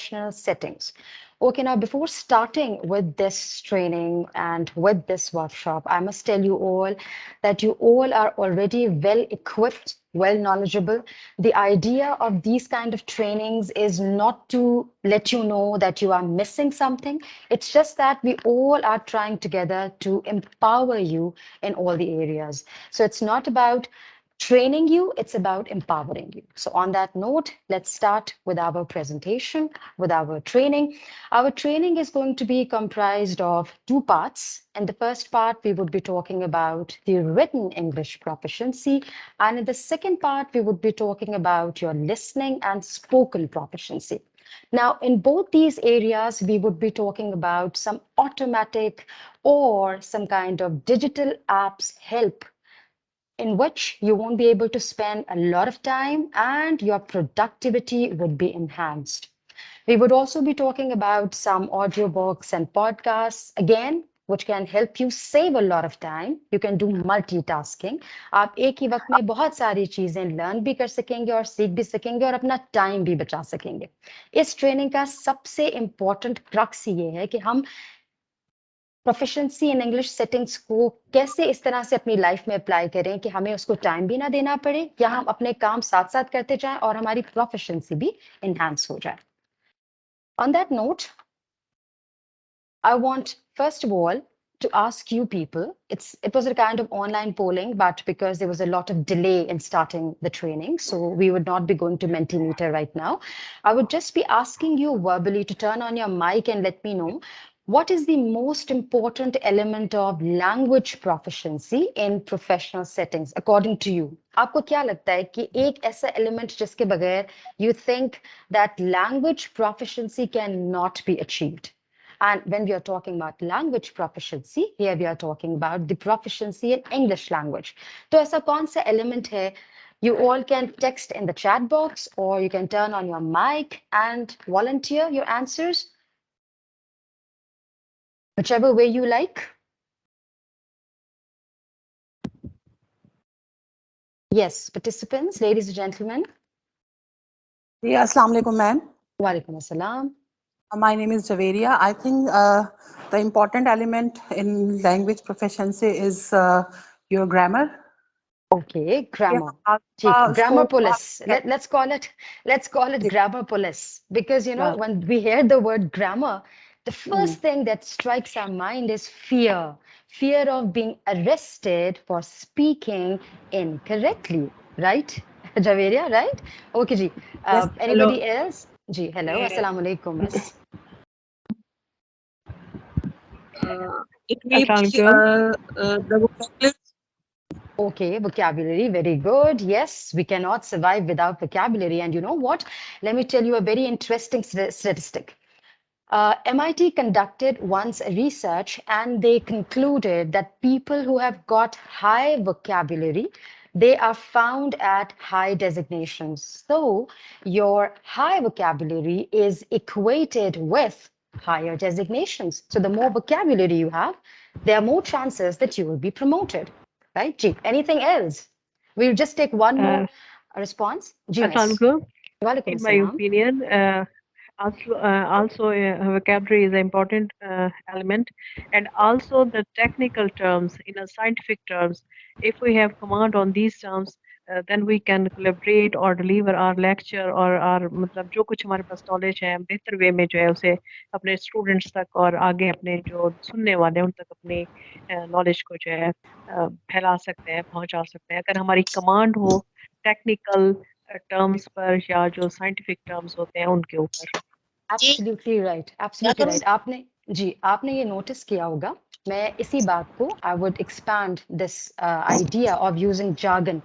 professional settings. Okay, now before starting with this training and with this workshop, I must tell you all that you all are already well equipped, well knowledgeable. The idea of these kind of trainings is not to let you know that you are missing something. It's just that we all are trying together to empower you in all the areas. So it's not about training you, it's about empowering you. So on that note, let's start with our presentation, with our training. Our training is going to be comprised of two parts. In the first part, we would be talking about the written English proficiency. And in the second part, we would be talking about your listening and spoken proficiency. Now, in both these areas, we would be talking about some automatic or some kind of digital apps help in which you won't be able to spend a lot of time and your productivity would be enhanced. We would also be talking about some audiobooks and podcasts, again, which can help you save a lot of time. You can do multitasking. आप एक ही वक्त में बहुत सारी चीजें learn भी कर सकेंगे और सीख भी सकेंगे और अपना टाइम भी बचा सकेंगे. इस ट्रेनिंग का सबसे इम्पोर्टेंट क्रक्स ये है कि हम प्रोफिशिएंसी इन इंग्लिश सेटिंग्स को कैसे इस तरह से अपनी लाइफ में अप्लाई करें कि हमें उसको टाइम भी ना देना पड़े या हम अपने काम साथ साथ करते जाएं और हमारी प्रोफिशिएंसी भी इनहैंस हो जाए. On that note, I want first of all to ask you people, it was a kind of online polling, but because there was a lot of delay in starting the training, so we would not be going to Mentimeter right now. I would just be asking you verbally to turn on your mic and let me know what is the most important element of language proficiency in professional settings according to you? आपको क्या लगता है कि एक ऐसा element जिसके बगैर you think that language proficiency cannot be achieved? And when we are talking about language proficiency, here we are talking about the proficiency in English language. तो ऐसा कौन सा element है? You all can text in the chat box or you can turn on your mic and volunteer your answers, whichever way you like. Yes, participants, ladies and gentlemen. Yeah, Assalamu alaikum, ma'am. Walaikum assalam. My name is Javeria. I think the important element in language proficiency is your grammar. Okay, grammar. Yeah, Grammar so, police. Let's call it grammar police because you know yeah. when we hear the word grammar, the first thing that strikes our mind is fear. Fear of being arrested for speaking incorrectly, right? Javeria, right? Okay, ji. Yes, hello. Anybody else? Ji, hello. Assalamu alaikum, miss. It may be the vocabulary. Okay, vocabulary, very good. Yes, we cannot survive without vocabulary. And you know what? Let me tell you a very interesting statistic. MIT conducted once a research and they concluded that people who have got high vocabulary, they are found at high designations. So your high vocabulary is equated with higher designations. So the more vocabulary you have, there are more chances that you will be promoted. Right? Ji, anything else? We'll just take one more response. Ji, miss. Walaikum In my assalam. opinion, also vocabulary is an important element, and also the technical terms in a scientific terms. If we have command on these terms, then we can collaborate or deliver our lecture or our मतलब जो कुछ हमारे पास knowledge है बेहतर वे में जो है उसे अपने students तक और आगे अपने जो सुनने वाले हैं उन तक अपनी knowledge को जो है फैला सकते हैं पहुंचा सकते हैं अगर हमारी command हो technical टर्म्स पर या जो साइंटिफिक टर्म्स होते हैं उनके ऊपर Absolutely right. Absolutely right. आपने ये नोटिस किया होगा मैं इसी बात को I would expand this idea of using jargon.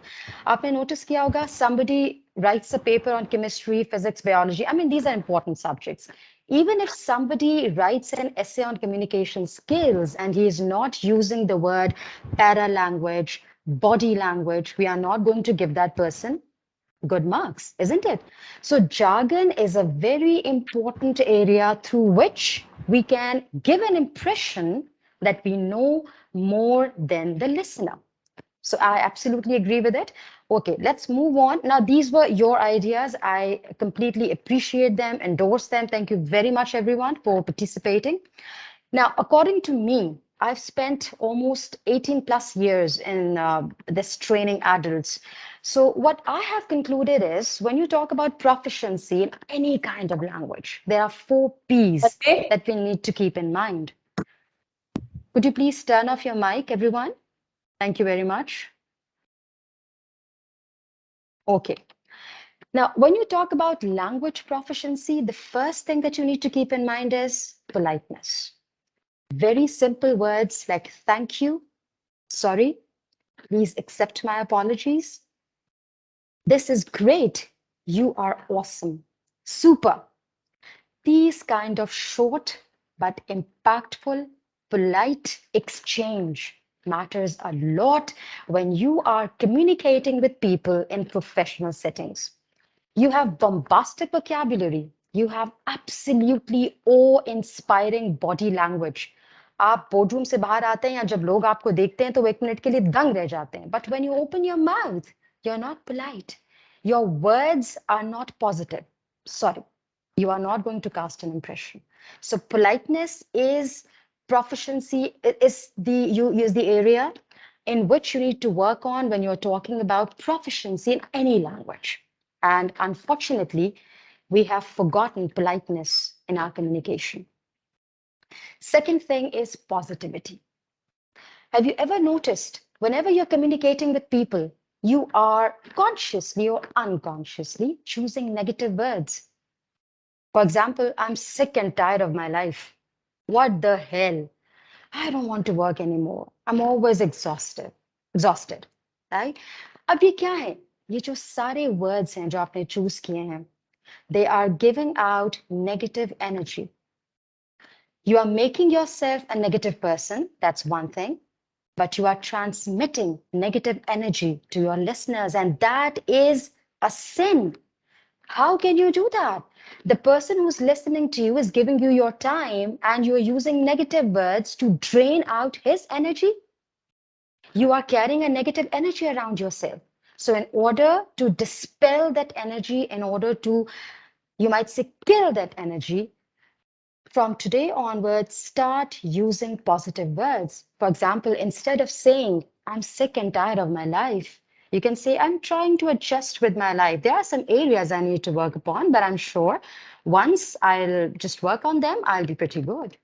आपने notice किया होगा somebody writes a paper on chemistry, physics, biology. I mean, these are important subjects. Even if somebody writes an essay on communication skills and he is not using the word para language, body language, we are not going to give that person good marks, isn't it? So jargon is a very important area through which we can give an impression that we know more than the listener. So I absolutely agree with it. Okay, let's move on. Now, these were your ideas. I completely appreciate them, endorse them. Thank you very much, everyone, for participating. Now, according to me, I've spent almost 18 plus years in this training adults. So, what I have concluded is when you talk about proficiency in any kind of language, there are 4 P's Okay. that we need to keep in mind. Could you please turn off your mic, everyone? Thank you very much. Okay. Now, when you talk about language proficiency, the first thing that you need to keep in mind is politeness. Very simple words like thank you, sorry, please accept my apologies. This is great. You are awesome. Super. These kind of short but impactful, polite exchange matters a lot when you are communicating with people in professional settings. You have bombastic vocabulary. You have absolutely awe-inspiring body language. आप boardroom से बाहर आते हैं या जब लोग आपको देखते हैं तो वो 1 मिनट के लिए दंग रह जाते हैं. But when you open your mouth, you're not polite. Your words are not positive. Sorry, you are not going to cast an impression. So politeness is proficiency, is the area in which you need to work on when you're talking about proficiency in any language. And unfortunately, we have forgotten politeness in our communication. Second thing is positivity. Have you ever noticed whenever you're communicating with people, you are consciously or unconsciously choosing negative words? For example, I'm sick and tired of my life. What the hell? I don't want to work anymore. I'm always exhausted. Exhausted. Right? अब ये क्या है? ये जो सारे words हैं जो आपने choose किए हैं, they are giving out negative energy. You are making yourself a negative person, that's one thing, but you are transmitting negative energy to your listeners, and that is a sin. How can you do that? The person who's listening to you is giving you your time, and you're using negative words to drain out his energy. You are carrying a negative energy around yourself. So, in order to dispel that energy, in order to, you might say, kill that energy, from today onwards, start using positive words. For example, instead of saying, I'm sick and tired of my life, you can say, I'm trying to adjust with my life. There are some areas I need to work upon, but I'm sure once I'll just work on them, I'll be pretty good.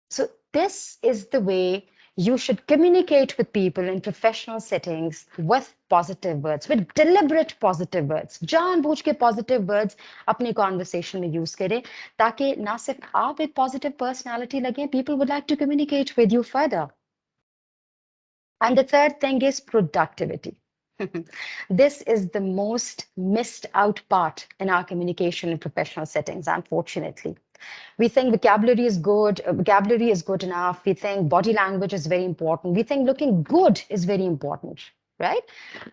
So, this is the way you should communicate with people in professional settings with positive words, with deliberate positive words. जानबूझ के positive words अपनी conversation में use करें ताकि ना सिर्फ आप एक positive personality लगें, people would like to communicate with you further. And the third thing is productivity. This is the most missed out part in our communication in professional settings, unfortunately. We think vocabulary is good enough. We think body language is very important. We think looking good is very important, right?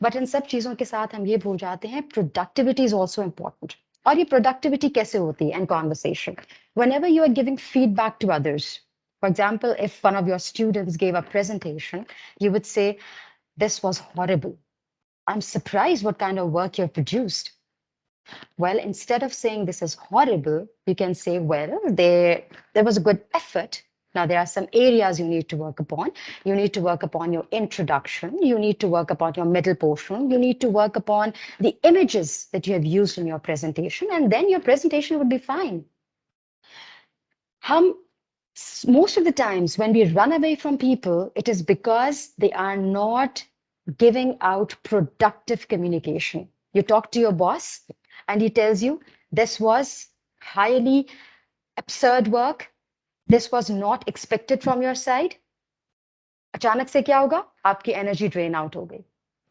But in सब चीजों के साथ हम ये भूल जाते हैं, productivity is also important. और ये productivity कैसे होती है in conversation? Whenever you are giving feedback to others, for example, if one of your students gave a presentation, you would say, this was horrible. I'm surprised what kind of work you've produced. Well, instead of saying this is horrible, you can say, well, there was a good effort. Now, there are some areas you need to work upon. You need to work upon your introduction. You need to work upon your middle portion. You need to work upon the images that you have used in your presentation, and then your presentation would be fine. Most of the times when we run away from people, it is because they are not giving out productive communication. You talk to your boss and he tells you, this was highly absurd work. This was not expected from your side. अचानक से क्या होगा? आपकी energy drain out हो गई.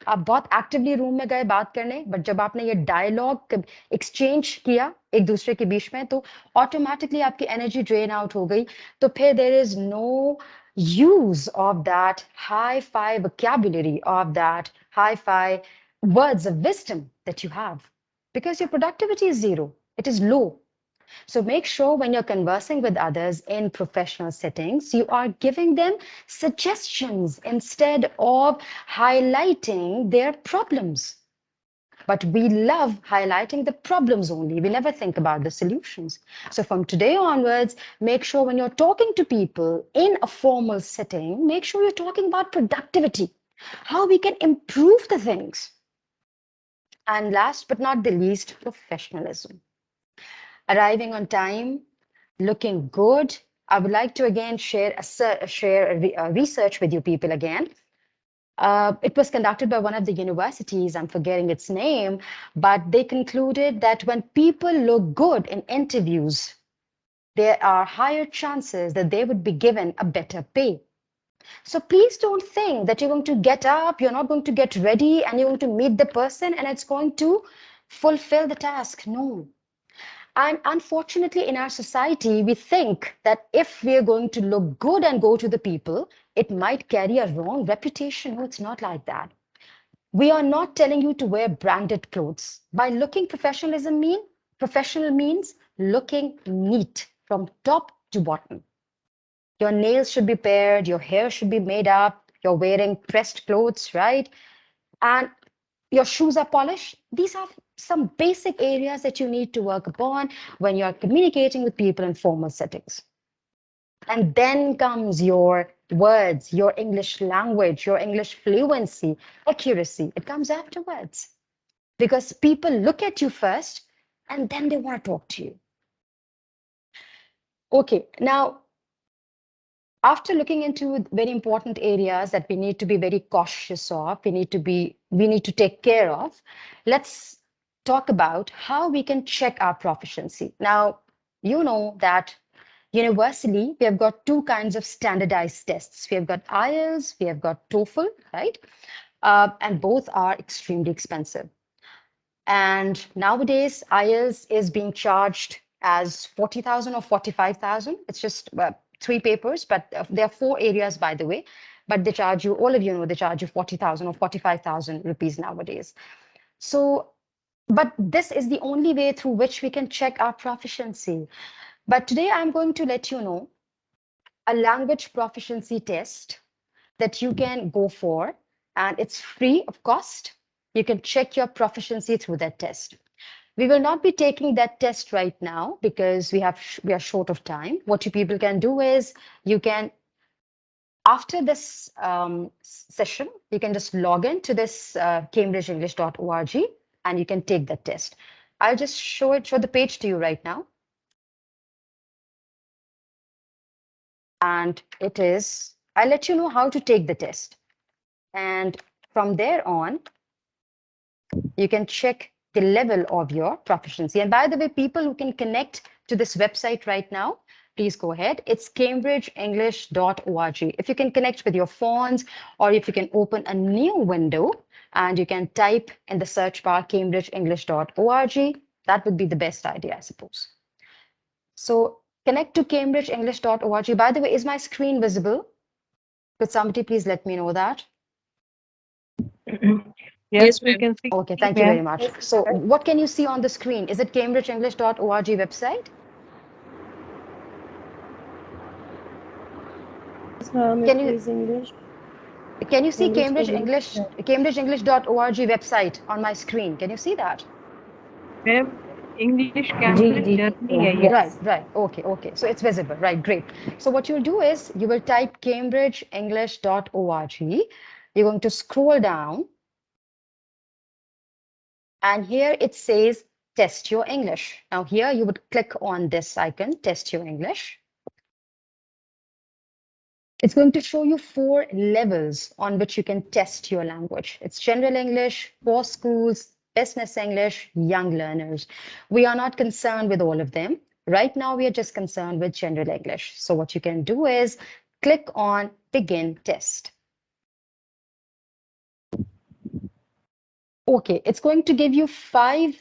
आप बहुत actively room में गए बात करने, बट जब आपने ये डायलॉग एक्सचेंज किया एक दूसरे के बीच में, तो ऑटोमेटिकली आपकी एनर्जी ड्रेन आउट हो गई. तो फिर there is no use of that hi-fi vocabulary, of that hi-fi words of wisdom that you have, because your productivity is zero. It is low. So make sure when you're conversing with others in professional settings, you are giving them suggestions instead of highlighting their problems. But we love highlighting the problems only. We never think about the solutions. So from today onwards, make sure when you're talking to people in a formal setting, make sure you're talking about productivity, how we can improve the things. And last but not the least, professionalism. Arriving on time, looking good. I would like to again share a research with you people again. It was conducted by one of the universities, I'm forgetting its name, but they concluded that when people look good in interviews, there are higher chances that they would be given a better pay. So please don't think that you're going to get up, you're not going to get ready, and you're going to meet the person and it's going to fulfill the task. No. And unfortunately, in our society, we think that if we're going to look good and go to the people, it might carry a wrong reputation. No, it's not like that. We are not telling you to wear branded clothes. By looking professional means looking neat from top to bottom. Your nails should be pared, your hair should be made up, you're wearing pressed clothes, right? And your shoes are polished. These are some basic areas that you need to work upon when you're communicating with people in formal settings. And then comes your words, your English language, your English fluency, accuracy. It comes afterwards because people look at you first and then they want to talk to you. Okay, now after looking into very important areas that we need to be very cautious of, we need to take care of, let's talk about how we can check our proficiency. Now, you know that universally, we have got two kinds of standardized tests. We have got IELTS, we have got TOEFL, right? And both are extremely expensive. And nowadays, IELTS is being charged as 40,000 or 45,000. It's just three papers, but there are four areas, by the way. But they charge you, all of you know, they charge you 40,000 or 45,000 rupees nowadays. So, but this is the only way through which we can check our proficiency. But today I'm going to let you know a language proficiency test that you can go for, and it's free of cost. You can check your proficiency through that test. We will not be taking that test right now because we are short of time. What you people can do is you can, after this session, you can just log in to this cambridgeenglish.org and you can take that test. I'll just show the page to you right now. And it is, I'll let you know how to take the test. And from there on, you can check the level of your proficiency. And by the way, people who can connect to this website right now, please go ahead. It's cambridgeenglish.org. If you can connect with your phones or if you can open a new window and you can type in the search bar cambridgeenglish.org, that would be the best idea, I suppose. So connect to cambridgeenglish.org. By the way, is my screen visible? Could somebody please let me know that? Yes, we can see. Okay, thank you very much. So what can you see on the screen? Is it cambridgeenglish.org website? Can you can you see cambridgeenglish.org website on my screen? Can you see that? Ma'am, English Cambridge journey है, yes. Right. Okay. So it's visible, right? Great. So what you'll do is you will type cambridgeenglish.org. You're going to scroll down. And here it says test your English. Now here you would click on this icon, test your English. It's going to show you 4 levels on which you can test your language. It's general English, for schools, business English, young learners. We are not concerned with all of them. Right now, we are just concerned with general English. So what you can do is click on begin test. Okay, it's going to give you 5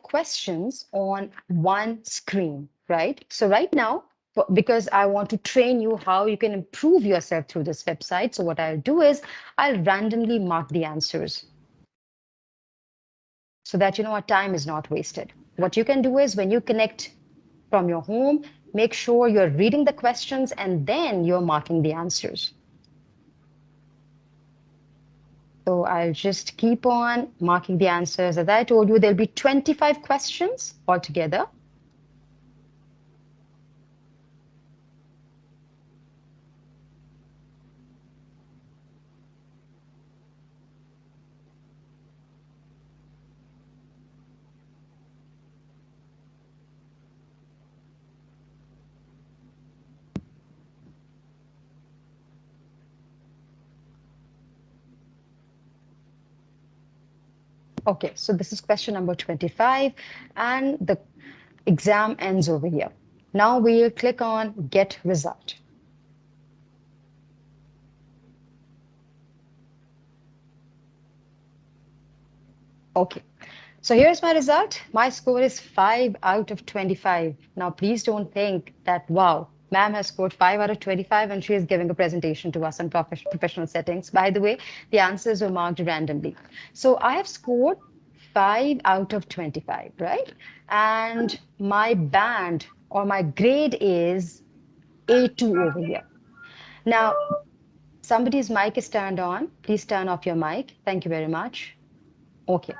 questions on one screen, right? So right now, because I want to train you how you can improve yourself through this website. So what I'll do is I'll randomly mark the answers so that, our time is not wasted. What you can do is when you connect from your home, make sure you're reading the questions and then you're marking the answers. So I'll just keep on marking the answers. As I told you, there'll be 25 questions altogether. Okay, so this is question number 25, and the exam ends over here. Now we'll click on Get Result. Okay, so here's my result. My score is 5 out of 25. Now, please don't think that, wow, ma'am has scored 5 out of 25 and she is giving a presentation to us in professional settings. By the way, the answers were marked randomly. So I have scored 5 out of 25, right? And my band or my grade is A2 over here. Now, somebody's mic is turned on. Please turn off your mic. Thank you very much. Okay.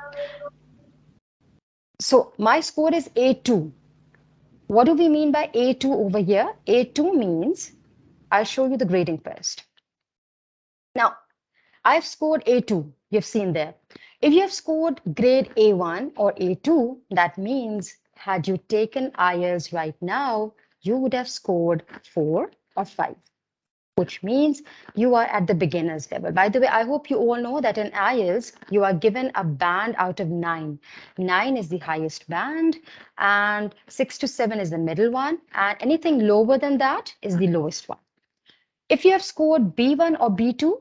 So my score is A2. What do we mean by A2 over here? A2 means, I'll show you the grading first. Now, I've scored A2, you've seen there. If you have scored grade A1 or A2, that means had you taken IELTS right now, you would have scored 4 or 5, which means you are at the beginner's level. By the way, I hope you all know that in IELTS, you are given a band out of 9. 9 is the highest band, and 6 to 7 is the middle one, and anything lower than that is the lowest one. If you have scored B1 or B2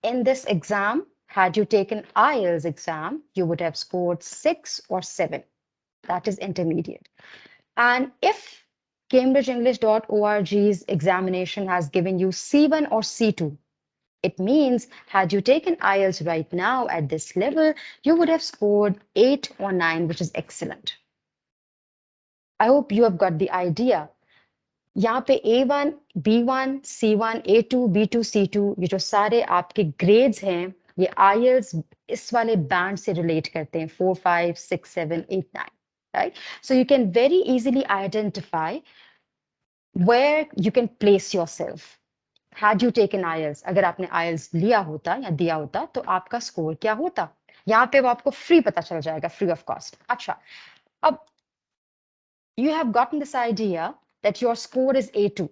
in this exam, had you taken IELTS exam, you would have scored 6 or 7. That is intermediate. And if CambridgeEnglish.org's examination has given you C1 or C2, it means had you taken IELTS right now at this level, you would have scored 8 or 9, which is excellent. I hope you have got the idea. यहाँ पे A1, B1, C1, A2, B2, C2 ये जो सारे आपके grades हैं ये IELTS इस वाले band से relate करते हैं 4, 5, 6, 7, 8, 9, right? So you can very easily identify where you can place yourself. Had you taken IELTS, अगर आपने IELTS लिया होता या दिया होता तो आपका स्कोर क्या होता? यहाँ पे वो आपको फ्री पता चल जाएगा, free of cost. अच्छा, अब you have gotten this idea that your score is A2.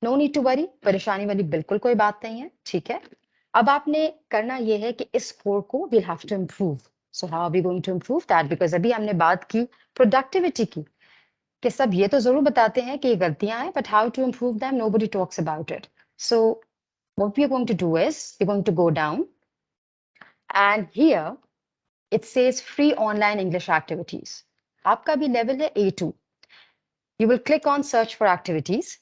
No need to worry, परेशानी वाली बिल्कुल कोई बात नहीं है, ठीक है? अब आपने करना ये है कि इस स्कोर को we'll have to improve. So how are we going to improve that? Because अभी हमने बात की productivity की, कि सब ये तो जरूर बताते हैं कि ये गलतियां हैं, but how to improve them, nobody talks about it. So what we are going to do is we're going to go down, and here it says free online English activities. आपका भी level है A2. You will click on search for activities.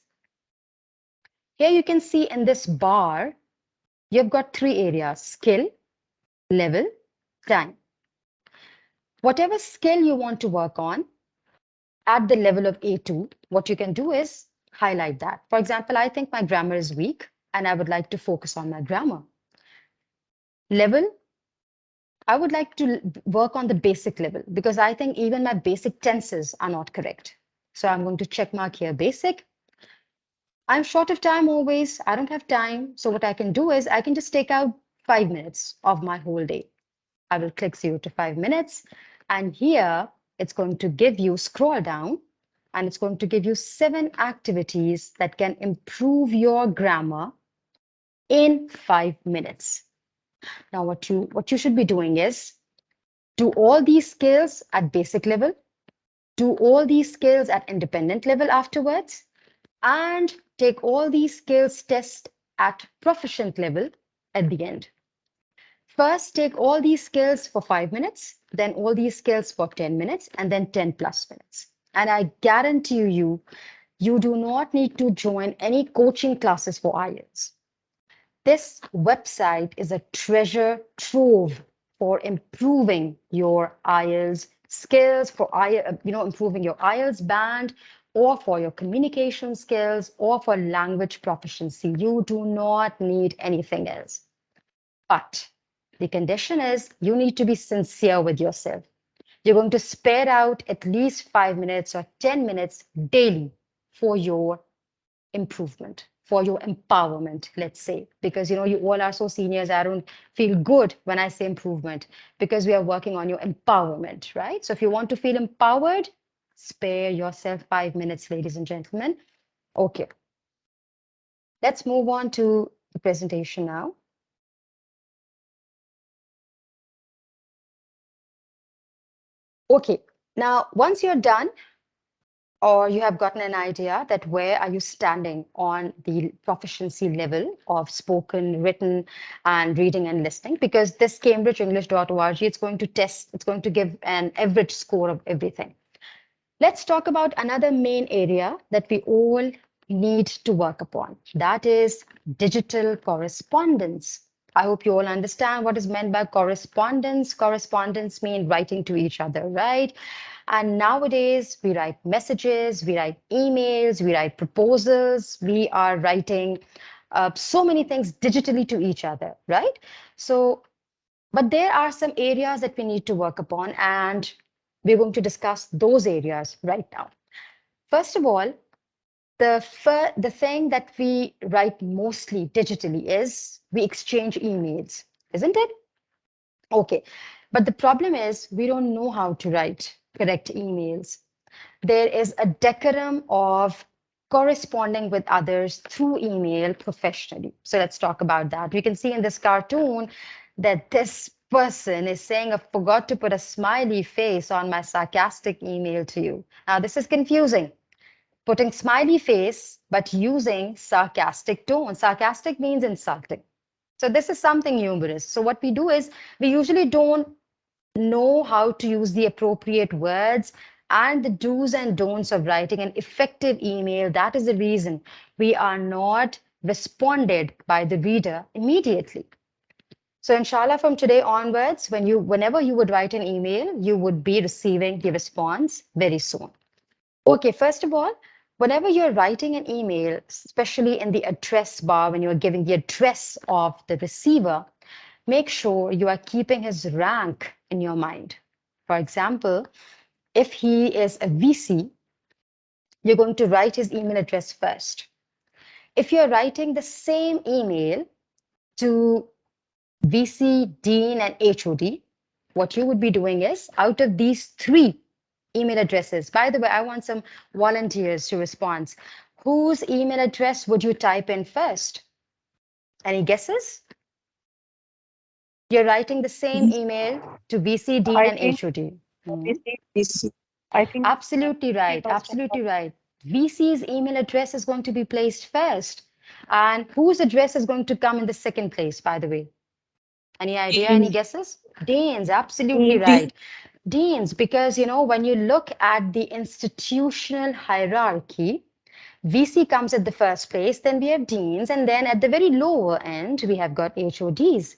Here you can see in this bar, you've got 3 areas: skill, level, time. Whatever skill you want to work on at the level of A2, what you can do is highlight that. For example, I think my grammar is weak and I would like to focus on my grammar. Level, I would like to work on the basic level because I think even my basic tenses are not correct. So I'm going to check mark here basic. I'm short of time always. I don't have time. So what I can do is I can just take out 5 minutes of my whole day. I will click 0 to 5 minutes. And here it's going to give you, scroll down, and it's going to give you 7 activities that can improve your grammar in 5 minutes. Now, what you should be doing is do all these skills at basic level, do all these skills at independent level afterwards, and take all these skills tests at proficient level at the end. First, take all these skills for 5 minutes, then all these skills for 10 minutes, and then 10 plus minutes. And I guarantee you, you do not need to join any coaching classes for IELTS. This website is a treasure trove for improving your IELTS skills, for improving your IELTS band, or for your communication skills, or for language proficiency. You do not need anything else. But the condition is you need to be sincere with yourself. You're going to spare out at least 5 minutes or 10 minutes daily for your improvement, for your empowerment, let's say, because you all are so seniors. I don't feel good when I say improvement because we are working on your empowerment, right? So if you want to feel empowered, spare yourself 5 minutes, ladies and gentlemen. Okay, let's move on to the presentation now. Okay, now once you're done, or you have gotten an idea that where are you standing on the proficiency level of spoken, written, and reading and listening, because this CambridgeEnglish.org, it's going to give an average score of everything. Let's talk about another main area that we all need to work upon. That is digital correspondence. I hope you all understand what is meant by correspondence. Correspondence means writing to each other, right? And nowadays, we write messages, we write emails, we write proposals, we are writing so many things digitally to each other, right? So, but there are some areas that we need to work upon, and we're going to discuss those areas right now. First of all, the thing that we write mostly digitally is we exchange emails, isn't it? Okay, but the problem is we don't know how to write correct emails. There is a decorum of corresponding with others through email professionally. So let's talk about that. We can see in this cartoon that this person is saying, I forgot to put a smiley face on my sarcastic email to you. Now, this is confusing. Putting smiley face, but using sarcastic tone. Sarcastic means insulting. So this is something humorous. So what we do is we usually don't know how to use the appropriate words and the do's and don'ts of writing an effective email. That is the reason we are not responded by the reader immediately. So inshallah, from today onwards, whenever you would write an email, you would be receiving the response very soon. Okay, first of all, whenever you're writing an email, especially in the address bar, when you're giving the address of the receiver, make sure you are keeping his rank in your mind. For example, if he is a VC, you're going to write his email address first. If you're writing the same email to VC, Dean, and HOD, what you would be doing is out of these three email addresses, by the way, I want some volunteers to respond. Whose email address would you type in first? Any guesses? You're writing the same email to VC, Dean, I and think HOD. Mhm. VC, I think Absolutely right. first of all, Absolutely right. VC's email address is going to be placed first. And whose address is going to come in the second place, by the way? Any idea, any guesses? Dean's, absolutely Dean, right. Dean's, because when you look at the institutional hierarchy, VC comes at the first place, then we have deans, and then at the very lower end, we have got HODs.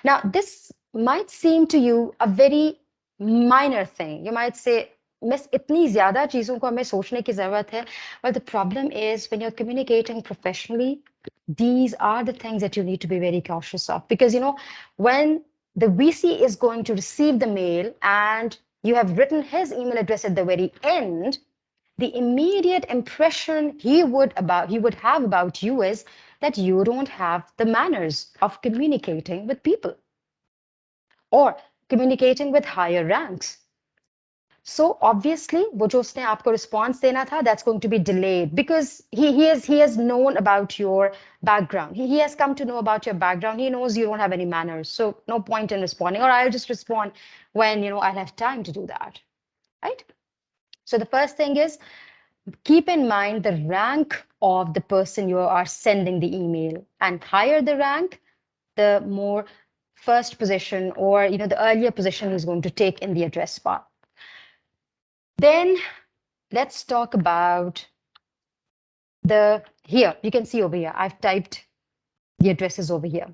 Now, this might seem to you a very minor thing. You might say, Miss, इतनी ज़्यादा चीज़ों को हमें सोचने की ज़रूरत है. But the problem is when you're communicating professionally, these are the things that you need to be very cautious of. Because, when the VC is going to receive the mail and you have written his email address at the very end, the immediate impression he would have about you is that you don't have the manners of communicating with people or communicating with higher ranks. So obviously, वो जो उसने आपको response देना था, that's going to be delayed because he has known about your background. He has come to know about your background. He knows you don't have any manners. So no point in responding, or I'll just respond when I'll have time to do that. Right? So the first thing is keep in mind the rank of the person you are sending the email, and higher the rank, the more first position or the earlier position he's going to take in the address bar. Then let's talk about here you can see over here I've typed the addresses over here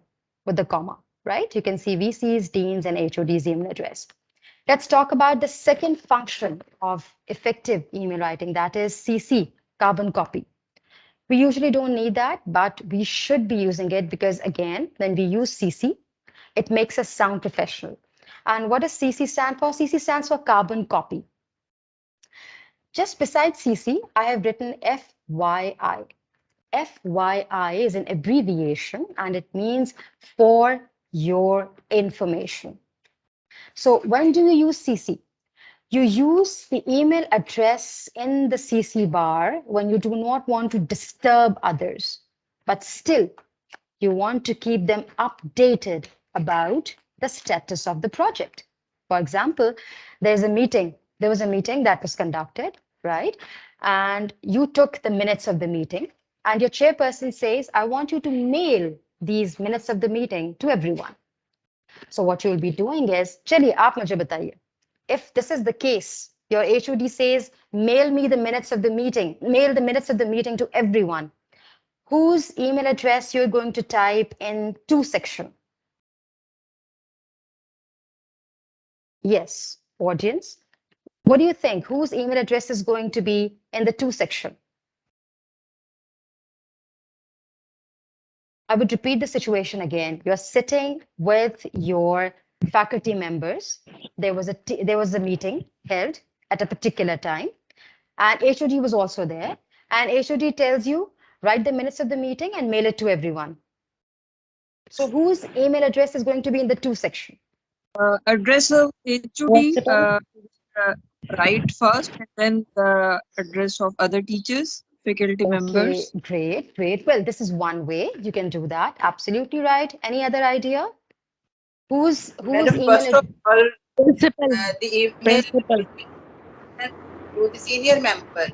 with the comma. right? You can see VCs, deans, and HOD's email address. Let's talk about the second function of effective email writing, that is CC, carbon copy. We usually don't need that, but we should be using it because, again, when we use CC, it makes us sound professional. And what does CC stand for? CC stands for carbon copy. Just beside CC, I have written FYI. FYI is an abbreviation and it means for your information. So when do you use CC? You use the email address in the CC bar when you do not want to disturb others, but still you want to keep them updated about the status of the project. For example, there was a meeting that was conducted, right? And you took the minutes of the meeting, and your chairperson says, I want you to mail these minutes of the meeting to everyone. So what you'll be doing is, chaliye, aap mujhe bataiye. If this is the case, your HOD says, mail me the minutes of the meeting, mail the minutes of the meeting to everyone. Whose email address you're going to type in to section? Yes, audience. What do you think? Whose email address is going to be in the to section? I would repeat the situation again. You're sitting with your faculty members. There was a meeting held at a particular time, and HOD was also there. And HOD tells you, write the minutes of the meeting and mail it to everyone. So whose email address is going to be in the to section? Address of HOD, Principal. write first, and then the address of other teachers, faculty Okay, members. great, great. Well, this is one way you can do that. Absolutely right. Any other idea? Whose Madam, email first of ad all, Principal. the email Principal. will be sent to the senior member,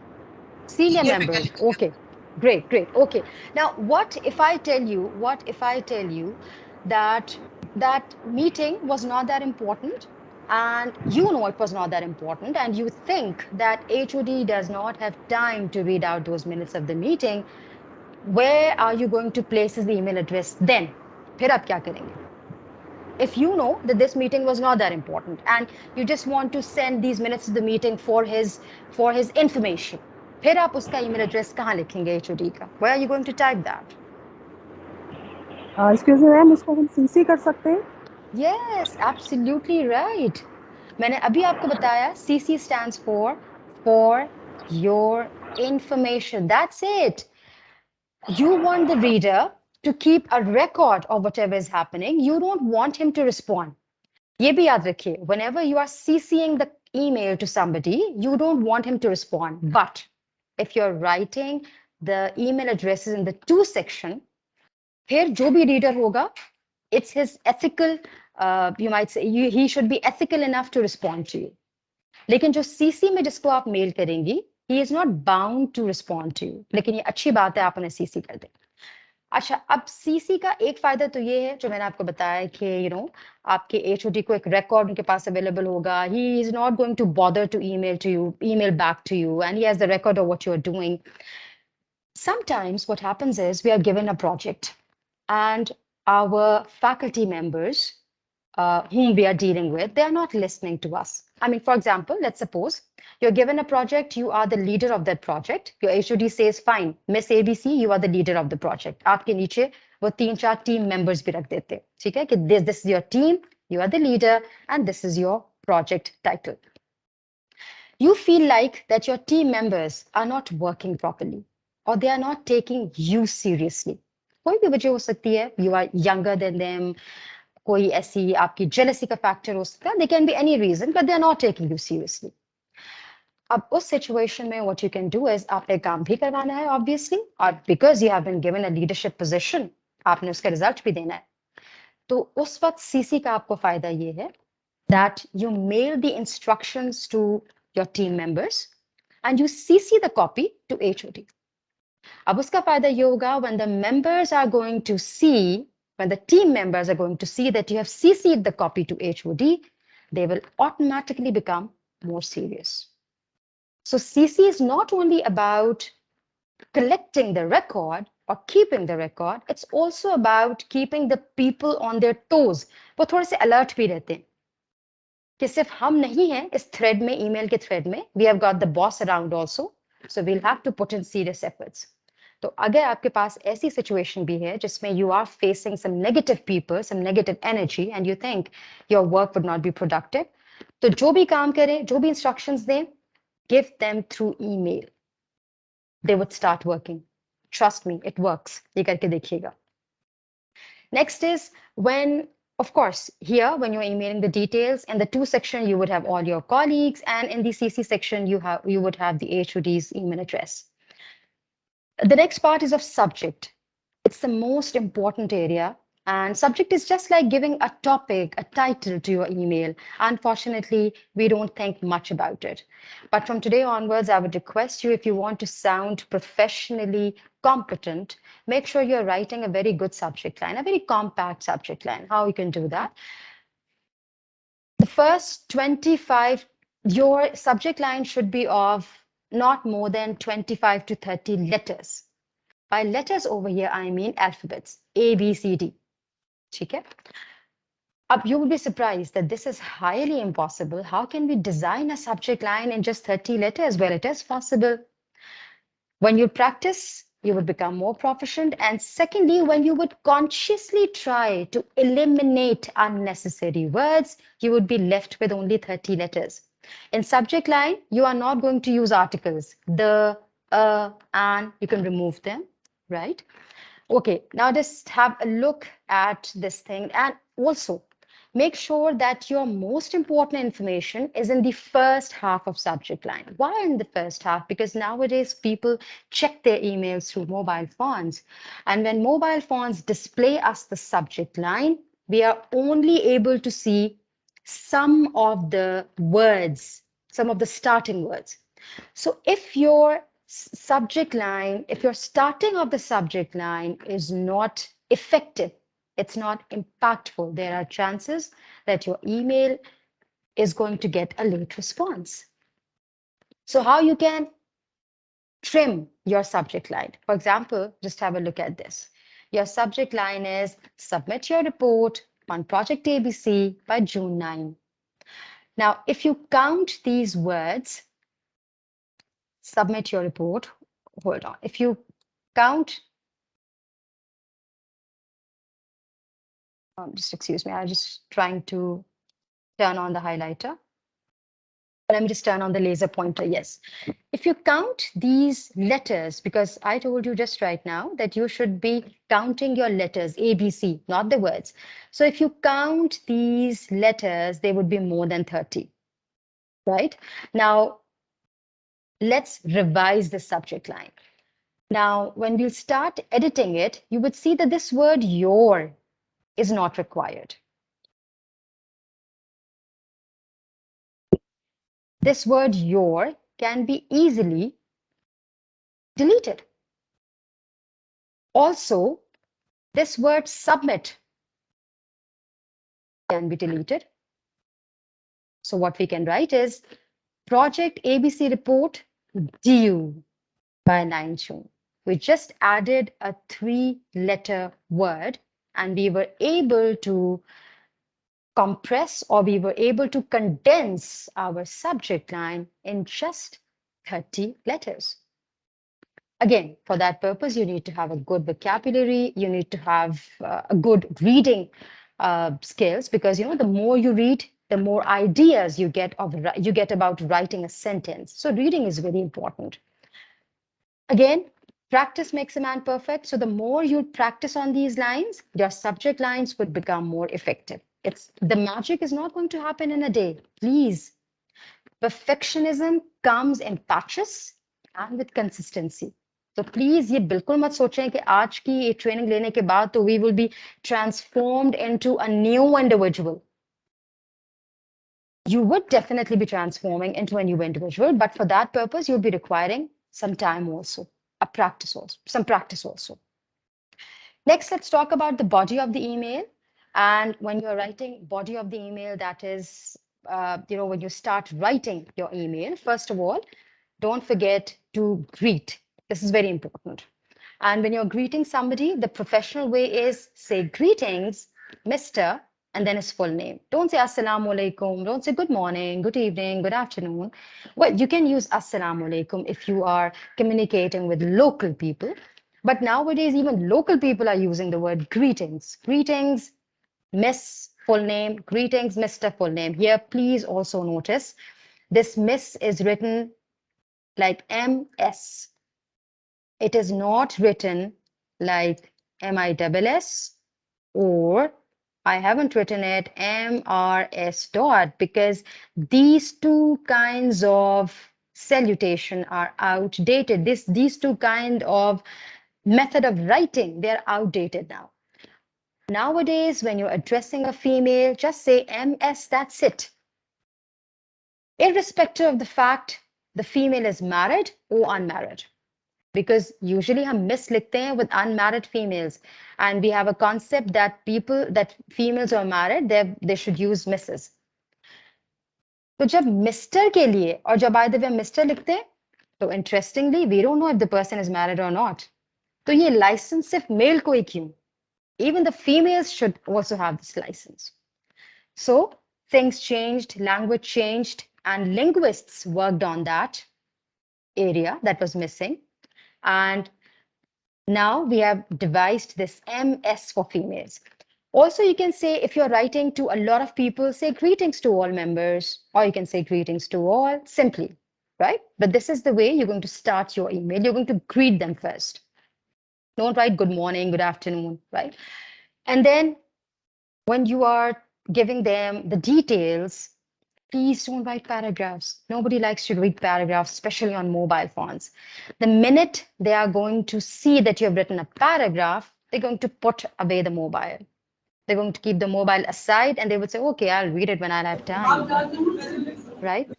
Senior senior members. faculty member. Okay, great, great. Okay. Now, what if I tell you that that meeting was not that important and you know it was not that important and you think that HOD does not have time to read out those minutes of the meeting, where are you going to place the email address then? फिर आप क्या करेंगे? If you know that this meeting was not that important and you just want to send these minutes to the meeting for his information, फिर आप उसका email address कहाँ लिखेंगे HOD का? Where are you going to type that? Excuse me ma'am, उसको हम CC कर सकते हैं? Yes, absolutely right. मैंने अभी आपको बताया CC stands for your information. That's it. You want the reader to keep a record of whatever is happening. You don't want him to respond. ये भी याद रखिए, whenever you are CCing the email to somebody, you don't want him to respond. But if you're writing the email addresses in the to section, फिर जो भी reader होगा, it's his ethical, you might say, he should be ethical enough to respond to you. लेकिन जो CC में जिसको आप mail करेंगी, he is not bound to respond to you. लेकिन ये अच्छी बात है, आप उन्हें CC कर दें. अच्छा, अब सीसी का एक फायदा तो ये है जो मैंने आपको बताया कि आपके एचओडी को एक रिकॉर्ड उनके पास अवेलेबल होगा. He is not going to bother to email back to you, and he has the record of what you're doing. Sometimes what happens is we are given a project and our faculty members whom we are dealing with, they are not listening to us. I mean, for example, let's suppose you're given a project, you are the leader of that project. Your HOD says, fine, Miss ABC, you are the leader of the project. आपके नीचे वो 3-4 team members भी रख देते हैं, ठीक है? कि this is your team, you are the leader, and this is your project title. You feel like that your team members are not working properly or they are not taking you seriously. कोई भी वजह हो सकती है. You are younger than them. कोई ऐसी आपकी jealousy का factor हो सकता है. There can be any reason, but they are not taking you seriously. अब उस situation में what you can do is आपने काम भी करवाना है obviously, और because you have been given a leadership position, आपने उसका result भी देना है. तो उस वक्त CC का आपको फायदा ये है that you mail the instructions to your team members and you CC the copy to HOD. अब उसका फायदा ये होगा when the members are going to see, when the team members are going to see that you have CC'd the copy to HOD, they will automatically become more serious. So CC is not only about collecting the record, or keeping the record, it's also about keeping the people on their toes. वो थोड़े से alert भी रहते हैं कि सिर्फ हम नहीं हैं इस thread में, email के thread में. We have got the boss around also, so we'll have to put in serious efforts. तो अगर आपके पास ऐसी situation भी है जिसमें you are facing some negative people, some negative energy, and you think your work would not be productive, तो जो भी काम करें, जो भी instructions दें, give them through email. They would start working. Trust me, it works. ये करके देखिएगा. Next is when, of course, here when you're emailing the details, in the to section you would have all your colleagues, and in the CC section you would have the HOD's email address. The next part is of subject. It's the most important area. And subject is just like giving a topic, a title to your email. Unfortunately, we don't think much about it. But from today onwards, I would request you, if you want to sound professionally competent, make sure you're writing a very good subject line, a very compact subject line. How you can do that? The first 25, your subject line should be of not more than 25 to 30 letters. By letters over here, I mean alphabets, A, B, C, D. Okay? You would be surprised that this is highly impossible. How can we design a subject line in just 30 letters? Well, it is possible. When you practice, you would become more proficient. And secondly, when you would consciously try to eliminate unnecessary words, you would be left with only 30 letters. In subject line, you are not going to use articles. The, and you can remove them, right? Okay, now just have a look at this thing, and also make sure that your most important information is in the first half of subject line. Why in the first half? Because nowadays people check their emails through mobile phones. And when mobile phones display us the subject line, we are only able to see some of the words, some of the starting words. So if your subject line, if your starting of the subject line is not effective, it's not impactful, there are chances that your email is going to get a late response. So how you can trim your subject line? For example, just have a look at this. Your subject line is submit your report on project ABC by June 9. Now, if you count these words, submit your report, hold on. If you count, just excuse me, I'm just trying to turn on the highlighter. Let me just turn on the laser pointer, yes. If you count these letters, because I told you just right now that you should be counting your letters, A, B, C, not the words. So if you count these letters, they would be more than 30, right? Now, let's revise the subject line. Now, when we'll start editing it, you would see that this word your is not required. This word your can be easily deleted. Also, this word submit can be deleted. So what we can write is project ABC report due by 9 June. We just added a 3-letter word and we were able to compress, or we were able to condense our subject line in just 30 letters. Again, for that purpose, you need to have a good vocabulary. You need to have a good reading skills, because the more you read, the more ideas you get about writing a sentence. So reading is very important. Again, practice makes a man perfect. So the more you practice on these lines, your subject lines would become more effective. The magic is not going to happen in a day. Please. Perfectionism comes in patches and with consistency. So please ये बिल्कुल मत सोचें कि आज की ये training लेने के बाद तो we will be transformed into a new individual. You would definitely be transforming into a new individual, but for that purpose, you'll be requiring some time also, some practice also. Next, let's talk about the body of the email. And when you're writing body of the email, that is, when you start writing your email, first of all, don't forget to greet. This is very important. And when you're greeting somebody, the professional way is say greetings, Mr., and then his full name. Don't say Assalamu alaikum. Don't say good morning, good evening, good afternoon. Well, you can use Assalamu alaikum if you are communicating with local people. But nowadays, even local people are using the word greetings. Greetings, Miss, full name. Greetings, Mr., full name. Here, please also notice this Miss is written like MS. It is not written like MISS, or I haven't written it MRS dot, because these two kinds of salutation are outdated. These two kind of method of writing, they're outdated now. Nowadays, when you're addressing a female, just say MS, that's it. Irrespective of the fact the female is married or unmarried. Because usually हम miss लिखते हैं with unmarried females, and we have a concept that females are married, they should use Mrs. तो जब mister के लिए और जब by the way mister लिखते हैं, तो interestingly we don't know if the person is married or not. तो ये license सिर्फ male को ही क्यों? Even the females should also have this license. So things changed, language changed, and linguists worked on that area that was missing. And now we have devised this MS for females. Also, you can say, if you're writing to a lot of people, say greetings to all members, or you can say greetings to all simply, right? But this is the way you're going to start your email. You're going to greet them first. Don't write good morning, good afternoon, right? And then when you are giving them the details, please don't write paragraphs. Nobody likes to read paragraphs, especially on mobile phones. The minute they are going to see that you have written a paragraph, they're going to put away the mobile. They're going to keep the mobile aside and they would say, okay, I'll read it when I have time. Right?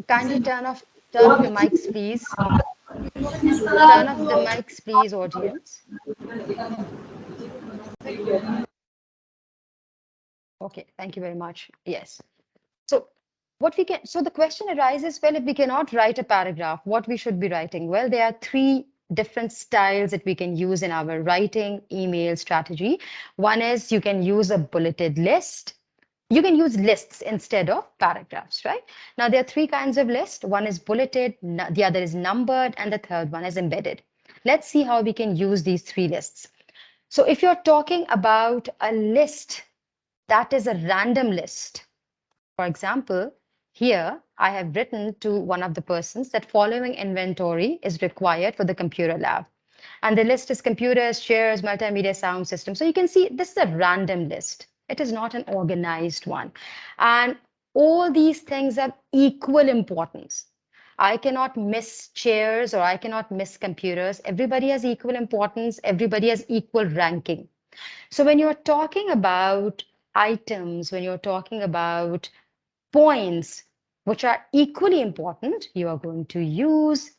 Kindly turn off your mics, please. Turn off the mics, please, audience. Okay, thank you very much. Yes. So the question arises, well, if we cannot write a paragraph, what we should be writing? Well, there are three different styles that we can use in our writing email strategy. One is you can use a bulleted list. You can use lists instead of paragraphs, right? Now, there are three kinds of lists. One is bulleted, the other is numbered, and the third one is embedded. Let's see how we can use these three lists. So if you're talking about a list, that is a random list. For example, here I have written to one of the persons that following inventory is required for the computer lab. And the list is computers, chairs, multimedia sound system. So you can see this is a random list. It is not an organized one. And all these things have equal importance. I cannot miss chairs or I cannot miss computers. Everybody has equal importance. Everybody has equal ranking. So when you're talking about items, when you're talking about points which are equally important, you are going to use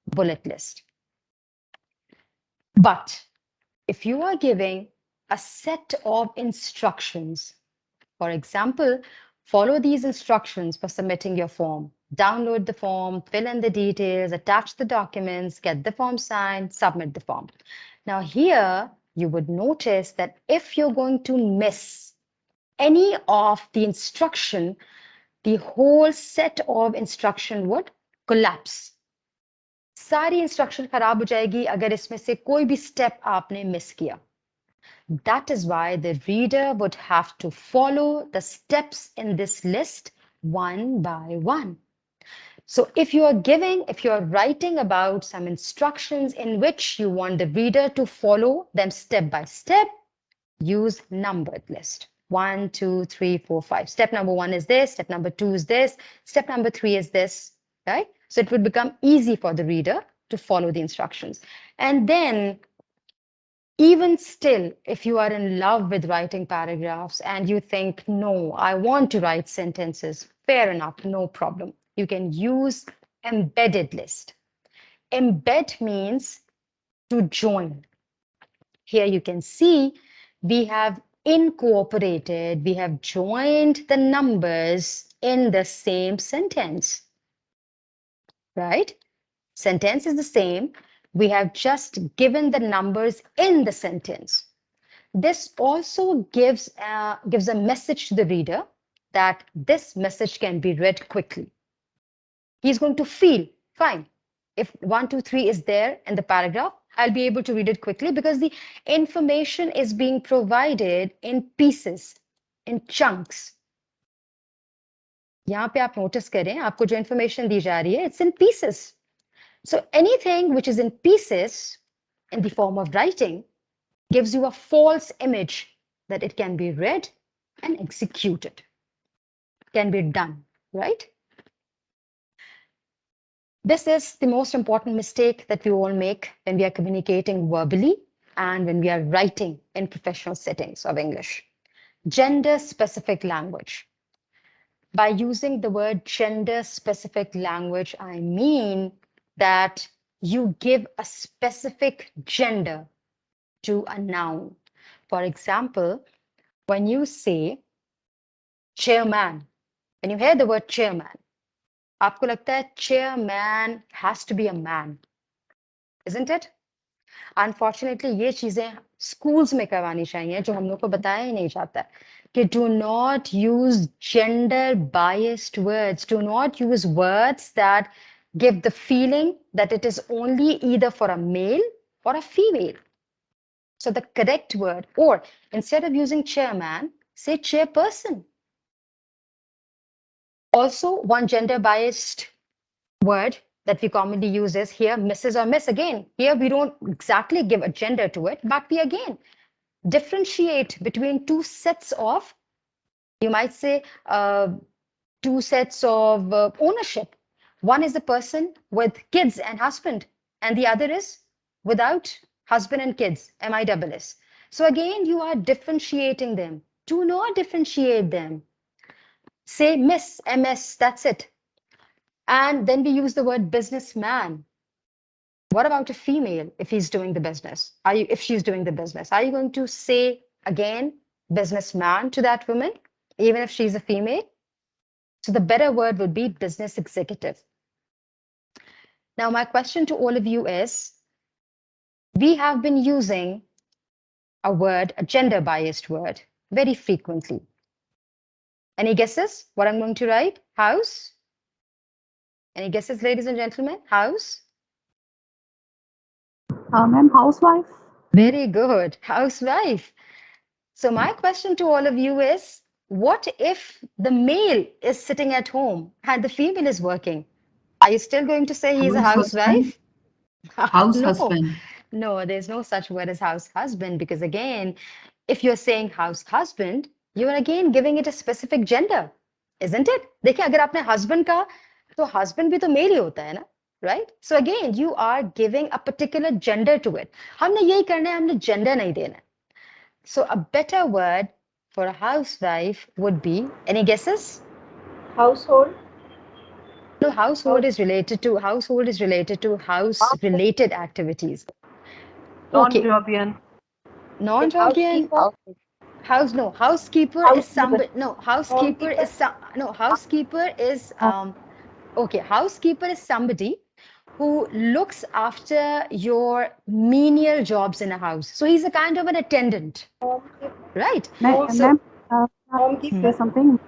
bullet list. But if you are giving a set of instructions, for example, follow these instructions for submitting your form. Download the form, fill in the details, attach the documents, get the form signed, submit the form. Now here, you would notice that if you're going to miss any of the instruction, the whole set of instruction would collapse. सारी instruction खराब हो जाएगी अगर इसमें से कोई भी step आपने मिस किया. That is why the reader would have to follow the steps in this list one by one. So if you are writing about some instructions in which you want the reader to follow them step by step, use numbered list. 1, 2, 3, 4, 5. Step number 1 is this. Step number 2 is this. Step number 3 is this, right? So it would become easy for the reader to follow the instructions. And then even still, if you are in love with writing paragraphs and you think, no, I want to write sentences, fair enough, no problem. You can use embedded list. Embed means to join. Here you can see we have incorporated, we have joined the numbers in the same sentence, right? Sentence is the same. We have just given the numbers in the sentence. This also gives a message to the reader that this message can be read quickly. He's going to feel fine. If 1, 2, 3 is there in the paragraph, I'll be able to read it quickly because the information is being provided in pieces, in chunks. यहाँ पे आप notice करें, आपको जो information दी जा रही है, it's in pieces. So anything which is in pieces in the form of writing gives you a false image that it can be read and executed, can be done, right? This is the most important mistake that we all make when we are communicating verbally and when we are writing in professional settings of English. Gender-specific language. By using the word gender-specific language, I mean that you give a specific gender to a noun. For example, when you say chairman, when you hear the word chairman, आपको लगता है chairman has to be a man, isn't it? Unfortunately, ये चीजें schools में करवानी चाहिए जो हम लोग को बताया ही नहीं जाता कि do not use gender biased words. Do not use words that give the feeling that it is only either for a male or a female. So the correct word, or instead of using chairman, say chairperson. Also, one gender biased word that we commonly use is here, Mrs. or Miss. Again, here we don't exactly give a gender to it, but we again differentiate between two sets of, you might say, two sets of ownership. One is the person with kids and husband, and the other is without husband and kids, MISS. So again, you are differentiating them. Do not differentiate them. Say Miss, MS, that's it. And then we use the word businessman. What about a female if he's doing the business? If she's doing the business, are you going to say again businessman to that woman, even if she's a female? So the better word would be business executive. Now, my question to all of you is, we have been using a word, a gender biased word, very frequently. Any guesses what I'm going to write? House? Any guesses, ladies and gentlemen? House? Ma'am, housewife. Very good. Housewife. So my question to all of you is, what if the male is sitting at home and the female is working? Are you still going to say he's a House husband. housewife? House No, husband. no, there's no such word as house husband because again, if you're saying house husband, you're again giving it a specific gender, isn't it? देखिए अगर आपने husband का, तो husband भी तो male ही होता है ना, right? So again, you are giving a particular gender to it. हमने यही करना है, हमने gender नहीं देना है. So a better word for a housewife would be, any guesses? Household. No, household is related to house-related activities. Okay, Non-jobian. non-jobian. Housekeeper is somebody. No, housekeeper is okay. Housekeeper is somebody who looks after your menial jobs in a house. So he's a kind of an attendant, right? So, There's something.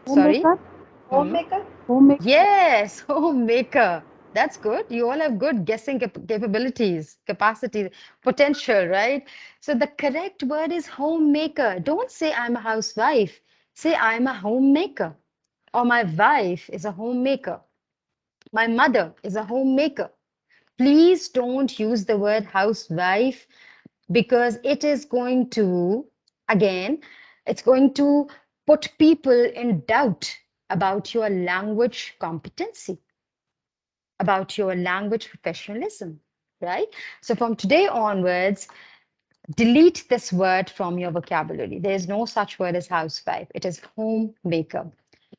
sorry. Homemaker. Yes, homemaker. That's good. You all have good guessing capabilities, capacity, potential, right? So the correct word is homemaker. Don't say I'm a housewife. Say I'm a homemaker. Or my wife is a homemaker. My mother is a homemaker. Please don't use the word housewife because it is going to, again, it's going to put people in doubt about your language competency, about your language professionalism, right? So from today onwards, delete this word from your vocabulary. There is no such word as housewife. It is homemaker.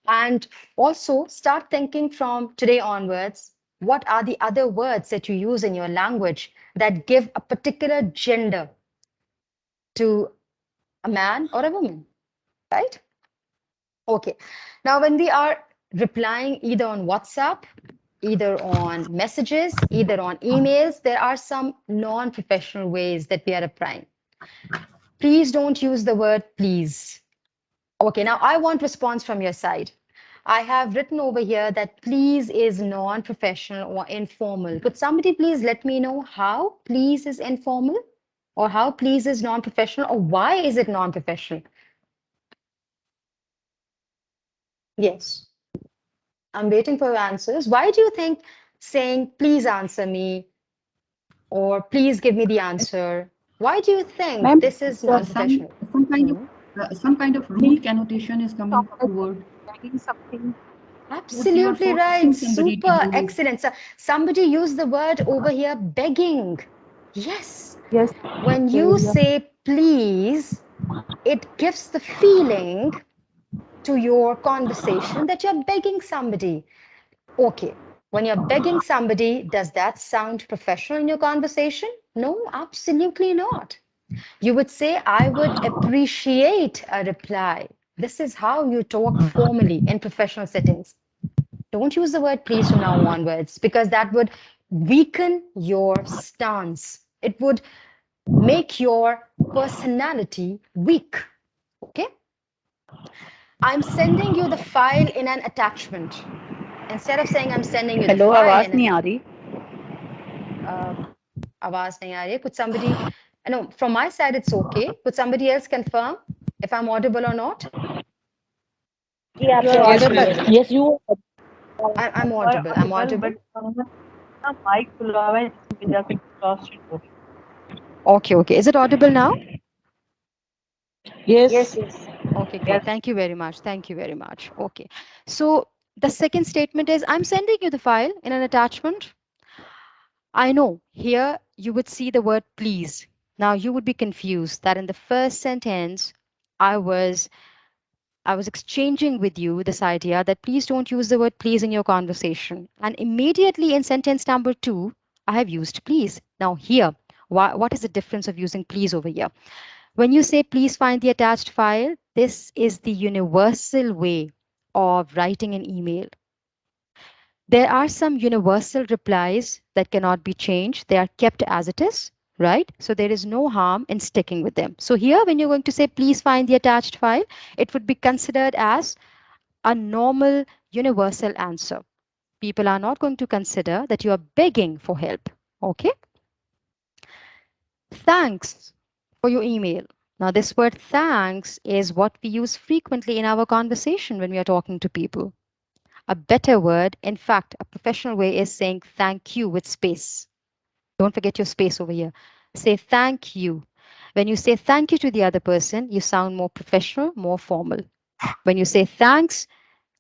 And also start thinking from today onwards, what are the other words that you use in your language that give a particular gender to a man or a woman, right? Okay. Now, when we are replying either on WhatsApp either on messages, either on emails. There are some non-professional ways that we are applying. Please don't use the word please. Okay, now I want response from your side. I have written over here that please is non-professional or informal. Could somebody please let me know how please is informal or how please is non-professional or why is it non-professional? Yes, I'm waiting for your answers. Why do you think saying please answer me or please give me the answer, why do you think Ma'am, this is the some non-professional? some kind of Hmm. some kind of rude connotation is coming Someone toward begging something. suppose you are Absolutely right. forcing somebody to Super do. excellent. So somebody used the word over here, begging. Yes. Yes, When you Saveria. say please, it gives the feeling to your conversation that you're begging somebody. Okay. When you're begging somebody, does that sound professional in your conversation? No, absolutely not. You would say, I would appreciate a reply. This is how you talk formally in professional settings. Don't use the word please from now onwards because that would weaken your stance. It would make your personality weak. Okay? I'm sending you the file in an attachment. Instead of saying I'm sending you the hello file आवाज in नहीं an आ रही uh, आवाज नहीं आ रही है. Could somebody, no, from my side it's okay. Could somebody else confirm if I'm audible or not? जी You आपको are Yes, audible. audible ma'am. Yes you I'm You are audible. I'm audible, audible. but ना mic खुला हुआ है इसकी वजह से exhausted हो रही Okay, okay. Is it audible now? Yes Okay, है. great. Thank you very much. Thank you very much. Okay. So the second statement is I'm sending you the file in an attachment. I know here you would see the word please. Now you would be confused that in the first sentence, I was I was exchanging with you this idea that please don't use the word please in your conversation. And immediately in sentence number 2, I have used please. Now here, what is the difference of using please over here? When you say please find the attached file, this is the universal way of writing an email. There are some universal replies that cannot be changed. They are kept as it is, right? So there is no harm in sticking with them. So here, when you're going to say please find the attached file, it would be considered as a normal universal answer. People are not going to consider that you are begging for help. Okay? Thanks for your email. Now, this word thanks is what we use frequently in our conversation when we are talking to people. A better word, in fact, a professional way is saying thank you with space. Don't forget your space over here. Say thank you. When you say thank you to the other person, you sound more professional, more formal. When you say thanks,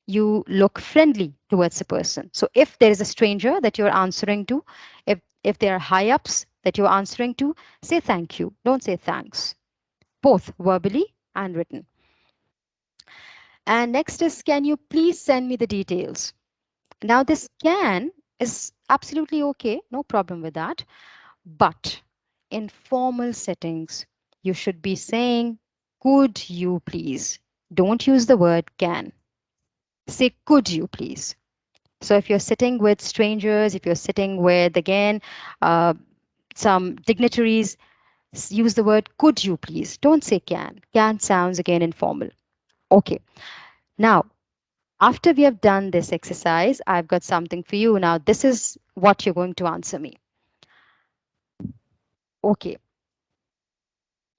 you look friendly towards the person. So if there is a stranger that you're answering to, if there are high ups that you're answering to, say thank you. Don't say thanks. Both verbally and written. And next is, can you please send me the details? Now, this can is absolutely okay, no problem with that. But in formal settings, you should be saying, could you please? Don't use the word can. Say, could you please? So if you're sitting with strangers, if you're sitting with, again, some dignitaries, use the word could you please. Don't say can. Can sounds again informal. Okay. Now, after we have done this exercise, I've got something for you. Now, this is what you're going to answer me. Okay.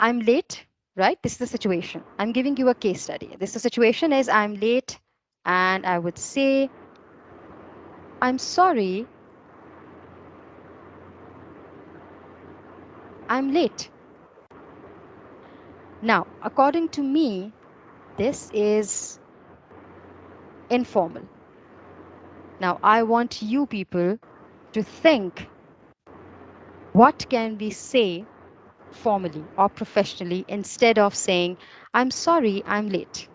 I'm late, right? This is the situation. I'm giving you a case study. This the situation is I'm late and I would say, I'm sorry, I'm late. Now, according to me, this is informal. Now, I want you people to think what can we say formally or professionally instead of saying, I'm sorry, I'm late.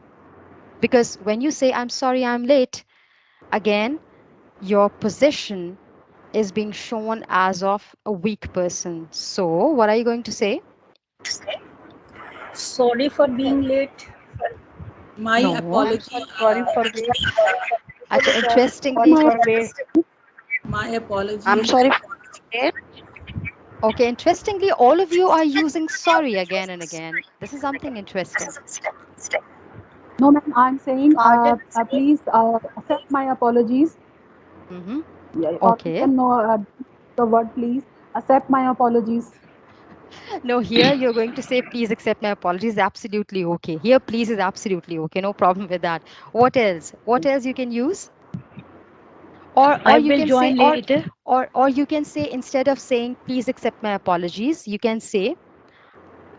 Because when you say, I'm sorry, I'm late, again, your position is being shown as of a weak person. So, what are you going to say? Sorry for being late My No. apology. Sorry for wait. Acha, Sorry interestingly, for wait. My I'm apologies. sorry for it. Okay, interestingly, all of you are using sorry again and again. This is something interesting. No, ma'am, I'm saying, Pardon me. please accept my apologies. Mm-hmm. Yeah, or you Okay. can know the word please. Accept my apologies. No, here you're going to say, please accept my apologies. Absolutely okay. Here, please is absolutely okay. No problem with that. What else? What else you can use? Or I you will can say, join later. or you can say, instead of saying please accept my apologies, you can say,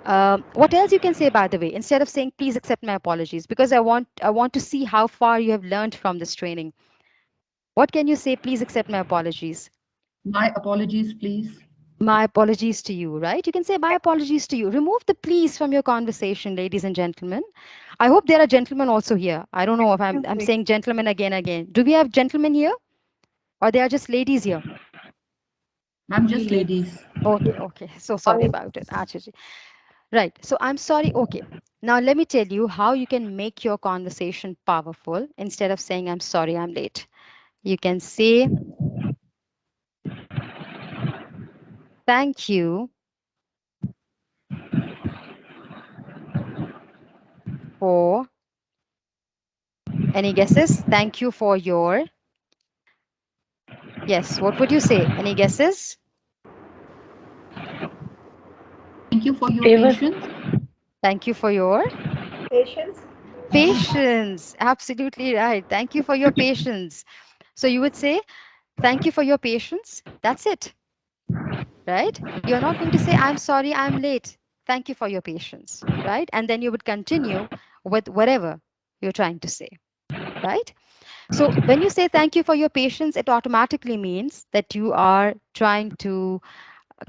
what else you can say, by the way, instead of saying please accept my apologies, because I want to see how far you have learned from this training. What can you say? Please accept my apologies. My apologies, please. My apologies to you, right? You can say my apologies to you. Remove the please from your conversation, ladies and gentlemen. I hope there are gentlemen also here. I don't know if I'm Excuse saying gentlemen again again. Do we have gentlemen here, or they are just ladies here? I'm We just ladies. ladies. Okay, okay. So sorry about it. Actually, right. So I'm sorry. Okay. Now let me tell you how you can make your conversation powerful. Instead of saying I'm sorry, I'm late, you can say thank you for any guesses. Thank you for your, yes. What would you say? Any guesses? Thank you for your Favor. patience. Thank you for your Patience. patience. Absolutely right. Thank you for your patience. So you would say, thank you for your patience. That's it, right? You're not going to say, I'm sorry, I'm late. Thank you for your patience, right? And then you would continue with whatever you're trying to say, right? So when you say thank you for your patience, it automatically means that you are trying to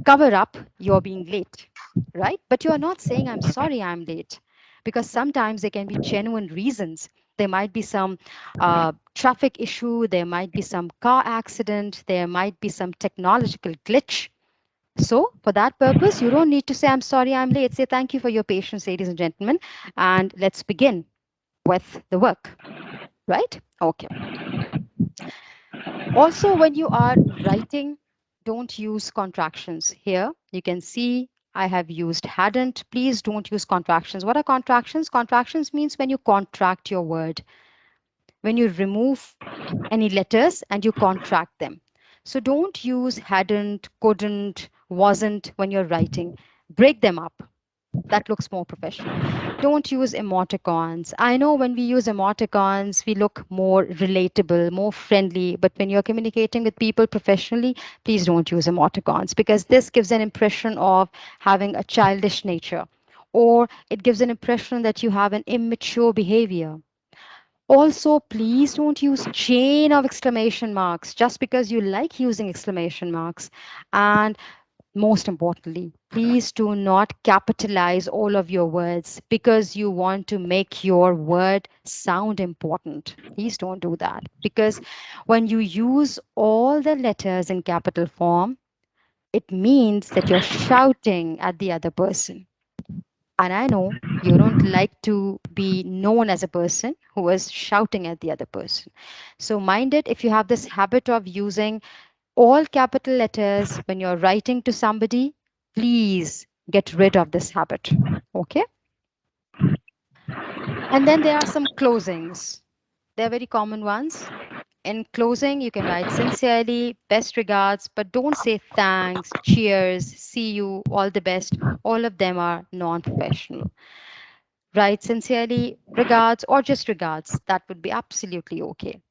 cover up your being late, right? But you are not saying, I'm sorry, I'm late, because sometimes there can be genuine reasons. There might be some traffic issue, there might be some car accident, there might be some technological glitch. So, for that purpose, you don't need to say, I'm sorry, I'm late. Say, thank you for your patience, ladies and gentlemen, and let's begin with the work, right? Okay. Also, when you are writing, don't use contractions. Here, you can see I have used hadn't. Please don't use contractions. What are contractions? Contractions means when you contract your word, when you remove any letters and you contract them. So don't use hadn't, couldn't, wasn't when you're writing. Break them up. That looks more professional. Don't use emoticons. I know when we use emoticons, we look more relatable, more friendly. But when you're communicating with people professionally, please don't use emoticons, because this gives an impression of having a childish nature, or it gives an impression that you have an immature behavior. Also, please don't use chain of exclamation marks just because you like using exclamation marks. And most importantly, please do not capitalize all of your words because you want to make your word sound important. Please don't do that, because when you use all the letters in capital form, it means that you're shouting at the other person. And I know you don't like to be known as a person who is shouting at the other person. So mind it, if you have this habit of using all capital letters when you're writing to somebody, please get rid of this habit. Okay. And then there are some closings. They're very common ones. In closing, you can write sincerely, best regards, but don't say thanks, cheers, see you, all the best. All of them are non professional. Write sincerely, regards, or just regards. That would be absolutely okay.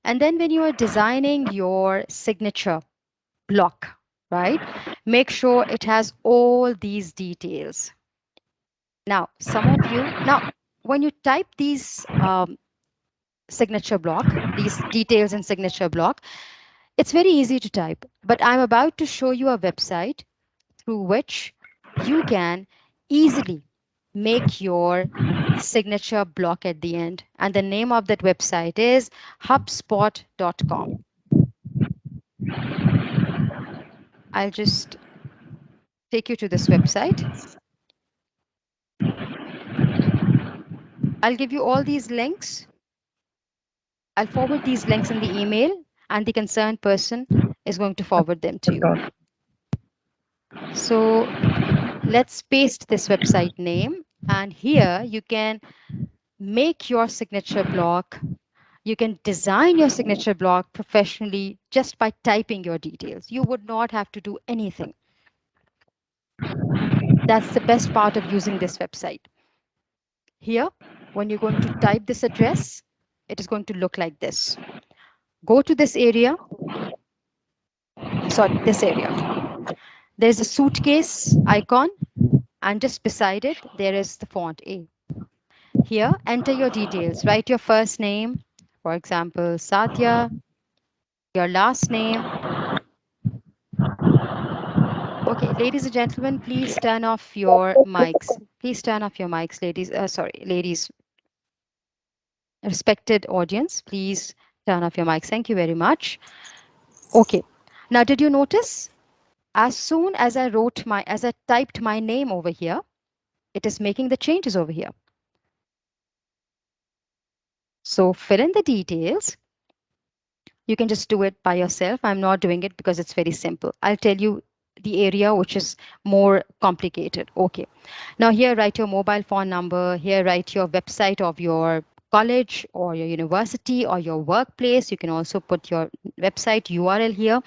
And then when you are designing your signature block, right? Make sure it has all these details. Now, some of you, now, when you type these signature block, these details in signature block, it's very easy to type. But I'm about to show you a website through which you can easily make your signature block at the end. And the name of that website is hubspot.com. I'll just take you to this website. I'll give you all these links. I'll forward these links in the email. and the concerned person is going to forward them to you. So let's paste this website name, and here you can make your signature block. You can design your signature block professionally just by typing your details. You would not have to do anything. That's the best part of using this website. Here, when you're going to type this address, it is going to look like this. Go to this area, sorry, this area. There's a suitcase icon, and just beside it, there is the font A. Here, enter your details. Write your first name, for example, Satya, your last name. Okay, ladies and gentlemen, please turn off your mics. Please turn off your mics, ladies. Sorry, ladies. Respected audience, please turn off your mics. Thank you very much. Okay. Now, did you notice? As soon as I typed my name over here, it is making the changes over here. So fill in the details. You can just do it by yourself. I'm not doing it because it's very simple. I'll tell you the area which is more complicated. Okay. Now here write your mobile phone number. Here write your website of your college or your university or your workplace. You can also put your website URL here.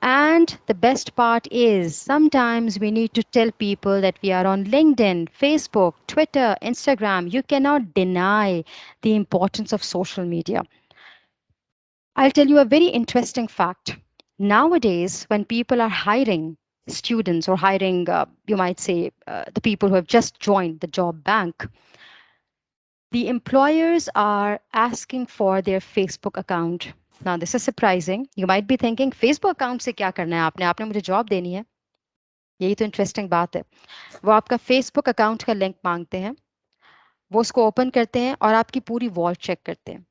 And the best part is sometimes we need to tell people that we are on LinkedIn, Facebook, Twitter, Instagram. You cannot deny the importance of social media. I'll tell you a very interesting fact. Nowadays, when people are hiring students or hiring, you might say, the people who have just joined the job bank, the employers are asking for their Facebook account. Now, this is surprising. You might be thinking, Facebook account से क्या करना है आपने आपने मुझे job देनी है यही तो इंटरेस्टिंग बात है वो आपका Facebook अकाउंट का लिंक मांगते हैं वो उसको ओपन करते हैं और आपकी पूरी वॉल चेक करते हैं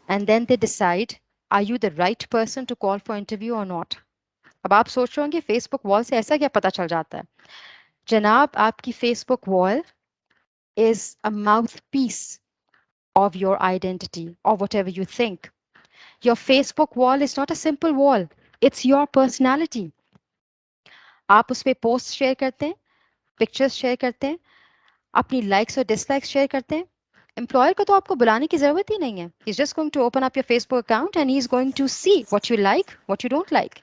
and then they decide, are you the right person to call for interview or not? अब आप सोच रहे होंगे फेसबुक वॉल से ऐसा क्या पता चल जाता है जनाब आपकी Facebook wall is a mouthpiece of your identity or whatever you think. Your Facebook wall is not a simple wall. It's your personality. आप उस पर पोस्ट शेयर करते हैं पिक्चर्स शेयर करते हैं अपनी लाइक्स और डिसलाइक्स शेयर करते हैं एम्प्लॉयर को तो आपको बुलाने की जरूरत ही नहीं है he is just going to open up your Facebook account and he is going to see what you like what you don't like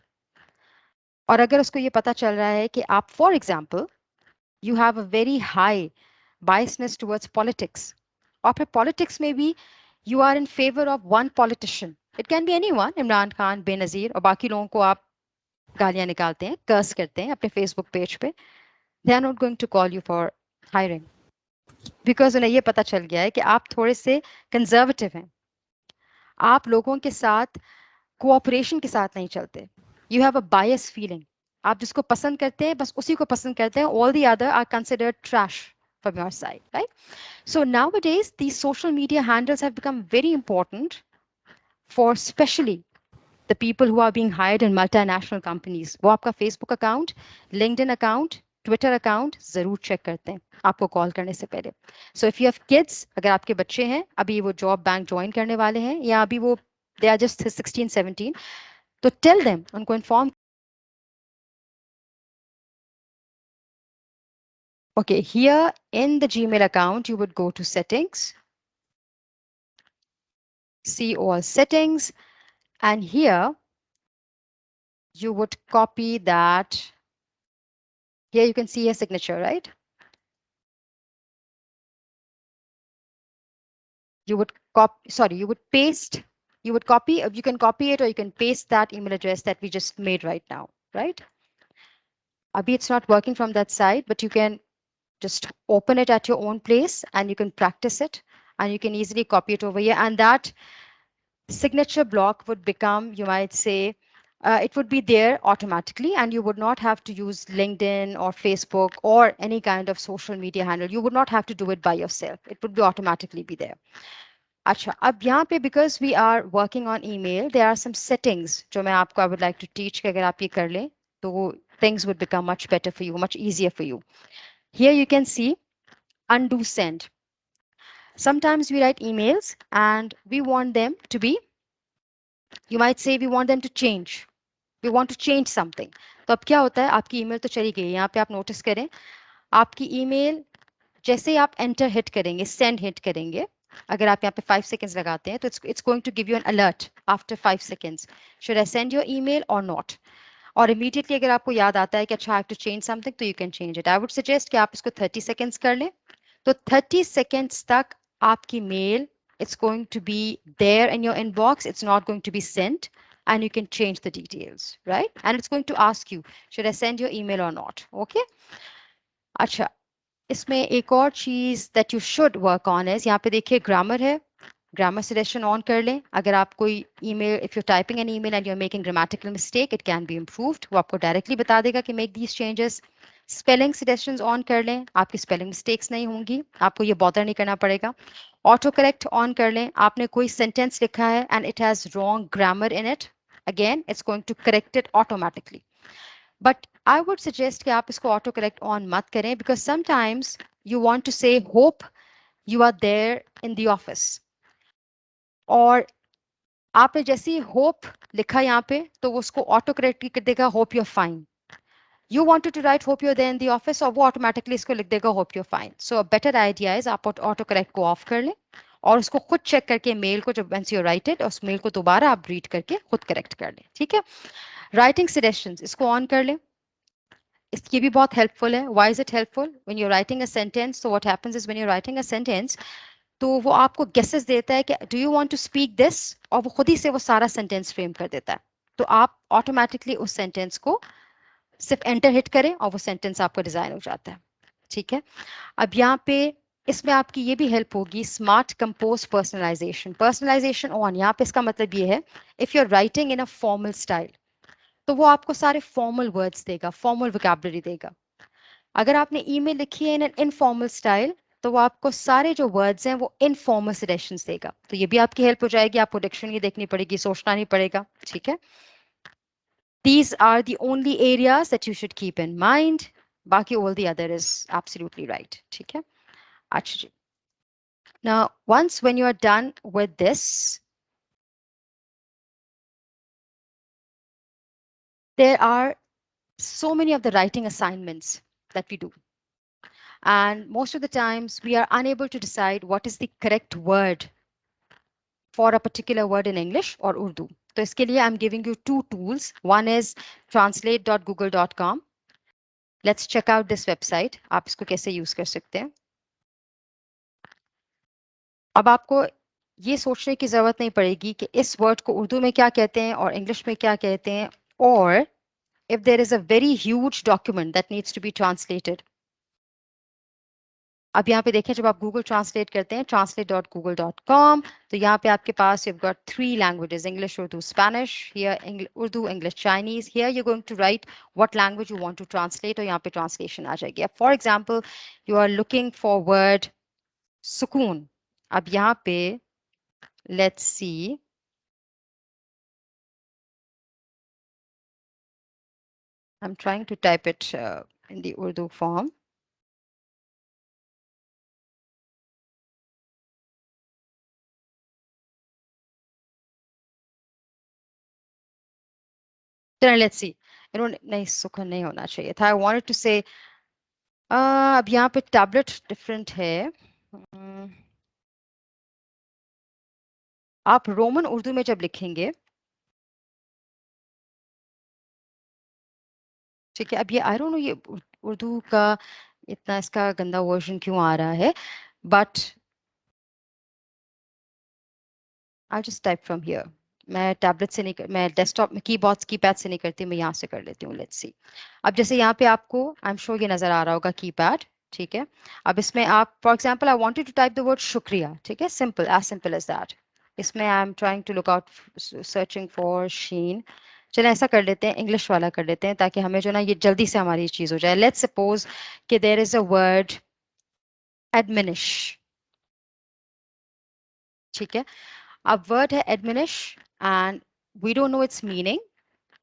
और अगर उसको ये पता चल रहा है कि आप for example you have a very high biasness towards politics और फिर पॉलिटिक्स में भी you are in favour of one politician it can be anyone Imran Khan Benazir और बाकी लोगों को आप गालियां निकालते हैं कर्स करते हैं अपने फेसबुक पेज पे they are not going to call you for hiring because उन्हें ये पता चल गया है कि आप थोड़े से कंजर्वेटिव हैं आप लोगों के साथ कोऑपरेशन के साथ नहीं चलते you have a bias feeling आप जिसको पसंद करते हैं बस उसी को पसंद करते हैं all the other are considered trash from your side, right? So nowadays, these social media handles have become very important for especially the people who are being hired in multinational companies. वो आपका Facebook account, LinkedIn account, Twitter account जरूर check करते हैं आपको call करने से पहले. So if you have kids, अगर आपके बच्चे हैं अभी वो जॉब बैंक ज्वाइन करने वाले हैं या अभी वो they are just 16, 17, तो tell them उनको inform. Okay, here in the Gmail account, you would go to settings, see all settings, and here you would copy that. Here you can see a signature, right? You would you would paste, you would copy, you can copy it or you can paste that email address that we just made right now, right? Abhi it's not working from that side, but you can just open it at your own place and you can practice it and you can easily copy it over here. And that signature block would become, you might say, it would be there automatically and you would not have to use LinkedIn or Facebook or any kind of social media handle. You would not have to do it by yourself. It would be automatically be there. अच्छा अब यहाँ पे because we are working on email, there are some settings जो मैं आपको I would like to teach कि अगर आप ये कर लें तो things would become much better for you, much easier for you. Here you can see undo send. Sometimes we write emails and we want them to be You might say we want them to change. We want to change something. तो अब क्या होता है, आपकी email तो चली गई, यहाँ पे आप नोटिस करें आपकी ईमेल जैसे ही आप एंटर हिट करेंगे, सेंड हिट करेंगे, अगर आप यहाँ पे 5 seconds लगाते हैं तो it's going to give you an alert after 5 seconds. Should I send your email or not? और immediately अगर आपको याद आता है कि अच्छा I have to change something तो you can change it. I would suggest कि आप इसको 30 seconds कर लें. तो 30 seconds तक आपकी mail it's going to be there in your inbox. It's not going to be sent and you can change the details, right? And it's going to ask you, should I send your email or not? Okay? अच्छा, इसमें एक और चीज़ that you should work on is यहाँ पे देखिए grammar है. Grammar suggestion on कर लें. अगर आप कोई email, if you're typing an email and you're making grammatical mistake, it can be improved. वो आपको directly बता देगा कि make these changes. Spelling suggestions on कर लें. आपकी spelling mistakes नहीं होंगी. आपको ये bother नहीं करना पड़ेगा. Autocorrect on कर लें. आपने कोई sentence लिखा है and it has wrong grammar in it. Again, it's going to correct it automatically. But I would suggest कि आप इसको autocorrect on मत करें because sometimes you want to say hope you are there in the office. और आपने जैसे ही hope लिखा यहाँ पे तो वो उसको ऑटो करेक्ट कर देगा hope you are fine. You wanted to write hope you're there in the office और वो ऑटोमेटिकली इसको लिख देगा hope you're fine. So a better idea is आप ऑटो करेक्ट को ऑफ कर लें और उसको खुद चेक करके मेल को जब once you write it उस मेल को दोबारा आप रीड करके खुद करेक्ट कर लें. ठीक है. राइटिंग सजेशंस इसको ऑन कर लें. ये भी बहुत हेल्पफुल है. Why is it helpful? When you're writing a sentence, so what happens is when you're writing a sentence, तो वो आपको guesses देता है कि do you want to speak this और वो खुद ही से वो सारा sentence frame कर देता है. तो आप automatically उस sentence को सिर्फ enter hit करें और वो sentence आपका design हो जाता है. ठीक है. अब यहाँ पे इसमें आपकी ये भी help होगी smart compose personalization. Personalization on यहाँ पे इसका मतलब ये है if you're writing in a formal style तो वो आपको सारे formal words देगा, formal vocabulary देगा. अगर आपने email लिखी है in an informal style तो वो आपको सारे जो words हैं वो informal suggestions देगा. तो ये भी आपकी help हो जाएगी. आपको dictionary देखनी पड़ेगी, सोचना नहीं पड़ेगा. ठीक है. These are the only areas that you should keep in mind. बाकी all the other is absolutely right. ठीक है. अच्छा जी. Now, once when you are done with this, there are so many of the writing assignments that we do. And most of the times we are unable to decide what is the correct word for a particular word in English or Urdu. So iske liye I'm giving you two tools. One is translate.google.com. Let's check out this website. आप इसको कैसे use कर सकते हैं. अब आपको ये सोचने की ज़रूरत नहीं पड़ेगी कि इस word को उर्दू में क्या कहते हैं और English में क्या कहते हैं. Or if there is a very huge document that needs to be translated. अब यहाँ पे देखें जब आप Google Translate करते हैं translate.google.com तो यहाँ पे आपके पास you've got 3 languages English, Urdu, Spanish. Here Urdu, English, Chinese. Here you're going to write what language you want to translate और यहाँ पे translation आ जाएगी. For example, you are looking for word सुकून. अब यहाँ पे let's see. I'm trying to type it in the Urdu form. Then let's see. नहीं सुकून नहीं होना चाहिए था. I wanted to say अब यहाँ पे tablet different है. आप रोमन उर्दू में जब लिखेंगे ठीक है. अब ये आई डोंट नो ये उर्दू का इतना इसका गंदा वर्जन क्यों आ रहा है. But I just type from here. मैं टैबलेट से नहीं मैं डेस्कटॉप में कीपैड से नहीं करती. मैं यहाँ से कर लेती हूँ. Let's see. अब जैसे यहाँ पे आपको आई एम श्योर ये नजर आ रहा होगा कीपैड. ठीक है. अब इसमें आप for example I wanted to type the word शुक्रिया. ठीक है. Simple as that. इसमें I am trying to look out searching for sheen. चलो ऐसा कर लेते हैं इंग्लिश वाला कर लेते हैं ताकि हमें जो ना ये जल्दी से हमारी चीज हो जाए. लेट्स सपोज कि there is a word admonish. ठीक है. अब वर्ड है admonish and we don't know its meaning.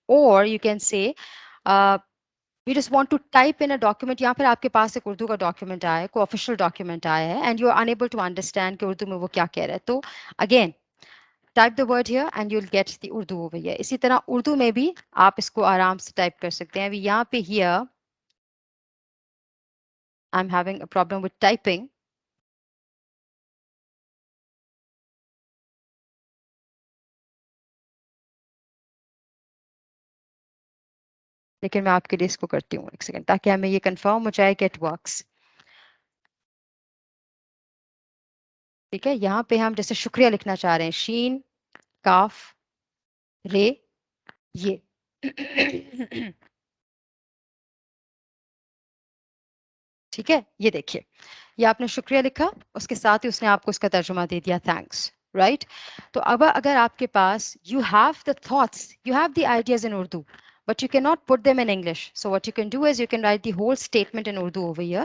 और you can say you just want to type in a document. यहाँ पर आपके पास एक उर्दू का डॉक्यूमेंट आया है, कोई ऑफिशियल डॉक्यूमेंट आया है, and you are unable to understand कि उर्दू में वो क्या कह रहा है. तो again type the word here and you'll get the Urdu over here. इसी तरह उर्दू में भी आप इसको आराम से टाइप कर सकते हैं. अभी यहाँ पे here I'm having a problem with typing. लेकिन मैं आपके लिए इसको करती हूँ एक सेकंड ताकि हमें ये कंफर्म हो जाए कि इट वर्क्स. ठीक है, यहाँ पे हम जैसे शुक्रिया लिखना चाह रहे हैं, शीन काफ रे ये. ठीक है, ये देखिए, ये आपने शुक्रिया लिखा, उसके साथ ही उसने आपको इसका तर्जुमा दे दिया, थैंक्स. राइट, तो अब अगर आपके पास you have the thoughts, you have the ideas in Urdu, but you cannot put them in English. So what you can do is you can write the whole statement in Urdu over here,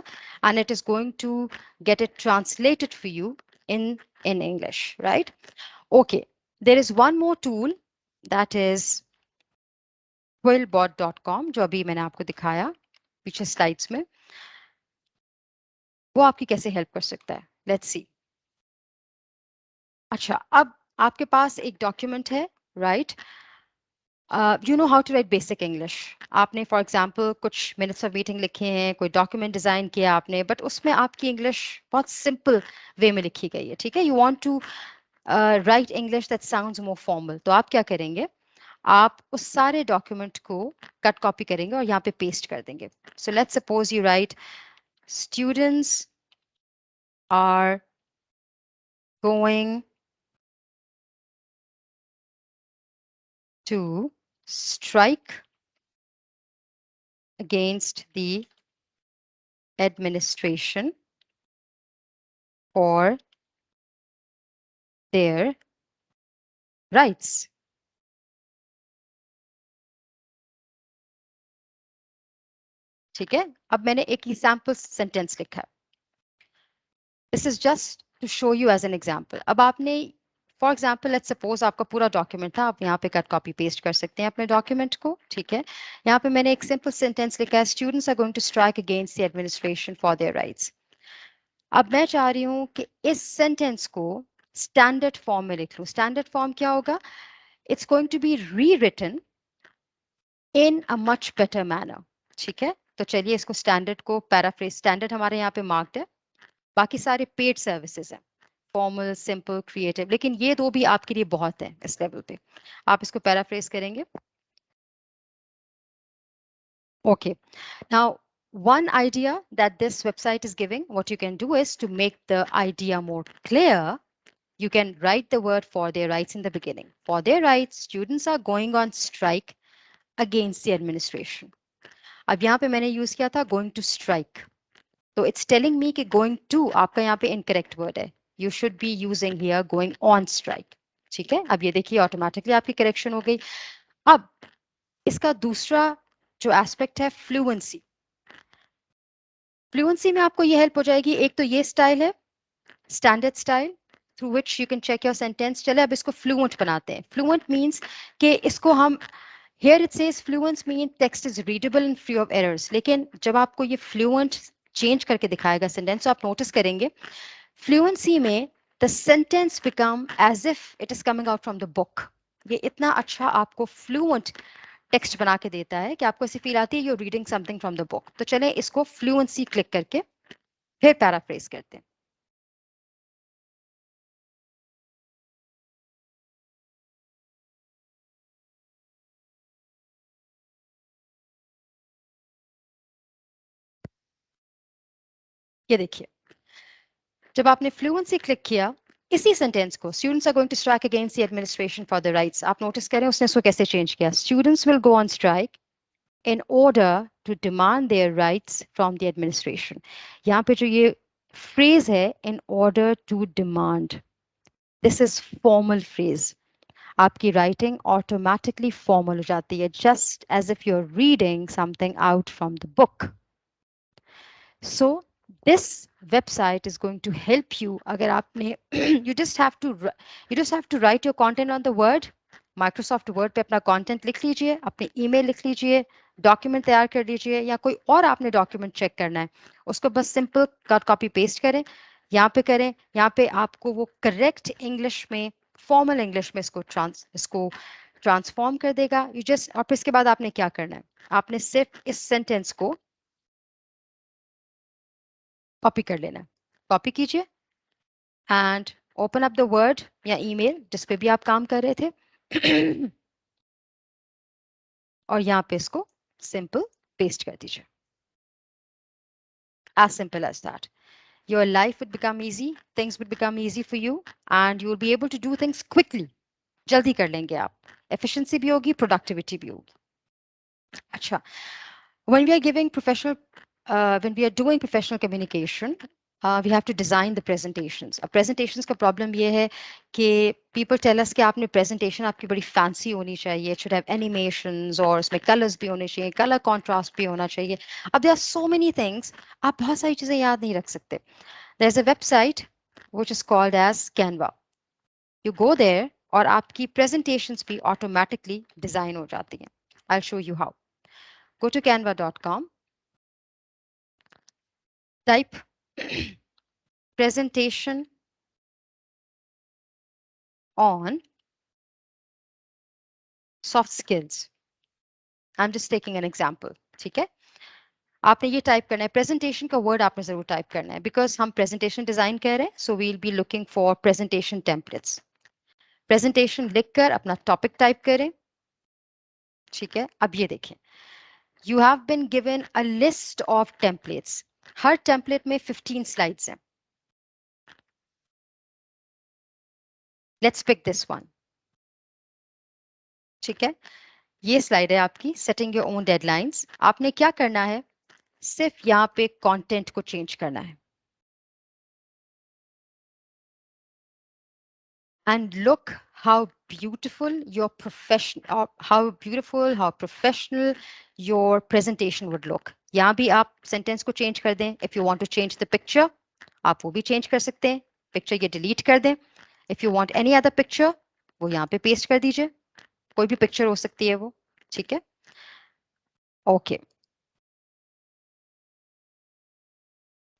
and it is going to get it translated for you in English, right? Okay, there is one more tool that is quillbot.com, जो अभी मैंने आपको दिखाया पीछे slides में. वो आपकी कैसे हेल्प कर सकता है, लेट्स सी. अच्छा, अब आपके पास एक डॉक्यूमेंट है, right? You know how to write basic English. आपने फॉर एग्जांपल कुछ मिनट्स ऑफ मीटिंग लिखे हैं, कोई डॉक्यूमेंट डिजाइन किया आपने, बट उसमें आपकी इंग्लिश बहुत सिंपल वे में लिखी गई है. ठीक है, you want to write English that sounds more formal. तो आप क्या करेंगे, आप उस सारे डॉक्यूमेंट को कट कॉपी करेंगे और यहाँ पे पेस्ट कर देंगे. So let's suppose you right students are going to strike against the administration for their rights. ठीक है, अब मैंने एक एग्जाम्पल सेंटेंस लिखा है. This is just to show you as an example. अब आपने फॉर एग्जाम्पल लेट्स सपोज आपका पूरा डॉक्यूमेंट था, आप यहाँ पे कट कॉपी पेस्ट कर सकते हैं अपने डॉक्यूमेंट को. ठीक है, यहाँ पे मैंने एक सिंपल सेंटेंस लिखा है, students are going to strike against the administration for their rights. अब मैं चाह रही हूँ कि इस सेंटेंस को स्टैंडर्ड फॉर्म में लिख लूँ. स्टैंडर्ड फॉर्म क्या होगा, it's going to be rewritten in a much better manner. ठीक है, तो चलिए इसको स्टैंडर्ड को पैराफ्रेज, स्टैंडर्ड हमारे यहाँ पे मार्क्ड है, बाकी सारे पेड सर्विसेज हैं, फॉर्मल, सिंपल, क्रिएटिव, लेकिन ये दो भी आपके लिए बहुत है इस लेवल पे. आप इसको पैराफ्रेज करेंगे. Okay, now one idea that this website is giving, what you can do is to make the idea more clear, you can write the word for their rights in the beginning. For their rights, students are going on strike against the administration. अब यहाँ पे मैंने use किया था going to strike. तो it's telling me कि going to आपका यहाँ पे incorrect word है. You should be using here going on strike. ठीक है, अब ये देखिए ऑटोमेटिकली आपकी करेक्शन हो गई. अब इसका दूसरा जो एस्पेक्ट है फ्लुएंसी. फ्लुएंसी में आपको ये हेल्प हो जाएगी. एक तो ये स्टाइल है, standard style, through which you can check your sentence. चले अब इसको फ्लुएंट बनाते हैं. फ्लुएंट मीन्स कि इसको हम here it says fluent means text is readable and free of errors. लेकिन जब आपको ये fluent चेंज करके दिखाएगा सेंटेंस, तो आप नोटिस करेंगे फ्लुएंसी में the sentence become as if it is coming out from the book. ये इतना अच्छा आपको फ्लुएंट टेक्स्ट बना के देता है कि आपको ऐसी फील आती है you're reading something from the book. तो चलें इसको फ्लुएंसी क्लिक करके फिर पैराफ्रेज करते हैं. ये देखिए, जब आपने फ्लुएंसी क्लिक किया, इसी सेंटेंस को students are going to strike against the administration for the rights, आप नोटिस करें उसने इसको कैसे चेंज किया. Students will go on strike in order to demand their rights from the administration. यहाँ पे जो ये phrase है in order to demand, this is formal phrase. आपकी writing automatically formal हो जाती है, just as if you're reading something out from the book. So this website is going to help you. अगर आपने you just have to write your content on the Word. Microsoft Word पे अपना content लिख लीजिए, अपनी email लिख लीजिए, document तैयार कर लीजिए, या कोई और आपने डॉक्यूमेंट चेक करना है, उसको बस सिंपल कट कॉपी पेस्ट करें, यहाँ पे करें. यहाँ पे आपको वो करेक्ट इंग्लिश में फॉर्मल इंग्लिश में इसको ट्रांसफॉर्म कर देगा. यू जस्ट, और फिर इसके बाद आपने क्या करना है, आपने सिर्फ इस सेंटेंस को कॉपी कर लेना है. कॉपी कीजिए and open up the word या ईमेल जिस पे भी आप काम कर रहे थे और यहाँ पे इसको सिंपल पेस्ट कर दीजिए. As simple as that. Your life would become easy, things would become easy for you, and you will be able to do things quickly. जल्दी कर लेंगे आप. Efficiency भी होगी, productivity भी होगी. अच्छा, when we are giving professional, when we are doing professional communication, we have to design the presentations. अब presentations का problem ये है कि people tell us कि आपने presentation आपकी बड़ी fancy होनी चाहिए, it should have animations और उसमें colors भी होने चाहिए, color contrast भी होना चाहिए. अब there are so many things, आप बहुत सारी चीज़ें याद नहीं रख सकते. There's a website which is called as Canva. You go there और आपकी presentations भी automatically design हो जाती हैं. I'll show you how. Go to canva.com, type presentation on soft skills. I'm just taking an example. ठीक है, आपने ये टाइप करना है. प्रेजेंटेशन का वर्ड आपने जरूर टाइप करना है बिकॉज हम प्रेजेंटेशन डिजाइन कर रहे हैं. So we'll be looking for presentation templates. Presentation लिखकर अपना टॉपिक टाइप करें. ठीक है, अब ये देखें, you have been given a list of templates. हर टेम्पलेट में 15 स्लाइड्स हैं. Let's pick this one. ठीक है, ये स्लाइड है आपकी सेटिंग योर ओन डेडलाइंस. आपने क्या करना है, सिर्फ यहाँ पे कंटेंट को चेंज करना है. And look how beautiful your profession, or how beautiful, how professional your presentation would look. यहाँ भी आप sentence को change कर दें. If you want to change the picture, आप वो भी change कर सकते हैं. Picture ये delete कर दें. If you want any other picture, वो यहाँ पे paste कर दीजिए. कोई भी picture हो सकती है वो. ठीक है, okay.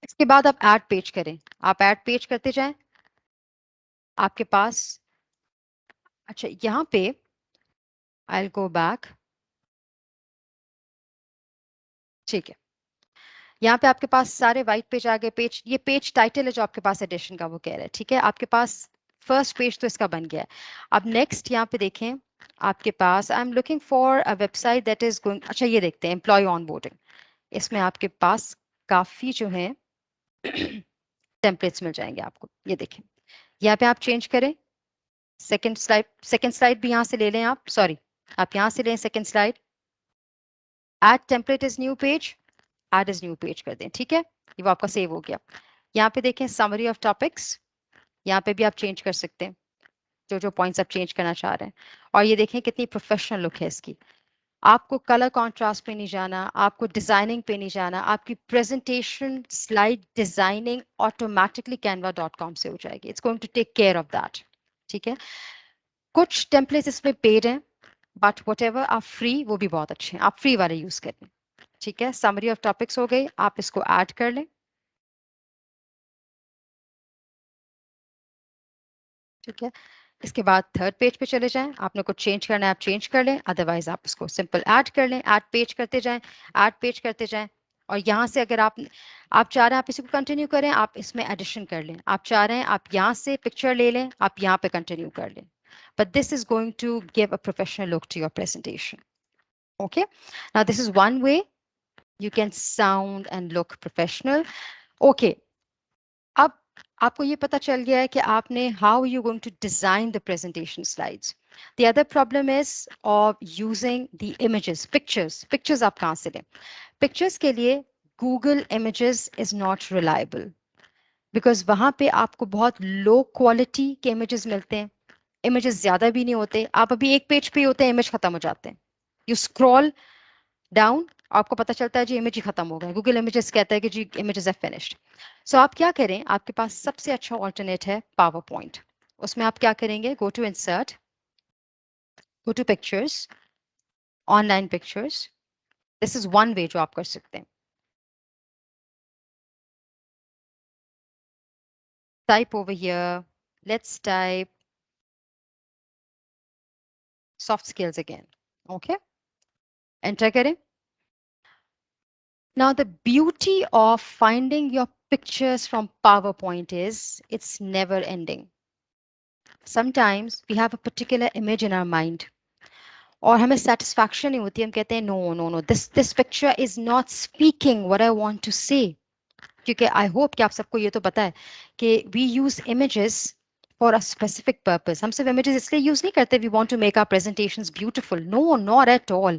इसके बाद आप add page करें. आप add page करते जाएं. आपके पास, अच्छा यहाँ पे I'll go back. ठीक है, यहाँ पे आपके पास सारे व्हाइट पेज आ गए. पेज, ये पेज टाइटल है जो आपके पास एडिशन का, वो कह रहा है. ठीक है, आपके पास फर्स्ट पेज तो इसका बन गया है. अब नेक्स्ट यहाँ पे देखें, आपके पास I am looking for a website that is going. अच्छा ये देखते हैं, एम्प्लॉय ऑनबोर्डिंग. इसमें आपके पास काफ़ी जो है टेम्पलेट्स मिल जाएंगे आपको. ये देखें, यहाँ पे आप चेंज करें. सेकेंड स्लाइड भी यहाँ से ले लें आप. सॉरी, आप यहाँ से लें second slide. Add template is new page, add is new page कर दें. ठीक है, ये वो आपका सेव हो गया. यहाँ पे देखें समरी ऑफ टॉपिक्स, यहाँ पे भी आप चेंज कर सकते हैं जो जो पॉइंट्स आप चेंज करना चाह रहे हैं. और ये देखें कितनी प्रोफेशनल लुक है इसकी. आपको कलर कॉन्ट्रास्ट पे नहीं जाना, आपको डिजाइनिंग पे नहीं जाना. आपकी presentation slide designing automatically canva.com से हो जाएगी. It's going to take care of that. ठीक है, कुछ टेम्पलेट्स इसमें पेड हैं बट वट एवर आप फ्री, वो भी बहुत अच्छे हैं. आप फ्री वाले यूज करें. ठीक है, समरी ऑफ टॉपिक्स हो गई, आप इसको ऐड कर लें. ठीक है, इसके बाद थर्ड पेज पे चले जाएं. आपने कुछ चेंज करना है आप चेंज कर लें, अदरवाइज आप इसको सिंपल ऐड कर लें. ऐड पेज करते जाएं, ऐड पेज करते जाएं. और यहाँ से अगर आप चाह रहे हैं आप इसी को कंटिन्यू करें, आप इसमें एडिशन कर लें. आप चाह रहे हैं आप यहाँ से पिक्चर ले लें, आप यहाँ पे कंटिन्यू कर लें. But this is going to give a professional look to your presentation. Okay, now this is one way you can sound and look professional. Okay, अब आपको ये पता चल गया है कि आपने how are you going to design the presentation slides. The other problem is of using the images, pictures आप कहाँ से लें. Pictures के लिए Google Images is not reliable because वहाँ पे आपको बहुत low quality के images मिलते हैं. Images ज़्यादा भी नहीं होते. आप अभी एक पेज पे ही होते हैं, image खत्म हो जाते हैं. You scroll डाउन, आपको पता चलता है जी इमेज ही खत्म हो गया. गूगल इमेजेस कहता है कि जी इमेजेस है फिनिश्ड. सो आप क्या करें, आपके पास सबसे अच्छा ऑल्टरनेट है पावर पॉइंट. उसमें आप क्या करेंगे, go to insert, go to pictures, online pictures. This is one way जो आप कर सकते हैं. Type over here, let's type soft skills again. Okay, enter करें. Now the beauty of finding your pictures from PowerPoint is it's never ending. Sometimes we have a particular image in our mind और हमें satisfaction नहीं होती, हम कहते हैं no, this picture is not speaking what I want to say. क्योंकि I hope कि आप सबको ये तो पता है कि we use images for a specific purpose. हम सिर्फ images इसलिए use नहीं करते we want to make our presentations beautiful. No, not at all.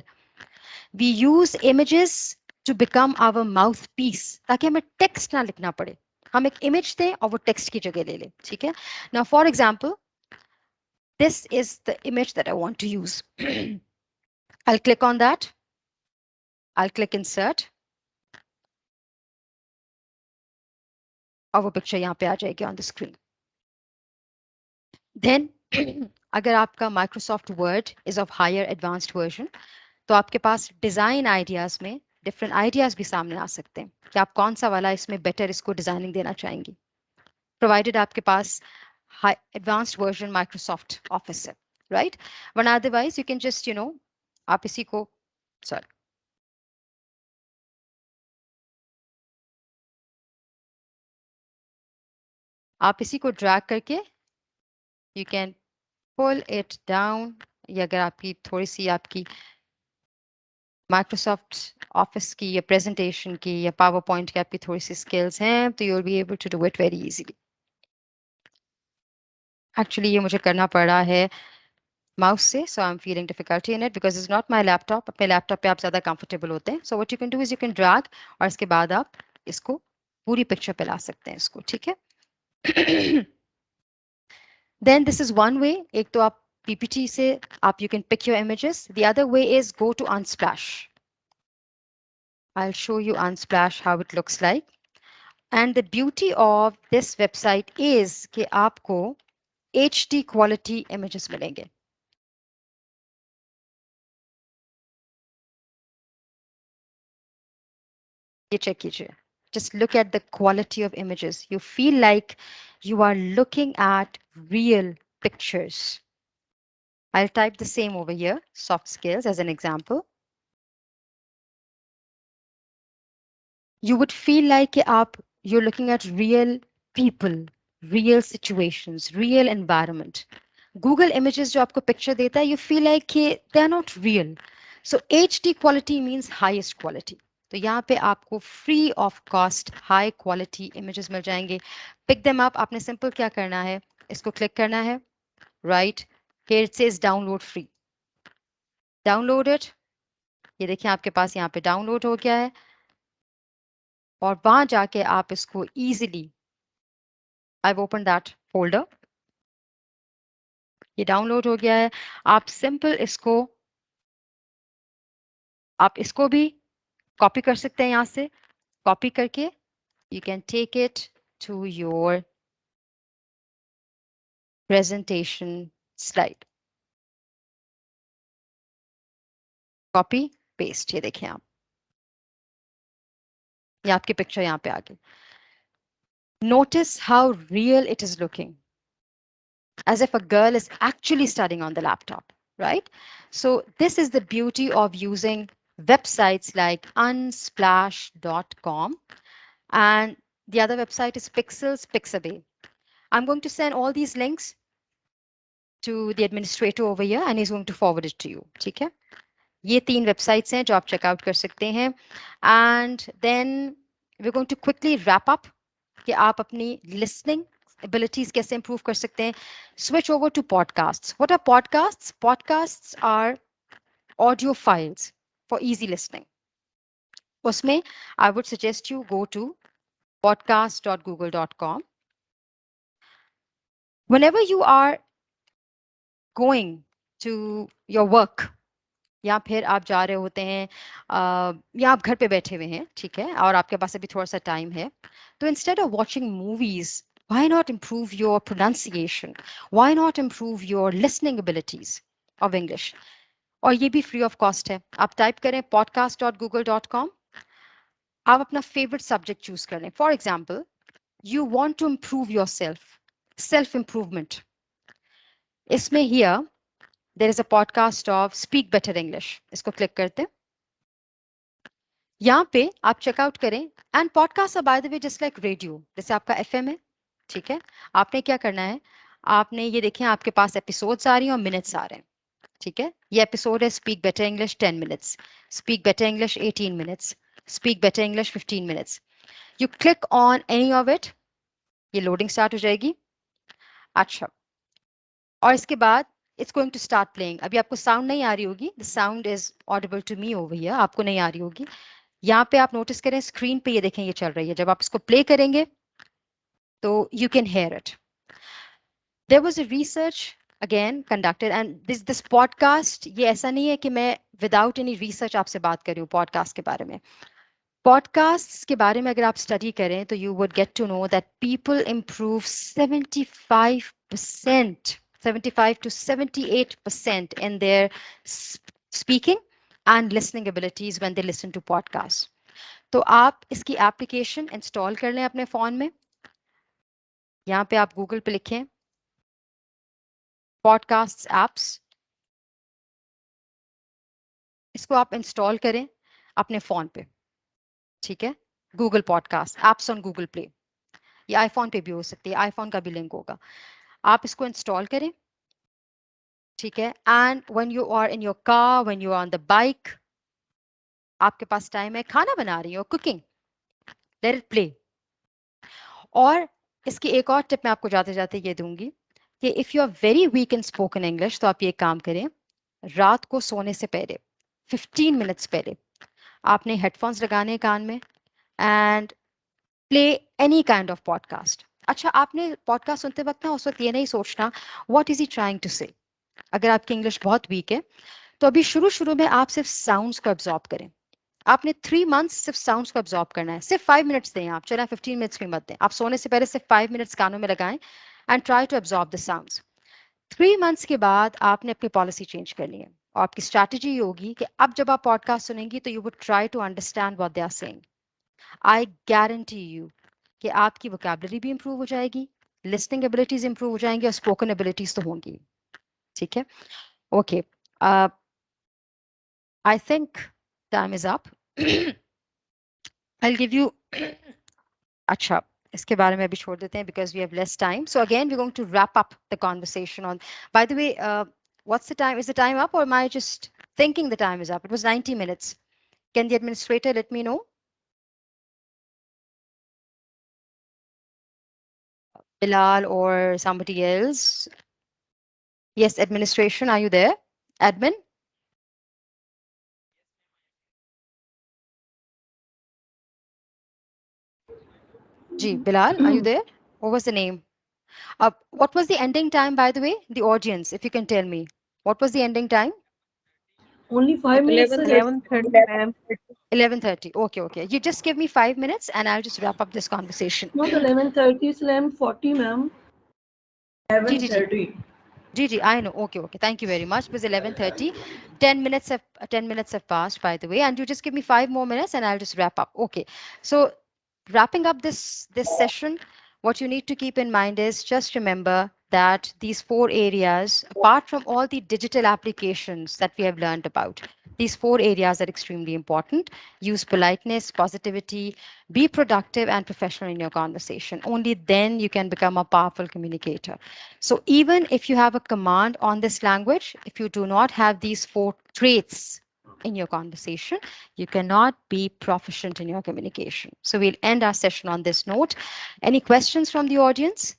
We use images to become our mouthpiece ताकि हमें text ना लिखना पड़े. हम एक image दें और वो text की जगह ले ले. ठीक है? Now for example, this is the image that I want to use. I'll click on that. I'll click insert. और वो picture यहाँ पे आ जाएगी on the screen. Then अगर आपका Microsoft Word is of higher advanced version, तो आपके पास design ideas में different ideas भी सामने आ सकते हैं कि आप कौन सा वाला इसमें better इसको designing देना चाहेंगी. Provided आपके पास high advanced version Microsoft Office है, right? But otherwise you can just, आप इसी को, sorry. आप इसी को drag करके you can pull it down. या अगर आपकी थोड़ी सी आपकी Microsoft Office की या presentation की या PowerPoint की आपकी थोड़ी सी skills हैं तो you'll be able to do it very easily. Actually ये मुझे करना पड़ रहा है mouse से, so I'm feeling difficulty in it because it's not my laptop. अपने laptop पे आप ज़्यादा comfortable होते हैं. So what you can do is you can drag और इसके बाद आप इसको पूरी picture पे ला सकते हैं इसको, ठीक है? Then this is one way. एक तो आप PPT से आप you can pick your images. The other way is go to Unsplash. I'll show you Unsplash how it looks like. And the beauty of this website is कि आपको HD quality images मिलेंगे. ये check कीजिए. Just look at the quality of images. You feel like you are looking at real pictures. I'll type the same over here, soft skills as an example. You would feel like you're looking at real people, real situations, real environment. Google Images जो आपको picture देता है, you feel like they're not real. So HD quality means highest quality. तो यहाँ पे आपको free of cost high quality images मिल जाएंगे. Pick them up. आपने simple क्या करना है? इसको click करना है. Right. Here it says download free. Download it. ये देखिए आपके पास यहाँ पे download हो गया है. और वहां जाके आप इसको easily, I've opened that folder. ये डाउनलोड हो गया है. आप सिंपल आप इसको भी कॉपी कर सकते हैं यहाँ से. कॉपी करके you can take it to your presentation slide. Copy paste. ये देखें आप, ये आपकी पिक्चर यहाँ पे आ गई. Notice how real it is looking, as if a girl is actually studying on the laptop, right? So this is the beauty of using websites like unsplash.com, and the other website is Pixels Pixabay. I'm going to send all these links to the administrator over here and he's going to forward it to you. ठीक है? ये 3 websites हैं जो आप check out कर सकते हैं. And then we're going to quickly wrap up कि आप अपनी listening abilities कैसे improve कर सकते हैं. Switch over to podcasts. What are podcasts? Podcasts are audio files for easy listening. उसमें I would suggest you go to podcast.google.com. Whenever you are going to your work, या फिर आप जा रहे होते हैं या आप घर पे बैठे हुए हैं, ठीक है, और आपके पास अभी थोड़ा सा टाइम है, तो instead of watching movies, why not improve your pronunciation? Why not improve your listening abilities of English? और ये भी free of cost है. आप टाइप करें podcast.google.com. आप अपना favorite subject choose कर लें. For example, you want to improve yourself, self improvement. इसमें here there is a podcast of Speak Better English. इसको click करते हैं. यहाँ पे आप चेकआउट करें. And podcast by the way just like radio, जैसे आपका एफएम है. ठीक है, आपने क्या करना है, आपने ये देखें आपके पास एपिसोड्स आ रही हैं और मिनट्स आ रहे हैं. ठीक है, ये एपिसोड है speak better English 10 minutes, speak better English 18 minutes, speak better English 15 minutes. You click on any of it, ये लोडिंग स्टार्ट हो जाएगी. अच्छा, और इसके बाद it's going to start playing. अभी आपको साउंड नहीं आ रही होगी, the sound is audible to me over here, आपको नहीं आ रही होगी. यहाँ पे आप नोटिस करें स्क्रीन पे ये देखें ये चल रही है. जब आप इसको प्ले करेंगे तो you can hear it. There was a research again conducted and this podcast, ये ऐसा नहीं है कि मैं विदाउट एनी रिसर्च आपसे बात कर रही हूँ पॉडकास्ट के बारे में. पॉडकास्ट के बारे में अगर आप स्टडी करें तो you would get to know that people improve 75 to 78% in their speaking and listening abilities when they listen to podcasts. तो आप इसकी एप्लीकेशन इंस्टॉल कर लें अपने फ़ोन में. यहाँ पे आप गूगल पे लिखें पॉडकास्ट एप्स, इसको आप इंस्टॉल करें अपने फ़ोन पे. ठीक है, Google podcast apps on Google play, ये आईफोन पे भी हो सकती है, आईफोन का भी लिंक होगा. आप इसको इंस्टॉल करें. ठीक है, and when you are in your car, when you are on the bike, आपके पास टाइम है, खाना बना रही हो, कुकिंग, लेट इट प्ले. और इसकी एक और टिप मैं आपको जाते जाते ये दूंगी कि if you are very weak in spoken English तो आप ये काम करें, रात को सोने से पहले 15 मिनट्स पहले आपने हेडफोन्स लगाने कान में and play any kind of podcast. अच्छा, आपने पॉडकास्ट सुनते वक्त ना उस वक्त ये नहीं सोचना what is he trying to say. अगर आपकी इंग्लिश बहुत वीक है तो अभी शुरू शुरू में आप सिर्फ साउंड्स को एब्जॉर्ब करें. आपने 3 मंथ्स सिर्फ साउंड्स को एब्जॉर्ब करना है. सिर्फ 5 मिनट्स दें आप, चलें 15 मिनट्स भी मत दें. आप सोने से पहले सिर्फ 5 मिनट्स कानों में लगाएं and try to absorb the sounds. 3 months के बाद आपने अपनी पॉलिसी चेंज करनी है और आपकी स्ट्रैटेजी ये होगी कि अब जब आप पॉडकास्ट सुनेंगी तो you would try to understand what they are saying. I guarantee you कि आपकी वोकैबुलरी भी इंप्रूव हो जाएगी, लिसनिंग एबिलिटीज इंप्रूव हो जाएंगी और स्पोकन एबिलिटीज तो होंगी. ठीक है, okay, I think time is up. I'll give you अच्छा, इसके बारे में अभी छोड़ देते हैं because we have less time. So again, we're going to wrap up the conversation on. By the way, what's the time? Is the time up or am I just thinking the time is up? It was 90 minutes. Can the administrator let me know? Bilal or somebody else? Yes, administration, are you there? Admin? Ji, Bilal, are you there? What was the name? What was the ending time, by the way? The audience, if you can tell me. What was the ending time? Only 5 minutes. 11:30, ma'am. 11:30. Okay, okay. You just give me 5 minutes and I'll just wrap up this conversation. Not 11:30, it's 11:40, ma'am. Ji, ji, ji. Ji, I know. Okay, okay. Thank you very much. It was 11:30. 10 minutes have passed, by the way, and you just give me 5 more minutes and I'll just wrap up. Okay. So wrapping up this session, what you need to keep in mind is just remember that these 4 areas, apart from all the digital applications that we have learned about, these 4 areas are extremely important. Use politeness, positivity, be productive and professional in your conversation. Only then you can become a powerful communicator. So even if you have a command on this language, if you do not have these 4 traits in your conversation, you cannot be proficient in your communication. So we'll end our session on this note. Any questions from the audience?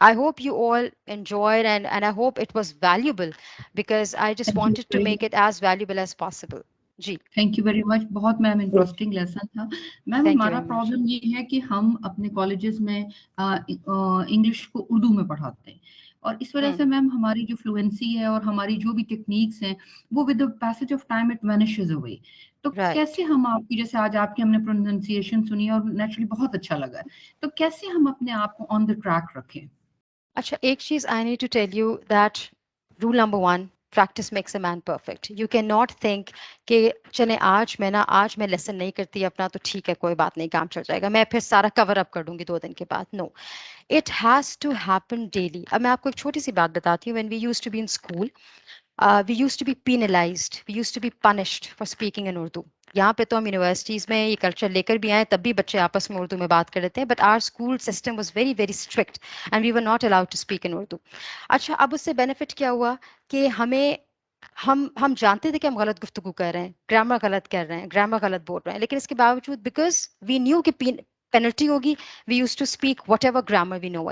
I hope you all enjoyed and I hope it was valuable because I just wanted to make it as valuable as possible. जी. Thank you very much. बहुत ma'am interesting lesson था. Ma'am Thank you हमारा very much. Problem ये है कि हम अपने colleges में इंग्लिश को उर्दू में पढ़ाते हैं और इस वजह से मैम हमारी जो फ्लुएंसी है और हमारी जो भी टेक्निक्स हैं वो with the passage of time it vanishes away. तो कैसे हम आपकी, जैसे आज आपकी हमने प्रोनाउंसिएशन सुनी और नेचुरली बहुत अच्छा लगा, तो कैसे हम अपने आप को ऑन द ट्रैक रखें? अच्छा, एक चीज I need to tell you that rule number 1, practice makes a man perfect. You cannot think کہ چلیں آج میں لیسن نہیں کرتی اپنا تو ٹھیک ہے کوئی بات نہیں کام چل جائے گا میں پھر سارا کور اپ کر دوں گی 2 دن کے بعد. No, it has to happen daily. اب میں آپ کو ایک چھوٹی سی بات بتاتی ہوں. When we use to be in school, we use to be penalized, we use to be punished for speaking in Urdu. یہاں پہ تو ہم یونیورسٹیز میں یہ کلچر لے کر بھی آئے تب بھی بچے آپس میں اردو میں بات کر لیتے ہیں, but our school system was very very strict and we were not allowed to speak in Urdu. اچھا, اب اس سے بینیفٹ کیا ہوا کہ ہم جانتے تھے کہ ہم غلط گفتگو کر رہے ہیں, گرامر غلط کر رہے ہیں, گرامر غلط بول رہے ہیں, لیکن اس کے باوجود بیکاز وی نیو کہ پینلٹی ہوگی, we use to speak whatever grammar we know,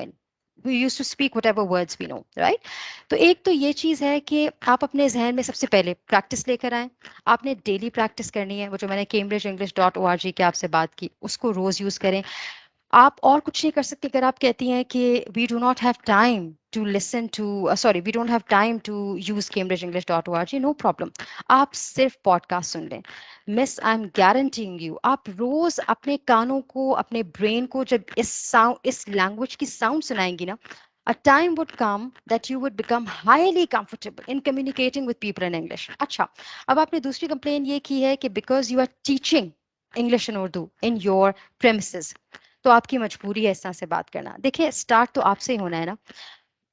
we use to speak whatever words we know, right. تو ایک تو یہ چیز ہے کہ آپ اپنے ذہن میں سب سے پہلے پریکٹس لے کر آئیں. آپ نے ڈیلی پریکٹس کرنی ہے. وہ جو میں نے cambridgeenglish.org کی آپ سے بات کی اس کو روز یوز کریں. آپ اور کچھ نہیں کر سکتے اگر آپ کہتی ہیں کہ we do not have time to listen to we don't have time to use cambridgeenglish.org. No problem, آپ صرف پوڈ کاسٹ سن لیں. مس, آئی ایم گارنٹیگ یو, آپ روز اپنے کانوں کو, اپنے برین کو جب اس لینگویج کی ساؤنڈ سنائیں گی نا, a time would come that you would become highly comfortable in communicating with people in English. اچھا, اب آپ نے دوسری کمپلین یہ کی ہے کہ because you are teaching English and Urdu in your premises, تو آپ کی مجبوری ہے اس طرح سے بات کرنا. دیکھیں, اسٹارٹ تو آپ سے ہی ہونا ہے نا.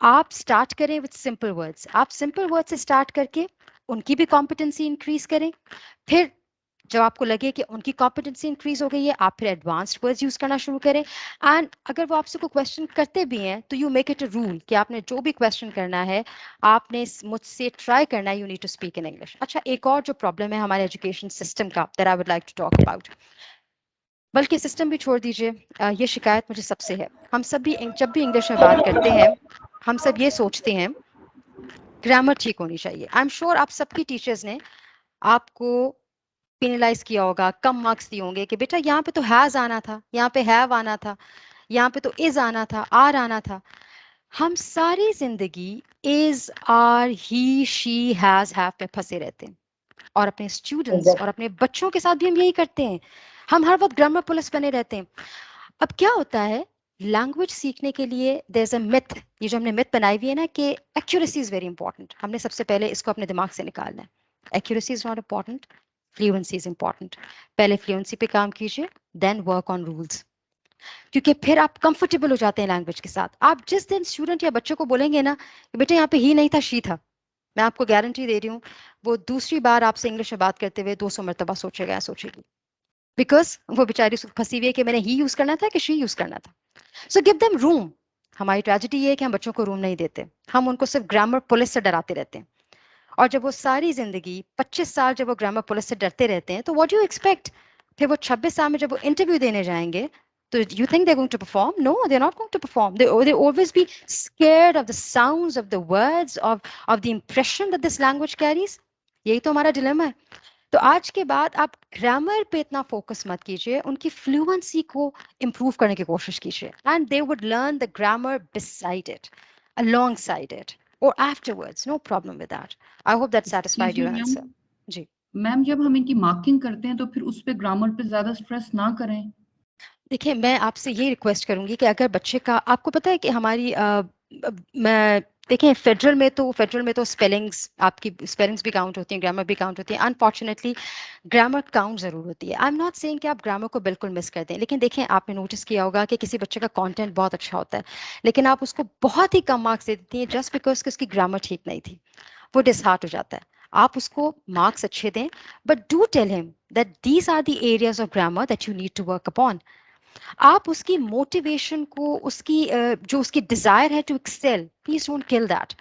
آپ اسٹارٹ کریں وتھ سمپل ورڈس. آپ سمپل ورڈ سے اسٹارٹ کر کے ان کی بھی کمپٹنسی انکریز کریں. پھر جب آپ کو لگے کہ ان کی کمپٹنسی انکریز ہو گئی ہے, آپ پھر ایڈوانسڈ ورڈز یوز کرنا شروع کریں. اینڈ اگر وہ آپ سے کوئی کویشچن کرتے بھی ہیں تو you make it a rule کہ آپ نے جو بھی کویشچن کرنا ہے آپ نے مجھ سے ٹرائی کرنا ہے, you need to speak in English. اچھا, ایک اور جو پرابلم ہے ہمارے ایجوکیشن سسٹم کا that I would like to talk about, بلکہ سسٹم بھی چھوڑ دیجیے, یہ شکایت مجھے سب سے ہے. ہم سب بھی جب بھی انگلش میں بات کرتے ہیں ہم سب یہ سوچتے ہیں گرامر ٹھیک ہونی چاہیے. آئی ایم شیور آپ سب کی ٹیچرز نے آپ کو پینلائز کیا ہوگا, کم مارکس دیے ہوں گے کہ بیٹا یہاں پہ تو ہیز آنا تھا, یہاں پہ ہیو آنا تھا, یہاں پہ تو از آنا تھا, آر آنا تھا. ہم ساری زندگی is, are, he, she, has, have پہ پھنسے رہتے ہیں, اور اپنے اسٹوڈنٹس اور اپنے بچوں کے ساتھ بھی ہم یہی کرتے ہیں. ہم ہر وقت گرامر پولیس بنے رہتے ہیں. اب کیا ہوتا ہے, لینگویج سیکھنے کے لیے دیر از اے myth, یہ جو ہم نے myth بنائی ہوئی ہے نا کہ ایکوریسی از ویری امپورٹنٹ. ہم نے سب سے پہلے اس کو اپنے دماغ سے نکالنا ہے. Accuracy is not important, fluency is important. پہلے فلوئنسی پہ کام کیجیے, دین ورک آن رولس, کیونکہ پھر آپ کمفرٹیبل ہو جاتے ہیں لینگویج کے ساتھ. آپ جس دن اسٹوڈنٹ یا بچوں کو بولیں گے نا کہ بیٹے یہاں پہ ہی نہیں تھا, شی تھا, میں آپ کو گارنٹی دے رہی ہوں وہ دوسری بار آپ سے انگلش میں بات کرتے ہوئے 200 مرتبہ سوچے گا, سوچے گی, بیکاز وہ بیچاری پھنسی ہوئی ہے کہ میں نے ہی یوز کرنا تھا کہ شی یوز کرنا تھا. سو گیو دیم روم. ہماری ٹریجڈی یہ ہے کہ ہم بچوں کو روم نہیں دیتے, ہم ان کو صرف گرامر پولیس سے ڈراتے رہتے ہیں. اور جب وہ ساری زندگی 25 سال جب وہ گرامر پولیس سے ڈرتے رہتے ہیں تو واٹ ڈو یو ایکسپیکٹ, پھر وہ 26 سال میں جب وہ انٹرویو دینے جائیں گے تو you think they going to perform. No, they not going to perform. They always be scared of the sounds, of the words, of the impression that this language carries. یہی تو ہمارا ڈیلیما ہے. تو آج کے بعد آپ گرامر پہ اتنا فوکس مت کیجیے, ان کی فلوئنسی کو امپروو کرنے کی کوشش کیجیے. And they would learn the grammar beside it, alongside it, or afterwards. No problem with that. I hope that satisfied your answer. جی میم, جب ہم ان کی مارکنگ کرتے ہیں تو پھر اس پہ گرامر پہ زیادہ اسٹریس نہ کریں. دیکھیں, میں آپ سے یہ ریکویسٹ کروں گی کہ اگر بچے کا, آپ کو پتہ ہے کہ ہماری میں دیکھیں فیڈرل میں تو اسپیلنگس, آپ کی اسپیلنگس بھی کاؤنٹ ہوتی ہیں, گرامر بھی کاؤنٹ ہوتی ہے. انفارچونیٹلی گرامر کاؤنٹ ضرور ہوتی ہے. آئی ایم ناٹ سیئنگ کہ آپ گرامر کو بالکل مس کر دیں, لیکن دیکھیں آپ نے نوٹس کیا ہوگا کہ کسی بچے کا کانٹینٹ بہت اچھا ہوتا ہے لیکن آپ اس کو بہت ہی کم مارکس دے دیتی ہیں جسٹ بیکاز کہ اس کی گرامر ٹھیک نہیں تھی. وہ ڈسہارٹ ہو جاتا ہے. آپ اس کو مارکس اچھے دیں, بٹ ڈو ٹیل ہم that these are the areas of grammar that you need to work upon. آپ اس کی موٹیویشن کو, اس کی جو اس کی ڈیزائر ہے to excel, please don't kill that.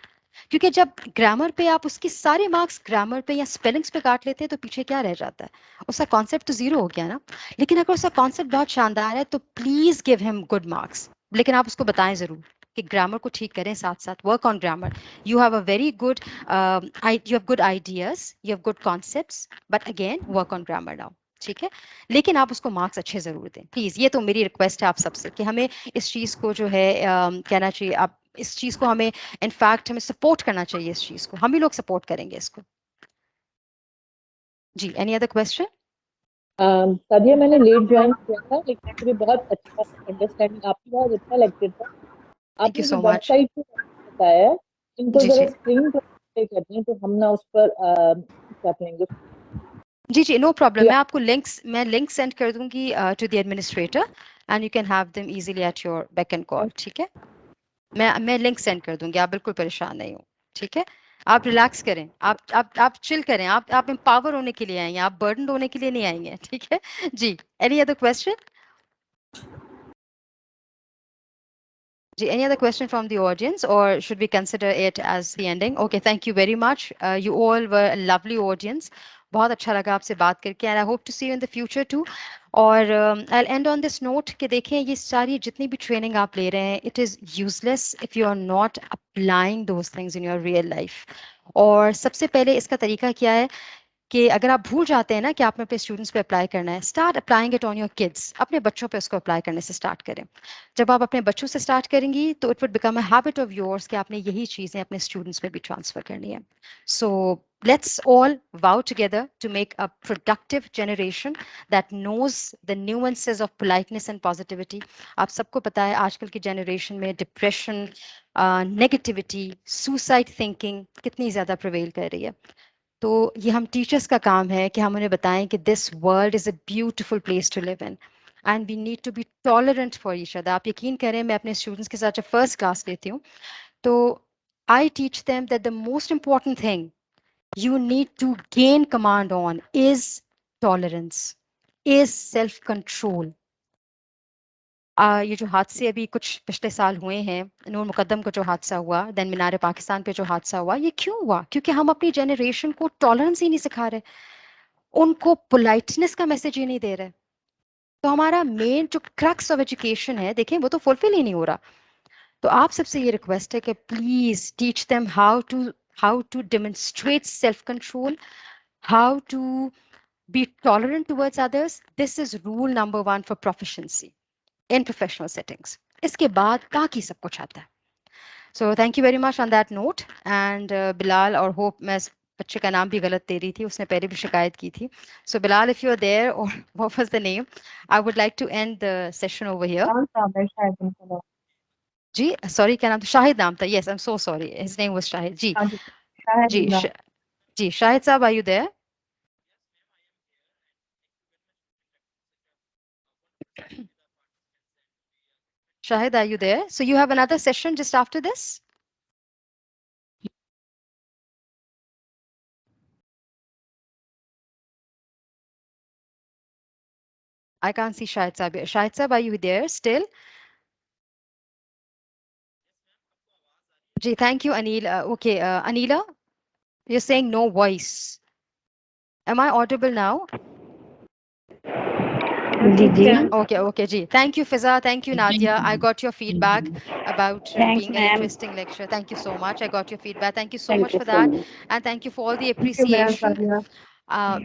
کیونکہ جب گرامر پہ آپ اس کی سارے مارکس گرامر پہ یا اسپیلنگس پہ کاٹ لیتے ہیں تو پیچھے کیا رہ جاتا ہے, اس کا کانسیپٹ تو زیرو ہو گیا نا. لیکن اگر اس کا کانسیپٹ بہت شاندار ہے تو پلیز گیو ہم گڈ مارکس, لیکن آپ اس کو بتائیں ضرور کہ گرامر کو ٹھیک کریں, ساتھ ساتھ work on grammar. You have a very good, you have good ideas, you have good concepts, but again work on grammar now. ٹھیک ہے, لیکن آپ اس کو مارکس اچھے ضرور دیں پلیز. یہ تو میری ریکویسٹ ہے آپ سب سے کہ ہمیں اس چیز کو جو ہے کہنا چاہیے, آپ اس چیز کو ہمیں انفیکٹ ہمیں سپورٹ کرنا چاہیے, اس چیز کو ہم بھی لوگ سپورٹ کریں گے اس کو. جی, اینی ادر کویسچن؟ سادیا, میں نے لیٹ جوائن کیا تھا لیکن مجھے بہت اچھا انڈرسٹینڈنگ, آپ کی بہت اچھا لیکچر تھا. آپ تھینک یو نے جو سو ویب مچ. سائٹ بتایا ہے ان کو جی ذرا جی اسکرین پر पे करते हैं, तो हम ना उस पर क्या कहेंगे, जी जी, नो प्रॉब्लम, Yeah. मैं लिंक सेंड कर दूंगी to the administrator and you can have them easily at your back end call, ठीक है? मैं लिंक सेंड कर दूंगी, आप बिल्कुल परेशान नहीं हो, ठीक है? आप रिलैक्स करें, आप चिल करें, आप एम्पावर होने के लिए आएंगे, आप बर्डन होने के लिए नहीं आएंगे, ठीक है? जी, any other question? Any other question from the audience, or should we consider it as the ending? Okay, thank you very much. You all were a lovely audience. बहुत अच्छा लगा आपसे बात करके, and I hope to see you in the future too. और I'll end on this note कि देखें, ये सारी जितनी भी training आप ले रहे हैं, it is useless if you are not applying those things in your real life. और सबसे पहले इसका तरीका क्या है कि अगर आप भूल जाते हैं ना कि आपने अपने स्टूडेंट्स पे अप्लाई करना है, start applying it on your kids, अपने बच्चों पे उसको अप्लाई करने से स्टार्ट करें। जब आप अपने बच्चों से स्टार्ट करेंगी तो it would become a habit of yours कि आपने यही चीज़ें अपने स्टूडेंट्स पे भी ट्रांसफर करनी है। So let's all vow together to make a productive generation that knows the nuances of politeness and positivity. आप सबको पता है आजकल की जनरेशन में डिप्रेशन, नेगेटिविटी, सुसाइड थिंकिंग कितनी ज़्यादा प्रिवेल कर रही है। तो ये हम टीचर्स का काम है कि हम उन्हें बताएं कि this world is a beautiful place to live in and we need to be tolerant for each other. आप यकीन करें, मैं अपने स्टूडेंट्स के साथ जब फर्स्ट क्लास लेती हूँ तो I teach them that the most important thing you need to gain command on is tolerance, is self control. ये जो हादसे अभी कुछ पिछले साल हुए हैं, नूर मुकद्दम को जो हादसा हुआ, देन मीनार पाकिस्तान पे जो हादसा हुआ, ये क्यों हुआ? क्योंकि हम अपनी जनरेशन को टॉलरेंस ही नहीं सिखा रहे, उनको पोलाइटनेस का मैसेज ही नहीं दे रहे। तो हमारा मेन जो क्रक्स ऑफ एजुकेशन है, देखें, वो तो फुलफिल ही नहीं हो रहा। तो आप सबसे ये रिक्वेस्ट है कि please teach them how to demonstrate self control, how to be tolerant towards others. This is rule number 1 for proficiency in professional settings. इसके बाद बाकी सब कुछ आता है। So thank you very much on that note. And Bilal, और hope, मैं इस बच्चे का नाम भी गलत दे रही थी, उसने पहले भी शिकायत की थी. So Bilal, if you're there, or what was the name, I would like to end the session over here. Ji, sorry, क्या नाम था? शाहिद नाम था. Yes, I'm so sorry. His name was Shahid. Ji, ji, ji, Shahid साहब, are you there? Shahid, are you there? So you have another session just after this? I can't see Shahid Saab. Shahid Saab, are you there still? Ji, thank you, Anil. Okay, Anila, you're saying no voice. Am I audible now? Okay, Ji. Thank you, Fiza. Thank you, Nadia. I got your feedback about being an interesting lecture. Thank you so much. I got your feedback. Thank you so much for that. And thank you for all the appreciation.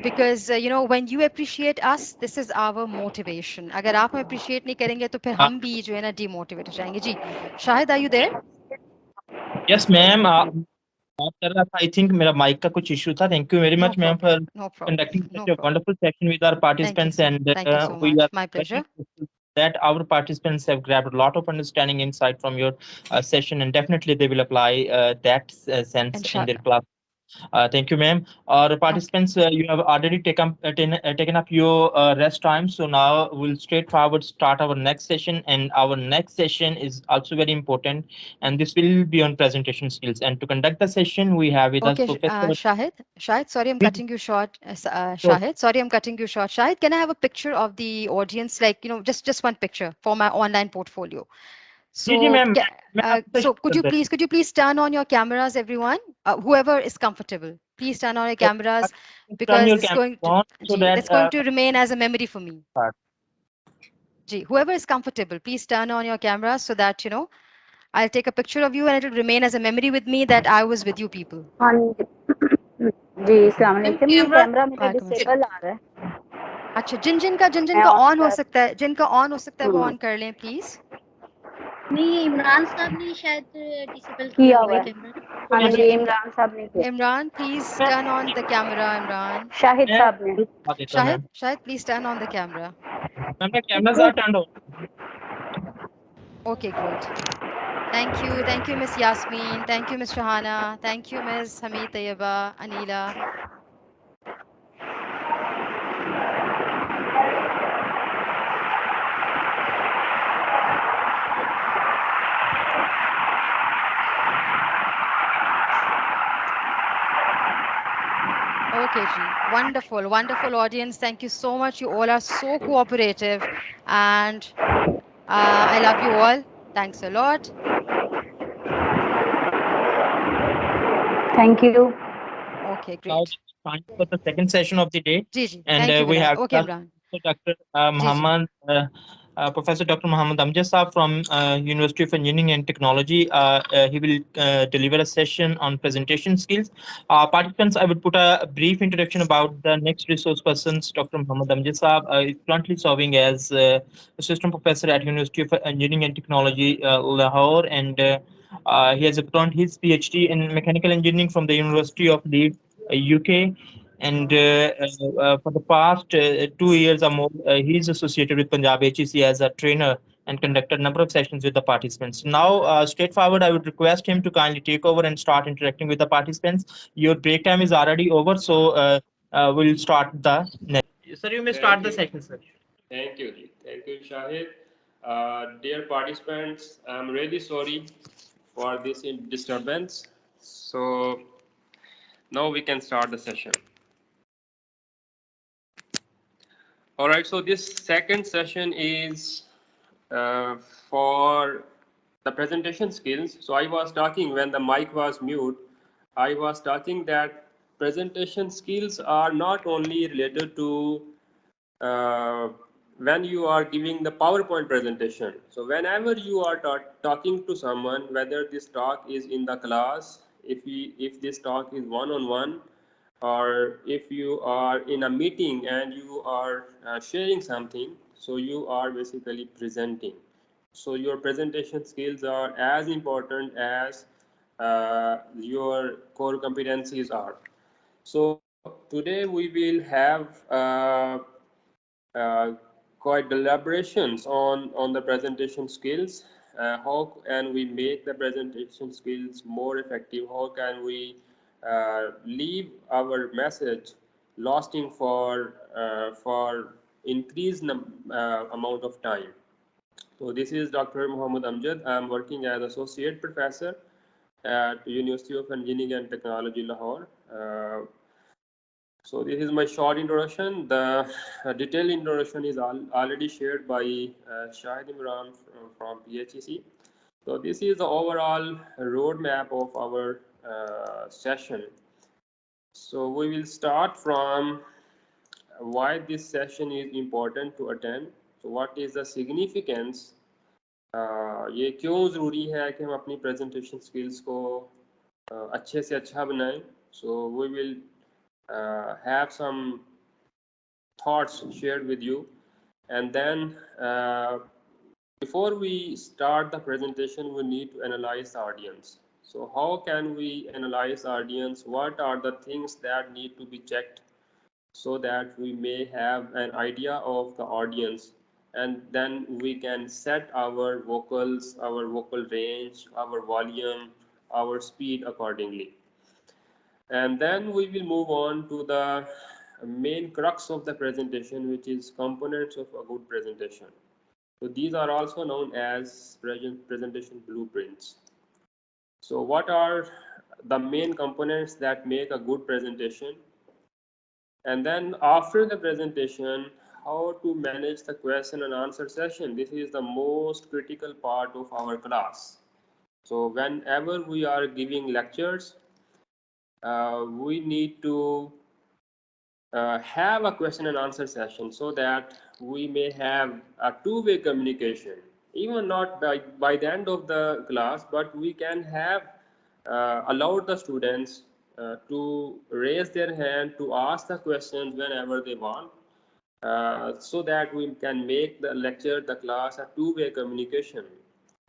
Because you know, when you appreciate us, this is our motivation. अगर आप हमें appreciate नहीं करेंगे तो फिर हम भी जो है ना demotivate हो जाएंगे। जी, Shahid, are you there? Yes, ma'am. बात कर रहा था, I think मेरा mic का कुछ issue था. Thank you very much, ma'am, for conducting such a wonderful session with our participants, and Thank you so we much. are My pleasure. very grateful that our participants have grabbed a lot of understanding insight from your session, and definitely they will apply that sense in their Inshallah. class. Thank you, ma'am. Our participants, you have already taken up your rest time. So now we'll straightforward start our next session, and our next session is also very important, and this will be on presentation skills. And to conduct the session, we have with us Okay, Professor. Shahid, sorry, I'm cutting you short. Sure. Shahid, sorry, I'm cutting you short. Shahid, can I have a picture of the audience, like, you know, just one picture for my online portfolio? So, ma'am. so could you please turn on your cameras, everyone? Whoever is comfortable, please turn on your cameras, because your it's camera going to, on so that it's going to remain as a memory for me. Whoever is comfortable, please turn on your cameras so that, you know, I'll take a picture of you and it will remain as a memory with me that I was with you people. जी, अस्सलाम वालेकुम। ये camera मेरा disable आ रहा है। अच्छा, जिनका on हो सकता है, जिनका ऑन हो सकता है वो ऑन कर लें प्लीज। नहीं, इमरान साहब ने शायद डिसेबल किया हुआ है कैमरा। हाँ जी, इमरान साहब ने किया। Imran, please turn on the camera. Imran, Shahid साहब ने। Shahid, please turn on the camera. Cameras are turned on. Okay, great. Thank you, Miss Yasmin. Thank you, Miss Shahana. Thank you, Miss Hamid Tayyiba, Anila. Okay, Ji. Wonderful, wonderful audience. Thank you so much. You all are so cooperative, and I love you all. Thanks a lot. Thank you. Okay, Now great. it's time for the second session of the day, Ji, Ji. and Thank you, we Imran. have Okay, Imran. Dr. Ji, Ji. Muhammad, Professor Dr. Muhammad Amjad Saab from University of Engineering and Technology. He will deliver a session on presentation skills. Participants, I would put a brief introduction about the next resource persons. Dr. Muhammad Amjad Saab is currently serving as assistant professor at University of Engineering and Technology, Lahore, and he has obtained his PhD in mechanical engineering from the University of Leeds, UK. And for the past 2 years or more, he is associated with Punjab HEC as a trainer and conducted a number of sessions with the participants. Now, straightforward, I would request him to kindly take over and start interacting with the participants. Your break time is already over, so we'll start the next. Sir, you may start the session, sir. Thank you, Ji. Thank you, Shahid. Dear participants, I'm really sorry for this disturbance. So now we can start the session. All right, so this second session is for the presentation skills. So I was talking when the mic was mute, I was talking that presentation skills are not only related to uh, when you are giving the PowerPoint presentation. So whenever you are talking to someone, whether this talk is in the class, if this talk is one-on-one, or if you are in a meeting and you are sharing something, so you are basically presenting. So your presentation skills are as important as your core competencies are. So today we will have uh, quite deliberations on the presentation skills. How can we make the presentation skills more effective? How can we leave our message lasting for increased amount of time? So this is Dr. Muhammad Amjad. I am working as associate professor at University of Engineering and Technology, Lahore. So this is my short introduction. The detailed introduction is already shared by Shahid Imran from PHEC. So this is the overall roadmap of our session. So we will start from why this session is important to attend. So what is the significance? ये क्यों ज़रूरी है कि हम अपनी presentation skills को अच्छे से अच्छा बनाएं. So we will have some thoughts shared with you, and then before we start the presentation, we need to analyze the audience. So how can we analyze the audience? What are the things that need to be checked so that we may have an idea of the audience, and then we can set our vocals, our vocal range, our volume, our speed accordingly. And then we will move on to the main crux of the presentation, which is components of a good presentation. So these are also known as presentation blueprints. So what are the main components that make a good presentation? And then after the presentation, how to manage the question and answer session. This is the most critical part of our class. So whenever we are giving lectures, we need to have a question and answer session so that we may have a two-way communication, even not by the end of the class, but we can have allowed the students to raise their hand to ask the questions whenever they want, so that we can make the lecture, the class, a two-way communication.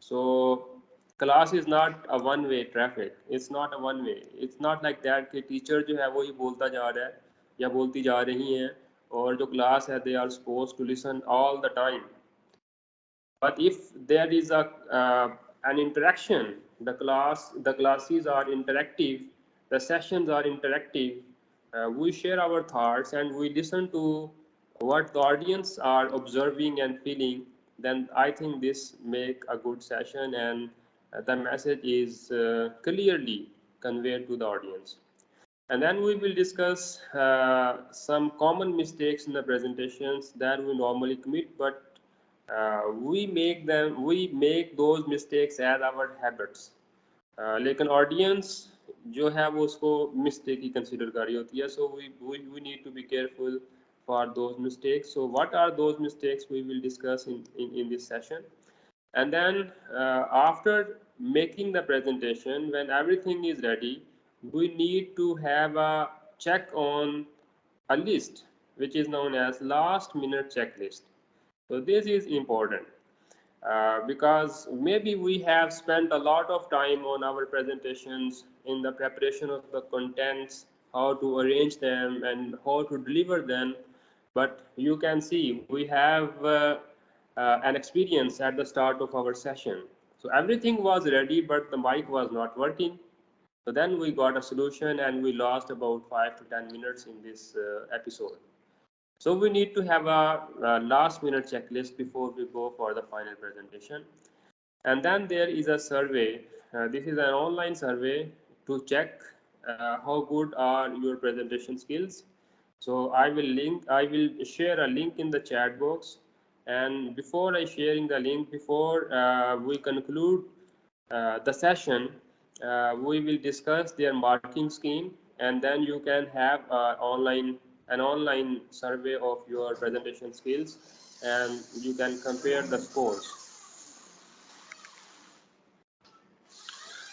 So class is not a one-way traffic. It's not a one-way. It's not like that कि teacher जो है वो ही बोलता जा रहा है या बोलती जा रही हैं और जो class है they are supposed to listen all the time. But if there is a an interaction. The classes are interactive, the sessions are interactive. We share our thoughts and we listen to what the audience are observing and feeling. Then I think this make a good session, and the message is clearly conveyed to the audience. And then we will discuss some common mistakes in the presentations that we normally commit, but we make those mistakes as our habits. लेकिन audience जो है वो उसको mistake ही consider कर रही होती है, so we need to be careful for those mistakes. So what are those mistakes we will discuss in this session. And then after making the presentation, when everything is ready, we need to have a check on a list which is known as last minute checklist. So this is important because maybe we have spent a lot of time on our presentations in the preparation of the contents, how to arrange them and how to deliver them. But you can see we have an experience at the start of our session. So everything was ready, but the mic was not working. So then we got a solution and we lost about 5 to 10 minutes in this episode. So we need to have a last minute checklist before we go for the final presentation. And then there is a survey. This is an online survey to check how good are your presentation skills. So I will share a link in the chat box. And before I sharing the link, before we conclude the session, we will discuss their marking scheme, and then you can have an online survey of your presentation skills, and you can compare the scores.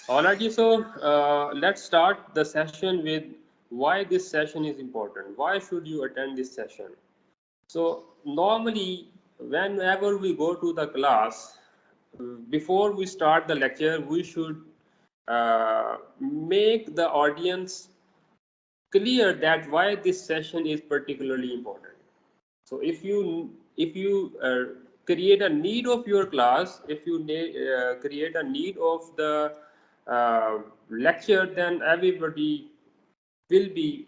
Alrighty, so let's start the session with why this session is important. Why should you attend this session? So normally, whenever we go to the class, before we start the lecture, we should make the audience clear that why this session is particularly important. So if you create a need of your class, if you create a need of the lecture, then everybody will be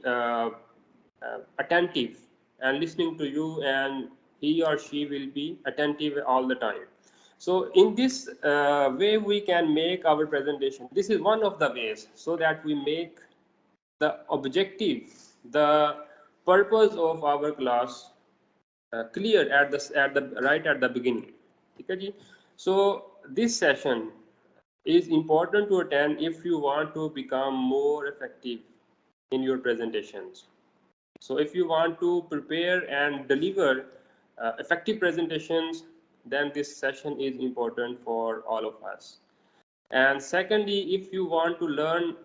attentive and listening to you, and he or she will be attentive all the time. So in this way we can make our presentation. This is one of the ways, so that we make the objective, the purpose of our class clear at the beginning. Okay? So this session is important to attend if you want to become more effective in your presentations. So if you want to prepare and deliver effective presentations, then this session is important for all of us. And secondly, if you want to learn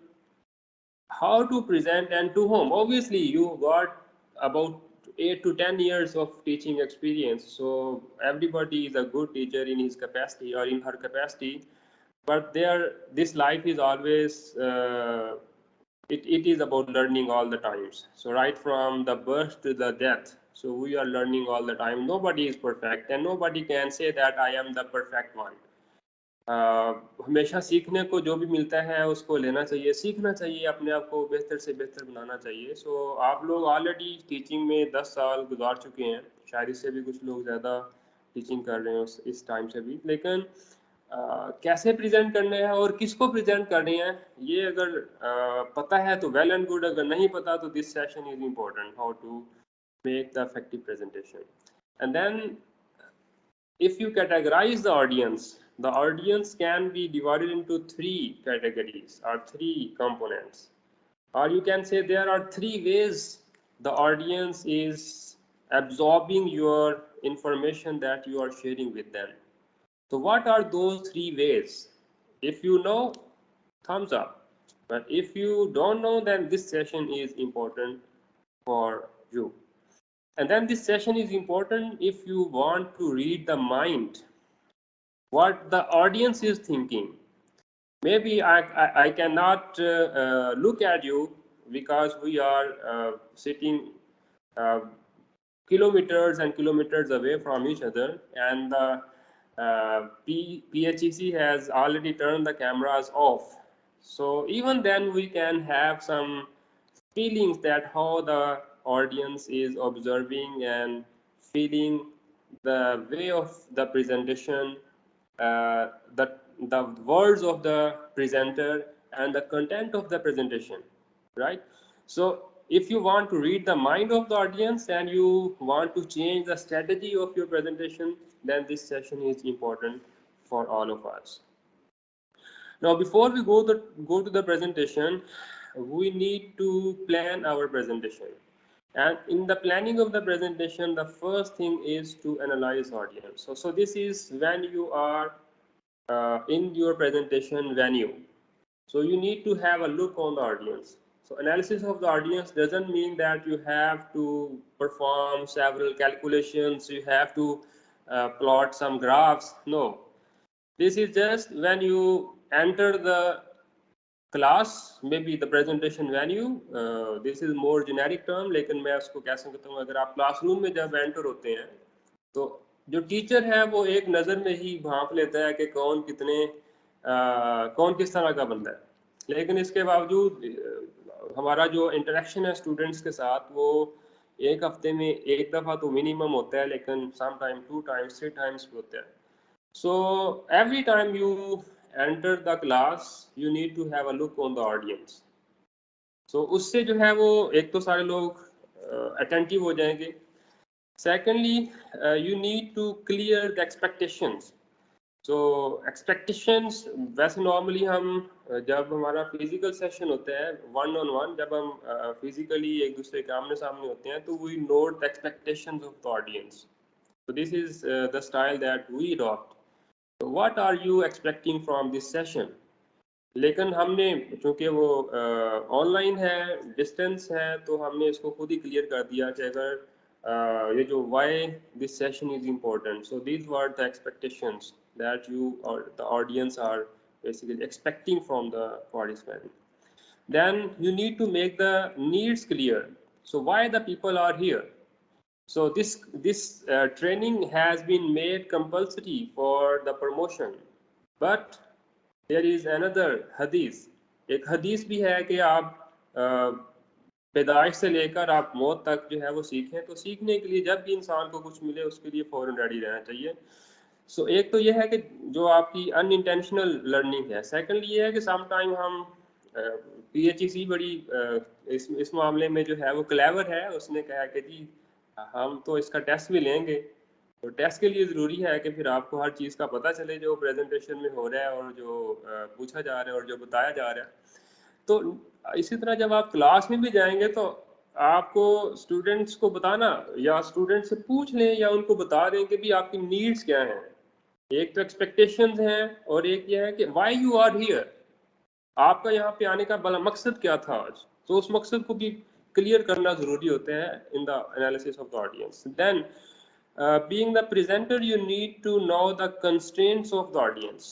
how to present and to whom, obviously you got about 8 to 10 years of teaching experience, so everybody is a good teacher in his capacity or in her capacity, but this life is always it is about learning all the times. So right from the birth to the death, so we are learning all the time. Nobody is perfect and nobody can say that I am the perfect one. हमेशा सीखने को जो भी मिलता है उसको लेना चाहिए, सीखना चाहिए, अपने आप को बेहतर से बेहतर बनाना चाहिए. सो आप लोग ऑलरेडी टीचिंग में 10 साल गुजार चुके हैं, शायद इससे भी कुछ लोग ज़्यादा टीचिंग कर रहे हैं इस टाइम से भी, लेकिन कैसे प्रेजेंट करने हैं और किसको प्रेजेंट करनी है ये अगर पता है तो वेल एंड गुड, अगर नहीं पता तो this session is important, how to make the effective presentation. And then if you categorize the audience can be divided into 3 categories or 3 components, or you can say there are 3 ways the audience is absorbing your information that you are sharing with them. So what are those 3 ways? If you know, thumbs up, but if you don't know, then this session is important for you. And then this session is important if you want to read the mind, what the audience is thinking. Maybe I cannot look at you because we are sitting kilometers and kilometers away from each other, and the PHEC has already turned the cameras off. So even then we can have some feelings that how the audience is observing and feeling the way of the presentation, the, the words of the presenter and the content of the presentation, right? So if you want to read the mind of the audience and you want to change the strategy of your presentation, then this session is important for all of us. Now, before we go to the presentation, we need to plan our presentation. And in the planning of the presentation, the first thing is to analyze audience. So this is when you are in your presentation venue. So you need to have a look on the audience. So analysis of the audience doesn't mean that you have to perform several calculations, you have to plot some graphs. No, this is just when you enter the class, maybe the presentation venue. This is more generic term, लेकिन मैं उसको कैसे कहता हूँ, अगर आप classroom में जब एंटर होते हैं तो जो टीचर है वो एक नज़र में ही भांप लेता है कि कौन कितने कौन किस तरह का बंदा है, लेकिन इसके बावजूद हमारा जो इंटरेक्शन है स्टूडेंट्स के साथ वो एक हफ्ते में एक दफ़ा तो मिनिमम होता है, लेकिन सम टाइम 2 times 3 times भी होता है. So every time you enter the class, you need to have a look on the audience. So उससे जो है वो एक तो सारे लोग attentive हो जाएंगे. Secondly, you need to clear the expectations. So expectations वैसे normally हम जब हमारा physical session होता है one on one, जब हम physically एक दूसरे के आमने सामने होते हैं तो we note the expectations of the audience. So this is the style that we adopt. So what are you expecting from this session? लेकिन हमने चूंकि वो ऑनलाइन है, डिस्टेंस है, तो हमने इसको खुद ही क्लियर कर दिया कि अगर ये जो why this session is important. So these were the expectations that you or the audience are basically expecting from the participant. Then you need to make the needs clear. So why the people are here? So this training has been made compulsory for the promotion, but there is another hadith. एक हदीस भी है कि आप पैदाइश से लेकर आप मौत तक जो है वो सीखें. तो सीखने के लिए जब भी इंसान को कुछ मिले उसके लिए फौरन रेडी रहना चाहिए. सो एक तो ये है कि जो आपकी अनइंटेंशनल लर्निंग है. सेकेंडली ये है कि सम टाइम हम PHEC बड़ी इस मामले में जो है वो क्लेवर है. उसने कहा कि जी हम तो इसका टेस्ट भी लेंगे. तो टेस्ट के लिए ज़रूरी है कि फिर आपको हर चीज़ का पता चले जो प्रेजेंटेशन में हो रहा है और जो पूछा जा रहा है और जो बताया जा रहा है. तो इसी तरह जब आप क्लास में भी जाएंगे तो आपको स्टूडेंट्स को बताना या स्टूडेंट से पूछ लें या उनको बता दें कि भी आपकी नीड्स क्या हैं. एक तो एक्सपेक्टेशंस हैं और एक ये है कि व्हाई यू आर हियर, आपका यहाँ पे आने का बड़ा मकसद क्या था आज. तो उस मकसद को भी क्लियर करना ज़रूरी होता है in the analysis of the audience. Then being the presenter, you need to know the constraints of the audience.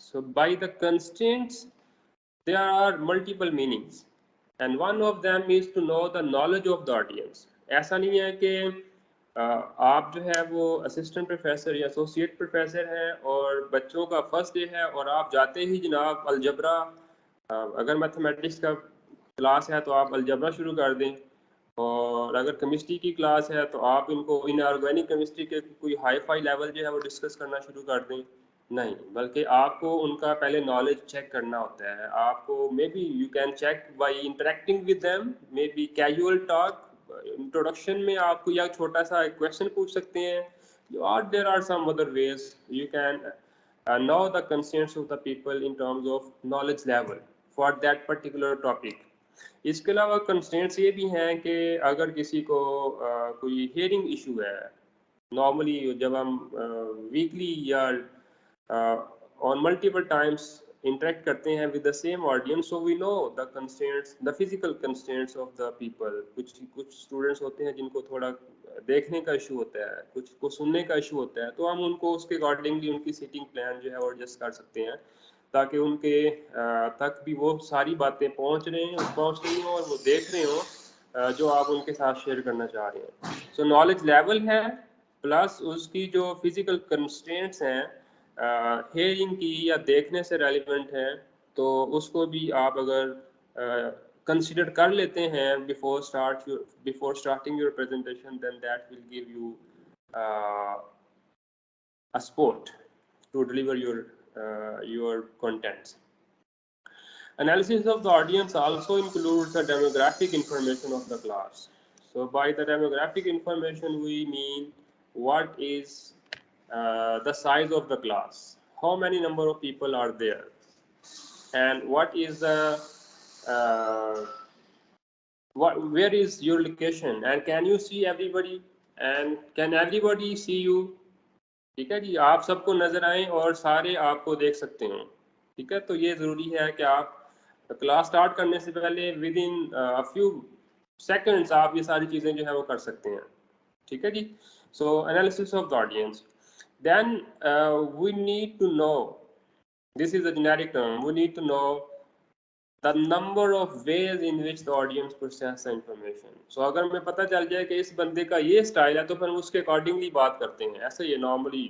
So by the constraints, there are multiple meanings, and one of them is to know the knowledge of the audience. ऐसा नहीं है कि आप जो है वो assistant professor या associate professor हैं और बच्चों का फर्स्ट डे है और आप जाते ही जनाब अलजबरा, अगर मैथमेटिक्स का क्लास है तो आप अलजबरा शुरू कर दें, और अगर केमिस्ट्री की क्लास है तो आप इनको इनऑर्गेनिक केमिस्ट्री के कोई हाई फाई लेवल जो है वो डिस्कस करना शुरू कर दें. नहीं, बल्कि आपको उनका पहले नॉलेज चेक करना होता है. आपको maybe you can check by interacting with them, maybe casual talk. Introduction में आप कोई एक छोटा सा क्वेश्चन पूछ सकते हैं, और there are some other ways you can know the concerns of the people in terms of knowledge level for that particular topic. इसके अलावा कंस्ट्रेंट्स ये भी हैं कि अगर किसी को कोई हियरिंग इशू है, नॉर्मली जब हम वीकली या ऑन मल्टीपल टाइम्स इंटरेक्ट करते हैं with the same audience, so we know the constraints, the physical constraints of the people. कुछ स्टूडेंट्स होते हैं जिनको थोड़ा देखने का इशू होता है, कुछ को सुनने का इशू होता है, तो हम उनको उसके अकॉर्डिंगली उनकी सीटिंग प्लान जो है वो एडजस्ट कर सकते हैं ताकि उनके तक भी वो सारी बातें पहुंच रही हों और वो देख रहे हों जो आप उनके साथ शेयर करना चाह रहे हैं. सो नॉलेज लेवल है प्लस उसकी जो फिजिकल कंस्ट्रेंट्स हैं ہیئرنگ کی یا دیکھنے سے ریلیونٹ ہیں تو اس کو بھی آپ اگر کنسیڈر کر لیتے ہیں before starting your presentation, then that will give you a support to deliver your contents. Analysis of the audience also includes the demographic information of the class. So by the demographic information we mean what is the size of the class, how many number of people are there, and what is the where is your location, and can you see everybody, and can everybody see you. ٹھیک ہے جی, آپ سب کو نظر آئیں اور سارے آپ کو دیکھ سکتے ہوں. ٹھیک ہے, تو یہ ضروری ہے کہ آپ کلاس سٹارٹ کرنے سے پہلے ود ان فیو سیکنڈس آپ یہ ساری چیزیں جو ہے وہ کر سکتے ہیں. ٹھیک ہے جی. So analysis of the audience, then we need to know, this is a generic term, we need to know the number of ways in which the audience process the information. So اگر ہمیں پتہ چل جائے کہ اس بندے کا یہ style ہے تو پھر ہم اس کے اکارڈنگلی بات کرتے ہیں. ایسے یہ نارملی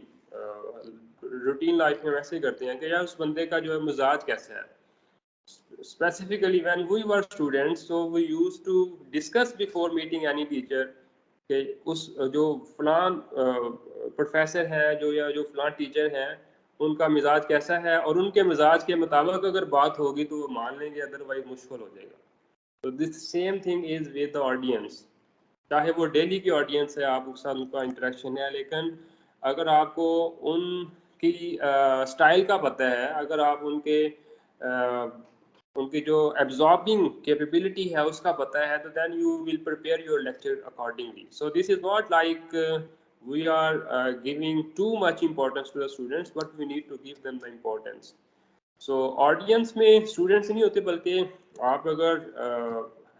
روٹین لائف میں ویسے ہی کرتے ہیں کہ یار اس بندے کا جو ہے مزاج کیسا ہے. Specifically when we were students, so we used to discuss before meeting any teacher کہ اس جو فلان پروفیسر ہے جو فلان ٹیچر ہیں ان کا مزاج کیسا ہے, اور ان کے مزاج کے مطابق اگر بات ہوگی تو وہ مان لیں گے, ادروائز مشکل ہو جائے گا. تو this same thing is with the audience, چاہے وہ ڈیلی کی آڈینس ہے, آپ کے ساتھ ان کا انٹریکشن ہے, لیکن اگر آپ کو ان کی اسٹائل کا پتہ ہے, اگر آپ ان کی جو ایبزاربنگ کیپیبلٹی ہے اس کا پتہ ہے, تو then you will prepare your lecture accordingly. So this is not like we are giving too much importance to the students, but we need to give them the importance. So audience میں students نہیں ہوتے, بلکہ آپ اگر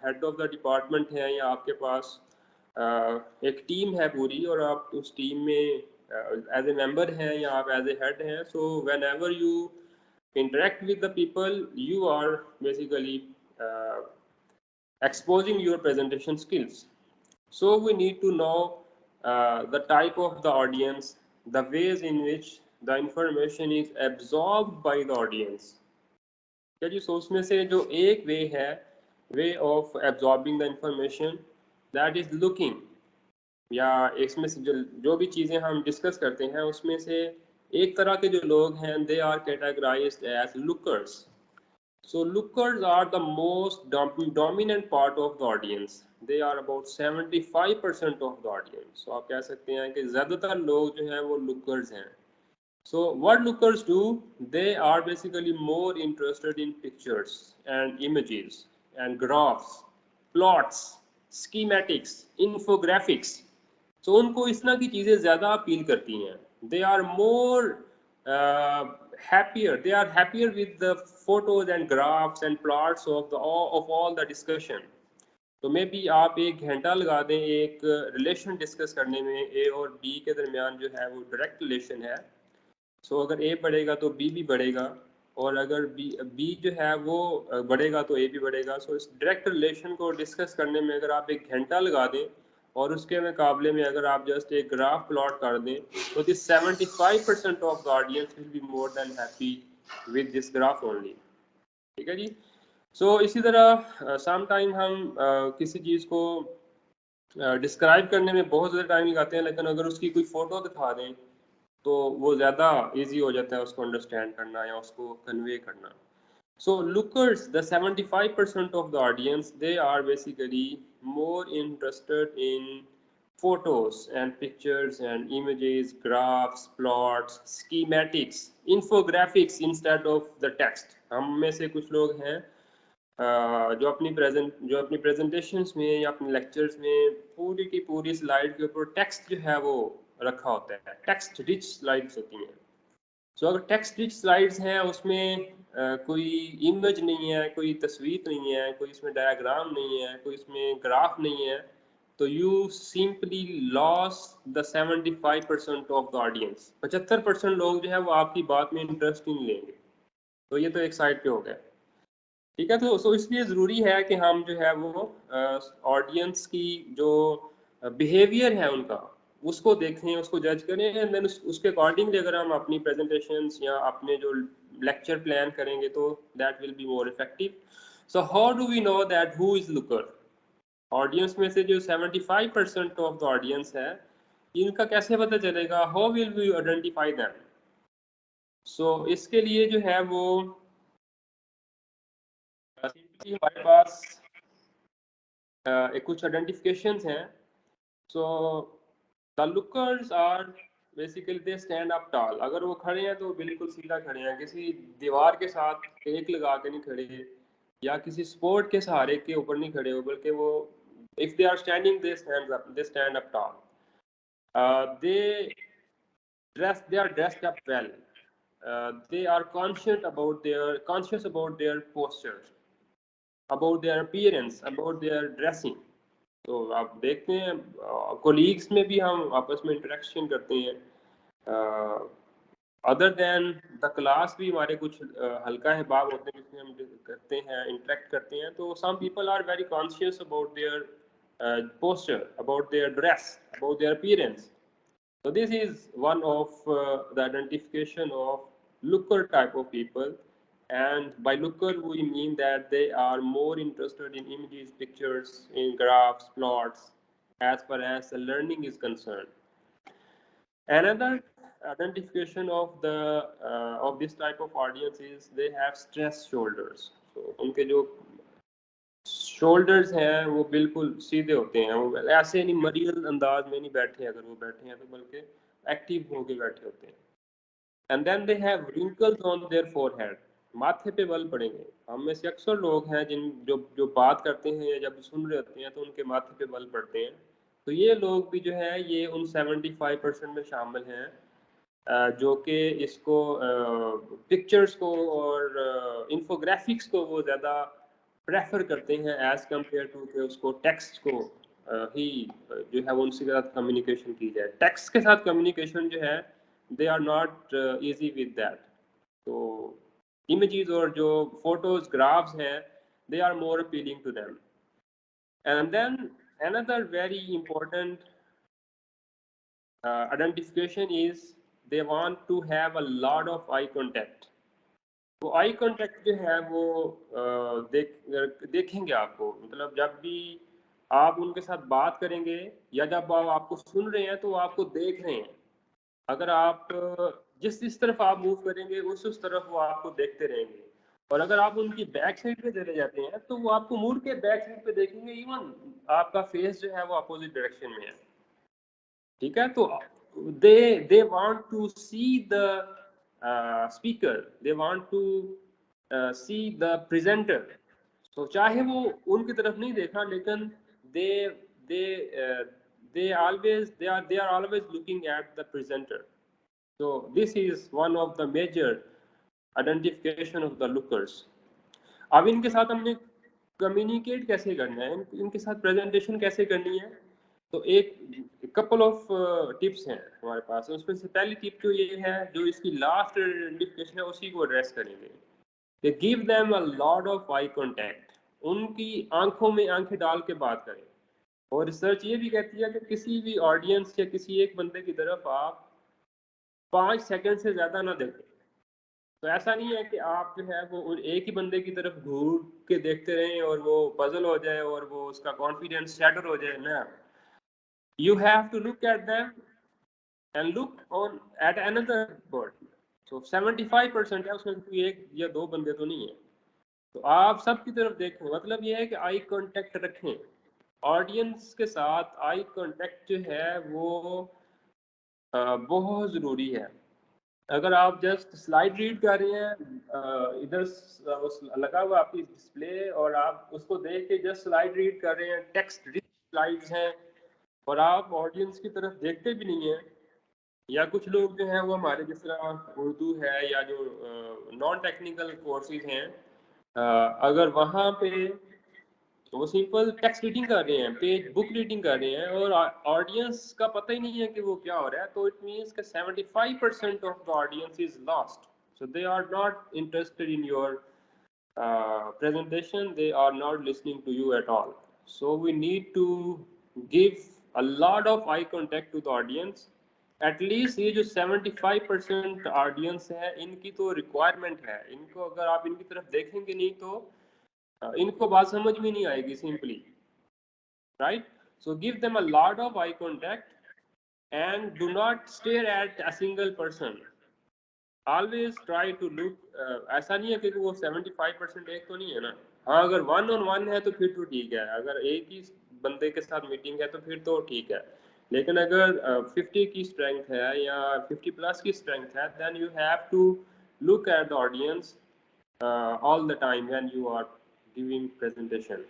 head of the department ہیں یا آپ کے پاس ایک ٹیم ہے پوری, اور آپ اس ٹیم میں ایز اے ممبر ہیں یا آپ ایز اے head ہیں, so whenever you interact with the people, you are basically exposing your presentation skills. So we need to know the type of the audience, the ways in which the information is absorbed by the audience. کیا جی, سو اس میں سے جو ایک وے ہے, way of absorbing the information, that is looking. یا اس میں سے جو بھی چیزیں ہم ڈسکس کرتے ہیں اس میں سے ایک طرح کے جو لوگ ہیں, they are categorized as lookers. So lookers are the most dominant part of the audience. They are about 75% of the audience. So آپ کہہ سکتے ہیں کہ زیادہ تر لوگ جو ہیں وہ lookers ہیں. So what lookers do? They are basically more interested in pictures and images and graphs, plots, schematics, infographics. So ان کو اس طرح کی چیزیں زیادہ اپیل کرتی ہیں. They are more happier. They are happier with the photos and graphs and plots of all the discussion. تو may be آپ ایک گھنٹہ لگا دیں ایک ریلیشن ڈسکس کرنے میں, اے اور بی کے درمیان جو ہے وہ ڈائریکٹ ریلیشن ہے. سو اگر اے بڑھے گا تو بی بھی بڑھے گا, اور اگر بی جو ہے وہ بڑھے گا تو اے بھی بڑھے گا. سو اس ڈائریکٹ ریلیشن کو ڈسکس کرنے میں اگر آپ ایک گھنٹہ لگا دیں, اور اس کے مقابلے میں اگر آپ جسٹ ایک گراف پلاٹ کر دیں, تو this 75% of the audience will be more than happy with this graph only. ٹھیک ہے جی. سو اسی طرح سم ٹائم ہم کسی چیز کو ڈسکرائب کرنے میں بہت زیادہ ٹائم لگاتے ہیں, لیکن اگر اس کی کوئی فوٹو دکھا دیں تو وہ زیادہ ایزی ہو جاتا ہے اس کو انڈرسٹینڈ کرنا یا اس کو کنوے کرنا. So lookers, the 75% of the audience, they are basically more interested in photos and pictures and images, graphs, plots, schematics, infographics instead of the text. ہم میں سے کچھ لوگ ہیں جو اپنی پریزنٹیشنز میں یا اپنے لیکچرز میں پوری کی پوری سلائڈ کے اوپر ٹیکسٹ جو ہے وہ رکھا ہوتا ہے, ٹیکسٹ رچ سلائڈز ہوتی ہیں. سو اگر ٹیکسٹ رچ سلائڈز ہیں, اس میں کوئی امیج نہیں ہے, کوئی تصویر نہیں ہے, کوئی اس میں ڈایاگرام نہیں ہے, کوئی اس میں گراف نہیں ہے, تو you simply lose the 75% of the audience. 75% لوگ جو ہے وہ آپ کی بات میں انٹرسٹ نہیں لیں گے. تو یہ تو ایک سائڈ پہ ہو گیا. ٹھیک ہے. تو اس لیے ضروری ہے کہ ہم جو ہے وہ آڈینس کی جو بیہیویئر ہے ان کا, اس کو دیکھیں, اس کو جج کریں, اینڈ دین اس کے اکارڈنگلی اگر ہم اپنی پریزنٹیشنس یا اپنے جو لیکچر پلان کریں گے تو that will be more effective. So how do we know that who is lurker? Audience میں سے جو 75% آف دا آڈینس ہے, ان کا کیسے پتہ چلے گا؟ How will we identify them? So اس کے لیے جو ہے وہ ہمارے پاس کچھ آئیڈینٹیفیکیشنز ہیں. سو the lookers are basically they stand up tall. اگر وہ کھڑے ہیں تو بالکل سیدھا کھڑے ہیں, کسی دیوار کے ساتھ ٹیک لگا کے نہیں کھڑے یا کسی سپورٹ کے سہارے کے اوپر نہیں کھڑے ہو, بلکہ وہ if they are standing they stand up tall. They are dressed up well. They are conscious about their posture, about their appearance, about their dressing. تو آپ دیکھتے ہیں کولیگس میں بھی ہم آپس میں انٹریکشن کرتے ہیں, ادر دین دا کلاس بھی ہمارے کچھ ہلکا احباب ہوتے ہیں جس میں ہم کرتے ہیں, انٹریکٹ کرتے ہیں. تو some people are very conscious about their posture, about their dress, about their appearance. So this is one of the identification of looker type of people. And by looker we mean that they are more interested in images, pictures, in graphs, plots, as far as the learning is concerned. Another identification of this type of audience is they have stressed shoulders. So unke jo shoulders ہیں وہ بالکل سیدھے ہوتے ہیں, وہ ایسے نہیں مریض انداز میں نہیں بیٹھے, اگر وہ بیٹھے ہیں تو بلکہ ایکٹیو ہو کے بیٹھے ہوتے ہیں. And then they have wrinkles on their forehead. ماتھے پہ بل پڑیں گے. ہم میں سے اکثر لوگ ہیں جو بات کرتے ہیں یا جب سن رہے ہوتے ہیں تو ان کے ماتھے پہ بل پڑتے ہیں. تو یہ لوگ بھی جو ہے یہ ان 75% میں شامل ہیں جو کہ اس کو پکچرز کو اور انفوگرافکس کو وہ زیادہ پریفر کرتے ہیں ایز کمپیئر ٹو کہ اس کو ٹیکسٹ کو ہی جو ہے وہ ان کے ساتھ کمیونیکیشن کی جائے. ٹیکسٹ کے ساتھ کمیونیکیشن جو ہے they are not easy with that. So images اور جو photos, graphs ہیں they are more appealing to them. And then another very important identification is they want to have a lot of eye contact. وہ eye contact جو ہے وہ دیکھیں گے آپ کو, مطلب جب بھی آپ ان کے ساتھ بات کریں گے یا جب آپ کو سن رہے ہیں تو آپ کو دیکھ رہے ہیں. اگر آپ جس طرف آپ موو کریں گے اس طرف وہ آپ کو دیکھتے رہیں گے, اور اگر آپ ان کی بیک سائڈ پہ چلے جاتے ہیں تو وہ آپ کو مڑ کے بیک سائڈ پہ دیکھیں گے, ایون آپ کا فیس جو ہے وہ اپوزٹ ڈائریکشن میں ہے. ٹھیک ہے, تو they want to see the speaker, they want to see the presenter. So چاہے وہ ان کی طرف نہیں دیکھا لیکن they are always looking at the presenter. So this is one of the major identification of the lookers. اب ان کے ساتھ ہم نے کمیونیکیٹ کیسے کرنا ہے, ان کے ساتھ پریزنٹیشن کیسے کرنی ہے, تو ایک کپل آف ٹپس ہیں ہمارے پاس. اس میں سے پہلی ٹپ جو یہ ہے, جو اس کی لاسٹ آئیڈینٹیفیکیشن ہے اسی کو ایڈریس کریں گے, کہ give them a lot of eye contact. ان کی آنکھوں میں آنکھیں ڈال کے بات کریں. اور ریسرچ یہ بھی کہتی ہے کہ کسی بھی آڈینس یا کسی ایک بندے کی طرف آپ 5 سیکنڈ سے زیادہ نہ دیکھیں. تو ایسا نہیں ہے کہ آپ جو ہے وہ ایک ہی بندے کی طرف گھور کے دیکھتے رہیں اور وہ پزل ہو جائے اور وہ اس کا کانفیڈینس شیٹر ہو جائے. نا, you have to look at them and look on at another person. So 75% ہے, اس میں کوئی ایک یا دو بندے تو نہیں ہیں. تو آپ سب کی طرف دیکھیں, مطلب یہ ہے کہ آئی کانٹیکٹ رکھیں. آڈینس کے ساتھ آئی کانٹیکٹ جو ہے وہ بہت ضروری ہے. اگر آپ جسٹ سلائڈ ریڈ کر رہے ہیں, ادھر لگا ہوا آپ کی ڈسپلے, اور آپ اس کو دیکھ کے جسٹ سلائڈ ریڈ کر رہے ہیں, ٹیکسٹ ریچ سلائڈز ہیں, اور آپ آڈینس کی طرف دیکھتے بھی نہیں ہیں. یا کچھ لوگ جو ہیں وہ ہمارے جس طرح اردو ہے یا جو نان ٹیکنیکل کورسز ہیں, اگر وہاں پہ وہ سمپل ٹیکسٹ ریڈنگ کر رہے ہیں, پیج بک ریڈنگ کر رہے ہیں, اور آڈینس کا پتہ ہی نہیں ہے کہ وہ کیا ہو رہا ہے, تو اٹ مینس کہ 75% of the audience is lost. So they are not interested in your presentation, they are not listening to you at all. So we need to give a lot of eye contact to the audience. At least یہ جو 75% audience ہے ان کی تو requirement ہے, ان کو اگر آپ ان کی طرف دیکھیں گے نہیں تو ان کو بات سمجھ میں نہیں آئے گی simply, right. So give them a lot of eye contact and do not stare at a single person. Always try to look, ایسا نہیں ہے کہ وہ 75% ایک تو نہیں ہے نا. ہاں اگر 1-on-1 ہے تو پھر تو ٹھیک ہے, اگر ایک ہی بندے کے ساتھ میٹنگ ہے تو پھر تو ٹھیک ہے. لیکن اگر 50 کی اسٹرینتھ ہے یا 50+ کی اسٹرینتھ ہے, then you have to look at the audience all the time when you are giving presentation.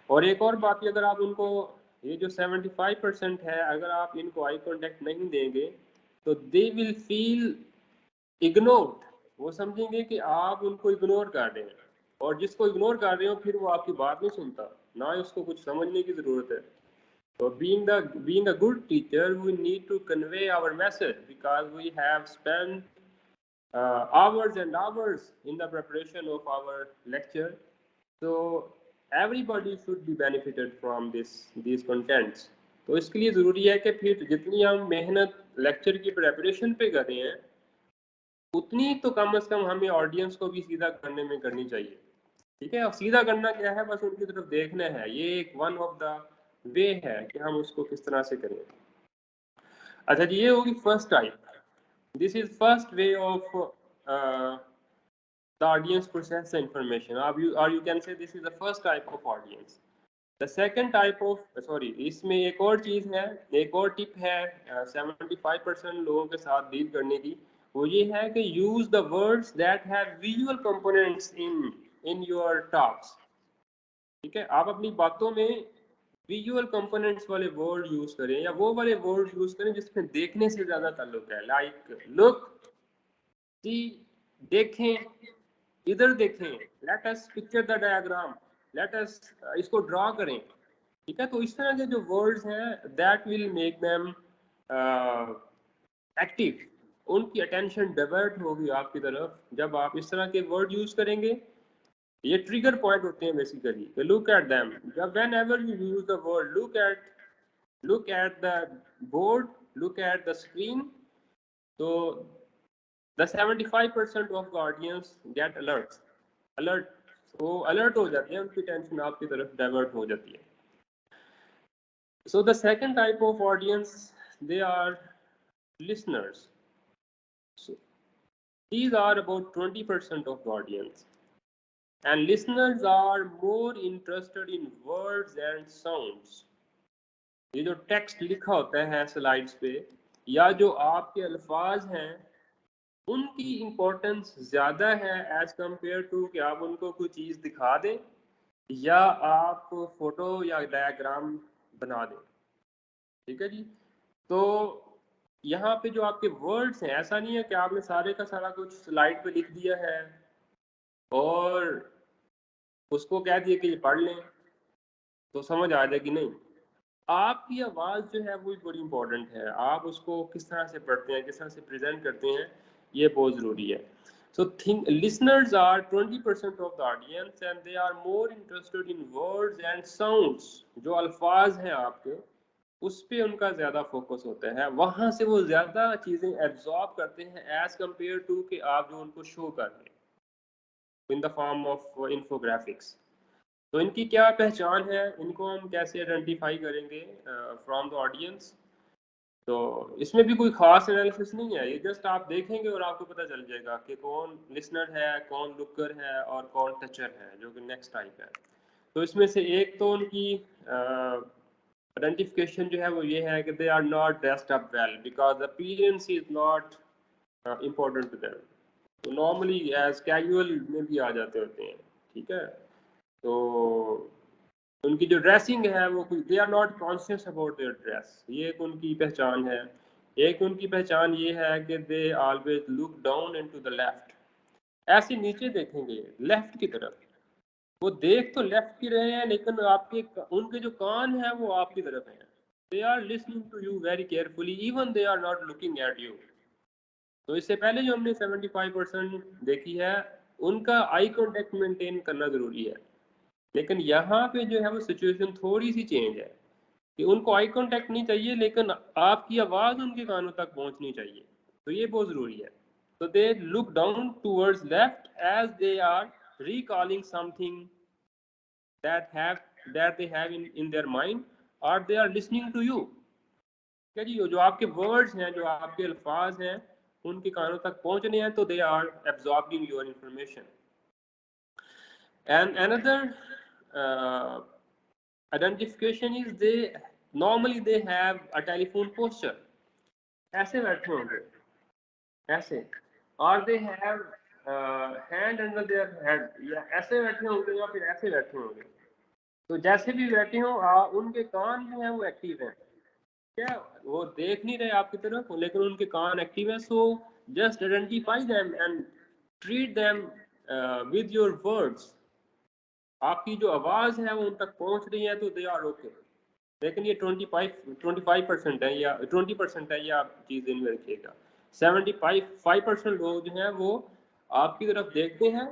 اور ایک اور بات, اگر آپ ان کو یہ جو 75% ہے اگر آپ ان کو آئی کانٹیکٹ نہیں دیں گے تو they will feel ignored. وہ سمجھیں گے کہ آپ ان کو اگنور کر رہے ہیں, اور جس کو اگنور کر رہے ہو پھر وہ آپ کی بات نہیں سنتا, نہ اس کو کچھ سمجھنے کی ضرورت ہے. So being a good teacher, we need to convey our message because we have spent hours and hours in the preparation of our lecture. So everybody should be benefited from these contents. تو اس کے لیے ضروری ہے کہ پھر جتنی ہم محنت لیکچر کی پریپریشن پہ کر رہے ہیں اتنی تو کم از کم ہمیں آڈینس کو بھی سیدھا کرنے میں کرنی چاہیے. ٹھیک ہے, اب سیدھا کرنا کیا ہے, بس ان کی طرف دیکھنا ہے. یہ ایک ون آف دا وے ہے کہ ہم اس کو کس طرح سے کریں. اچھا جی, یہ ہوگی first type. This is first way of the audience process the information, or you can say this is the first type of audience. The second type of اس میں ایک اور چیز ہے, ایک اور ٹپ ہے 75% لوگوں کے ساتھ ڈیل کرنے کی, وہ یہ ہے کہ use the words that have visual components in your talks. ٹھیک ہے, آپ اپنی باتوں میں ویژول کمپوننٹس والے ورڈ یوز کریں, یا وہ والے ورڈ یوز کریں جس میں دیکھنے سے زیادہ تعلق ہے, لائک لک, سی, دیکھیں, ادھر دیکھیں, let us picture the diagram, let us اس کو ڈرا کریں. ٹھیک ہے, تو اس طرح کے جو ورڈز ہیں that will make them active, ان کی اٹینشن ڈائیورٹ ہوگی آپ کی طرف جب آپ اس طرح کے ورڈ یوز کریں گے. یہ ٹریگر پوائنٹ ہوتے ہیں بیسیکلی, کہ لک ایٹ دیم, جب when ever you use the word look at the board, look at the screen, so the 75% of the audience get alert, وہ alert ہو جاتے ہیں, ان کی ٹینشن آپ کی طرف ڈائیورٹ ہو جاتی ہے. So the second type of audience, they are listeners. So these are about 20% of the audience, and listeners are more interested in words and sounds. یہ جو ٹیکسٹ لکھا ہوتا ہے سلائڈس پہ, یا جو آپ کے الفاظ ہیں, ان کی امپورٹنس زیادہ ہے ایز کمپیئر ٹو کہ آپ ان کو کوئی چیز دکھا دیں یا آپ فوٹو یا ڈایاگرام بنا دیں. ٹھیک ہے جی, تو یہاں پہ جو آپ کے ورڈس ہیں, ایسا نہیں ہے کہ آپ نے سارے کا سارا کچھ سلائڈ پہ لکھ دیا ہے اور اس کو کہہ دیا کہ یہ پڑھ لیں تو سمجھ آ جائے گی. نہیں, آپ کی آواز جو ہے وہ بڑی امپورٹنٹ ہے, آپ اس کو کس طرح سے پڑھتے ہیں, کس طرح سے پریزنٹ کرتے ہیں, یہ بہت ضروری ہے. So listeners are 20% of the audience and they are more interested in words and sounds. جو الفاظ ہیں آپ کے, اس پہ ان کا زیادہ فوکس ہوتا ہے, وہاں سے وہ زیادہ چیزیں ایبزارب کرتے ہیں ایز کمپیئر ٹو کہ آپ جو ان کو شو کر رہے ہیں in the form of infographics. تو ان کی کیا پہچان ہے, ان کو ہم کیسے آئیڈینٹیفائی کریں گے فرام دا آڈینس. تو اس میں بھی کوئی خاص انالیسس نہیں ہے, یہ جسٹ آپ دیکھیں گے اور آپ کو پتہ چل جائے گا کہ کون لسنر ہے, کون لکر ہے, اور کون ٹچر ہے, جو کہ نیکسٹ ٹائپ ہے. تو اس میں سے ایک تو ان کی آئیڈینٹیفیکیشن جو ہے وہ یہ ہے کہ they are not dressed up well because appearance is not important to them. تو نارملی ایز کیجول میں بھی آ جاتے ہوتے ہیں. ٹھیک ہے, تو ان کی جو ڈریسنگ ہے وہ they are not conscious about their dress, یہ ایک ان کی پہچان ہے. ایک ان کی پہچان یہ ہے کہ they always look down into the left, ایسے نیچے دیکھیں گے لیفٹ کی طرف, وہ دیکھ تو لیفٹ کی رہے ہیں لیکن آپ کے ان کے جو کان ہیں وہ آپ کی طرف ہیں. They are listening to you very carefully even they are not looking at you. تو اس سے پہلے جو ہم نے 75% دیکھی ہے ان کا آئی کانٹیکٹ مینٹین کرنا ضروری ہے, لیکن یہاں پہ جو ہے وہ سچویشن تھوڑی سی چینج ہے کہ ان کو آئی کانٹیکٹ نہیں چاہیے لیکن آپ کی آواز ان کے کانوں تک پہنچنی چاہیے. تو یہ بہت ضروری ہے. So they look down towards left as they are recalling something that they have in their mind, or they are listening to you. کیا جی جو آپ کے ورڈز ہیں, جو آپ کے الفاظ ہیں, ان کے کانوں تک پہنچنے ہیں تو they are absorbing your information. And another identification is they have a telephone posture. ایسے بیٹھے ہوں گے, ایسے, اور they have hand under their head, یا ایسے بیٹھے ہوں گے یا پھر ایسے بیٹھے ہوں گے. تو جیسے بھی بیٹھے ہوں ان کے کان جو ہیں وہ ایکٹیو ہیں. کیا وہ دیکھ نہیں رہے آپ کی طرف لیکن ان کے کان ایکٹیو ہیں. So just identify them and treat them with your words. آپ کی جو آواز ہے وہ ان تک پہنچ رہی ہے تو دے آر اوکے. لیکن یہ 25% ہے یا 20% ہے, یہ آپ چیز ان میں رکھیے گا. 75% لوگ جو ہیں وہ آپ کی طرف دیکھتے ہیں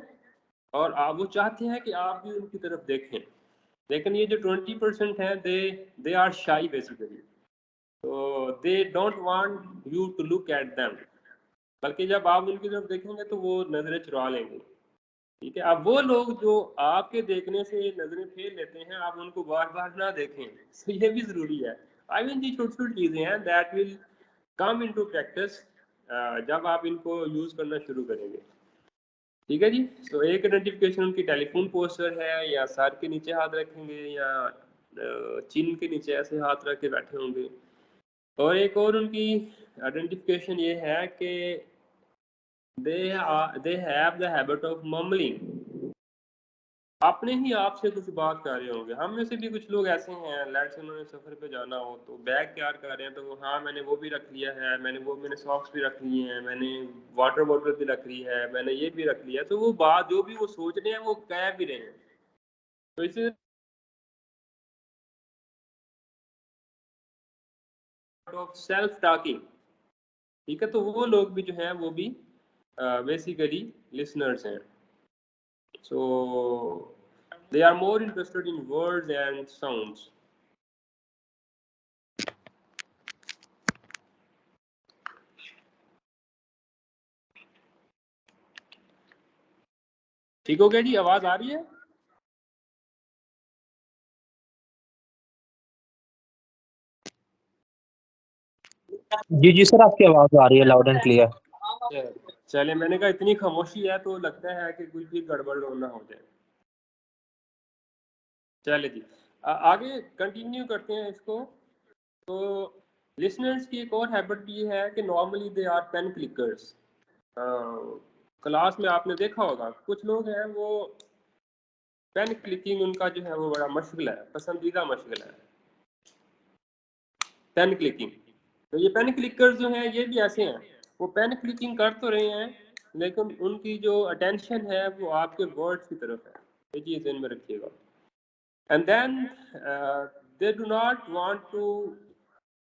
اور وہ چاہتے ہیں کہ آپ بھی ان کی طرف دیکھیں. لیکن یہ جو 20% ہے they are shy basically. So they don't want you to look at them. بلکہ جب آپ ان کی طرف دیکھیں گے تو وہ نظریں چرا لیں گے. ٹھیک ہے, اب وہ لوگ جو آپ کے دیکھنے سے نظریں پھیر لیتے ہیں آپ ان کو بار بار نہ دیکھیں. تو یہ بھی ضروری ہے. آئی مین یہ چھوٹی چھوٹی چیزیں ہیں that will come in to practice جب آپ ان کو یوز کرنا شروع کریں گے. ٹھیک ہے جی. تو ایک آئیڈینٹیفیکیشن ان کی ٹیلی فون پوسچر ہے, یا سر کے نیچے ہاتھ رکھیں گے یا چین کے نیچے ایسے ہاتھ رکھ کے بیٹھے ہوں گے. اور ایک اور ان کی آئیڈینٹیفیکیشن یہ ہے کہ they have the habit of mumbling. اپنے ہی آپ سے کچھ بات کر رہے ہوں گے. ہم میں سے بھی کچھ لوگ ایسے ہیں, لیٹ سے انہوں نے سفر پہ جانا ہو تو بیگ تیار کر رہے ہیں تو ہاں میں نے وہ بھی رکھ لیا ہے, میں نے ساکس بھی رکھ لیے ہیں, میں نے واٹر بوٹل بھی رکھ لی ہے, میں نے یہ بھی رکھ لیا. تو وہ بات جو بھی وہ سوچ رہے ہیں وہ کہہ بھی رہے ہیں. تو اس سیلف ٹاکنگ. ٹھیک ہے, تو وہ لوگ بھی جو ہیں وہ بھی بیسیکلی لسنرز ہیں. So they are more interested in words and sounds. ٹھیک ہو گیا جی, آواز آ رہی ہے؟ جی سر, آپ کی آواز آ رہی ہے لاؤڈ اینڈ کلیئر. چلے, میں نے کہا اتنی خاموشی ہے تو لگتا ہے کہ کچھ بھی گڑبڑ نہ ہو جائے. چلے جی, آگے کنٹینیو کرتے ہیں اس کو. تو لسنرز کی ایک اور ہیبٹ یہ ہے کہ normally they are pen clickers. Class میں آپ نے دیکھا ہوگا کچھ لوگ ہیں وہ پین کلکنگ ان کا جو ہے وہ بڑا مشغلہ ہے, پسندیدہ مشغلہ ہے پین کلکنگ. تو یہ پین کلکرز جو ہیں یہ بھی ایسے ہیں, وہ پین کلکنگ کر تو رہے ہیں لیکن ان کی جو اٹینشن ہے وہ آپ کے ورڈز کی طرف ہے. یہ چیز ذہن میں رکھیے گا. And then they do not want to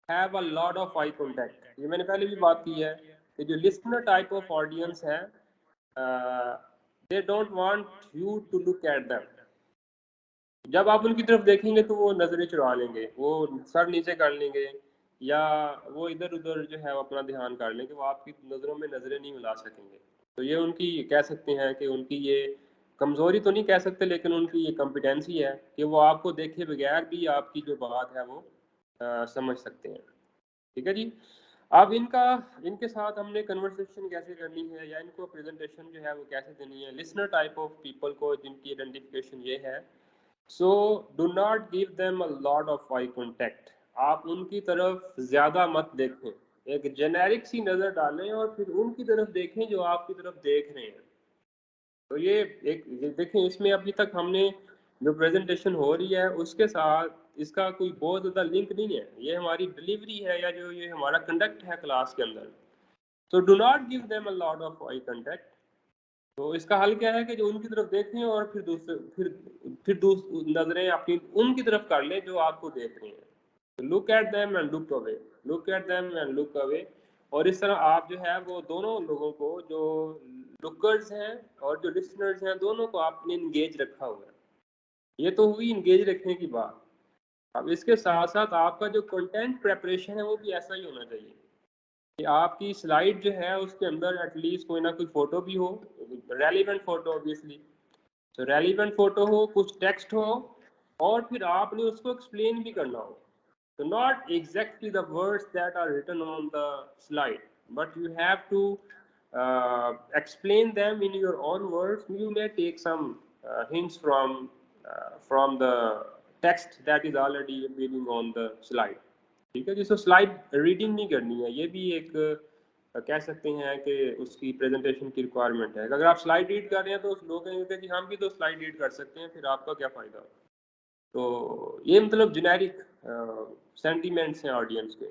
have a lot of eye contact. یہ میں نے پہلے بھی بات کی ہے کہ جو listener type of audience ہے they don't want you to look at them. جب آپ ان کی طرف دیکھیں گے تو وہ نظریں چرا لیں گے, وہ سر نیچے کر لیں گے, یا وہ ادھر ادھر جو ہے اپنا دھیان کر لیں گے, وہ آپ کی نظروں میں نظریں نہیں ملا سکیں گے. تو یہ ان کی کہہ سکتے ہیں کہ ان کی یہ کمزوری تو نہیں کہہ سکتے لیکن ان کی یہ کمپیٹنسی ہے کہ وہ آپ کو دیکھے بغیر بھی آپ کی جو بات ہے وہ سمجھ سکتے ہیں. ٹھیک ہے جی. اب ان کے ساتھ ہم نے کنورسیشن کیسے کرنی ہے یا ان کو پریزنٹیشن جو ہے وہ کیسے دینی ہے لسنر ٹائپ آف پیپل کو, جن کی آئیڈینٹیفیکیشن یہ ہے. So do not give them a lot of eye contact. آپ ان کی طرف زیادہ مت دیکھیں, ایک جنیرک سی نظر ڈالیں اور پھر ان کی طرف دیکھیں جو آپ کی طرف دیکھ رہے ہیں. تو یہ ایک دیکھیں, اس میں ابھی تک ہم نے جو پریزنٹیشن ہو رہی ہے اس کے ساتھ اس کا کوئی بہت زیادہ لنک نہیں ہے. یہ ہماری ڈلیوری ہے یا جو یہ ہمارا کنڈکٹ ہے کلاس کے اندر. تو do not give them a lot of I contact. تو اس کا حل کیا ہے کہ جو ان کی طرف دیکھیں اور پھر نظریں اپنی ان کی طرف کر لیں جو آپ کو دیکھ رہے ہیں. Look at them and look away, look at them and look away. اور اس طرح آپ جو ہے وہ دونوں لوگوں کو, جو لکرز ہیں اور جو لسنرز ہیں, دونوں کو آپ نے انگیج رکھا ہوا ہے. یہ تو ہوئی انگیج رکھنے کی بات. اب اس کے ساتھ ساتھ آپ کا جو کنٹینٹ پریپریشن ہے وہ بھی ایسا ہی ہونا چاہیے کہ آپ کی سلائڈ جو ہے اس کے اندر ایٹ لیسٹ کوئی نہ کوئی فوٹو بھی ہو, ریلیونٹ فوٹو اوبیسلی, تو ریلیونٹ فوٹو ہو, کچھ ٹیکسٹ ہو, اور پھر آپ نے اس کو ایکسپلین بھی کرنا ہو. So not exactly the words that are written on the slide, but you have to explain them in your own words. You may take some hints from the text that is already appearing on the slide. ٹھیک ہے جس کو slide reading نہیں کرنی ہے, یہ بھی ایک کہہ سکتے ہیں کہ اس کی پریزنٹیشن کی ریکوائرمنٹ ہے. اگر آپ سلائڈ ریڈ کر رہے ہیں تو لوگ کہیں گے کہ ہم بھی تو سلائڈ ریڈ کر سکتے ہیں, پھر آپ کا کیا فائدہ. تو یہ مطلب جنیرک سینٹیمنٹس ہیں آڈینس کے.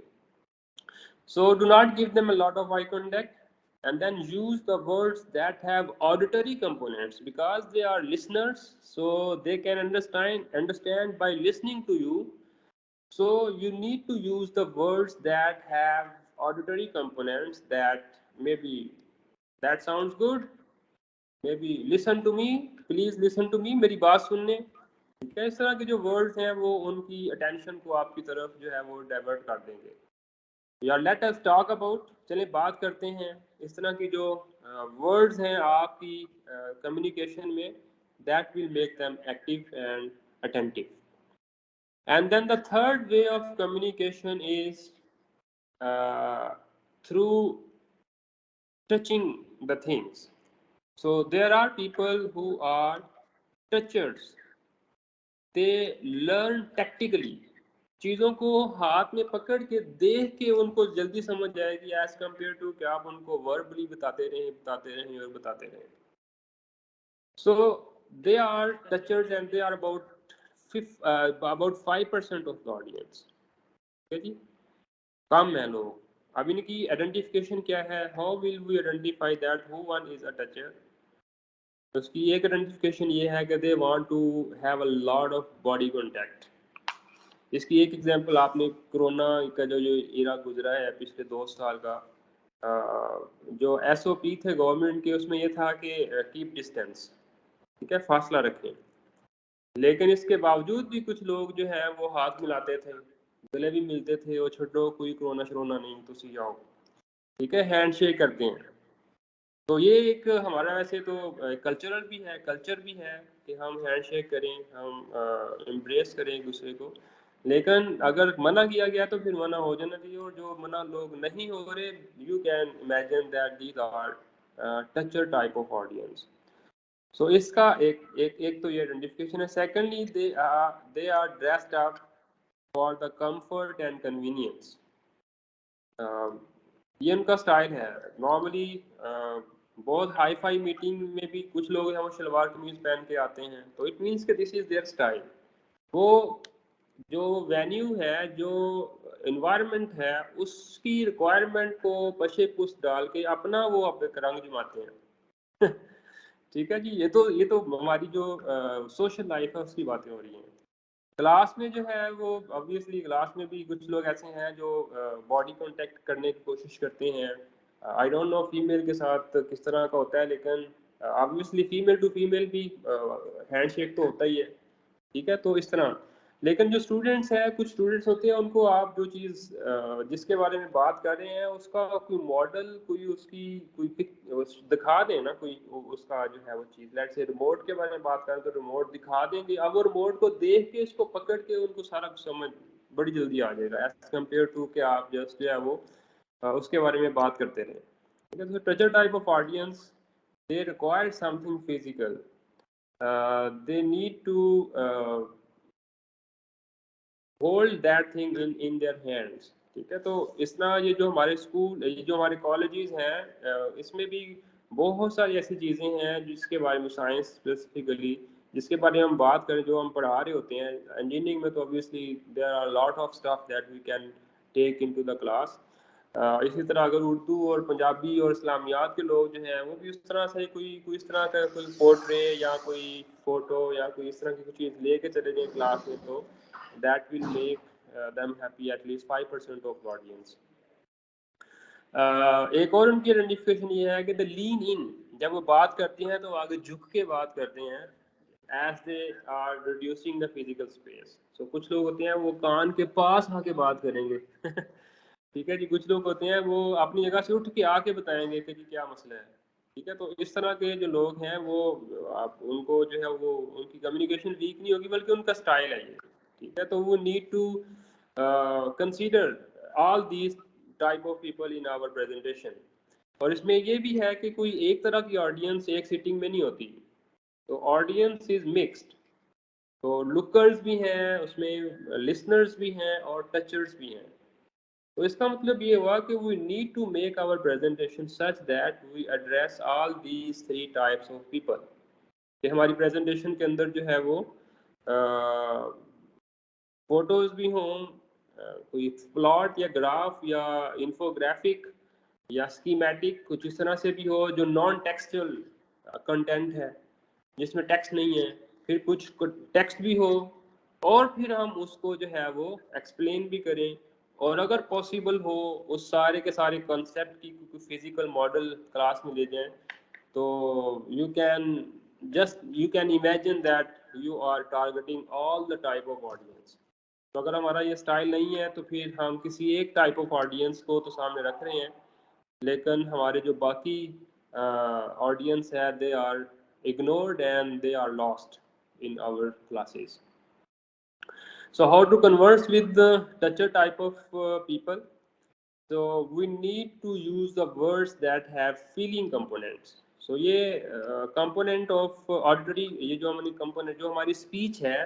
So do not give them a lot of eye contact and then use the words that have auditory components because they are listeners, so they can understand by listening to you. So you need to use the words that have auditory components, that maybe that sounds good, maybe listen to me, please listen to me, میری بات سننے. ٹھیک ہے, اس طرح کے جو words ہیں وہ ان کی اٹینشن کو آپ کی طرف جو ہے وہ ڈائیورٹ کر دیں گے. یا لیٹ اس ٹاک اباؤٹ, چلیں بات کرتے ہیں اس طرح کی جو ورڈز ہیں آپ کی کمیونیکیشن میں, that will make them active and attentive. And then the third way of communication is through touching the things. So there are people who are touchers. They learn tactically. چیزوں کو ہاتھ میں پکڑ کے دیکھ کے ان کو جلدی سمجھ جائے گی ایز کمپیئر ٹو کہ آپ ان کو وربلی بتاتے رہیں. So they are touchers and they are about 5% of the audience. جی کم ہے لوگ. اب ان کی آئیڈینٹیفیکیشن کیا ہے, how will we identify that who one is a toucher. اس کی ایک آئیڈینٹیفیکیشن یہ ہے کہ they want to have a lot of body contact. اس کی ایک ایگزامپل آپ نے کرونا کا جو ایرا گزرا ہے پچھلے 2 سال کا, جو ایس او پی تھے گورنمنٹ کے, اس میں یہ تھا کہ کیپ ڈسٹینس, ٹھیک ہے, فاصلہ رکھیں. لیکن اس کے باوجود بھی کچھ لوگ جو ہیں وہ ہاتھ ملاتے تھے, گلے بھی ملتے تھے, اور چھوڑو کوئی کرونا شرونا نہیں تو سی جاؤ, ٹھیک ہے, ہینڈ شیک کرتے ہیں. تو یہ ایک ہمارا ویسے تو کلچر بھی ہے کہ ہم ہینڈ شیک کریں, ہم امبریس کریں ایک دوسرے کو. لیکن اگر منع کیا گیا تو پھر منع ہو جانا چاہیے, اور جو منع لوگ نہیں ہو رہے, you can imagine that these are toucher type of audience. So اس کا ایک تو یہ آئیڈینٹیفیکیشن ہے. Secondly they are dressed up for the comfort and convenience. یہ ان کا اسٹائل ہے. نارملی بہت ہائی فائی میٹنگ میں بھی کچھ لوگ ہیں وہ شلوار قمیض پہن کے آتے ہیں, تو اٹ مینس کہ دس از دیئر اسٹائل. وہ جو وینیو ہے, جو انوائرمنٹ ہے, اس کی ریکوائرمنٹ کو پشے پست ڈال کے اپنا وہ رنگ جماتے ہیں. ٹھیک ہے جی, یہ تو ہماری جو سوشل لائف ہے اس کی باتیں ہو رہی ہیں. کلاس میں جو ہے وہ obviously کلاس میں بھی کچھ لوگ ایسے ہیں جو باڈی کانٹیکٹ کرنے کی کوشش کرتے ہیں. آئی ڈونٹ نو فیمیل کے ساتھ کس طرح کا ہوتا ہے, لیکن obviously فیمیل ٹو فیمیل بھی ہینڈ شیک تو ہوتا ہی ہے, ٹھیک ہے. تو اس طرح, لیکن جو اسٹوڈنٹس ہیں, کچھ اسٹوڈنٹس ہوتے ہیں, ان کو آپ جو چیز جس کے بارے میں بات کر رہے ہیں اس کا کوئی ماڈل, کوئی اس کی کوئی دکھا دیں نا, کوئی اس کا جو ہے وہ چیز. لیٹ سے ریموٹ کے بارے میں بات کریں تو ریموٹ دکھا دیں گے. اب وہ ریموٹ کو دیکھ کے اس کو پکڑ کے ان کو سارا کچھ سمجھ بڑی جلدی آ جائے گا ایز کمپیئر ٹو کہ آپ جسٹ جو ہے وہ اس کے بارے میں بات کرتے رہیں. ٹھیک ہے. Toucher type of audience, they require something physical, they need to hold that thing in their hands. ٹھیک ہے. تو اس طرح یہ جو ہمارے اسکول, یہ جو ہمارے کالجز ہیں, اس میں بھی بہت ساری ایسی چیزیں ہیں جس کے بارے میں سائنس اسپیسیفکلی جس کے بارے میں ہم بات کریں, جو ہم پڑھا رہے ہوتے ہیں. انجینئرنگ میں تو obviously there are a lot of stuff that we can take into the class. اسی طرح اگر اردو اور پنجابی اور اسلامیات کے لوگ جو ہیں وہ بھی اس طرح سے کوئی اس طرح کا کوئی پورٹرے یا کوئی فوٹو یا کوئی اس طرح کی کوئی چیز لے کے چلے جائیں کلاس میں, تو that will make them happy, at least 5% of the audience. ایک اور ان کی آئیڈینٹیفیکیشن یہ ہے کہ the lean in, جب وہ بات کرتے ہیں تو آگے جھک کے بات کرتے ہیں, as they are reducing the physical space. So کچھ لوگ ہوتے ہیں وہ کان کے پاس آ کے بات کریں گے ٹھیک ہے جی. کچھ لوگ ہوتے ہیں وہ اپنی جگہ سے اٹھ کے آ کے بتائیں گے کہ جی کیا مسئلہ ہے. ٹھیک ہے, تو اس طرح کے جو لوگ ہیں وہ ان کو جو ہے وہ ان کی کمیونیکیشن ویک نہیں ہوگی بلکہ ان کا اسٹائل ہے یہ. ٹھیک ہے, تو وہ need to consider all these type of people in our presentation. اور اس میں یہ بھی ہے کہ کوئی ایک طرح کی آڈینس ایک سیٹنگ میں نہیں ہوتی, تو آڈینس از مکسڈ. تو لکرز بھی ہیں اس میں, لسنرز بھی ہیں اور ٹچرز بھی ہیں. تو اس کا مطلب یہ ہوا کہ we need to make our presentation such that we address all these 3 types of people. کہ ہماری پریزنٹیشن کے اندر جو ہے وہ فوٹوز بھی ہوں, کوئی پلاٹ یا گراف یا انفوگرافک یا اسکیمیٹک کچھ اس طرح سے بھی ہو جو نان ٹیکسچل کنٹینٹ ہے جس میں ٹیکسٹ نہیں ہے, پھر کچھ ٹیکسٹ بھی ہو, اور پھر ہم اس کو جو ہے وہ ایکسپلین بھی کریں, اور اگر پاسبل ہو اس سارے کے سارے کنسیپٹ کی فزیکل ماڈل کلاس میں لے جائیں. تو you can imagine that you are targeting all the type of audience. تو اگر ہمارا یہ اسٹائل نہیں ہے تو پھر ہم کسی ایک ٹائپ آف آڈینس کو تو سامنے رکھ رہے ہیں, لیکن ہمارے جو باقی آڈینس ہے they are ignored and they are lost in our classes. So how to converse with the toucher type of people? So we need to use the words that have feeling components. So یہ component of auditory, یہ جو ہماری component جو ہماری speech ہے,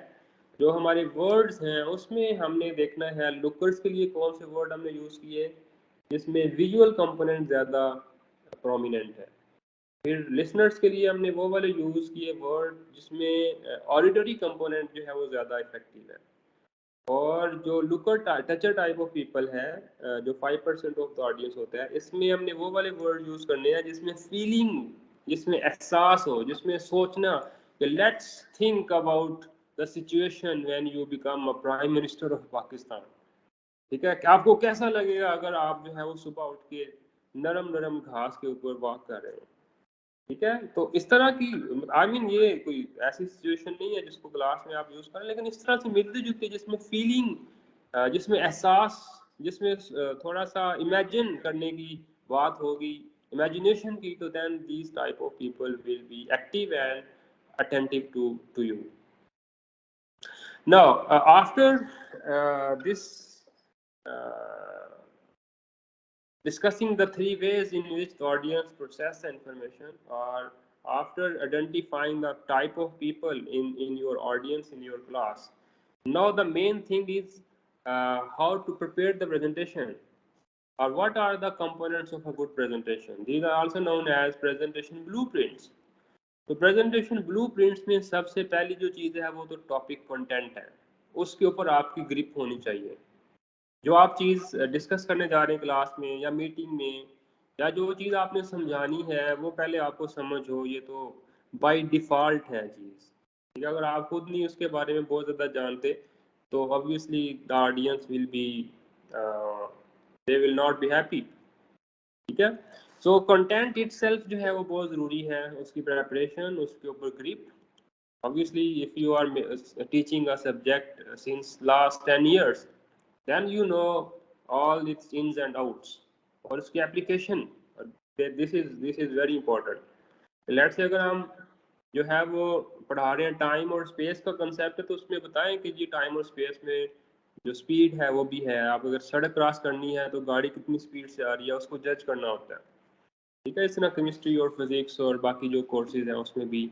جو ہمارے words ہیں, اس میں ہم نے دیکھنا ہے lookers کے لیے کون سے word ہم نے یوز کیے جس میں visual component زیادہ prominent ہے. پھر لسنرس کے لیے ہم نے وہ والے یوز کیے ورڈ جس میں آڈیٹری کمپوننٹ جو ہے وہ زیادہ افیکٹو ہے. اور جو لوکر ٹچر ٹائپ آف پیپل ہے جو 5% آف دا آڈینس ہوتا ہے, اس میں ہم نے وہ والے ورڈ یوز کرنے ہیں جس میں فیلنگ, جس میں احساس ہو, جس میں سوچنا کہ let's think about the situation when you become a prime minister of Pakistan. ٹھیک ہے, کہ آپ کو کیسا لگے گا اگر آپ جو ہے وہ صبح اٹھ کے نرم نرم گھاس کے اوپر واک کر رہے ہیں. ٹھیک ہے, تو اس طرح کی یہ کوئی ایسی سچویشن نہیں ہے جس کو کلاس میں آپ یوز کریں, لیکن اس طرح سے ملتے جلتے جس میں فیلنگ, جس میں احساس, جس میں تھوڑا سا امیجن کرنے کی بات ہوگی, امیجنیشن کی, تو then these type of people will be active and attentive to you. Now after this discussing the 3 ways in which the audience process the information, or after identifying the type of people in your audience, in your class, now the main thing is how to prepare the presentation, or what are the components of a good presentation. These are also known as presentation blueprints. تو presentation بلو prints میں سب سے پہلی جو چیز ہے وہ تو topic content ہے, اس کے اوپر آپ کی گرپ ہونی چاہیے. جو آپ چیز ڈسکس کرنے جا رہے ہیں کلاس میں یا میٹنگ میں, یا جو چیز آپ نے سمجھانی ہے وہ پہلے آپ کو سمجھ ہو, یہ تو بائی ڈیفالٹ ہے چیز. ٹھیک ہے, اگر آپ خود نہیں اس کے بارے میں بہت زیادہ جانتے تو obviously the audience will be they will not be happy. ٹھیک ہے, سو کنٹینٹ اٹ سیلف جو ہے وہ بہت ضروری ہے, اس کی پریپریشن, اس کے اوپر grip. obviously if you are teaching a subject since last 10 years then you know all its ins and outs, اور اس کی application, this is very important. let's say اگر ہم جو ہے وہ پڑھا رہے ہیں ٹائم اور اسپیس کا کنسیپٹ ہے, تو اس میں بتائیں کہ جی ٹائم اور اسپیس میں جو اسپیڈ ہے وہ بھی ہے. آپ اگر سڑک کراس کرنی ہے تو گاڑی کتنی اسپیڈ سے آ رہی ہے اس کو جج کرنا ہوتا ہے. ٹھیک ہے, اس طرح کیمسٹری اور فزکس اور باقی جو کورسز ہیں اس میں بھی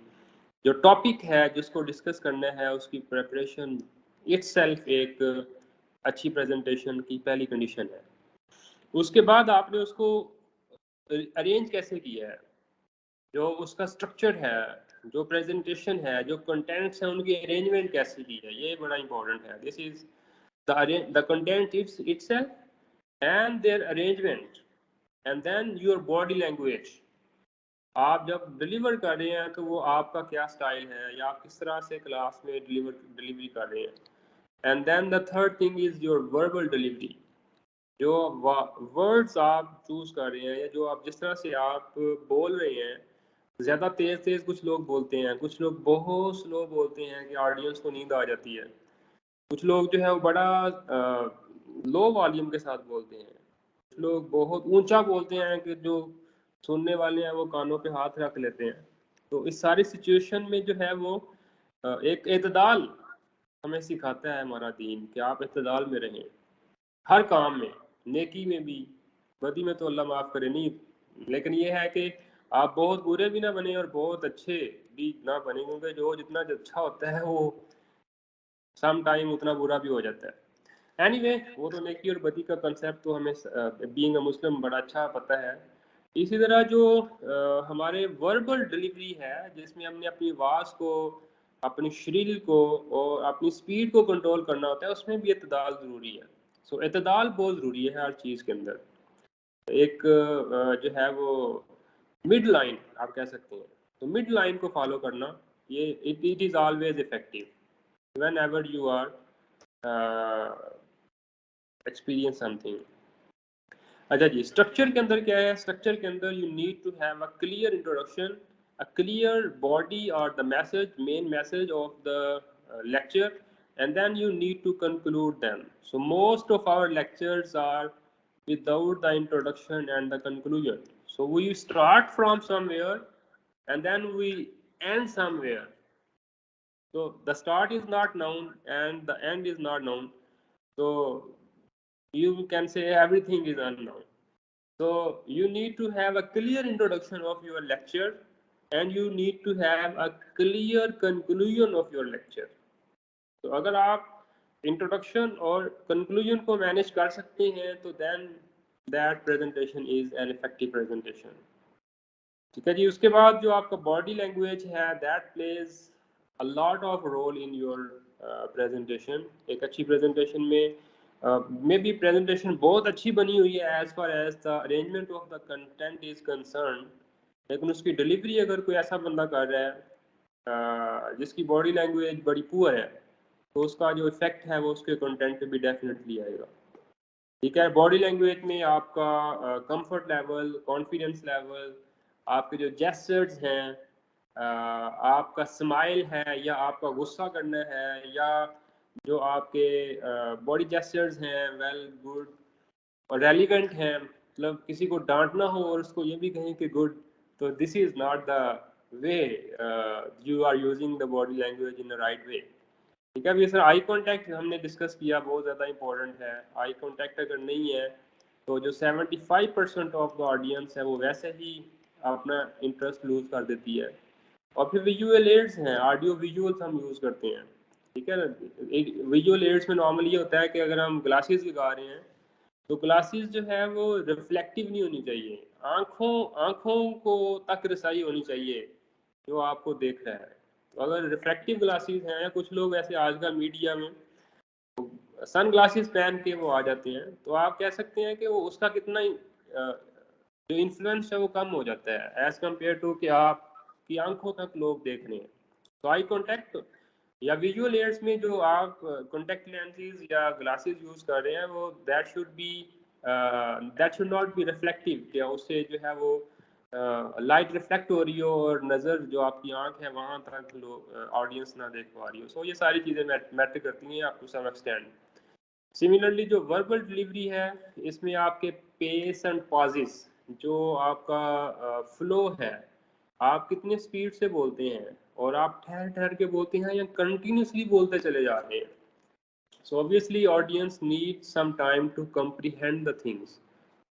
جو ٹاپک ہے جس کو ڈسکس کرنا ہے اس کی پریپریشن اٹ سیلف ایک اچھی پریزنٹیشن کی پہلی کنڈیشن ہے. اس کے بعد آپ نے اس کو ارینج کیسے کیا ہے, جو اس کا اسٹرکچر ہے, جو پریزنٹیشن ہے, جو کنٹینٹس ہیں ان کی ارینجمنٹ کیسے کی ہے, یہ بڑا امپورٹنٹ ہے. دس از the content itself and their arrangement, and then your body language. آپ جب ڈلیور کر رہے ہیں تو وہ آپ کا کیا اسٹائل ہے یا آپ کس طرح سے کلاس میں ڈلیوری کر رہے ہیں. And then the third thing is your verbal delivery. جو ورڈز آپ چوز کر رہے ہیں یا جو آپ جس طرح سے آپ بول رہے ہیں زیادہ تیز کچھ لوگ بولتے ہیں, کچھ لوگ بہت سلو بولتے ہیں کہ آڈینس کو نیند آ جاتی ہے, کچھ لوگ جو ہے وہ بڑا لو والیوم کے ساتھ بولتے ہیں, کچھ لوگ بہت اونچا بولتے ہیں کہ جو سننے والے ہیں وہ کانوں پہ ہاتھ رکھ لیتے ہیں. تو اس ساری سچویشن میں جو ہے وہ ایک اعتدال ہمیں سکھاتا ہے ہمارا دین کہ آپ اعتدال میں رہیں ہر کام میں, نیکی میں بھی, بدی میں تو اللہ معاف کرے نہیں, لیکن یہ ہے کہ آپ بہت برے بھی نہ بنیں اور بہت اچھے بھی نہ بنیں, کیونکہ جو جتنا اچھا ہوتا ہے وہ سم ٹائم اتنا برا بھی ہو جاتا ہے. اینی وے وہ تو نیکی اور بدی کا کنسیپٹ تو ہمیں بینگ اے مسلم بڑا اچھا پتہ ہے. اسی طرح جو ہمارے وربل ڈلیوری ہے جس میں ہم نے اپنی آواز کو, اپنی شریل کو اور اپنی سپیڈ کو کنٹرول کرنا ہوتا ہے, اس میں بھی اعتدال ضروری ہے. سو اعتدال بہت ضروری ہے ہر چیز کے اندر. ایک جو ہے وہ مڈ لائن آپ کہہ سکتے ہیں, تو مڈ لائن کو فالو کرنا یہ it is always effective whenever you are experience something. اچھا جی, اسٹرکچر کے اندر کیا ہے؟ اسٹرکچر کے اندر you need to have a clear introduction, a clear body or the main message of the lecture, and then you need to conclude them. So most of our lectures are without the introduction and the conclusion. So we start from somewhere and then we end somewhere. So the start is not known and the end is not known. So you can say everything is unknown. So you need to have a clear introduction of your lecture and you need to have a clear conclusion of your lecture. تو اگر آپ introduction اور conclusion کو manage کر سکتے ہیں تو then that presentation is an effective presentation. ٹھیک ہے جی. اس کے بعد جو آپ کا باڈی لینگویج ہے that please a lot of role in your presentation. ایک اچھی پریزنٹیشن میں بھی پریزنٹیشن بہت اچھی بنی ہوئی ہے as far as the arrangement of the content is concern, لیکن اس کی ڈلیوری اگر کوئی ایسا بندہ کر رہا ہے جس کی باڈی لینگویج بڑی پور ہے تو اس کا جو افیکٹ ہے وہ اس کے کنٹینٹ پہ بھی ڈیفینیٹلی آئے گا. ٹھیک ہے. باڈی لینگویج میں آپ کا کمفرٹ لیول, کانفیڈنس لیول, آپ کے جو جیسچرز ہیں, آپ کا اسمائل ہے یا آپ کا غصہ کرنا ہے, یا جو آپ کے باڈی جیسچرز ہیں ویل گڈ اور ریلیونٹ ہیں, مطلب کسی کو ڈانٹنا ہو اور اس کو یہ بھی کہیں کہ گڈ, تو this is not the way you are using the body language in right way. ٹھیک ہے. ابھی سر آئی کانٹیکٹ ہم نے ڈسکس کیا, بہت زیادہ امپورٹنٹ ہے. آئی کانٹیکٹ اگر نہیں ہے تو جو 75% آف دا آڈینس ہے وہ ویسے ہی اپنا انٹرسٹ لوز کر دیتی ہے. اور پھر ویژول ایڈس ہیں, آڈیو ویژولس ہم یوز کرتے ہیں. ٹھیک ہے نا. ویژول ایڈس میں نارملی یہ ہوتا ہے کہ اگر ہم گلاسز لگا رہے ہیں تو گلاسز جو ہے وہ ریفلیکٹیو نہیں ہونی چاہیے, آنکھوں کو تک رسائی ہونی چاہیے جو آپ کو دیکھ رہا ہے. تو اگر ریفلیکٹیو گلاسز ہیں, کچھ لوگ ایسے آج کل میڈیا میں سن گلاسز پہن کے وہ آ جاتے ہیں, تو آپ کہہ سکتے ہیں کہ وہ اس کا کتنا جو انفلوئنس ہے وہ کم ہو جاتا ہے ایز کمپیئر ٹو کہ آپ کی آنکھوں تک لوگ دیکھ رہے ہیں. تو آئی کانٹیکٹ یا ویژول ایڈس میں جو آپ کانٹیکٹ لینسز یا گلاسز یوز کر رہے ہیں وہ that should not be reflective, کہ اس سے جو ہے وہ لائٹ ریفلیکٹ ہو رہی ہو اور نظر جو آپ کی آنکھ ہے وہاں تک آڈینس نہ دیکھ پا رہی ہو. سو یہ ساری چیزیں میٹر کرتی ہیں آپ ٹو سم ایکسٹینڈ. سملرلی جو وربل ڈلیوری ہے اس میں آپ کے پیس اینڈ پازز, جو آپ کا فلو ہے, آپ کتنے سپیڈ سے بولتے ہیں اور آپ ٹھہر ٹھہر کے بولتے ہیں یا کنٹینیوسلی بولتے چلے جا رہے ہیں. So obviously audience needs some time to comprehend the things.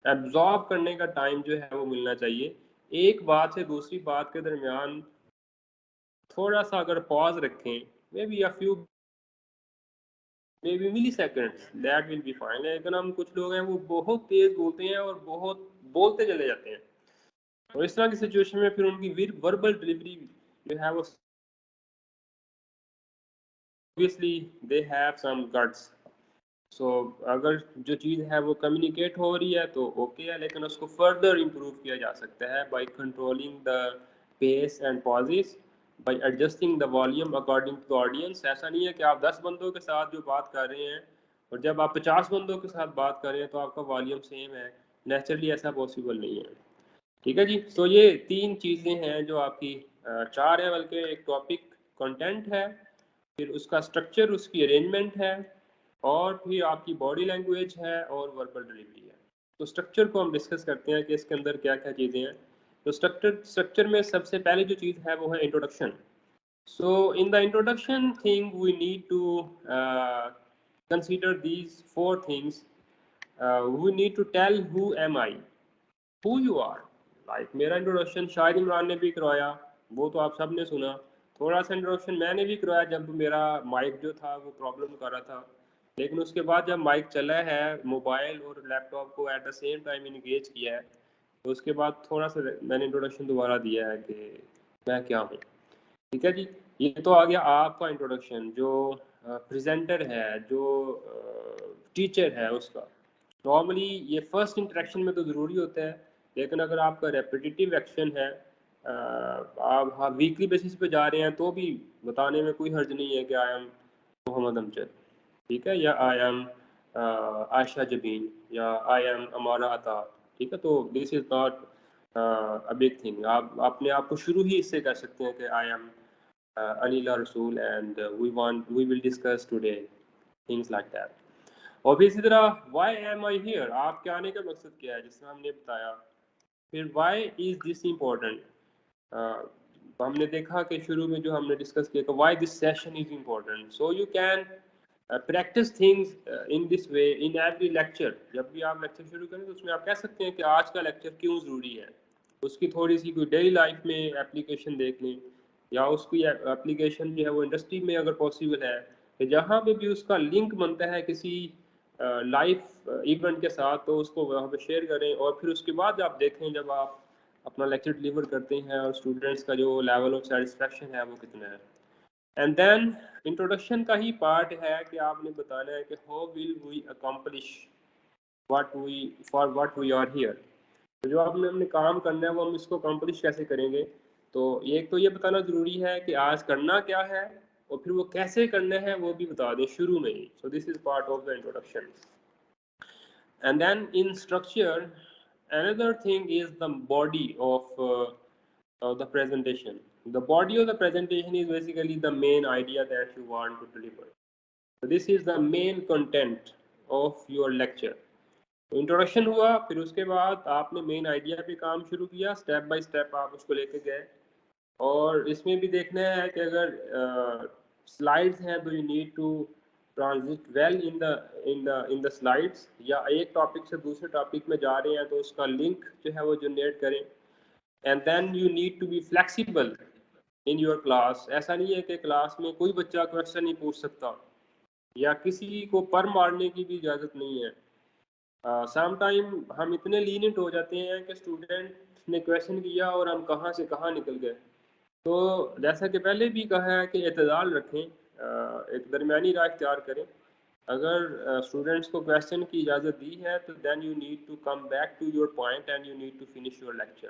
Absorb کرنے کا ٹائم جو ہے وہ ملنا چاہیے. ایک بات سے دوسری بات کے درمیان تھوڑا سا اگر پاز رکھیں, maybe a few maybe milli seconds, that will be fine. لیکن ہم کچھ لوگ ہیں وہ بہت تیز بولتے ہیں اور بہت بولتے چلے جاتے ہیں, اور اس طرح کی سچویشن میں پھر ان کی وربل ڈلیوری جو ہے وہ obviously they have some guts. سو اگر جو چیز ہے وہ کمیونیکیٹ ہو رہی ہے تو اوکے ہے, لیکن اس کو فردر امپروو کیا جا سکتا ہے by controlling the pace and pauses, by adjusting the volume according to the audience. ایسا نہیں ہے کہ آپ 10 بندوں کے ساتھ جو بات کر رہے ہیں اور جب آپ 50 بندوں کے ساتھ بات کر رہے ہیں تو آپ کا والیوم سیم ہے. نیچرلی ایسا پاسبل نہیں ہے. ٹھیک ہے جی. سو یہ 3 چیزیں ہیں جو آپ کی 4 ہیں بلکہ. ایک ٹاپک کنٹینٹ ہے, پھر اس کا اسٹرکچر, اس کی ارینجمنٹ ہے, اور پھر آپ کی باڈی لینگویج ہے, اور وربل ڈلیوری ہے. تو اسٹرکچر کو ہم ڈسکس کرتے ہیں کہ اس کے اندر کیا کیا چیزیں ہیں. تو اسٹرکچر میں سب سے پہلے جو چیز ہے وہ ہے introduction. So in the introduction thing, we need to consider these 4 things. We need to tell who am I, who you are. Like میرا انٹروڈکشن شاہد عمران نے بھی کروایا, وہ تو آپ سب نے سنا. تھوڑا سا انٹروڈکشن میں نے بھی کروایا جب میرا مائک جو تھا وہ پرابلم کر رہا تھا, لیکن اس کے بعد جب مائک چلا ہے, موبائل اور لیپ ٹاپ کو at the same time engage کیا ہے, تو اس کے بعد تھوڑا سا میں نے انٹروڈکشن دوبارہ دیا ہے کہ میں کیا ہوں. ٹھیک ہے جی. یہ تو آ گیا آپ کا انٹروڈکشن. جو پریزنٹر ہے, جو ٹیچر ہے, اس کا نارملی یہ فرسٹ انٹریکشن میں تو ضروری ہوتا ہے, لیکن اگر آپ کا ریپیٹیٹیو ایکشن ہے, آپ ویکلی بیسس پہ جا رہے ہیں, تو بھی بتانے میں کوئی حرج نہیں ہے کہ آئی ایم محمد امجد, ٹھیک ہے, یا آئی ایم عائشہ جبین, یا آئی ایم امارہ عطا. ٹھیک ہے, تو this is not a big thing. آپ اپنے آپ کو شروع ہی اس سے کر سکتے ہیں کہ I am Anila Rasool and we will discuss today things like that. اور بھی اسی طرح why am I here, آپ کے آنے کا مقصد کیا ہے, جس طرح ہم نے بتایا. پھر why is this important, ہم نے دیکھا کہ شروع میں جو ہم نے ڈسکس کیا کہ why this session is important. So you can practice things in this way in every lecture. جب بھی آپ لیکچر شروع کریں تو اس میں آپ کہہ سکتے ہیں کہ آج کا لیکچر کیوں ضروری ہے. اس کی تھوڑی سی کوئی ڈیلی لائف میں اپلیکیشن دیکھ لیں, یا اس کی اپلیکیشن جو ہے وہ انڈسٹری میں اگر پاسبل ہے, کہ جہاں پہ بھی اس کا لنک بنتا ہے کسی لائف ایونٹ کے ساتھ, تو اس کو وہاں پہ شیئر کریں. اور پھر اس کے بعد آپ دیکھیں جب آپ اپنا لیکچر ڈلیور کرتے ہیں اور اسٹوڈنٹس کا جو لیول آف سیٹسفیکشن ہے وہ کتنا ہے. اینڈ دین انٹروڈکشن کا ہی پارٹ ہے کہ آپ نے بتانا ہے کہ how will we accomplish what we are here. تو جو آپ نے ہم نے کام کرنا ہے وہ ہم اس کو اکمپلش کیسے کریں گے. تو ایک تو یہ بتانا ضروری ہے کہ آج کرنا کیا ہے, اور پھر وہ کیسے کرنا ہے وہ بھی بتا دیں شروع میں ہی. So this is part of the introduction. And then in structure another thing is the body of the presentation. The body of the presentation is basically the main idea that you want to deliver. So this is the main content of your lecture. Introduction ہوا, پھر اس کے بعد آپ نے main idea پہ کام شروع کیا, step by step آپ اس کو لے کے گئے. اور اس میں بھی دیکھنا ہے کہ اگر سلائڈس ہیں تو you need to transit well in the slides, یا ایک ٹاپک سے دوسرے ٹاپک میں جا رہے ہیں تو اس کا لنک جو ہے وہ جنریٹ کریں. And then you need to be flexible in your class. ایسا نہیں ہے کہ کلاس میں کوئی بچہ کویشچن نہیں پوچھ سکتا, یا کسی کو پر مارنے کی بھی اجازت نہیں ہے. سم ٹائم ہم اتنے لیننٹ ہو جاتے ہیں کہ اسٹوڈنٹ نے کویشچن کیا اور ہم کہاں سے کہاں نکل گئے. تو جیسا کہ پہلے بھی کہا ہے کہ اعتدال رکھیں, ایک درمیانی راہ اختیار کریں. اگر اسٹوڈنٹس کو کویشچن کی اجازت دی ہے تو then you need to come back to your point and you need to finish your lecture.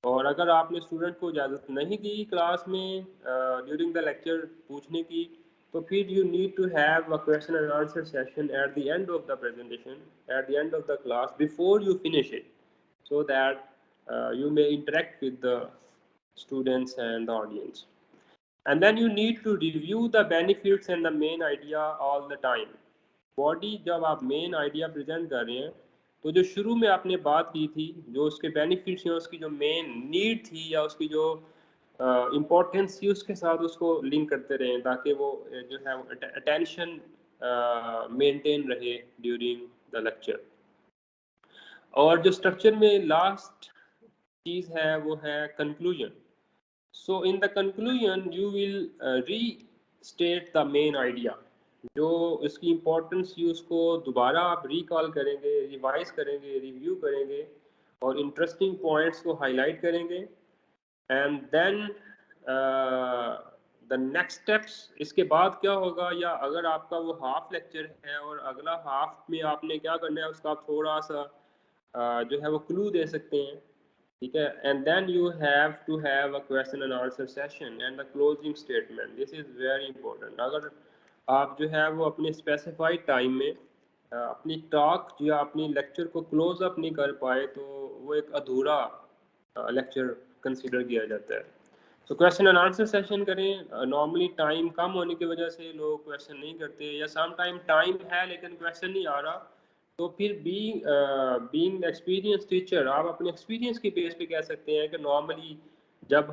اور اگر آپ نے اسٹوڈنٹ کو اجازت نہیں دی کلاس میں ڈیورنگ دا لیکچر پوچھنے کی, تو پھر you need to have a question and answer session at the end of the presentation, at the end of the class, before you finish it, so that you may interact with the students and the audience. And then you need to review the benefits and the main idea all the time. Body جب آپ main idea present کر رہے ہیں تو جو شروع میں آپ نے بات کی تھی, جو اس کے بینیفٹس ہیں, اس کی جو مین نیڈ تھی یا اس کی جو امپورٹینس تھی, اس کے ساتھ اس کو لنک کرتے رہیں تاکہ وہ جو ہے اٹینشن مینٹین رہے ڈیورنگ دا لیکچر. اور جو اسٹرکچر میں لاسٹ چیز ہے وہ ہے conclusion. So in the conclusion you will restate the main idea, جو اس کی امپورٹنس تھی اس کو دوبارہ آپ ریکال کریں گے, ریوائز کریں گے, ریویو کریں گے, اور انٹرسٹنگ پوائنٹس کو ہائی لائٹ کریں گے. And then the next steps, اس کے بعد کیا ہوگا, یا اگر آپ کا وہ ہاف لیکچر ہے اور اگلا ہاف میں آپ نے کیا کرنا ہے اس کا آپ تھوڑا سا جو ہے وہ کلو دے سکتے ہیں. ٹھیک ہے. And then you have to have a question and answer session and the closing statement. This is very important. اگر آپ جو ہے وہ اپنے اسپیسیفائڈ ٹائم میں اپنی ٹاک یا اپنی لیکچر کو کلوز اپ نہیں کر پائے تو وہ ایک ادھورا لیکچر کنسیڈر کیا جاتا ہے. تو کویشچن اینڈ آنسر سیشن کریں. نارملی ٹائم کم ہونے کی وجہ سے لوگ کویشچن نہیں کرتے, یا سم ٹائم ہے لیکن کویشچن نہیں آ رہا. تو پھر بینگ ایکسپیرینس ٹیچر, آپ اپنے ایکسپیرینس کی بیس پہ کہہ سکتے ہیں کہ نارملی جب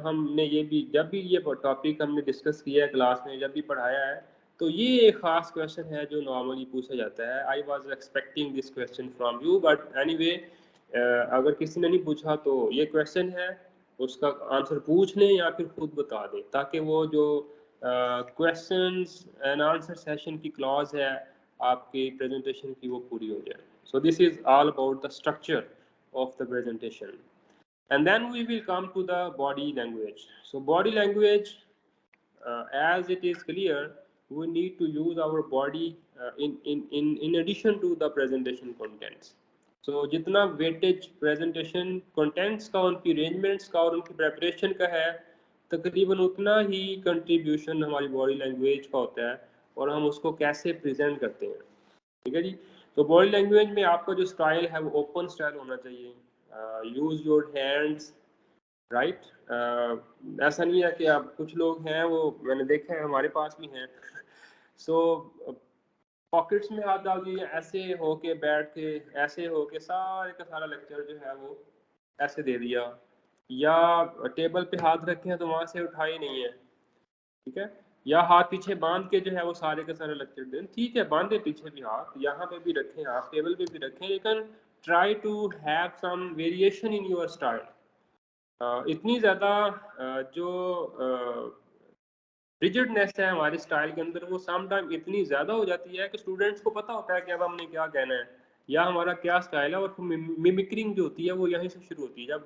بھی یہ ٹاپک ہم نے ڈسکس کیا ہے کلاس میں, جب بھی پڑھایا ہے, تو یہ ایک خاص کویشچن ہے جو نارملی پوچھا جاتا ہے. I was expecting this question from you, but any way اگر کسی نے نہیں پوچھا تو یہ کویشچن ہے, اس کا آنسر پوچھ لیں یا پھر خود بتا دیں, تاکہ وہ جو کویشچنز اینڈ آنسر سیشن کی کلاز ہے آپ کی پریزنٹیشن کی وہ پوری ہو جائے. So this is all about the structure of the presentation. And then we will come to the body language. So body language, as it is clear, we need to use our body in addition to the presentation contents. So جتنا weightage presentation contents کا, ان کی arrangements کا اور ان کی preparation کا ہے, تقریباً اتنا ہی contribution ہماری body language کا ہوتا ہے اور ہم اس کو کیسے present کرتے ہیں. ٹھیک ہے جی. تو باڈی لینگویج میں آپ کا جو اسٹائل ہے وہ اوپن اسٹائل ہونا چاہیے. Use your hands, right. ایسا نہیں ہے کہ آپ, کچھ لوگ ہیں وہ میں نے دیکھا ہے, ہمارے پاس بھی ہیں, سو پاکٹس میں ہاتھ ڈال دیے, ایسے ہو کے بیٹھ کے, ایسے ہو کے سارے کا سارا لیکچر جو ہے وہ ایسے دے دیا, یا ٹیبل پہ ہاتھ رکھے ہیں تو وہاں سے اٹھائے نہیں ہے. ٹھیک ہے, یا ہاتھ پیچھے باندھ کے جو ہے وہ سارے کے سارے لیکچر دیں. ٹھیک ہے, باندھے پیچھے بھی ہاتھ, یہاں پہ بھی رکھیں آپ, ٹیبل پہ بھی رکھیں, لیکن try to have some variation in your style. اتنی زیادہ جو ریجڈنیس ہے ہمارے اسٹائل کے اندر, وہ سم ٹائم اتنی زیادہ ہو جاتی ہے کہ اسٹوڈنٹس کو پتہ ہوتا ہے کہ اب ہم نے کیا کہنا ہے یا ہمارا کیا اسٹائل ہے, اور میمکرنگ جو ہوتی ہے وہ یہیں سے شروع ہوتی ہے جب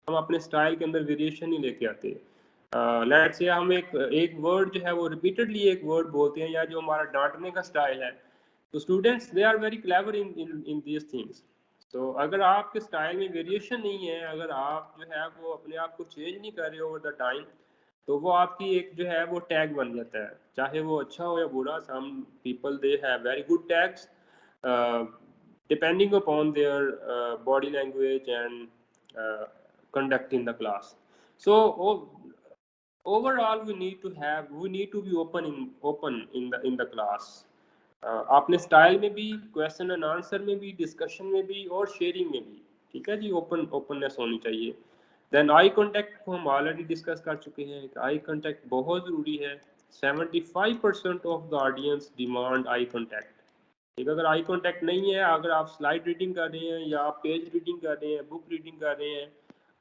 ہم اپنے اسٹائل کے اندر ویریشن ہی لے کے آتے ہیں. لیٹس سے ہم ایک ورڈ جو ہے وہ ریپیٹڈلی ایک ورڈ بولتے ہیں, یا جو ہمارا ڈانٹنے کا اسٹائل ہے, تو students they are very clever in these things. تو اگر آپ کے اسٹائل میں ویریشن نہیں ہے, اگر آپ جو ہے وہ اپنے آپ کو چینج نہیں کر رہے اوور دا ٹائم, تو وہ آپ کی ایک جو ہے وہ ٹیگ بن جاتا ہے, چاہے وہ اچھا ہو یا برا. Some people they have very good tags depending upon their body language and conduct in the class. So overall we need to be open in the class. اپنے اسٹائل میں بھی, کویشچن اینڈ آنسر میں بھی, discussion میں بھی اور sharing میں بھی. ٹھیک ہے جی, اوپننیس ہونی چاہیے. دین آئی کانٹیکٹ کو ہم آلریڈی ڈسکس کر چکے ہیں کہ آئی کانٹیکٹ بہت ضروری ہے. 75% of the audience demand eye contact. ٹھیک ہے, اگر آئی کانٹیکٹ نہیں ہے, اگر آپ سلائڈ ریڈنگ کر رہے ہیں یا آپ پیج ریڈنگ کر رہے ہیں, بک ریڈنگ کر رہے ہیں,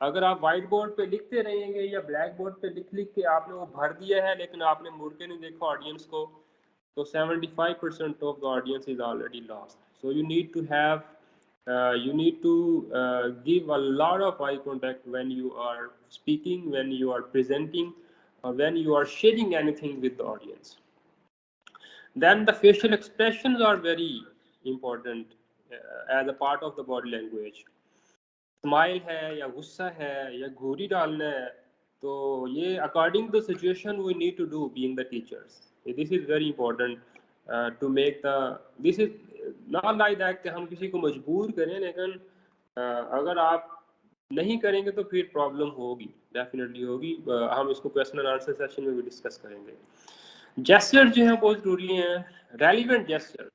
اگر آپ وائٹ بورڈ پہ لکھتے رہیں گے یا بلیک بورڈ پہ لکھ کے آپ نے وہ بھر دیا ہے لیکن آپ نے مڑ کے نہیں دیکھا آڈینس کو, تو 75% of the audience is already lost. So you need to give a lot of eye contact when you are speaking, when you are presenting, or when you are sharing anything with the audience. Then the facial expressions are very important as a part of the body language. Smile ہے یا غصہ ہے یا گھوری ڈالنا ہے, تو یہ according to situation we need to do being the teachers. This is very important to make the, this is not like that کہ ہم کسی کو مجبور کریں, لیکن اگر آپ نہیں کریں گے تو پھر پرابلم ہوگی, ڈیفینیٹلی ہوگی. ہم اس کو کویشچن اینڈ آنسر سیشن میں بھی ڈسکس کریں گے. جیسچر جو ہیں بہت ضروری ہیں, ریلیونٹ جیسچر.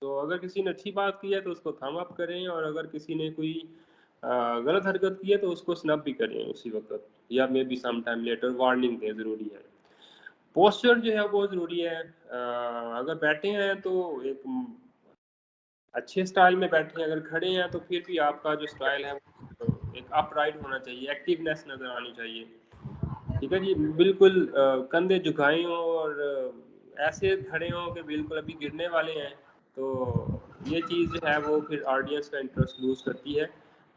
تو اگر کسی نے اچھی بات کی ہے تو اس کو تھم اپ کریں, اور اگر کسی نے کوئی غلط حرکت کی ہے تو اس کو سنپ بھی کریں اسی وقت, یا maybe sometime later warning دیں, ضروری ہے. پوسچر جو ہے بہت ضروری ہے. اگر بیٹھے ہیں تو ایک اچھے اسٹائل میں بیٹھے ہیں, اگر کھڑے ہیں تو پھر بھی آپ کا جو اسٹائل ہے ایک اپ رائٹ ہونا چاہیے, ایکٹیونیس نظر آنی چاہیے. ٹھیک ہے جی, بالکل کندھے جھکائے ہوں اور ایسے کھڑے ہوں کہ بالکل ابھی گرنے والے ہیں, تو یہ چیز جو ہے وہ پھر آڈینس کا انٹرسٹ لوز کرتی ہے.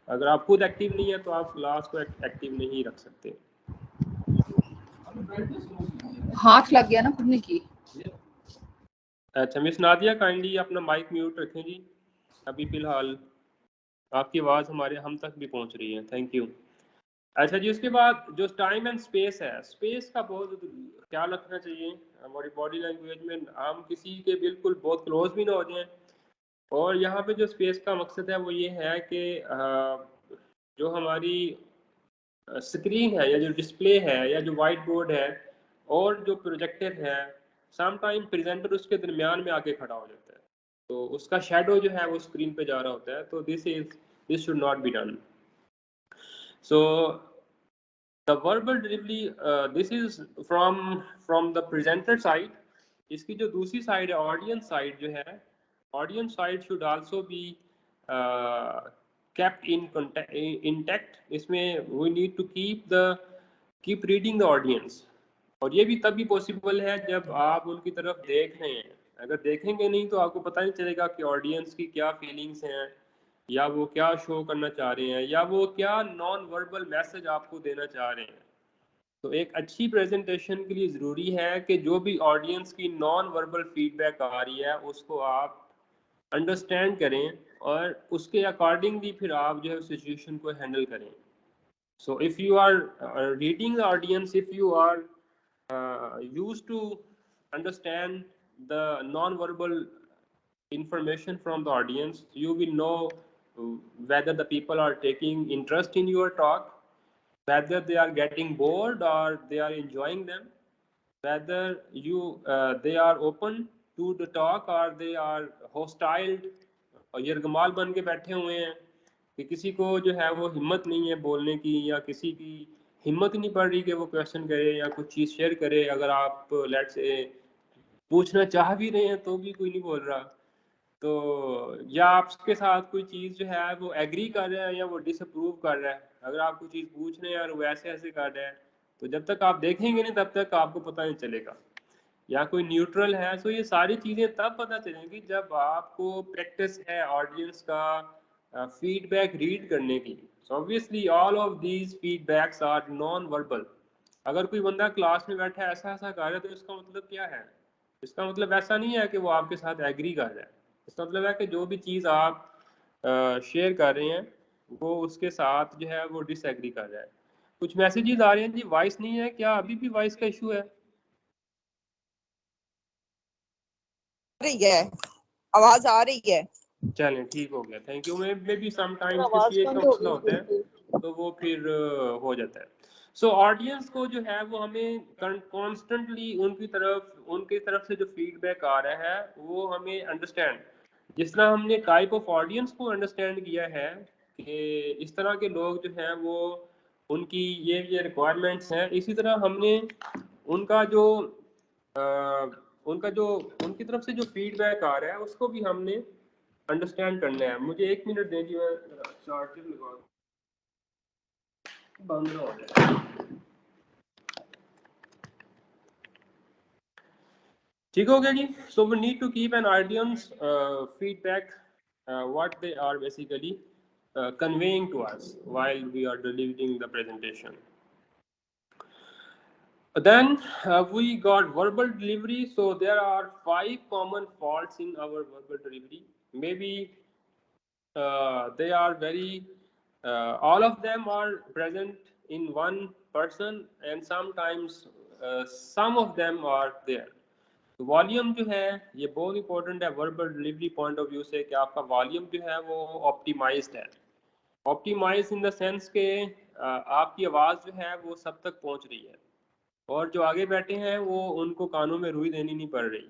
اگر آپ خود ایکٹیو نہیں ہے تو آپ کلاس کو ایکٹیو نہیں رکھ سکتے. ہاتھ لگ گیا نا پڑھنے کی. اچھا مس نادیہ, کائنڈلی اپنا مائک میوٹ رکھیں جی, ابھی فی الحال آپ کی آواز ہم تک بھی پہنچ رہی ہے. Thank you. اچھا جی, اس کے بعد جو ٹائم اینڈ اسپیس ہے, اسپیس کا بہت خیال رکھنا چاہیے ہماری باڈی لینگویج میں. ہم کسی کے بالکل بہت کلوز بھی نہ ہو جائیں, اور یہاں پہ جو اسپیس کا مقصد ہے وہ یہ ہے کہ جو ہماری اسکرین ہے یا جو ڈسپلے ہے یا جو وائٹ بورڈ ہے اور جو پروجیکٹر ہے سم ٹائم پریزنٹر اس کے درمیان میں آ کے کھڑا ہو جاتا ہے تو اس کا شیڈو جو ہے وہ اسکرین پہ جا رہا ہوتا ہے تو this should not be done. So the verbal delivery this is from the presenter side. اس کی جو دوسری سائڈ ہے آڈینس سائڈ جو ہے audience side should also be kept intact. اس میں we need to keep reading the audience. اور یہ بھی تب بھی پاسبل ہے جب آپ ان کی طرف دیکھ رہے ہیں. اگر دیکھیں گے نہیں تو آپ کو پتہ نہیں چلے گا کہ آڈینس کی کیا فیلنگس ہیں یا وہ کیا شو کرنا چاہ رہے ہیں یا وہ کیا نان وربل میسج آپ کو دینا چاہ رہے ہیں. تو ایک اچھی پریزنٹیشن کے لیے ضروری ہے کہ جو بھی آڈینس کی نان وربل فیڈ بیک آ رہی ہے اس کو آپ انڈرسٹینڈ کریں اور اس کے اکارڈنگلی پھر آپ جو ہے سچویشن کو ہینڈل کریں. So if you are reading the audience, if you are used to understand the non-verbal information from the audience, you will know whether the people are taking interest in your talk, whether they are getting bored or they are enjoying them, whether they are open to the talk or they are hostile اور یرغمال بن کے بیٹھے ہوئے ہیں کہ کسی کو جو ہے وہ ہمت نہیں ہے بولنے کی یا کسی کی ہمت نہیں پڑ رہی کہ وہ کویشچن کرے یا کچھ چیز شیئر کرے. اگر آپ لیٹ سے پوچھنا چاہ بھی رہے ہیں تو بھی کوئی نہیں بول رہا, تو یا آپ کے ساتھ کوئی چیز جو ہے وہ ایگری کر رہا ہے یا وہ ڈس اپروو کر رہا ہے. اگر آپ کوئی چیز پوچھ رہے ہیں اور وہ ایسے کر رہا ہے تو جب تک آپ دیکھیں گے نہیں تب تک آپ کو پتہ نہیں چلے گا. یا کوئی نیوٹرل ہے, سو یہ ساری چیزیں تب پتہ چلیں گی جب آپ کو پریکٹس ہے آڈینس کا فیڈ بیک ریڈ کرنے کی. سو obviously all of these feedbacks are non-verbal. اگر کوئی بندہ کلاس میں بیٹھا ہے ایسا کر رہا ہے تو اس کا مطلب کیا ہے؟ اس کا مطلب ایسا نہیں ہے کہ وہ آپ کے ساتھ ایگری کر رہا ہے. اس کا مطلب ہے کہ جو بھی چیز آپ شیئر کر رہے ہیں وہ اس کے ساتھ جو ہے وہ ڈس ایگری کر رہا ہے. کچھ میسیجز آ رہے ہیں جی وائس نہیں ہے, کیا ابھی بھی وائس کا ایشو ہے؟ رہی ہے, آواز آ رہی ہے. چلیں ٹھیک ہو گیا, تھینک یو. میں بھی سم ٹائمز کسی ایک کا مسئلہ ہوتا ہے تو وہ پھر ہو جاتا ہے. سو آڈینس کو جو ہے وہ ہمیں کانسٹنٹلی ان کی طرف سے جو فیڈ بیک آ رہا ہے وہ ہمیں انڈرسٹینڈ, جس طرح ہم نے ٹائپ آف آڈینس کو انڈرسٹینڈ کیا ہے کہ اس طرح کے لوگ جو ہیں وہ ان کی یہ ریکوائرمنٹس ہیں, اسی طرح ہم نے ان کی طرف سے جو فیڈ بیک آ رہا ہے اس کو بھی ہم نے انڈرسٹینڈ کرنا ہے. مجھے 1 منٹ دیں جی, میں چارجر لگا بند ہو جائے. ٹھیک ہو گیا جی. So we need to keep an audience feedback what they are basically conveying to us while we are delivering the presentation. Then we got verbal delivery. So there are 5 common faults in our verbal delivery. Maybe they are very all of them are present in one person and sometimes some of them are there. Volume جو ہے یہ بہت important ہے verbal delivery point of view سے کہ آپ کا volume جو ہے وہ آپٹیمائزڈ ہے. آپٹیمائز ان دا سینس کہ آپ کی آواز جو ہے وہ سب تک پہنچ رہی ہے اور جو آگے بیٹھے ہیں وہ ان کو کانوں میں روئی دینی نہیں پڑ رہی.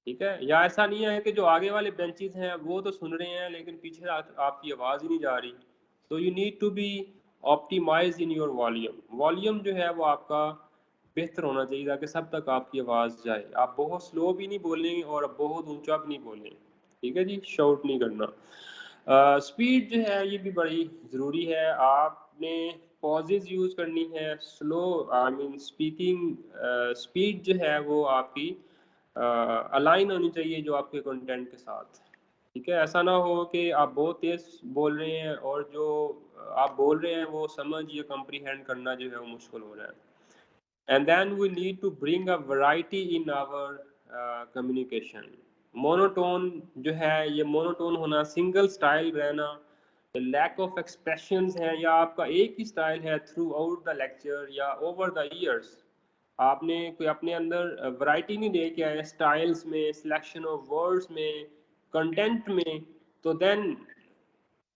ٹھیک ہے, یا ایسا نہیں ہے کہ جو آگے والے بینچز ہیں وہ تو سن رہے ہیں لیکن پیچھے آپ کی آواز ہی نہیں جا رہی. تو you need to be optimize in your volume. Volume جو ہے وہ آپ کا بہتر ہونا چاہیے تاکہ سب تک آپ کی آواز جائے. آپ بہت سلو بھی نہیں بولیں گے اور بہت اونچا بھی نہیں بولیں. ٹھیک ہے جی, شاؤٹ نہیں کرنا. اسپیڈ جو ہے یہ بھی بڑی ضروری ہے. آپ نے پازز یوز کرنی ہے, سلو اسپیکنگ اسپیڈ جو ہے وہ آپ کی الائن ہونی چاہیے جو آپ کے کنٹینٹ کے ساتھ. ٹھیک ہے, ایسا نہ ہو کہ آپ بہت تیز بول رہے ہیں اور جو آپ بول رہے ہیں وہ سمجھ یا کمپریہینڈ کرنا جو ہے وہ مشکل ہو رہا ہے. And then we need to bring a variety in our communication. Monotone جو ہے یہ monotone ہونا, single style رہنا, lack of expressions ہے یا آپ کا ایک ہی اسٹائل ہے throughout the lecture یا over the years. آپ نے کوئی اپنے اندر ورائٹی نہیں لے کے آئے اسٹائلس میں, سلیکشن آف ورڈس میں, کنٹینٹ میں. تو دین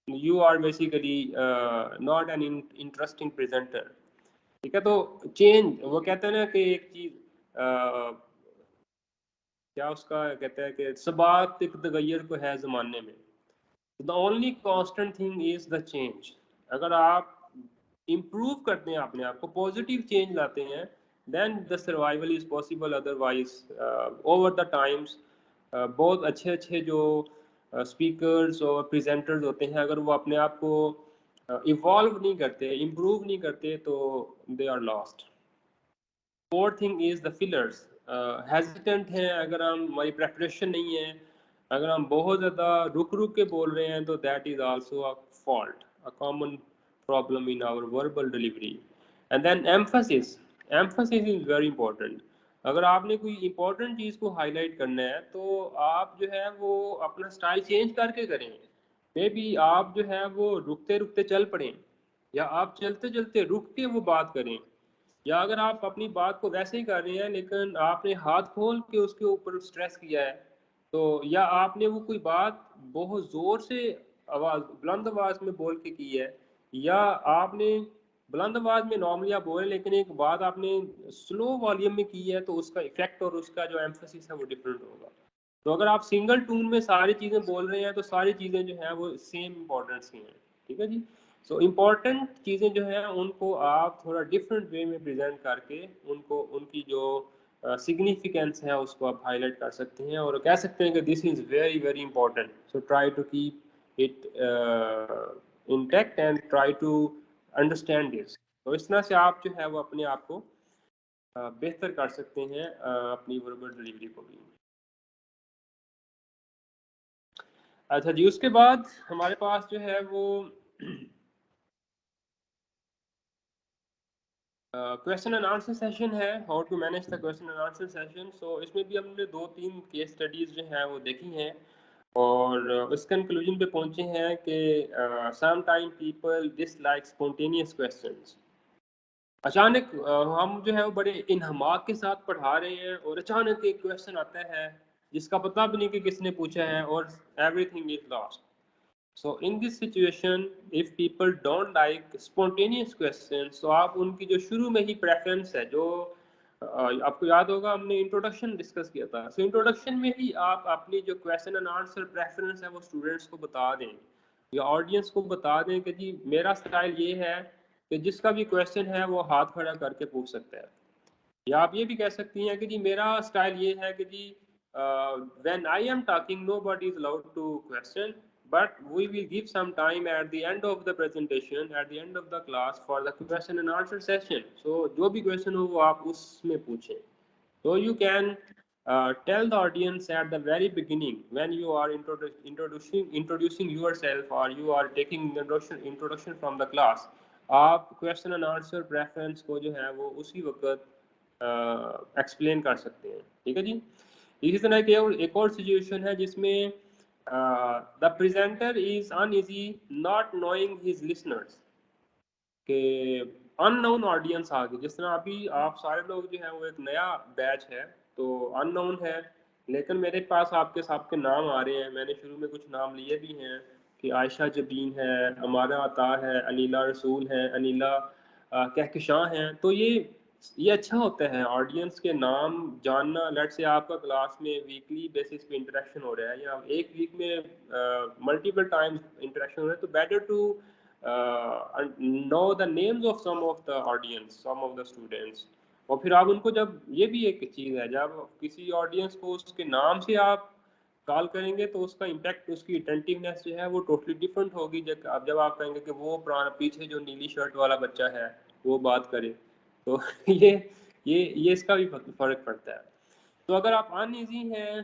you are basically not an interesting presenter. ٹھیک ہے. تو چینج وہ کہتے ہیں نا کہ ایک چیز کیا اس کا کہتے ہیں کہ ثبات ایک تغیر کو ہے زمانے میں. The only constant thing is the change. اگر آپ امپروو کرتے ہیں اپنے آپ کو, پازیٹیو چینج لاتے ہیں, then the survival is possible. Otherwise over the times بہت اچھے اچھے جو اسپیکرز اور پریزنٹرز ہوتے ہیں, اگر وہ اپنے آپ کو ایوالو نہیں کرتے, امپروو نہیں کرتے, تو they are lost. Fourth thing is the fillers. Hesitant ہیں, اگر ہماری پریپریشن نہیں ہے, اگر ہم بہت زیادہ رک کے بول رہے ہیں, تو that is also a fault, a common problem in our verbal delivery. And then emphasis. Emphasis is very important. اگر آپ نے کوئی امپورٹنٹ چیز کو ہائی لائٹ کرنا ہے, تو آپ جو ہے وہ اپنا اسٹائل چینج کر کے کریں. مے بی آپ جو ہے وہ رکتے چل پڑیں, یا آپ چلتے چلتے رک کے وہ بات کریں, یا اگر آپ اپنی بات کو ویسے ہی کر رہے ہیں لیکن آپ نے ہاتھ کھول کے اس کے اوپر سٹریس کیا ہے, تو یا آپ نے وہ کوئی بات بہت زور سے بلند آواز میں بول کے کی ہے, یا آپ نے بلند آواز میں نارملی آپ بولیں لیکن ایک بات آپ نے سلو والیوم میں کی ہے, تو اس کا افیکٹ اور اس کا جو ایمفسس ہے وہ ڈفرینٹ ہوگا. تو اگر آپ سنگل ٹون میں ساری چیزیں بول رہے ہیں, تو ساری چیزیں جو ہیں وہ سیم امپورٹنس کی ہیں. ٹھیک ہے جی. سو امپورٹنٹ چیزیں جو ہیں ان کو آپ تھوڑا ڈفرینٹ وے میں پریزنٹ کر کے ان کی جو سگنیفیکینس ہے اس کو آپ ہائی لائٹ کر سکتے ہیں, اور کہہ سکتے ہیں کہ this is very very important. So try to keep it intact and try to understand this. تو اس طرح سے آپ جو ہے وہ اپنے آپ کو بہتر کر سکتے ہیں اپنی وربل ڈلیوری کو بھی. اچھا جی, اس کے بعد ہمارے پاس جو ہے وہ کویشچن اینڈ آنسر سیشن ہے, how to manage the question and answer session. So اس میں بھی ہم نے 2-3 کیس اسٹڈیز جو ہیں وہ دیکھی ہیں, اور اس کنکلوژن پہ پہنچے ہیں کہ سم ٹائم پیپل ڈس لائک اسپونٹینیس کویشچنس. اچانک ہم جو ہے وہ بڑے انہماک کے ساتھ پڑھا رہے ہیں, اور اچانک ایک کویشچن آتا ہے جس کا پتہ بھی نہیں کہ کس نے پوچھا ہے, اور every thing is last. So in this situation, if people don't like spontaneous questions, so آپ ان کی جو شروع میں ہی preference ہے, جو آپ کو یاد ہوگا ہم نے انٹروڈکشن ڈسکس کیا تھا, so انٹروڈکشن میں ہی آپ اپنی جو question and answer preference ہے وہ اسٹوڈنٹس کو بتا دیں یا آڈینس کو بتا دیں کہ جی میرا اسٹائل یہ ہے کہ جس کا بھی کویشچن ہے وہ ہاتھ کھڑا کر کے پوچھ سکتا ہے. یا آپ یہ بھی کہہ سکتی ہیں کہ جی میرا اسٹائل یہ ہے کہ جی when I am talking nobody is allowed to question, but we will give some time at the end of the presentation, at the end of the class for the question and answer session. So جو بھی question ہو وہ آپ اس میں پوچھیں. So you can tell the audience at the very beginning when you are introducing yourself, or you are taking introduction from the class, آپ question and answer preference کو جو ہے وہ اسی وقت ایکسپلین کر سکتے ہیں. ٹھیک ہے جی. اسی طرح ایک اور سچویشن ہے جس میں the presenter is uneasy not knowing his listeners, کہ ان نون آڈینس آ گئی. جس طرح ابھی آپ سارے لوگ جو ہیں وہ ایک نیا بیچ ہے, تو ان نون ہے, لیکن میرے پاس آپ کے سب کے نام آ رہے ہیں. میں نے شروع میں کچھ نام لیے بھی ہیں کہ عائشہ جبین ہے, امارہ عطا ہے, انیلا رسول ہے, انیلا کہکشاں ہیں. تو یہ اچھا ہوتا ہے آڈینس کے نام جاننا. لیٹ سے آپ کا کلاس میں ویکلی بیسس پہ انٹریکشن ہو رہا ہے, یا ایک ویک میں ملٹیپل ٹائمز انٹریکشن ہو رہا ہے, تو better to know the names of some of the audience, some of the students. اور پھر آپ ان کو, جب یہ بھی ایک چیز ہے, جب کسی آڈینس کو اس کے نام سے آپ کال کریں گے تو اس کا امپیکٹ, اس کی اٹینٹیونیس جو ہے وہ ٹوٹلی ڈفرینٹ ہوگی. جب آپ کہیں گے کہ وہ پیچھے جو نیلی شرٹ والا بچہ ہے وہ بات کرے, تو یہ اس کا بھی فرق پڑتا ہے. تو اگر آپ ان ایزی ہیں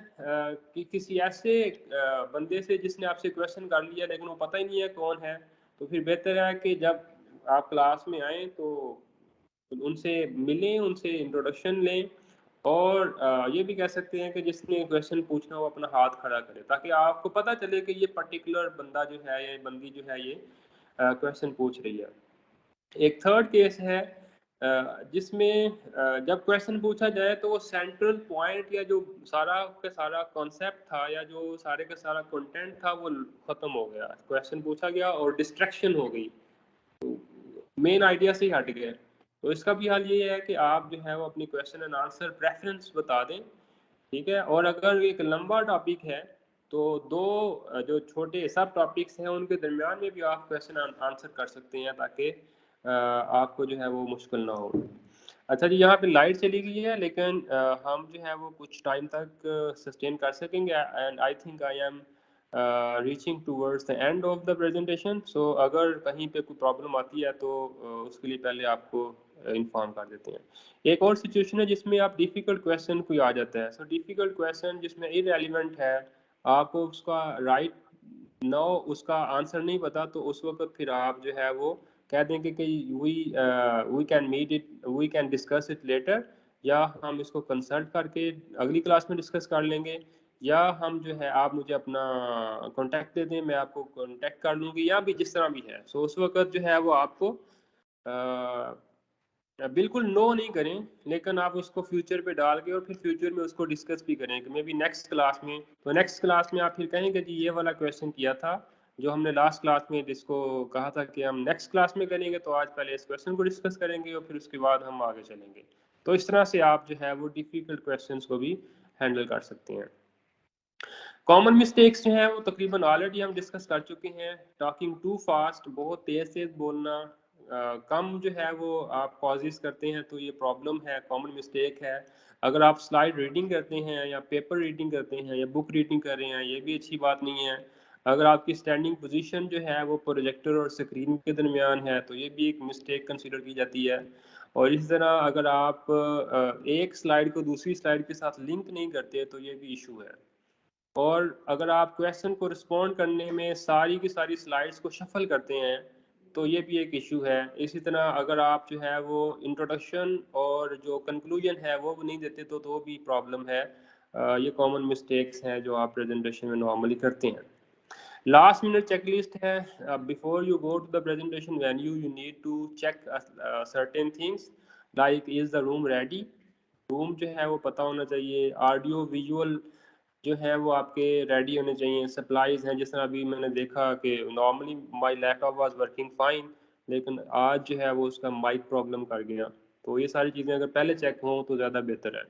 کہ کسی ایسے بندے سے جس نے آپ سے کویشچن کر لیا لیکن وہ پتہ ہی نہیں ہے کون ہے, تو پھر بہتر ہے کہ جب آپ کلاس میں آئیں تو ان سے ملیں, ان سے انٹروڈکشن لیں, اور یہ بھی کہہ سکتے ہیں کہ جس نے کویشچن پوچھنا وہ اپنا ہاتھ کھڑا کرے, تاکہ آپ کو پتہ چلے کہ یہ پرٹیکولر بندہ جو ہے یا بندی جو ہے یہ کویشچن پوچھ رہی ہے. ایک تھرڈ کیس ہے جس میں جب کویشچن پوچھا جائے تو وہ سینٹرل پوائنٹ یا جو سارا کا سارا کانسیپٹ تھا یا جو سارے کا سارا کنٹینٹ تھا وہ ختم ہو گیا. کویشچن پوچھا گیا اور ڈسٹریکشن ہو گئی, مین آئیڈیا سے ہی ہٹ گئے. تو اس کا بھی حل یہ ہے کہ آپ جو ہے وہ اپنی کویشچن اینڈ آنسر پریفرنس بتا دیں, ٹھیک ہے. اور اگر ایک لمبا ٹاپک ہے تو دو جو چھوٹے سب ٹاپکس ہیں ان کے درمیان میں بھی آپ کویشچن آنسر کر سکتے ہیں تاکہ آپ کو جو ہے وہ مشکل نہ ہو. اچھا جی, یہاں پہ لائٹ چلی گئی ہے لیکن ہم جو ہے وہ کچھ ٹائم تک سسٹین کر سکیں گے, and I think I am reaching towards the end of the presentation. So اگر کہیں پہ کوئی پرابلم آتی ہے تو اس کے لیے پہلے آپ کو انفارم کر دیتے ہیں. ایک اور سچویشن ہے جس میں آپ ڈیفیکلٹ کویشچن کوئی آ جاتا ہے. سو ڈیفیکلٹ کویشچن جس میں ارریلیونٹ ہے, آپ کو اس کا رائٹ نو اس کا آنسر نہیں پتا, تو اس وقت پھر آپ جو ہے وہ کہہ دیں گے کہ we can meet it, we can discuss it later, یا ہم اس کو کنسلٹ کر کے اگلی کلاس میں ڈسکس کر لیں گے, یا ہم جو ہے آپ مجھے اپنا کانٹیکٹ دے دیں, میں آپ کو کانٹیکٹ کر لوں گی, یا بھی جس طرح بھی ہے. سو اس وقت جو ہے وہ آپ کو بالکل نو نہیں کریں, لیکن آپ اس کو فیوچر پہ ڈال کے اور پھر فیوچر میں اس کو ڈسکس بھی کریں کہ میں بھی نیکسٹ کلاس میں, تو نیکسٹ کلاس میں آپ پھر کہیں گے جی یہ والا کویشچن کیا تھا جو ہم نے لاسٹ کلاس میں جس کو کہا تھا کہ ہم نیکسٹ کلاس میں کریں گے, تو آج پہلے اس کویشچن کو ڈسکس کریں گے اور پھر اس کے بعد ہم آگے چلیں گے. تو اس طرح سے آپ جو ہے وہ ڈیفیکلٹ کویشچنس کو بھی ہینڈل کر سکتے ہیں. کامن مسٹیکس جو ہیں وہ تقریباً آلریڈی ہم ڈسکس کر چکے ہیں. ٹاکنگ ٹو فاسٹ, بہت تیز تیز بولنا, کم جو ہے وہ آپ پازز کرتے ہیں, تو یہ پرابلم ہے, کامن مسٹیک ہے. اگر آپ سلائڈ ریڈنگ کرتے ہیں یا پیپر ریڈنگ کرتے ہیں یا بک ریڈنگ کر رہے ہیں, یہ بھی اچھی بات نہیں ہے. اگر آپ کی اسٹینڈنگ پوزیشن جو ہے وہ پروجیکٹر اور اسکرین کے درمیان ہے, تو یہ بھی ایک مسٹیک کنسیڈر کی جاتی ہے. اور اسی طرح اگر آپ ایک سلائڈ کو دوسری سلائڈ کے ساتھ لنک نہیں کرتے, تو یہ بھی ایشو ہے. اور اگر آپ کویشچن کو رسپونڈ کرنے میں ساری کی ساری سلائڈس کو شفل کرتے ہیں, تو یہ بھی ایک ایشو ہے. اسی طرح اگر آپ جو ہے وہ انٹروڈکشن اور جو کنکلوژن ہے وہ نہیں دیتے, تو بھی پرابلم ہے. یہ کامن مسٹیکس ہیں جو آپ پریزنٹیشن میں نارملی کرتے ہیں. لاسٹ منٹ چیک لسٹ ہے. Before you go to the presentation venue, you need to check certain things like is the room ready. Room جو ہے وہ پتہ ہونا چاہیے, آڈیو ویژول جو ہے وہ آپ کے ریڈی ہونے چاہیے. سپلائیز ہیں, جس طرح ابھی میں نے دیکھا کہ normally my laptop was working fine, لیکن آج جو ہے وہ اس کا مائک پرابلم کر گیا. تو یہ ساری چیزیں اگر پہلے چیک ہوں تو زیادہ بہتر ہے.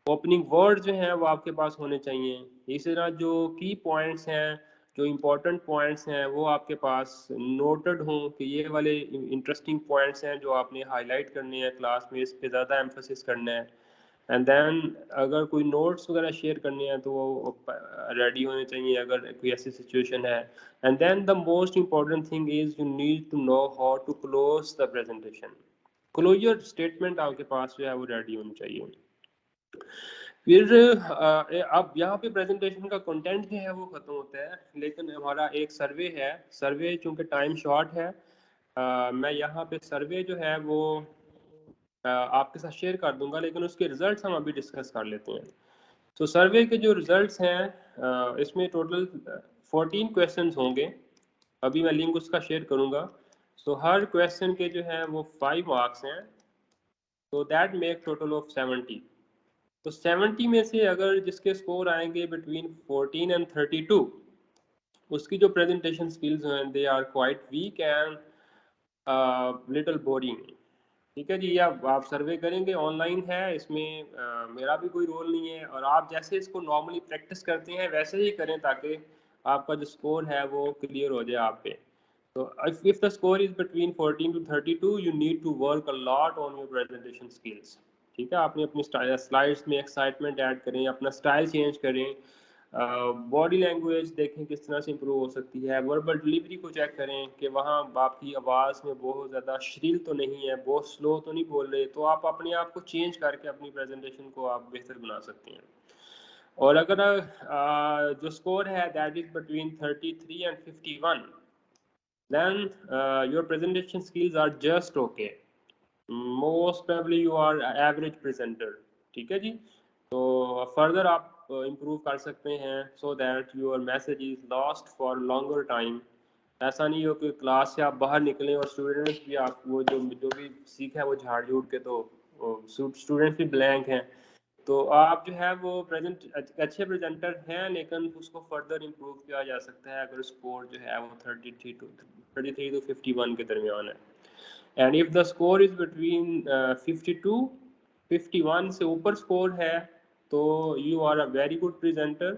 اوپننگ ورڈ جو ہیں وہ آپ کے پاس ہونے چاہیے. اسی طرح جو کی پوائنٹس ہیں, جو امپورٹنٹ پوائنٹس ہیں, وہ آپ کے پاس نوٹڈ ہوں کہ یہ والے انٹرسٹنگ پوائنٹس ہیں جو آپ نے ہائی لائٹ کرنے ہیں کلاس میں, اس پہ زیادہ ایمفسس کرنا ہے. اینڈ دین اگر کوئی نوٹس وغیرہ شیئر کرنے ہیں تو وہ ریڈی ہونے چاہیے اگر کوئی ایسی سچویشن ہے. And then the most important thing is you need to know how to close the presentation. Closure statement آپ کے پاس جو ہے وہ ریڈی ہونی چاہیے. پھر اب یہاں پہ پریزنٹیشن کا کنٹینٹ جو ہے وہ ختم ہوتا ہے, لیکن ہمارا ایک سروے ہے. سروے چونکہ ٹائم شارٹ ہے, میں یہاں پہ سروے جو ہے وہ آپ کے ساتھ شیئر کر دوں گا, لیکن اس کے ریزلٹس ہم ابھی ڈسکس کر لیتے ہیں. تو سروے کے جو ریزلٹس ہیں, اس میں ٹوٹل 14 کویشچنز ہوں گے. ابھی میں لنک اس کا شیئر کروں گا. سو ہر کویشچن کے جو ہیں وہ 5 مارکس ہیں, تو دیٹ میک ٹوٹل آف 70. تو 70 میں سے اگر جس کے سکور آئیں گے بٹوین 14 اینڈ 32, اس کی جو پریزنٹیشن سکلز ہیں they are quite weak and little boring. ٹھیک ہے جی, یہ آپ سروے کریں گے, آن لائن ہے, اس میں میرا بھی کوئی رول نہیں ہے, اور آپ جیسے اس کو نارملی پریکٹس کرتے ہیں ویسے ہی کریں تاکہ آپ کا جو سکور ہے وہ کلیئر ہو جائے آپ پہ. So if the score is between 14 to 32, you need to work a lot on your presentation skills. ٹھیک ہے, آپ نے اپنی سلائڈس میں ایکسائٹمنٹ ایڈ کریں, اپنا سٹائل چینج کریں, باڈی لینگویج دیکھیں کس طرح سے امپروو ہو سکتی ہے, وربل ڈلیوری کو چیک کریں کہ وہاں آپ کی آواز میں بہت زیادہ شریل تو نہیں ہے, بہت سلو تو نہیں بول رہے, تو آپ اپنے آپ کو چینج کر کے اپنی پریزنٹیشن کو آپ بہتر بنا سکتے ہیں. اور اگر جو سکور ہے that is between 33 and 51, then your presentation skills are just okay. Most probably you are average presenter. ٹھیک ہے جی, تو further آپ improve کر سکتے ہیں so that your message is lost for longer time ایسا نہیں ہو کہ کلاس سے آپ باہر نکلیں اور اسٹوڈنٹس بھی آپ وہ جو بھی سیکھا ہے وہ جھاڑ جھوڑ کے تو اسٹوڈنٹس بھی بلینک ہیں. تو آپ جو ہے وہ اچھے پریزنٹر ہیں لیکن اس کو فردر امپروو کیا جا سکتا ہے اگر اسکور جو ہے وہ 33 to 51 کے درمیان ہے. And if the score is between 52 51 سے اوپر اسکور ہے تو you are a very good presenter.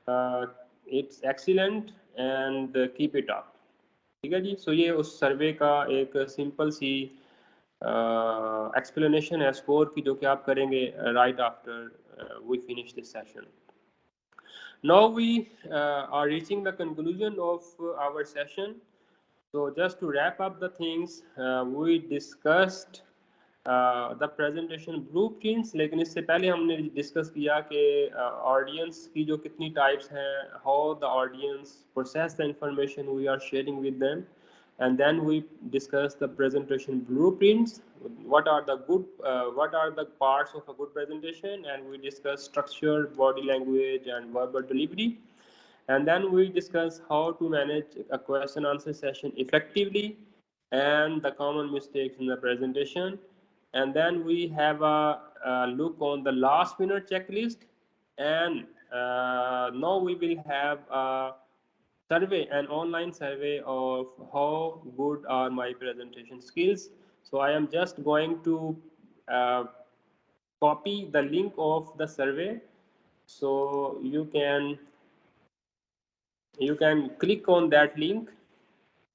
It's excellent and keep it up. ٹھیک ہے جی. سو یہ اس سروے کا ایک سمپل سی ایکسپلینیشن ہے اسکور کی جو کہ آپ کریں گے right after we finish this session. Now we are reaching the conclusion of our session. So just to wrap up the things, we discussed the presentation blueprints. لیکن اس سے پہلے ہم نے ڈسکس کیا کہ آڈینس کی جو کتنی ٹائپس ہیں, how the audience process the information we are sharing with them. And then we discussed the presentation blueprints. What are the parts of a good presentation? And we discussed structure, body language, and verbal delivery. And then we discuss how to manage a question answer session effectively and the common mistakes in the presentation. And then we have a look on the last minute checklist. And now we will have a survey, an online survey of how good are my presentation skills. So I am just going to uh, copy the link of the survey, so you can click on that link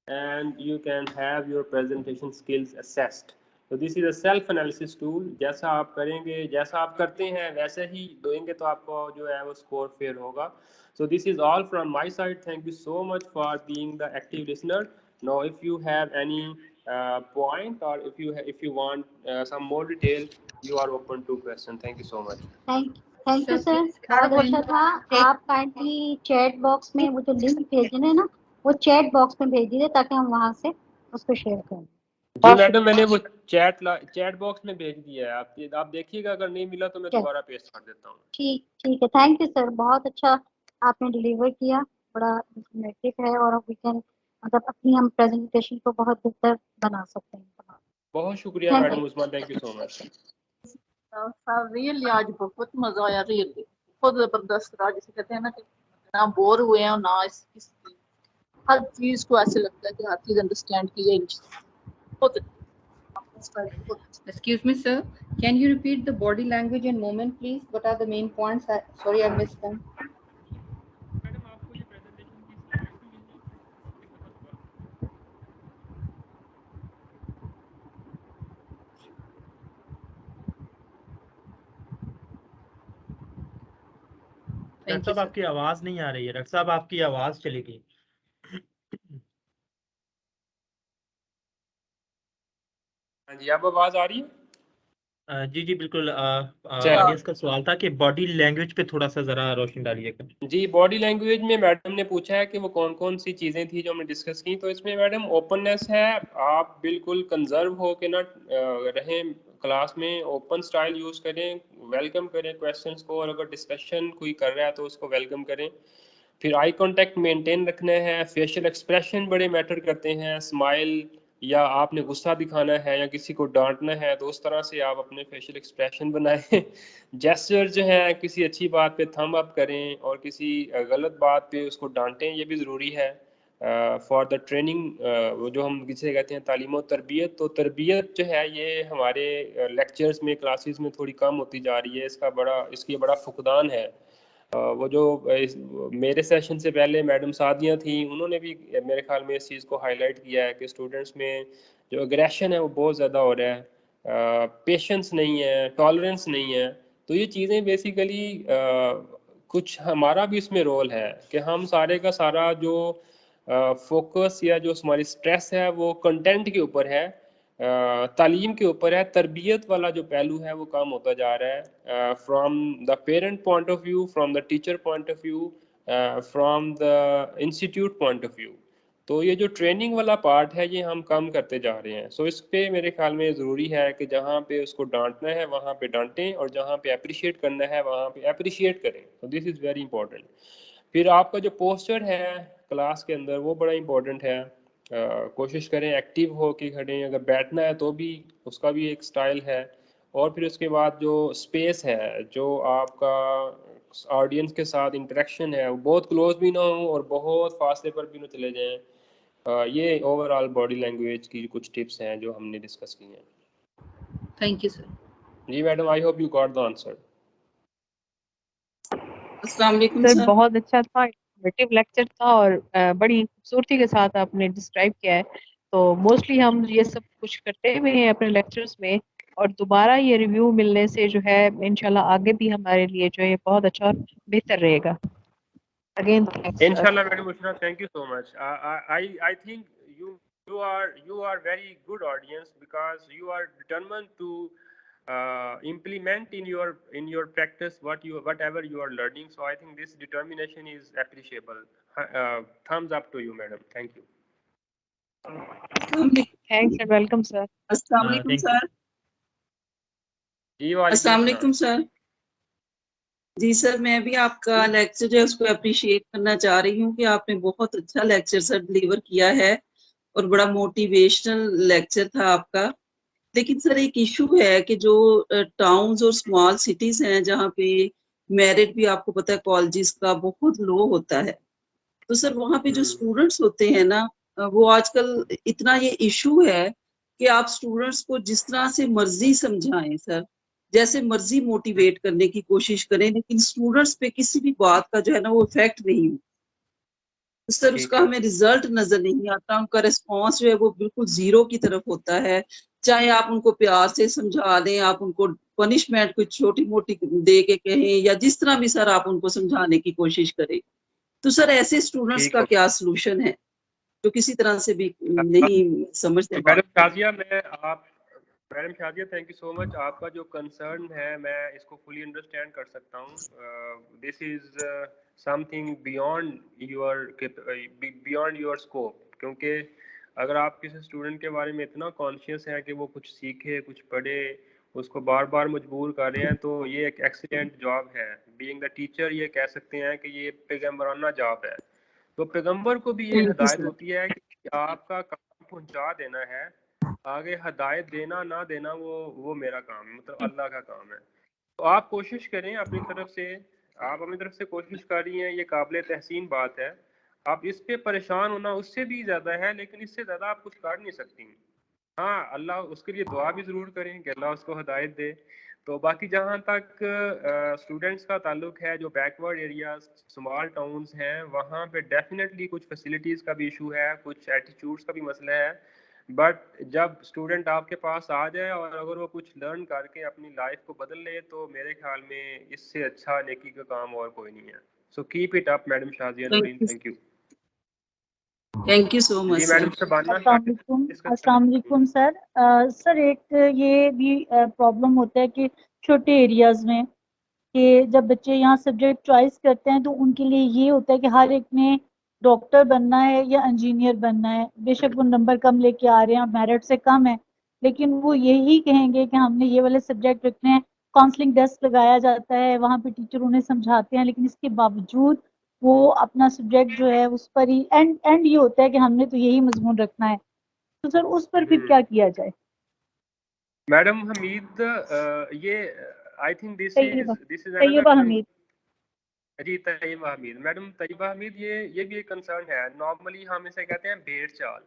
and you can have your presentation skills assessed. So this is a self analysis tool. جیسا آپ کریں گے, جیسا آپ کرتے ہیں ویسے ہی دیں گے تو آپ کو جو ہے وہ اسکور فیئر ہوگا. So this is all from my side. Thank you so much for being the active listener. Now if you have any point or if you want some more detail, you are open to question. Thank you so much. Thank you سر, بہت اچھا تھا. آپ kindly chat box میں وہ جو link بھیجیں نا وہ چیٹ باکس میں بھیج دیجیے تاکہ ہم وہاں سے اس کو شیئر کریں. جی میڈم, میں نے وہ چیٹ باکس میں بھیج دیا ہے, آپ دیکھیے گا, اگر نہیں ملا تو میں دوبارہ پیسٹ کر دیتا ہوں. ٹھیک ہے, تھینک یو سر, بہت اچھا آپ نے ڈلیور کیا, بڑا انفارمیٹو ہے اور وی کین مطلب اپنی ہم پریزنٹیشن کو بہت بہتر بنا سکتے ہیں. بہت شکریہ madam Usman, thank you so much. Really آج بہت مزہ آیا, ریئلی بہت زبردست رہا. جسے کہتے ہیں نا کہ نہ بور ہوئے ہیں اور نہ اس ہر چیز کو ایسے لگتا ہے کہ ہر چیز انڈرسٹینڈ کی جائے. بہت Excuse me, sir. Can you repeat the body language and movement, please? What are the main points? Sorry, I missed them. Madam آپ کو یہ پریزنٹیشن کی سلائڈس بھی مل جائیں گی ایک دفعہ دوبارہ. ڈاکٹر صاحب آپ کی آواز نہیں آ رہی ہے. ڈاکٹر صاحب آپ کی آواز چلی گئی. ہاں جی, اب آواز آ رہی ہے؟ جی بالکل. آڈینس کا سوال تھا کہ باڈی لینگویج پہ تھوڑا سا ذرا روشنی ڈالیے گا. جی, باڈی لینگویج میں میڈم نے پوچھا ہے کہ وہ کون کون سی چیزیں تھیں جو ہم نے ڈسکس کی. تو اس میں میڈم اوپننیس ہے, آپ بالکل کنزرو ہو کے نہ رہیں کلاس میں, اوپن سٹائل یوز کریں, ویلکم کریں کویسچنس کو, اور اگر ڈسکشن کوئی کر رہا ہے تو اس کو ویلکم کریں. پھر آئی کانٹیکٹ مینٹین رکھنا ہے. فیشیل ایکسپریشن بڑے میٹر کرتے ہیں. اسمائل, یا آپ نے غصہ دکھانا ہے یا کسی کو ڈانٹنا ہے تو اس طرح سے آپ اپنے فیشیل ایکسپریشن بنائیں. جیسچر جو ہیں, کسی اچھی بات پہ تھم اپ کریں اور کسی غلط بات پہ اس کو ڈانٹیں, یہ بھی ضروری ہے فار دا ٹریننگ. وہ جو ہم کسے کہتے ہیں تعلیم و تربیت, تو تربیت جو ہے یہ ہمارے لیکچرز میں کلاسز میں تھوڑی کم ہوتی جا رہی ہے. اس کی بڑا فقدان ہے. وہ جو میرے سیشن سے پہلے میڈم سعدیہ تھیں, انہوں نے بھی میرے خیال میں اس چیز کو ہائی لائٹ کیا ہے کہ اسٹوڈنٹس میں جو اگریشن ہے وہ بہت زیادہ ہو رہا ہے, پیشنس نہیں ہے, ٹالرنس نہیں ہے. تو یہ چیزیں بیسیکلی کچھ ہمارا بھی اس میں رول ہے کہ ہم سارے کا سارا جو فوکس یا جو ہماری اسٹریس ہے وہ کنٹینٹ کے اوپر ہے, تعلیم کے اوپر ہے. تربیت والا جو پہلو ہے وہ کم ہوتا جا رہا ہے, from the parent point of view, from the teacher point of view, from the institute point of view. تو یہ جو ٹریننگ والا پارٹ ہے یہ ہم کم کرتے جا رہے ہیں. سو اس پہ میرے خیال میں ضروری ہے کہ جہاں پہ اس کو ڈانٹنا ہے وہاں پہ ڈانٹیں, اور جہاں پہ اپریشیٹ کرنا ہے وہاں پہ اپریشیٹ کریں. تو دس از ویری امپورٹنٹ. پھر آپ کا جو پوسچر ہے کلاس کے اندر وہ بڑا امپورٹنٹ ہے. کوشش کریں ایکٹیو ہو کے کھڑیں. اگر بیٹھنا ہے تو بھی اس کا بھی ایک سٹائل ہے. اور پھر اس کے بعد جو اسپیس ہے, جو آپ کا آڈینس کے ساتھ انٹریکشن ہے, وہ بہت کلوز بھی نہ ہو اور بہت فاصلے پر بھی نہ چلے جائیں. یہ اوور آل باڈی لینگویج کی کچھ ٹپس ہیں جو ہم نے ڈسکس کی ہیں. Thank you sir. جی madam, I hope you got the answer. السلام علیکم سر سر. بہت اچھا تھا, انفارمیٹیو لیکچر تھا اور بڑی خوبصورتی کے ساتھ آپ نے ڈسکرائب کیا ہے. تو موسٹلی ہم یہ سب کچھ کرتے ہوئے ہیں اپنے لیکچرز میں, اور دوبارہ یہ ریویو ملنے سے جو ہے انشاءاللہ آگے بھی ہمارے لیے جو ہے بہت اچھا اور بہتر رہے گا. اگین انشاءاللہ madam Ishrah, thank you so much. I think you are very good audience because you are determined to implement in your practice whatever you are learning. So I think this determination is appreciable. Thumbs up to you madam. Thank you. Thanks and welcome sir. السلام علیکم Thank you. سر. جی وعلیکم السلام السلام. علیکم سر. جی سر, میں بھی آپ کا لیکچر جو ہے اس کو اپریشیٹ کرنا چاہ رہی ہوں کہ آپ نے بہت اچھا لیکچر سر ڈلیور کیا ہے اور بڑا موٹیویشنل لیکچر تھا آپ کا. لیکن سر ایک ایشو ہے کہ جو ٹاؤنز اور اسمال سٹیز ہیں جہاں پہ میرٹ بھی آپ کو پتہ ہے کالجز کا بہت لو ہوتا ہے, تو سر وہاں پہ جو اسٹوڈنٹس ہوتے ہیں نا, وہ آج کل اتنا یہ ایشو ہے کہ آپ اسٹوڈنٹس کو جس طرح سے مرضی سمجھائیں سر, جیسے مرضی موٹیویٹ کرنے کی کوشش کریں, لیکن اسٹوڈنٹس پہ کسی بھی بات کا جو ہے نا وہ افیکٹ نہیں. سر اس کا ہمیں رزلٹ نظر نہیں آتا, ان کا ریسپانس جو ہے وہ بالکل زیرو کی طرف ہوتا ہے. چاہے آپ ان کو پیار سے سمجھا دیں, آپ ان کو پنشمنٹ کچھ چھوٹی موٹی دے کے کہیں, یا جس طرح بھی سر آپ ان کو سمجھانے کی کوشش کریں. تو سر ایسے اسٹوڈنٹس کا کیا سلوشن ہے جو کسی طرح سے بھی نہیں سمجھتے میڈم بات کو؟ Shazia, madam Shazia thank you so much. آپ کا جو کنسرن ہے میں اس کو فلی انڈرسٹینڈ کر سکتا ہوں. This is something beyond your scope, کیونکہ اگر آپ کسی اسٹوڈنٹ کے بارے میں اتنا کانشیس ہیں کہ وہ کچھ سیکھے, کچھ پڑھے, اس کو بار بار مجبور کر رہے ہیں, تو یہ ایک ایکسیلنٹ جاب ہے. بینگ دا ٹیچر یہ کہہ سکتے ہیں کہ یہ پیغمبرانہ جاب ہے. تو پیغمبر کو بھی یہ ہدایت ہوتی ہے کہ آپ کا کام پہنچا دینا ہے, آگے ہدایت دینا نہ دینا وہ میرا کام ہے, مطلب اللہ کا کام ہے. تو آپ کوشش کریں اپنی طرف سے, آپ اپنی طرف سے کوشش کر رہی ہیں, یہ قابل تحسین بات ہے. آپ اس پہ پریشان ہونا اس سے بھی زیادہ ہے, لیکن اس سے زیادہ آپ کچھ کر نہیں سکتی. ہاں اللہ اس کے لیے دعا بھی ضرور کریں کہ اللہ اس کو ہدایت دے. تو باقی جہاں تک اسٹوڈنٹس کا تعلق ہے جو بیکورڈ ایریاز اسمال ٹاؤنز ہیں, وہاں پہ ڈیفینیٹلی کچھ فیسلٹیز کا بھی ایشو ہے, کچھ ایٹیٹیوڈس کا بھی مسئلہ ہے. بٹ جب اسٹوڈنٹ آپ کے پاس آ جائے اور اگر وہ کچھ لرن کر کے اپنی لائف کو بدل لے, تو میرے خیال میں اس سے اچھا نیکی کا کام اور کوئی نہیں ہے. So keep it up madam Shazia Noreen. Thank you. Thank you so much جی سر. میڈم شبانہ السلام علیکم. السلام علیکم سر. سر ایک یہ بھی پرابلم ہوتا ہے کہ چھوٹے ایریاز میں کہ جب بچے یہاں سبجیکٹ چوائس کرتے ہیں تو ان کے لیے یہ ہوتا ہے کہ ہر ایک نے ڈاکٹر بننا ہے یا انجینئر بننا ہے. بے شک وہ نمبر کم لے کے آ رہے ہیں, میرٹ سے کم ہے, لیکن وہ یہی کہیں گے کہ ہم نے یہ والے سبجیکٹ رکھنے ہیں. کاؤنسلنگ ڈیسک لگایا جاتا ہے, وہاں پہ ٹیچر انہیں سمجھاتے ہیں, لیکن اس کے باوجود وہ اپنا سبجیکٹ جو ہے اس پر ہی اینڈ یہ ہوتا ہے کہ ہم نے تو یہی مضمون رکھنا ہے. تو سر اس پر پھر کیا کیا جائے؟ میڈم حمید, یہ I think this is Tayyaba another. Hamid. جی طیبہ حمید, میڈم طیبہ حمید, یہ بھی ایک کنسرن ہے. نارملی ہم اسے کہتے ہیں بھیڑ چال.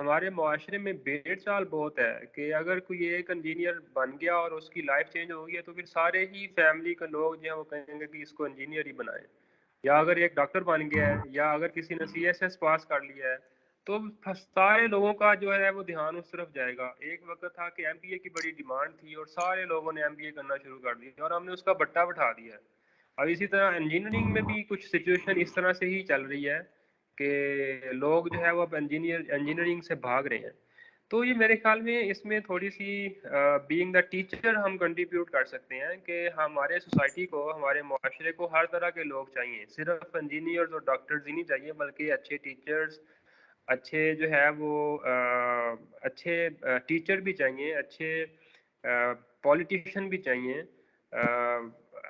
ہمارے معاشرے میں بھیڑ چال بہت ہے کہ اگر کوئی ایک انجینئر بن گیا اور اس کی لائف چینج ہو گئی ہے, تو پھر سارے ہی فیملی کے لوگ جو ہیں وہ کہیں گے کہ اس کو انجینئر ہی بنائیں. یا اگر ایک ڈاکٹر بن گیا ہے, یا اگر کسی نے CSS پاس کر لیا ہے, تو سارے لوگوں کا جو ہے وہ دھیان اس طرف جائے گا. ایک وقت تھا کہ MBA کی بڑی ڈیمانڈ تھی اور سارے لوگوں نے MBA کرنا شروع کر دیا اور ہم نے اس کا بٹا بٹھا دیا. اب اسی طرح انجینئرنگ میں بھی کچھ سچویشن اس طرح سے ہی چل رہی ہے کہ لوگ جو ہے وہ اب انجینئرنگ سے بھاگ رہے ہیں. تو یہ میرے خیال میں اس میں تھوڑی سی بینگ دا ٹیچر ہم کنٹریبیوٹ کر سکتے ہیں کہ ہمارے سوسائٹی کو, ہمارے معاشرے کو ہر طرح کے لوگ چاہیے. صرف انجینئرز اور ڈاکٹرز ہی نہیں چاہیے, بلکہ اچھے ٹیچرز, اچھے جو ہے وہ اچھے ٹیچر بھی چاہیے, اچھے پولیٹیشین بھی چاہیے.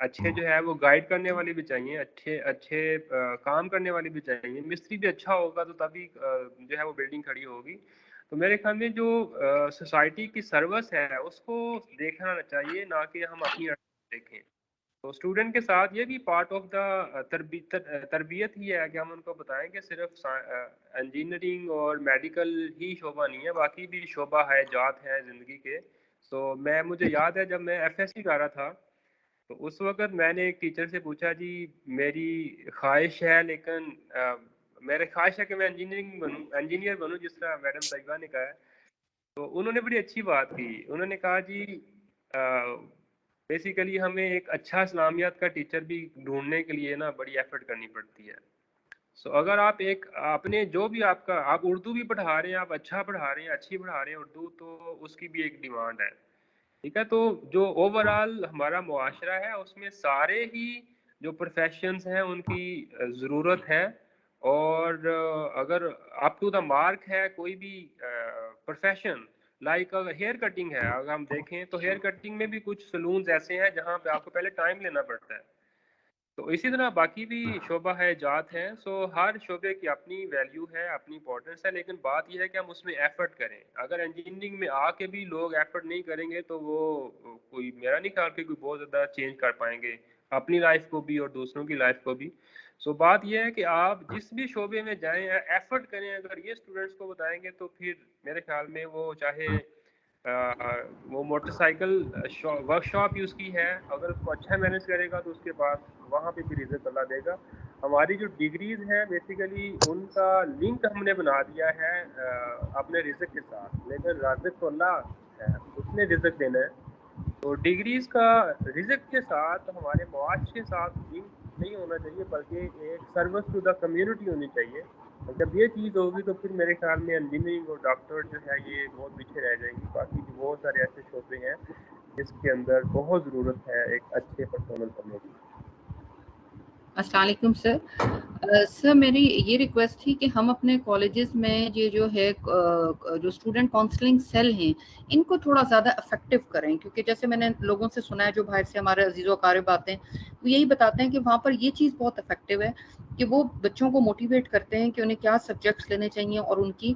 اچھے جو ہے وہ گائیڈ کرنے والے بھی چاہیے، اچھے کام کرنے والے بھی چاہیے. مستری بھی اچھا ہوگا تو تبھی جو ہے وہ بلڈنگ کھڑی ہوگی. تو میرے خیال میں جو سوسائٹی کی سروس ہے اس کو دیکھنا چاہیے، نہ کہ ہم اپنی دیکھیں. تو اسٹوڈنٹ کے ساتھ یہ بھی پارٹ آف دا تربیت ہی ہے کہ ہم ان کو بتائیں کہ صرف انجینئرنگ اور میڈیکل ہی شعبہ نہیں ہے، باقی بھی شعبہ ہے، جات ہے زندگی کے. تو مجھے یاد ہے جب میں ایف ایس سی کر رہا تھا تو اس وقت میں نے ایک ٹیچر سے پوچھا جی میری خواہش ہے، لیکن میری خواہش ہے کہ میں انجینئر بنوں جس طرح میڈم طیبہ نے کہا ہے. تو انہوں نے بڑی اچھی بات کی، انہوں نے کہا جی بیسیکلی ہمیں ایک اچھا اسلامیات کا ٹیچر بھی ڈھونڈنے کے لیے نا بڑی ایفرٹ کرنی پڑتی ہے. سو اگر آپ اپنے جو بھی آپ اردو بھی پڑھا رہے ہیں، آپ اچھا پڑھا رہے ہیں، اچھی پڑھا رہے ہیں اردو، تو اس کی بھی ایک ڈیمانڈ ہے. ٹھیک ہے، تو جو اوور آل ہمارا معاشرہ ہے اس میں سارے ہی جو پروفیشنز ہیں ان کی ضرورت ہے. اور اگر اپ ٹو دا مارک ہے کوئی بھی پروفیشن، لائک ہیئر کٹنگ ہے، اگر ہم دیکھیں تو ہیئر کٹنگ میں بھی کچھ سلونز ایسے ہیں جہاں پہ آپ کو پہلے ٹائم لینا پڑتا ہے. تو اسی طرح باقی بھی شعبہ ہے، جات ہیں. سو ہر شعبے کی اپنی ویلیو ہے، اپنی امپورٹنس ہے، لیکن بات یہ ہے کہ ہم اس میں ایفرٹ کریں. اگر انجینئرنگ میں آ کے بھی لوگ ایفرٹ نہیں کریں گے تو وہ کوئی میرا نہیں خیال کہ کوئی بہت زیادہ چینج کر پائیں گے اپنی لائف کو بھی اور دوسروں کی لائف کو بھی. سو بات یہ ہے کہ آپ جس بھی شعبے میں جائیں ایفرٹ کریں. اگر یہ اسٹوڈنٹس کو بتائیں گے تو پھر میرے خیال میں وہ چاہے وہ موٹر سائیکل ورک شاپ ہی اس کی ہے، اگر اس کو اچھا مینیج کرے گا تو اس کے بعد وہاں پہ بھی رزق اللہ دے گا. ہماری جو ڈگریز ہیں بیسیکلی ان کا لنک ہم نے بنا دیا ہے اپنے رزق کے ساتھ، لیکن رازق تو اللہ ہے، اس نے رزق دینا ہے. تو ڈگریز کا رزق کے ساتھ ہمارے معاش کے ساتھ لنک نہیں ہونا چاہیے، بلکہ ایک سروس ٹو دا کمیونٹی ہونی چاہیے. جب یہ چیز ہوگی تو پھر میرے خیال میں انجینئرنگ اور ڈاکٹر جو ہے یہ بہت پیچھے رہ جائیں گی. باقی بھی بہت سارے ایسے شعبے ہیں جس کے اندر بہت ضرورت ہے ایک اچھے پرفارمنس کرنے کی. السلام علیکم سر. سر میری یہ ریکویسٹ تھی کہ ہم اپنے کالجز میں یہ جو ہے جو اسٹوڈنٹ کاؤنسلنگ سیل ہیں ان کو تھوڑا زیادہ افیکٹو کریں، کیونکہ جیسے میں نے لوگوں سے سنا ہے جو باہر سے ہمارے عزیز و اقارب آتے ہیں وہ یہی بتاتے ہیں کہ وہاں پر یہ چیز بہت افیکٹو ہے کہ وہ بچوں کو موٹیویٹ کرتے ہیں کہ انہیں کیا سبجیکٹس لینے چاہیے اور ان کی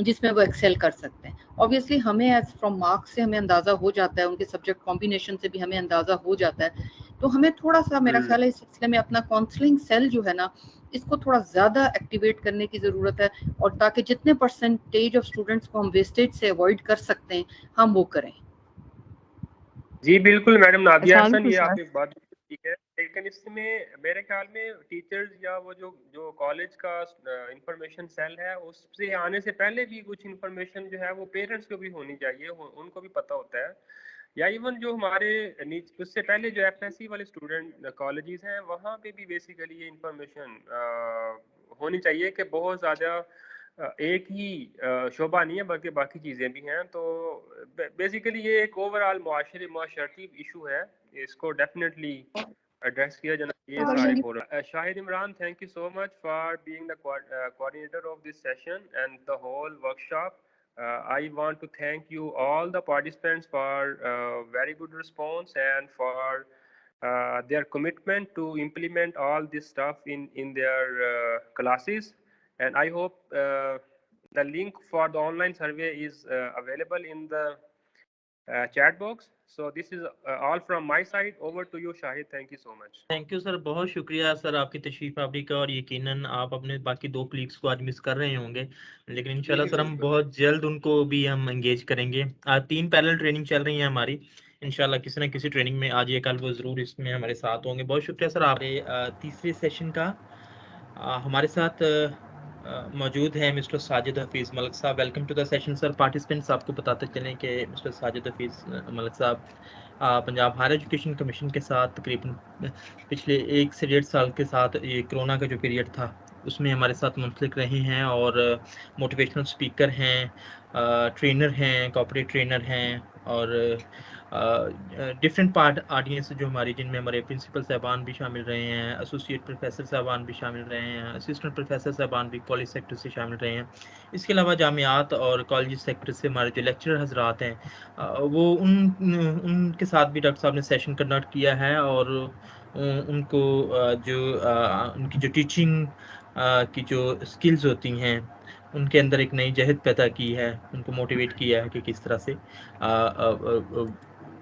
جس میں وہ ایکسیل کر سکتے ہیں. obviously ہمیں ایز فرام مارکس سے ہمیں اندازہ ہو جاتا ہے، ان کے سبجیکٹ کمبینیشن سے بھی ہمیں اندازہ ہو جاتا ہے. تو ہمیں تھوڑا سا میرا خیال ہے اس سلسلے میں اپنا کاؤنسلنگ سیل جو ہے نا اس کو تھوڑا زیادہ ایکٹیویٹ کرنے کی ضرورت ہے، اور تاکہ جتنے پرسنٹیج آف اسٹوڈنٹس کو ہم ویسٹیج سے اوائڈ کر سکتے ہیں ہم وہ کریں. جی بالکل میڈم نادیہ السلام احسن، علیکم یہ سر. آپ کی بات ٹھیک ہے، لیکن اس میں میرے خیال میں ٹیچرز یا وہ جو کالج کا انفارمیشن سیل ہے اس سے آنے سے پہلے بھی کچھ انفارمیشن جو ہے وہ پیرنٹس کو بھی ہونی چاہیے، ان کو بھی پتہ ہوتا ہے. یا ایون جو ہمارے اس سے پہلے جو ایف ایس سی والے اسٹوڈنٹ کالجز ہیں وہاں پہ بھی بیسیکلی یہ انفارمیشن ہونی چاہیے کہ بہت زیادہ ایک ہی شعبہ نہیں ہے بلکہ باقی چیزیں بھی ہیں. تو بیسیکلی یہ ایک اوور آل معاشرتی ایشو ہے، اس کو ڈیفینیٹلی ایڈریس کیا جانا چاہیے سارے forum. Shahid Imran, thank you so much for being the coordinator of this session and the whole workshop. I want to thank you all the participants for very good response and for their commitment to implement all this stuff in their classes. And I hope the link for the online survey is available in the chat box. So this is all from my side. Over to you Shahid. Thank you so much. Thank you سر، بہت شکریہ سر آپ کی تشریف آوری کا، اور یقیناً آپ اپنے باقی دو کلیگس کو آج مس کر رہے ہوں گے، لیکن انشاءاللہ سر ہم بہت جلد ان کو بھی ہم انگیج کریں گے. آج 3 پیرل ٹریننگ چل رہی ہیں ہماری، انشاءاللہ کسی نہ کسی ٹریننگ میں آج یہ کل وہ ضرور اس میں ہمارے ساتھ ہوں گے. بہت شکریہ سر آپ تیسرے سیشن کا. ہمارے ساتھ موجود ہیں مسٹر ساجد حفیظ ملک صاحب. Welcome to the session sir. Participants آپ کو بتاتے چلیں کہ مسٹر ساجد حفیظ ملک صاحب پنجاب ہائر ایجوکیشن کمیشن کے ساتھ تقریباً پچھلے 1 سے 1.5 سال کے ساتھ یہ کرونا کا جو پیریڈ تھا اس میں ہمارے ساتھ منسلک رہے ہیں، اور موٹیویشنل اسپیکر ہیں، ٹرینر ہیں، کارپوریٹ ٹرینر ہیں، اور ڈفرینٹ پارٹ آڈینس جو ہماری، جن میں ہمارے پرنسپل صاحبان بھی شامل رہے ہیں، ایسوسیٹ پروفیسر صاحبان بھی شامل رہے ہیں، اسسٹنٹ پروفیسر صاحبان بھی کالج سیکٹر سے شامل رہے ہیں. اس کے علاوہ جامعات اور کالج سیکٹر سے ہمارے جو لیکچرر حضرات ہیں، وہ ان کے ساتھ بھی ڈاکٹر صاحب نے سیشن کنڈکٹ کیا ہے، اور ان کو جو ان کی جو ٹیچنگ کی جو اسکلز ہوتی ہیں، ان کے اندر ایک نئی جہد پیدا کی ہے، ان کو موٹیویٹ کیا ہے کہ کس طرح سے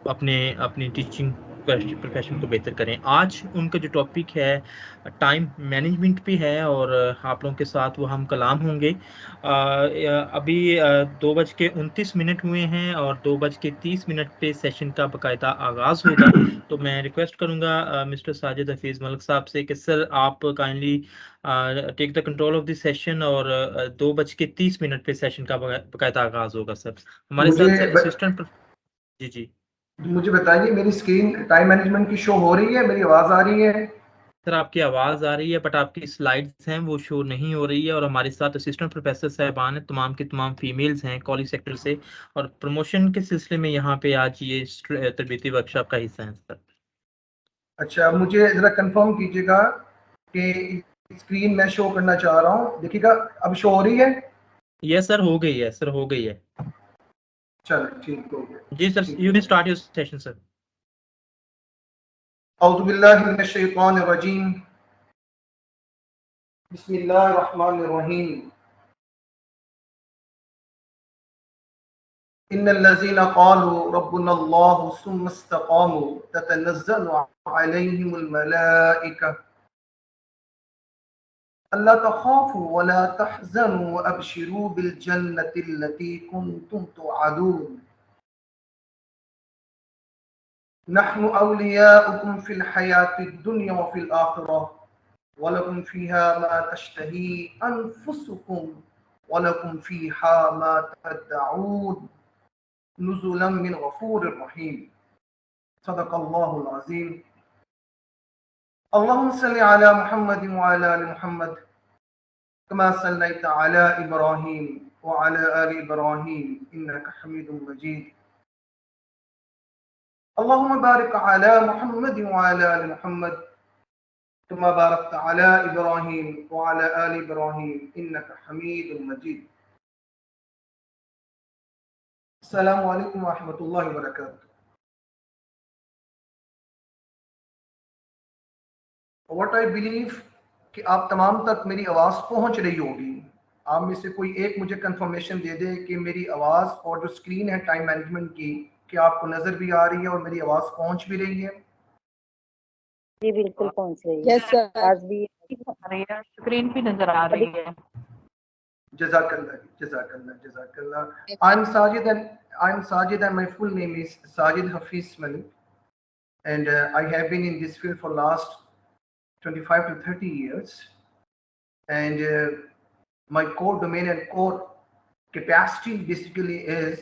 اپنی ٹیچنگ پروفیشن کو بہتر کریں. آج ان کا جو ٹاپک ہے ٹائم مینجمنٹ بھی ہے، اور آپ لوگوں کے ساتھ وہ ہم کلام ہوں گے. ابھی 2:29 ہوئے ہیں، اور 2:30 پہ سیشن کا باقاعدہ آغاز ہوگا. تو میں ریکویسٹ کروں گا مسٹر ساجد حفیظ ملک صاحب سے کہ سر آپ kindly take the control of the session, اور 2:30 پہ سیشن کا باقاعدہ آغاز ہوگا. سر ہمارے ساتھ سر اسسٹنٹ. جی مجھے بتائیے میری اسکرین ٹائم مینجمنٹ کی شو ہو رہی ہے؟ میری آواز آ رہی ہے؟ سر آپ کی آواز آ رہی ہے، بٹ آپ کی سلائڈز ہیں وہ شو نہیں ہو رہی ہے. اور ہمارے ساتھ اسسٹنٹ پروفیسر صاحبان ہیں، تمام کے تمام فیمیلز ہیں کالج سیکٹر سے، اور پروموشن کے سلسلے میں یہاں پہ آج یہ تربیتی ورکشاپ کا حصہ ہیں. سر اچھا، مجھے ذرا کنفرم کیجیے گا کہ اسکرین میں شو کرنا چاہ رہا ہوں. دیکھیے گا اب شو ہو رہی ہے؟ یس سر، ہو گئی ہے. سر ہو گئی ہے. چلو ٹھیک ہو گیا. جی sir, you can start your session. Sir اعوذ باللہ من الشیطان الرجیم، بسم اللہ الرحمن الرحیم. ان الذين قالوا ربنا الله ثم استقاموا تتنزل عليهم الملائكة ألا تخافوا ولا تحزنوا وأبشروا بالجنة التي كنتم توعدون نحن أولياؤكم في الحياة الدنيا وفي الآخرة ولكم فيها ما تشتهي أنفسكم ولكم فيها ما تدعون نزلا من غفور رحيم. صدق الله العظيم. اللهم صل على محمد وعلى آل محمد كما صليت على إبراهيم وعلى آل إبراهيم إنك حميد مجيد. اللهم بارك على محمد وعلى آل محمد كما باركت على إبراهيم وعلى آل إبراهيم إنك حميد مجيد. السلام عليكم ورحمة الله وبركاته. What I believe کہ آپ تمام تک میری آواز پہنچ رہی ہوگی. آپ میں سے کوئی ایک مجھے کنفرمیشن دے دے کہ میری آواز اور جو اسکرین ہے ٹائم مینجمنٹ کی، کہ آپ کو نظر بھی آ رہی ہے اور میری آواز پہنچ بھی رہی ہے. جی بالکل پہنچ رہی ہے. آواز بھی اسکرین بھی نظر آ رہی ہے. جزاک اللہ, جزاک اللہ, جزاک اللہ. I'm Sajid and my full name is Sajid Hafiz Malik, and I have been in this field for last 25 to 30 years, and my core domain and core capacity basically is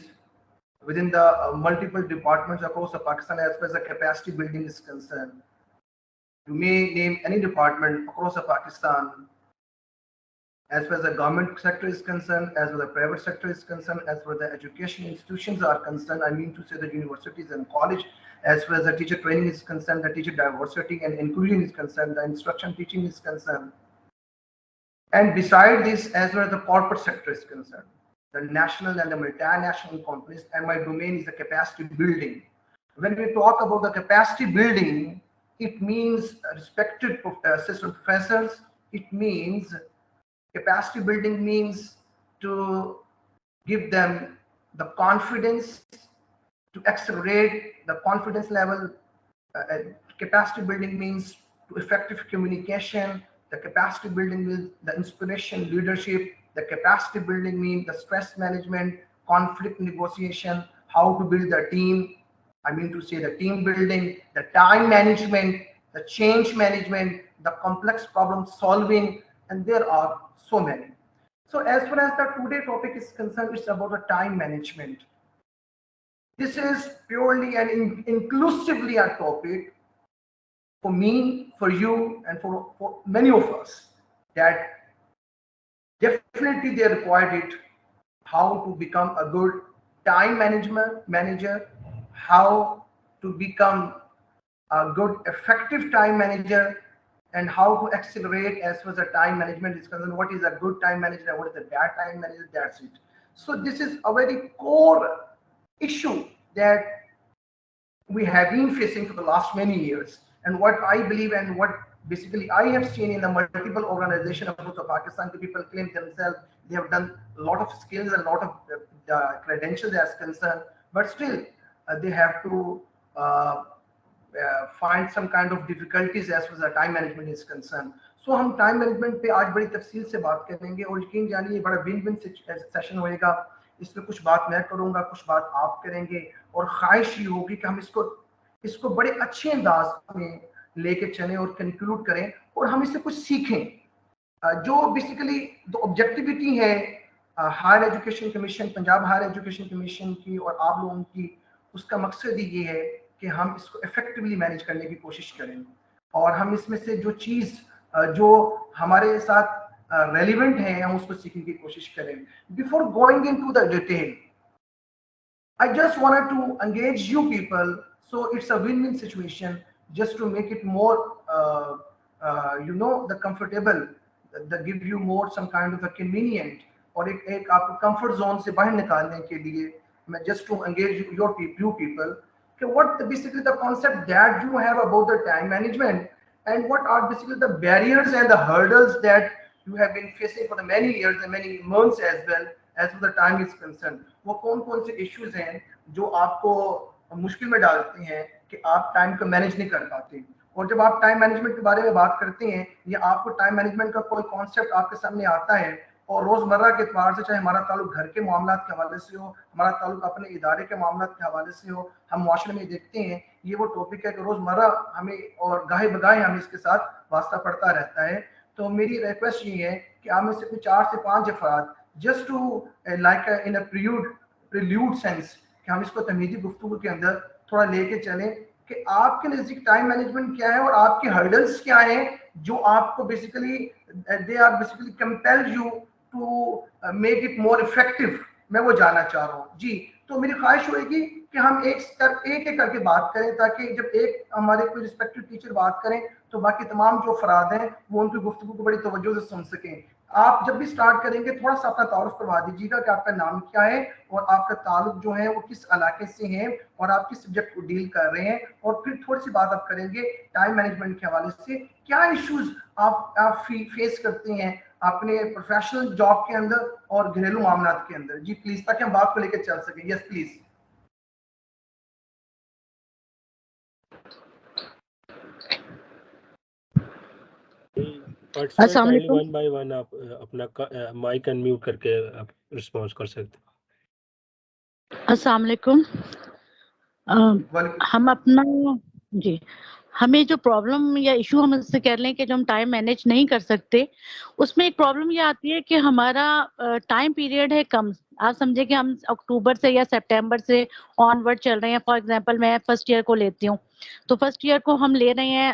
within the multiple departments across the Pakistan as far as the capacity building is concerned. You may name any department across the Pakistan as far as the government sector is concerned, as far as the private sector is concerned, as far as the education institutions are concerned, I mean to say the universities and college, as far as the teacher training is concerned, the teacher diversity and inclusion is concerned, the instruction teaching is concerned. And beside this, as far as the corporate sector is concerned, the national and the multinational companies, and my domain is the capacity building. When we talk about the capacity building, it means respected assistant professors, it means capacity building means to give them the confidence, to accelerate the confidence level. Capacity building means to effective communication. The capacity building means the inspiration, leadership. The capacity building means the stress management, conflict negotiation, how to build a team. I mean to say the team building, the time management, the change management, the complex problem solving, and there are so many. So as far as the today topic is concerned, it's about the time management. This is purely and inclusively a topic for me, for you, and for many of us, that definitely they required it, how to become a good time manager, how to become a good, effective time manager, and how to accelerate as far as the time management is concerned. What is a good time manager and what is a bad time manager? That's it. So this is a very core issue that we have been facing for the last many years. And what I believe and what basically I have seen in the multiple organizations of the Pakistan, the people claim themselves, they have done a lot of skills and a lot of credentials as concerned, but still they have to find some kind of difficulties as far as the time management is concerned. So हम time management पे आज बड़ी तफसील से बात करेंगे और यकीन जानिए बड़ा विन विन सेशन होएगा. इसमें कुछ बात मैं करूंगा, कुछ बात आप करेंगे और ख्वाहिश ये होगी कि हम इसको बड़े अच्छे अंदाज में लेके चलें और कंक्लूड करें और हम इससे कुछ सीखें. जो बेसिकली जो ऑब्जेक्टिविटी है higher education commission, Punjab higher education commission की और आप लोगों की, उसका मकसद ही ये है कि हम इसको इफेक्टिवली मैनेज करने की कोशिश करें और हम इसमें से जो चीज़ जो हमारे साथ रेलिवेंट है हम उसको सीखने की कोशिश करें. Before going into the detail, I just wanted to engage you people, so it's a win-win situation, just to make it more the comfortable, that give you more some kind of a convenient और एक आपको comfort zone से बाहर निकालने के लिए मैं just to engage you people, okay, what basically the concept that you have about the time management and what are basically the barriers and the hurdles that you have been facing for the many years and many months as well as far the time is concerned. वो कौन-कौन से issues हैं जो आपको मुश्किल में डालते हैं कि आप टाइम को मैनेज नहीं कर पाते. और जब आप टाइम मैनेजमेंट के बारे में बात करते हैं या आपको टाइम मैनेजमेंट का कोई कॉन्सेप्ट आपके सामने आता है और रोजमर्रा के एतबार से, चाहे हमारा ताल्लुक घर के मामलात के हवाले से हो, हमारा ताल्लुक अपने इदारे के मामलात के हवाले से हो, हम मुआशरे में देखते हैं ये वो टॉपिक है कि रोजमर्रा हमें और गाहे बगाहे हमें इसके साथ वास्ता पड़ता रहता है. तो मेरी रिक्वेस्ट ये है कि आप में से कुछ 4 से 5 अफराद just to like in a prelude sense कि हम इसको तमहीदी गुफ्तगू के अंदर थोड़ा लेके चलें कि आपके नज़दीक टाइम मैनेजमेंट क्या है और आपके हर्डल्स क्या हैं जो आपको basically they are basically compel you to make it more effective. मैं वो जानना चाह रहा हूँ जी. तो मेरी ख्वाहिश होगी कि हम एक करके बात करें ताकि जब एक हमारे कोई रिस्पेक्टिव टीचर बात करें तो बाकी तमाम जो अफराद हैं वो उनकी गुफ्तगू को बड़ी तवज्जो से सुन सकें. आप जब भी स्टार्ट करेंगे थोड़ा सा अपना तारुफ करवा दीजिएगा कि आपका नाम क्या है और आपका ताल्लुक जो है वो किस इलाके से है और आप किस सब्जेक्ट को डील कर रहे हैं और फिर थोड़ी सी बात आप करेंगे टाइम मैनेजमेंट के हवाले से क्या इश्यूज आप फेस करते हैं अपने प्रोफेशनल जॉब के अंदर और घरेलू मामलात के अंदर. जी प्लीज, ताकि हम बात को लेकर चल सकें. Yes please. अस्सलाम वालेकुम. वन बाय वन आप अपना माइक अनम्यूट करके आप रिस्पॉन्स कर सकते हैं. अस्सलाम वालेकुम. हम अपना जी हमें जो प्रॉब्लम या इशू हम इससे कह लें कि जो हम टाइम मैनेज नहीं कर सकते, उसमें एक प्रॉब्लम ये आती है कि हमारा टाइम पीरियड है कम. आप समझे कि हम अक्टूबर से या सितंबर से ऑनवर्ड चल रहे हैं. फॉर एग्जांपल मैं फर्स्ट ईयर को लेती हूँ, तो फर्स्ट ईयर को हम ले रहे हैं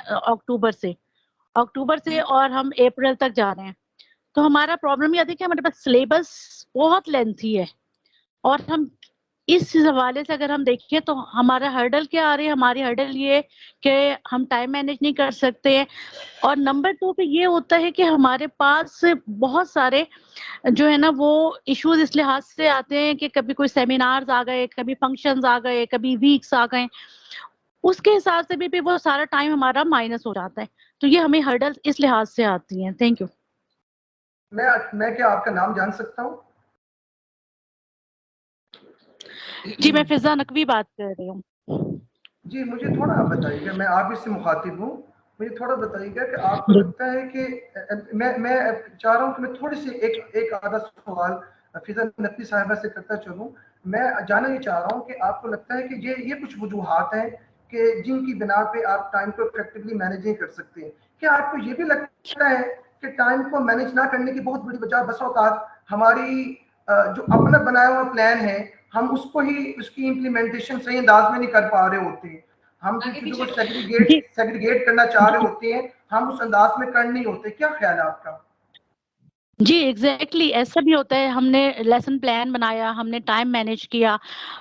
अक्टूबर से और हम अप्रैल तक जा रहे हैं. तो हमारा प्रॉब्लम ये आती है कि हमारे पास सिलेबस बहुत लेंथी है और हम इस हवाले से अगर हम देखें तो हमारा हर्डल क्या आ रही है. हमारी हर्डल ये कि हम टाइम मैनेज नहीं कर सकते हैं. और नंबर 2 पे ये होता है कि हमारे पास बहुत सारे जो है ना वो इश्यूज इस लिहाज से आते हैं कि कभी कोई सेमिनार्स आ गए, कभी फंक्शंस आ गए, कभी वीक्स आ गए, उसके हिसाब से भी वो सारा टाइम हमारा माइनस हो जाता है. तो ये हमें हर्डल्स इस लिहाज से आती हैं. Thank you. मैं क्या आपका नाम जान सकता हूँ? जी मैं फिजा नकवी बात कर रही हूँ. जी मुझे थोड़ा आप बताइएगा, मैं आप इससे मुखातिब हूँ, मुझे थोड़ा बताइएगा कि आपको लगता है कि मैं चाह रहा हूँ कि मैं थोड़ी सी एक आधा सवाल फिजा नकवी साहिबा से करता चलूँ. मैं जानना ये चाह रहा हूँ कि आपको लगता है कि ये कुछ वजूहात हैं कि जिनकी बिना पे आप टाइम को इफेक्टिवली मैनेज नहीं कर सकते. क्या आपको ये भी लगता है कि टाइम को मैनेज ना करने की बहुत बड़ी वजह बस औकात हमारी जो अपना बनाया हुआ प्लान है हम उसको ही उसकी इम्प्लीमेंटेशन सही अंदाज में नहीं कर पा रहे होते हैं. हम चीजों को सेग्रीगेट करना चाह रहे होते हैं, हम उस अंदाज में कर नहीं होते. क्या ख्याल है आपका? جی ایگزیکٹلی ایسا بھی ہوتا ہے. ہم نے لیسن پلان بنایا, ہم نے ٹائم مینیج کیا,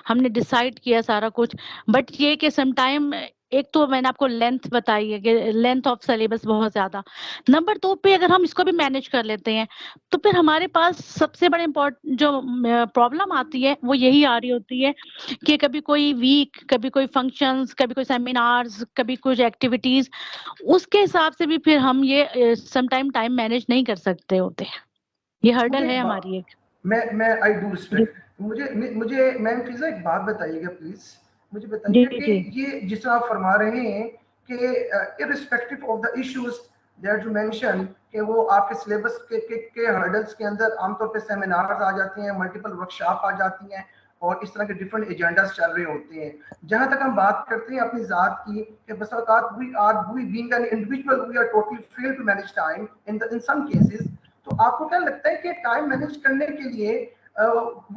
ہم نے ڈیسائیڈ کیا سارا کچھ, بٹ یہ کہ سم ٹائم ایک تو میں نے آپ کو لینتھ بتائی ہے کہ لینتھ آف سلیبس بہت زیادہ. نمبر 2 پہ اگر ہم اس کو بھی مینیج کر لیتے ہیں تو پھر ہمارے پاس سب سے بڑے جو پرابلم آتی ہے وہ یہی آ رہی ہوتی ہے کہ کبھی کوئی ویک, کبھی کوئی فنکشنز, کبھی کوئی سیمینارز, کبھی کچھ ایکٹیویٹیز, اس کے حساب سے بھی پھر ہم یہ سم ٹائم مینیج نہیں کر سکتے ہوتے ہیں. یہ ہرڈل ہے ہماری ایک. میں آئی ڈو ریسپیکٹ. مجھے میم فیضا ایک بات بتائیے گا پلیز. مجھے بتائیے جی گا کہ جی یہ جس طرح آپ فرما رہے ہیں کہ irrespective of the issues that you mentioned کہ وہ آپ کے سلیبس کے ہرڈلس کے اندر عام طور پہ سیمینارز آ جاتے ہیں, ملٹیپل ورکشاپ آ جاتی ہیں, اور اس طرح کے ڈفرینٹ ایجنڈاز چل رہے ہوتے ہیں. جہاں تک ہم بات کرتے ہیں اپنی ذات کی کہ بس اوقات we being an individual we are totally fail to manage time in some cases. تو آپ کو کیا لگتا ہے کہ ٹائم مینیج کرنے کے لیے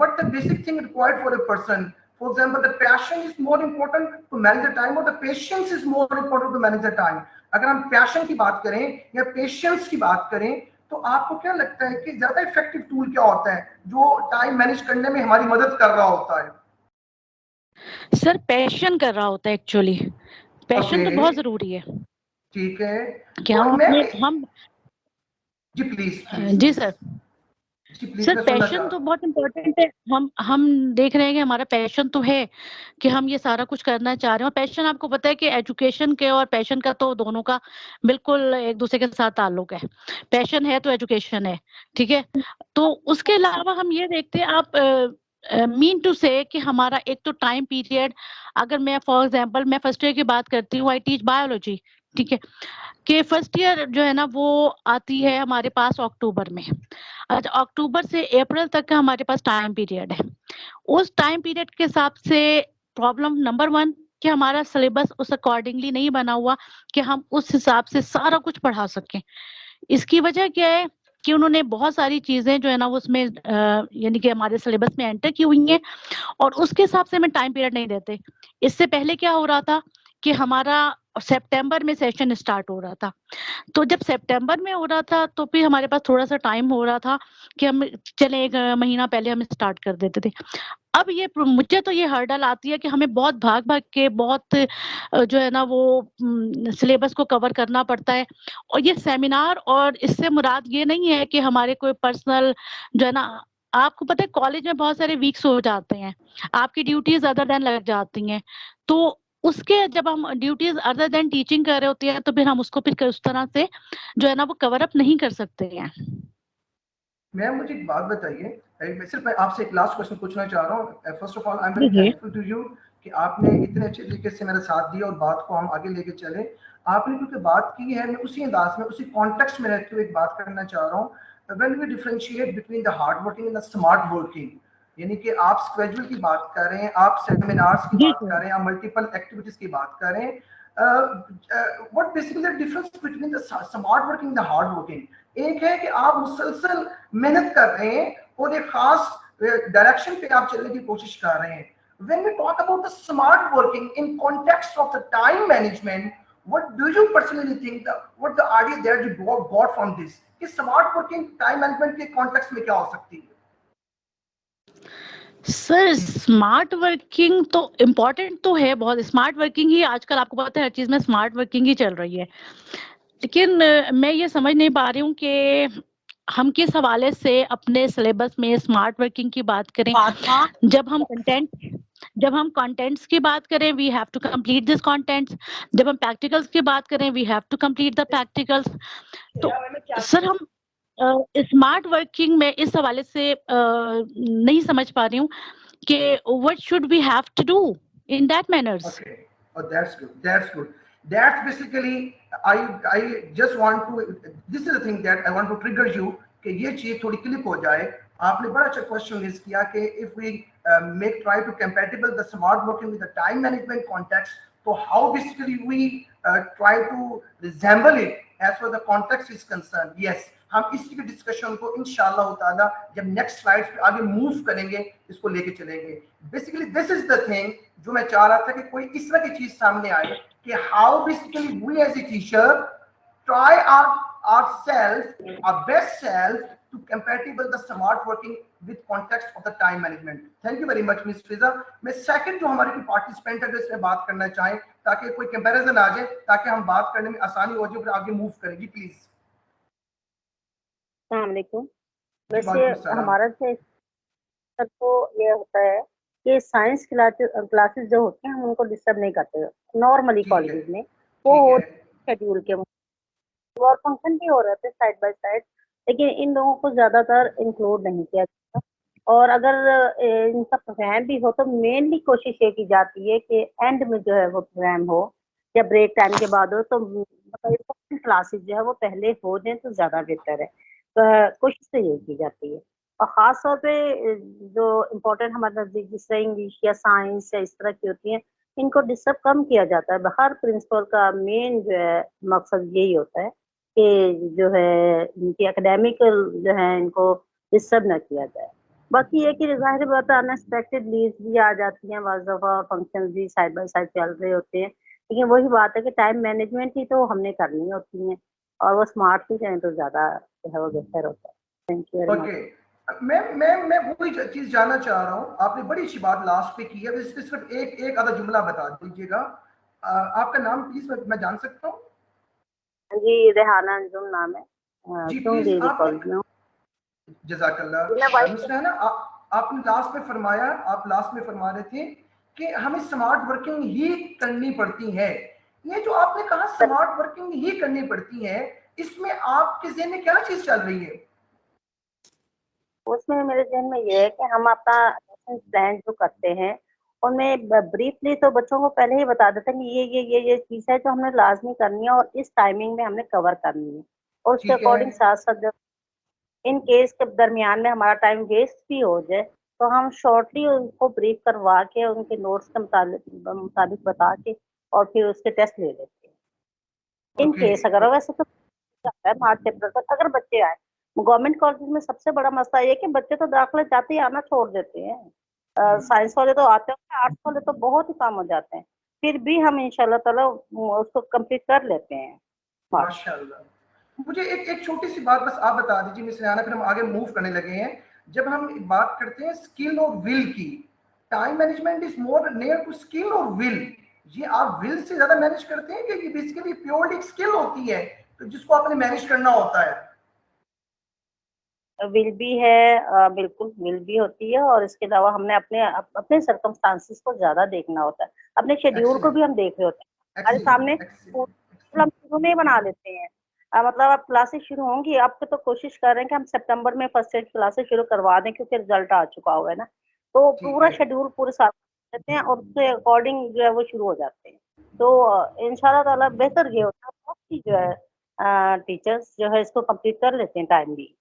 what the basic thing required for a person? For example, the passion is more important to manage the time or the patience is more important to manage the time. اگر ہم پیشن کی بات کریں یا patience کی بات کریں تو آپ کو کیا لگتا ہے کہ زیادہ افیکٹو ٹول کیا ہوتا ہے جو ٹائم مینیج کرنے میں ہماری مدد کر رہا ہوتا ہے؟ سر پیشن کر رہا ہوتا ہے ایکچولی. پیشن تو بہت اوکے ضروری ہے ٹھیک ہے. کہ تو ہم میں ہم جی پلیز پلیز جی پلیز سر. جی پلیز سر میں سننا چاہ پیشن رہا تو ہوں. بہت امپورٹنٹ ہے. ہم دیکھ رہے ہیں کہ ہمارا پیشن تو ہے کہ ہم یہ سارا کچھ کرنا چاہ رہے ہیں, اور پیشن آپ کو پتا ہے کہ ایجوکیشن کے اور پیشن کا تو دونوں کا بالکل ایک دوسرے کے ساتھ تعلق ہے. پیشن ہے تو ایجوکیشن ہے, ٹھیک ہے. تو اس کے علاوہ ہم یہ دیکھتے ہیں, آپ مین ٹو سے کہ ہمارا ایک تو ٹائم پیریڈ, اگر میں فار ایگزامپل میں فرسٹ ایئر کی بات کرتی ہوں, آئی ٹیچ بایولوجی, ٹھیک ہے, کہ فرسٹ ایئر جو ہے نا وہ آتی ہے ہمارے پاس اکتوبر میں. اچھا, اکتوبر سے اپریل تک کا ہمارے پاس ٹائم پیریڈ ہے. اس ٹائم پیریڈ کے حساب سے پرابلم نمبر 1 کہ ہمارا سلیبس اس اکارڈنگلی نہیں بنا ہوا کہ ہم اس حساب سے سارا کچھ پڑھا سکیں. اس کی وجہ کیا ہے کہ انہوں نے بہت ساری چیزیں جو ہے نا اس میں یعنی کہ ہمارے سلیبس میں انٹر کی ہوئی ہیں, اور اس کے حساب سے ہمیں ٹائم پیریڈ نہیں دیتے. اس سے پہلے کیا ہو رہا تھا کہ ہمارا سپٹمبر میں سیشن اسٹارٹ ہو رہا تھا, تو جب سپٹمبر میں ہو رہا تھا تو پھر ہمارے پاس تھوڑا سا ٹائم ہو رہا تھا کہ ہم چلے 1 مہینہ پہلے ہم اسٹارٹ کر دیتے تھے. اب یہ مجھے تو یہ ہرڈل آتی ہے کہ ہمیں بہت بھاگ بھاگ کے بہت جو ہے نا وہ سلیبس کو کور کرنا پڑتا ہے. اور یہ سیمینار, اور اس سے مراد یہ نہیں ہے کہ ہمارے کوئی پرسنل جو ہے نا, آپ کو پتہ ہے کالج میں بہت سارے ویکس ہو جاتے ہیں, آپ کی ڈیوٹیز ادر دین لگ جاتی ہیں, تو اس کے جب ہم ڈیوٹیز ادر دین ٹیچنگ کر رہے ہوتے ہیں تو پھر ہم اس کو پھر اس طرح سے جو ہے نا وہ کور اپ نہیں کر سکتے ہیں. میم مجھے ایک بات بتائیے, میں صرف آپ سے ایک لاسٹ کوشچن پوچھنا چاہ رہا ہوں. First of all I am very جی تھینکفل ٹو یو کہ آپ نے اتنے اچھے طریقے سے میرا ساتھ دیا اور بات کو ہم آگے لے کے چلے. آپ نے کیونکہ بات کی ہے, میں اسی انداز میں اسی کانٹیکسٹ میں رہتے ہوئے ایک بات کرنا چاہ رہا ہوں. when we differentiate between the hard working and the smart working, یعنی کہ آپ اسکیجول کی بات کر رہے ہیں, آپ سیمینارز کی جی بات کر رہے ہیں, آپ ملٹیپل ایکٹیویٹیز کی بات کر رہے ہیں, what basically the difference between the smart working and the hard working? ایک ہے کہ آپ مسلسل محنت کر رہے ہیں اور ایک خاص ڈائریکشن پہ آپ چلنے کی کوشش کر رہے ہیں. When we talk about the smart working in context of the time management, what do you personally think what the idea that you got from this? کہ smart working time management کے context میں کیا ہو سکتی ہے؟ سر smart working تو important تو ہے بہت. اسمارٹ ورکنگ ہی آج کل آپ کو پتا ہے ہر چیز میں اسمارٹ ورکنگ ہی چل رہی ہے, لیکن میں یہ سمجھ نہیں پا رہی ہوں کہ ہم کس حوالے سے اپنے سلیبس میں اسمارٹ ورکنگ کی بات کریں. جب ہم کنٹینٹس کی بات کریں, we have to complete this contents. جب ہم پریکٹیکلس کی بات کریں, we have to complete the practicals. تو سر ہم اسمارٹ ورکنگ میں اس حوالے سے نہیں سمجھ پا رہی ہوں کہ what should we have to do in that manners. Okay, oh, that's good. That's good. That's basically I just want to. This is the thing that I want to trigger you کہ یہ چیز تھوڑی clip ہو جائے. آپ نے بڑا اچھا question raise کیا کہ if we make try to compatible the smart working with the time management context, so how basically we try to resemble it as far the context is concerned. Yes, ہم اس کی discussion کو انشاءاللہ تعالیٰ جب next slide پہ آگے move کریں گے اس کو لے کے چلیں گے. Basically this is the thing جو میں چاہ رہا تھا کہ کوئی اس طرح کی چیز سامنے آئے کہ how basically we as a teacher try ourselves, our best self to compatible the smart working with context of the time management. Thank you very much, Ms. Fiza. मैं second जो हमारे कोई participant है इसमें बात करना चाहें ताकि कोई comparison आ जाए ताकि हम बात करने में आसानी हो जाए और आगे move करेंगे please. अस्सलाम वालेकुम। जी वैसे वालेकुम सलाम. हमारा तो ये होता है कि साइंस क्लासेस जो होते हैं हम उनको डिस्टर्ब नहीं करते नॉर्मली कॉलेज में, वो शेड्यूल के वर्क फंक्शन भी हो रहे थे साइड बाय साइड, लेकिन इन लोगों को ज्यादातर इंक्लूड नहीं किया जाता। और अगर इनका प्रोग्राम भी हो तो मेनली कोशिश ये की जाती है कि एंड में जो है वो प्रोग्राम हो या ब्रेक टाइम के बाद हो, तो मतलब क्लासेस जो है वो पहले हो जाए तो ज्यादा बेहतर है। तो कोशिश तो यही की जाती है। और ख़ास तौर पे जो इम्पोर्टेंट हमारे नज़दीक जिस तरह इंग्लिश या साइंस या इस तरह की होती हैं, इनको डिस्टर्ब कम किया जाता है। हर प्रिंसिपल का मेन जो है मकसद यही होता है कि जो है इनकी एकेडमिकल जो है इनको डिस्टर्ब ना किया जाए। बाकी ये कि ज़ाहिर बात है अनएक्सपेक्टेड लीव्स भी आ जाती हैं, बाज़ दफ़ा फंक्शन भी साइड बाय साइड चल रहे होते हैं, लेकिन वही बात है कि टाइम मैनेजमेंट ही तो हमने करनी होती है और वो स्मार्टली करें तो ज़्यादा जो है वो बेहतर होता है। Thank you very much. मैं वही चीज जानना चाह रहा हूँ, आपने बड़ी अच्छी बात लास्ट पे की है, इस पे सिर्फ एक आधा जुमला बता दीजिएगा। आपका नाम प्लीज मैं जान सकता हूँ? जी रेहाना अंजुम नाम है। जी प्लीज आप जज़ाकल्लाह। मिस रेहाना आपने लास्ट में फरमाया, आप लास्ट में फरमा रहे थे कि हमें स्मार्ट वर्किंग ही करनी पड़ती है। ये जो आपने कहा स्मार्ट वर्किंग ही करनी पड़ती है, इसमें आपके ज़हन में क्या चीज चल रही है? उसमें मेरे ज़हन में ये है कि हम अपना लेसन प्लान जो करते हैं उनमें ब्रीफली तो बच्चों को पहले ही बता देते हैं कि ये चीज़ है जो हमने लाजमी करनी है और इस टाइमिंग में हमने कवर करनी है, और उसके अकॉर्डिंग साथ साथ जब इन केस के दरमियान में हमारा टाइम वेस्ट भी हो जाए तो हम शॉर्टली उनको ब्रीफ करवा के उनके नोट्स के मुताबिक बता के और फिर उसके टेस्ट ले लेते हैं। इन केस अगर वैसे तो जाता है मार्च अप्रैल तक अगर बच्चे आए। गवर्नमेंट कॉलेज में सबसे बड़ा मसला ये है कि बच्चे तो दाखिले जाते ही आना छोड़ देते हैं। साइंस वाले तो आते हैं, आर्ट्स वाले तो बहुत ही कम हो जाते हैं, फिर भी हम इंशाल्लाह ताला उसको कंप्लीट कर लेते हैं। माशाल्लाह। मुझे एक छोटी सी बात बस आप बता दीजिए मिस रेहाना, फिर हम आगे मूव करने लगे हैं। जब हम बात करते हैं स्किल और विल की, time management is more near to skill और विल, ये आप विल से ज्यादा मैनेज करते हैं कि बेसिकली प्योरली स्किल होती है तो जिसको आपने मैनेज करना होता है? विल भी है, बिल्कुल विल भी होती है, और इसके अलावा हमने अपने सर्कमस्टांसिस को ज्यादा देखना होता है, अपने शेड्यूल को भी हम देख रहे होते हैं। हमारे सामने हम शुरू में बना लेते हैं, मतलब अब क्लासेस शुरू होंगी, अब तो कोशिश कर रहे हैं कि हम सितंबर में फर्स्ट एड क्लासेस शुरू करवा दें क्योंकि रिजल्ट आ चुका हुआ है ना, तो पूरा शेड्यूल पूरे साल देते हैं और उसके अकॉर्डिंग जो है वो शुरू हो जाते हैं। तो इंशाल्लाह ताला बेहतर ये होता है कि जो है टीचर्स जो है इसको कंप्लीट कर लेते हैं टाइम भी।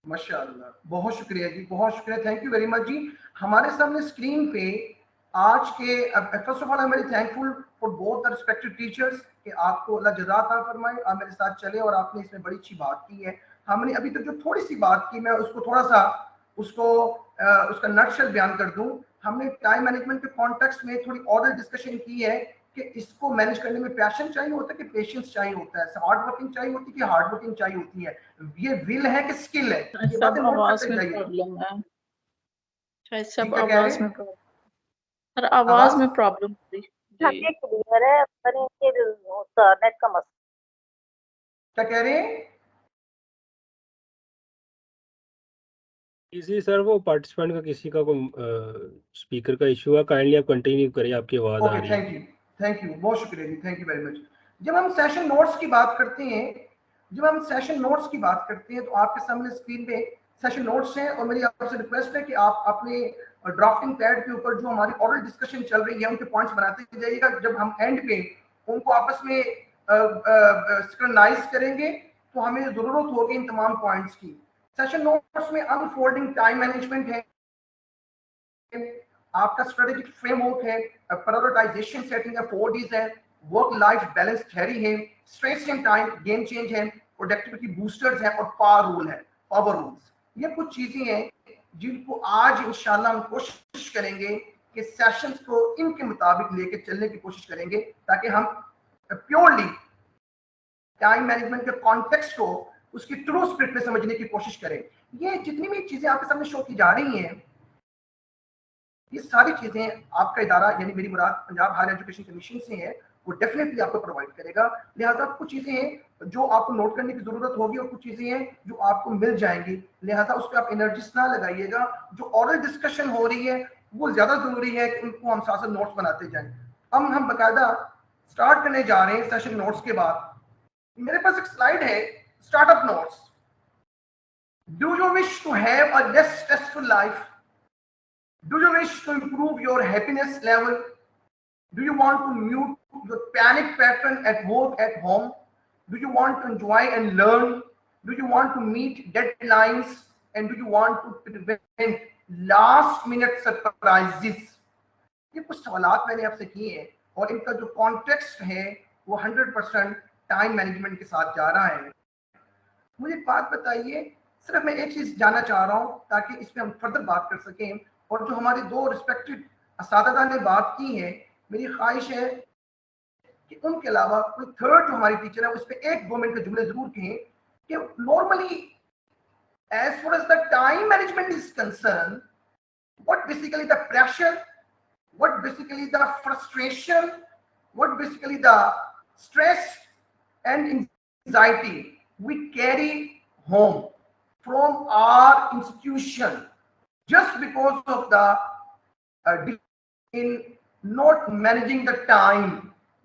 माशाअल्लाह, बहुत शुक्रिया जी, बहुत शुक्रिया, थैंक यू वेरी मच जी। हमारे सामने स्क्रीन पे आज के first of all I am very thankful for both the respected teachers कि आपको अल्लाह जज़ा अता फरमाए, आप मेरे साथ चले और आपने इसमें बड़ी अच्छी बात की है। हमने अभी तक जो थोड़ी सी बात की मैं उसको थोड़ा सा उसका नटशेल बयान कर दूं। हमने टाइम मैनेजमेंट के कॉन्टेक्स्ट में थोड़ी ऑरल डिस्कशन की है कि इसको मैनेज करने में पैशन चाहिए होता है कि पेशेंस चाहिए होता है, स्मार्ट वर्किंग चाहिए होती है कि हार्ड वर्किंग चाहिए होती है, ये विल है कि स्किल है, ये बातें नोट आवाज करते में जाइए। प्रॉब्लम है शायद, सब क्या कह रहे आवाज हैं? में प्रॉब्लम, सर आवाज में प्रॉब्लम थी जी। क्लियर है, नेट का मसला। क्या कह रहे हैं? किसी सर वो पार्टिसिपेंट का किसी का कोई स्पीकर का इशू है, काइंडली आप कंटिन्यू करें, आपकी आवाज आ रही है। थैंक यू, बहुत शुक्रिया जी, थैंक यू वेरी मच। जब हम सेशन नोट्स की बात करते हैं, तो आपके सामने स्क्रीन पे सेशन नोट्स हैं और मेरी आपसे रिक्वेस्ट है कि आप अपने ड्राफ्टिंग पैड के ऊपर जो हमारी ऑरल डिस्कशन चल रही है उनके पॉइंट्स बनाते जाइएगा। जब हम एंड पे उनको आपस में सिंक्रोनाइज करेंगे तो हमें जरूरत होगी इन तमाम पॉइंट्स की। सेशन नोट्स में अनफोल्डिंग टाइम मैनेजमेंट है, आपका स्ट्रेटेजिक फ्रेमवर्क है, प्रायोरिटाइजेशन सेटिंग है, 4Ds है, वर्क लाइफ बैलेंस थ्योरी है, stress and time game change है, प्रोडक्टिविटी बूस्टर्स है और पावर रूल्स। ये कुछ चीजें हैं जिनको आज इंशाल्लाह हम कोशिश करेंगे कि सेशंस को इनके मुताबिक लेके चलने की कोशिश करेंगे ताकि हम प्योरली टाइम मैनेजमेंट के कॉन्टेक्स्ट को उसकी ट्रू स्पिरिट में समझने की कोशिश करें। ये जितनी भी चीजें आपके सामने शो की जा रही हैं, ये सारी चीजें आपका इदारा यानी मेरी मुराद पंजाब हायर एजुकेशन कमीशन से है, वो डेफिनेटली आपको प्रोवाइड करेगा। लिहाजा कुछ चीजें हैं जो आपको नोट करने की जरूरत होगी और कुछ चीजें हैं जो आपको मिल जाएंगी, लिहाजा उस पर आप एनर्जीज ना लगाइएगा। जो ओरल डिस्कशन हो रही है वो ज्यादा जरूरी है कि उनको हम साथ साथ नोट्स बनाते जाएं। अब हम बकायदा स्टार्ट करने जा रहे हैं सेशन नोट्स के बाद। मेरे पास एक स्लाइड है, startup notes. Do you wish to have a less stressful life? Do you wish to improve your happiness level? Do you want to mute your panic pattern at work, at home? Do you want to enjoy and learn? Do you want to meet deadlines? And do you want to prevent last minute surprises? ये कुछ सवालात मैंने आपसे किए हैं और इनका जो कॉन्टेक्स्ट है वो 100% टाइम मैनेजमेंट के साथ जा रहा है। मुझे एक बात बताइए, सिर्फ मैं एक चीज जानना चाह रहा हूँ ताकि इस पे हम फर्दर बात कर सकें। और जो हमारे दो रिस्पेक्टेड असातिज़ा ने बात की है, मेरी ख्वाहिश है कि उनके अलावा कोई थर्ड जो हमारी टीचर है उस पर 1-2 मिनट के जुमले जरूर कहें कि normally as far as the time management is concern, what basically the pressure, what basically the frustration, what basically the stress and anxiety we carry home from our institution just because of the in not managing the time।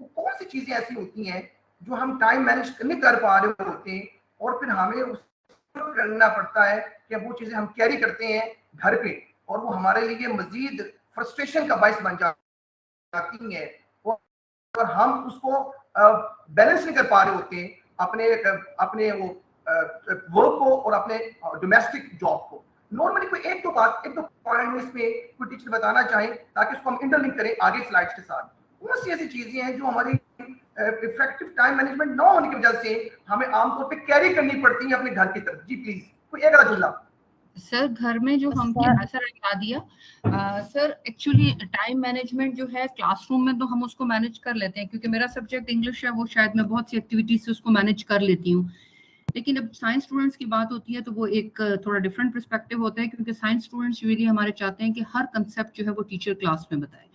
कौन सी चीजें ऐसी होती हैं जो हम time manage नहीं कर पा रहे होते हैं और फिर हमें उसको करना पड़ता है कि वो चीजें हम कैरी करते हैं घर पे और वो हमारे लिए मजीद फ्रस्ट्रेशन का बायस बन जाती हैं और हम उसको बैलेंस नहीं कर पा रहे होते हैं अपने वो वर्क को और अपने डोमेस्टिक जॉब को। नॉर्मली कोई एक दो पॉइंट में इसमें कोई टीचर बताना चाहें ताकि उसको हम इंटरलिंक करें आगे स्लाइड्स के साथ। कौन सी ऐसी चीजें हैं जो हमारी इफेक्टिव टाइम मैनेजमेंट ना होने की वजह से हमें आमतौर पे कैरी करनी पड़ती है अपने घर की तरफ? जी प्लीज कोई एक आधा जुमला। सर घर में जो हम सर बता दिया सर, एक्चुअली टाइम मैनेजमेंट जो है क्लासरूम में तो हम उसको मैनेज कर लेते हैं क्योंकि मेरा सब्जेक्ट इंग्लिश है, वो शायद मैं बहुत सी एक्टिविटीज से उसको मैनेज कर लेती हूँ। लेकिन अब साइंस स्टूडेंट्स की बात होती है तो वो एक थोड़ा डिफरेंट पर्सपेक्टिव होता है क्योंकि साइंस स्टूडेंट्स यूजुअली हमारे चाहते हैं कि हर कंसेप्ट जो है वो टीचर क्लास में बताए।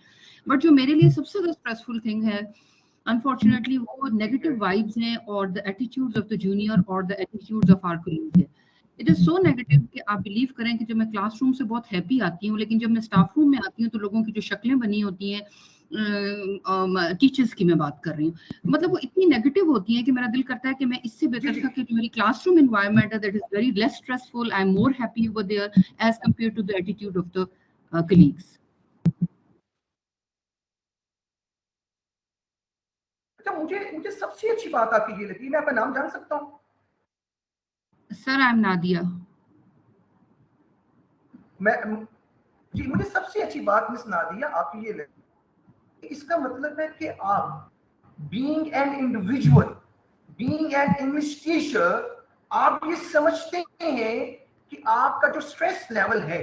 बट जो मेरे लिए सबसे ज्यादा स्ट्रेसफुल थिंग है अनफॉर्चुनेटली वो नेगेटिव वाइब्स हैं और the attitudes of the junior और the attitudes of our colleagues है। इट इज सो नेगेटिव कि आप बिलीव करें कि जब मैं क्लासरूम से बहुत हैप्पी आती हूँ लेकिन जब मैं स्टाफ रूम में आती हूँ तो लोगों की जो शक्लें बनी होती हैं, टीचर्स की मैं बात कर रही हूँ, मतलब वो इतनी नेगेटिव होती हैं कि मेरा दिल करता है कि मैं इससे बेहतर था कि जो मेरी क्लासरूम एनवायरनमेंट है that is very less stressful, I am more happy over there as compare to the attitude of the colleagues. अच्छा, मुझे सबसे अच्छी बात आपकी ये लगी, मैं आपका नाम जान सकता हूँ? Sir I am Nadia. जी मुझे सबसे अच्छी बात मिस नादिया आपकी ये लगी, इसका मतलब है कि आप being an individual, being an English teacher, आप ये समझते हैं कि आपका जो स्ट्रेस लेवल है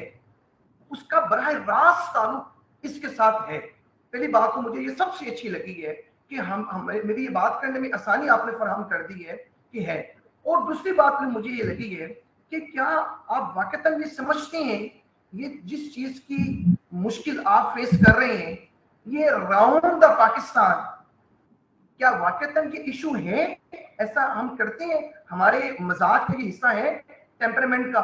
उसका बराह रास्त ताल्लुक इसके साथ है। पहली बात तो मुझे ये सबसे अच्छी लगी है कि हम मेरी ये बात करने में आसानी आपने फराहम कर दी है कि है। और दूसरी बात में मुझे ये लगी है कि क्या आप वाकई ये समझते हैं ये जिस चीज की मुश्किल आप फेस कर रहे हैं ये राउंड द पाकिस्तान क्या वाकई ये इशू है? ऐसा हम करते हैं, हमारे मजाक का ये हिस्सा है टेम्परामेंट का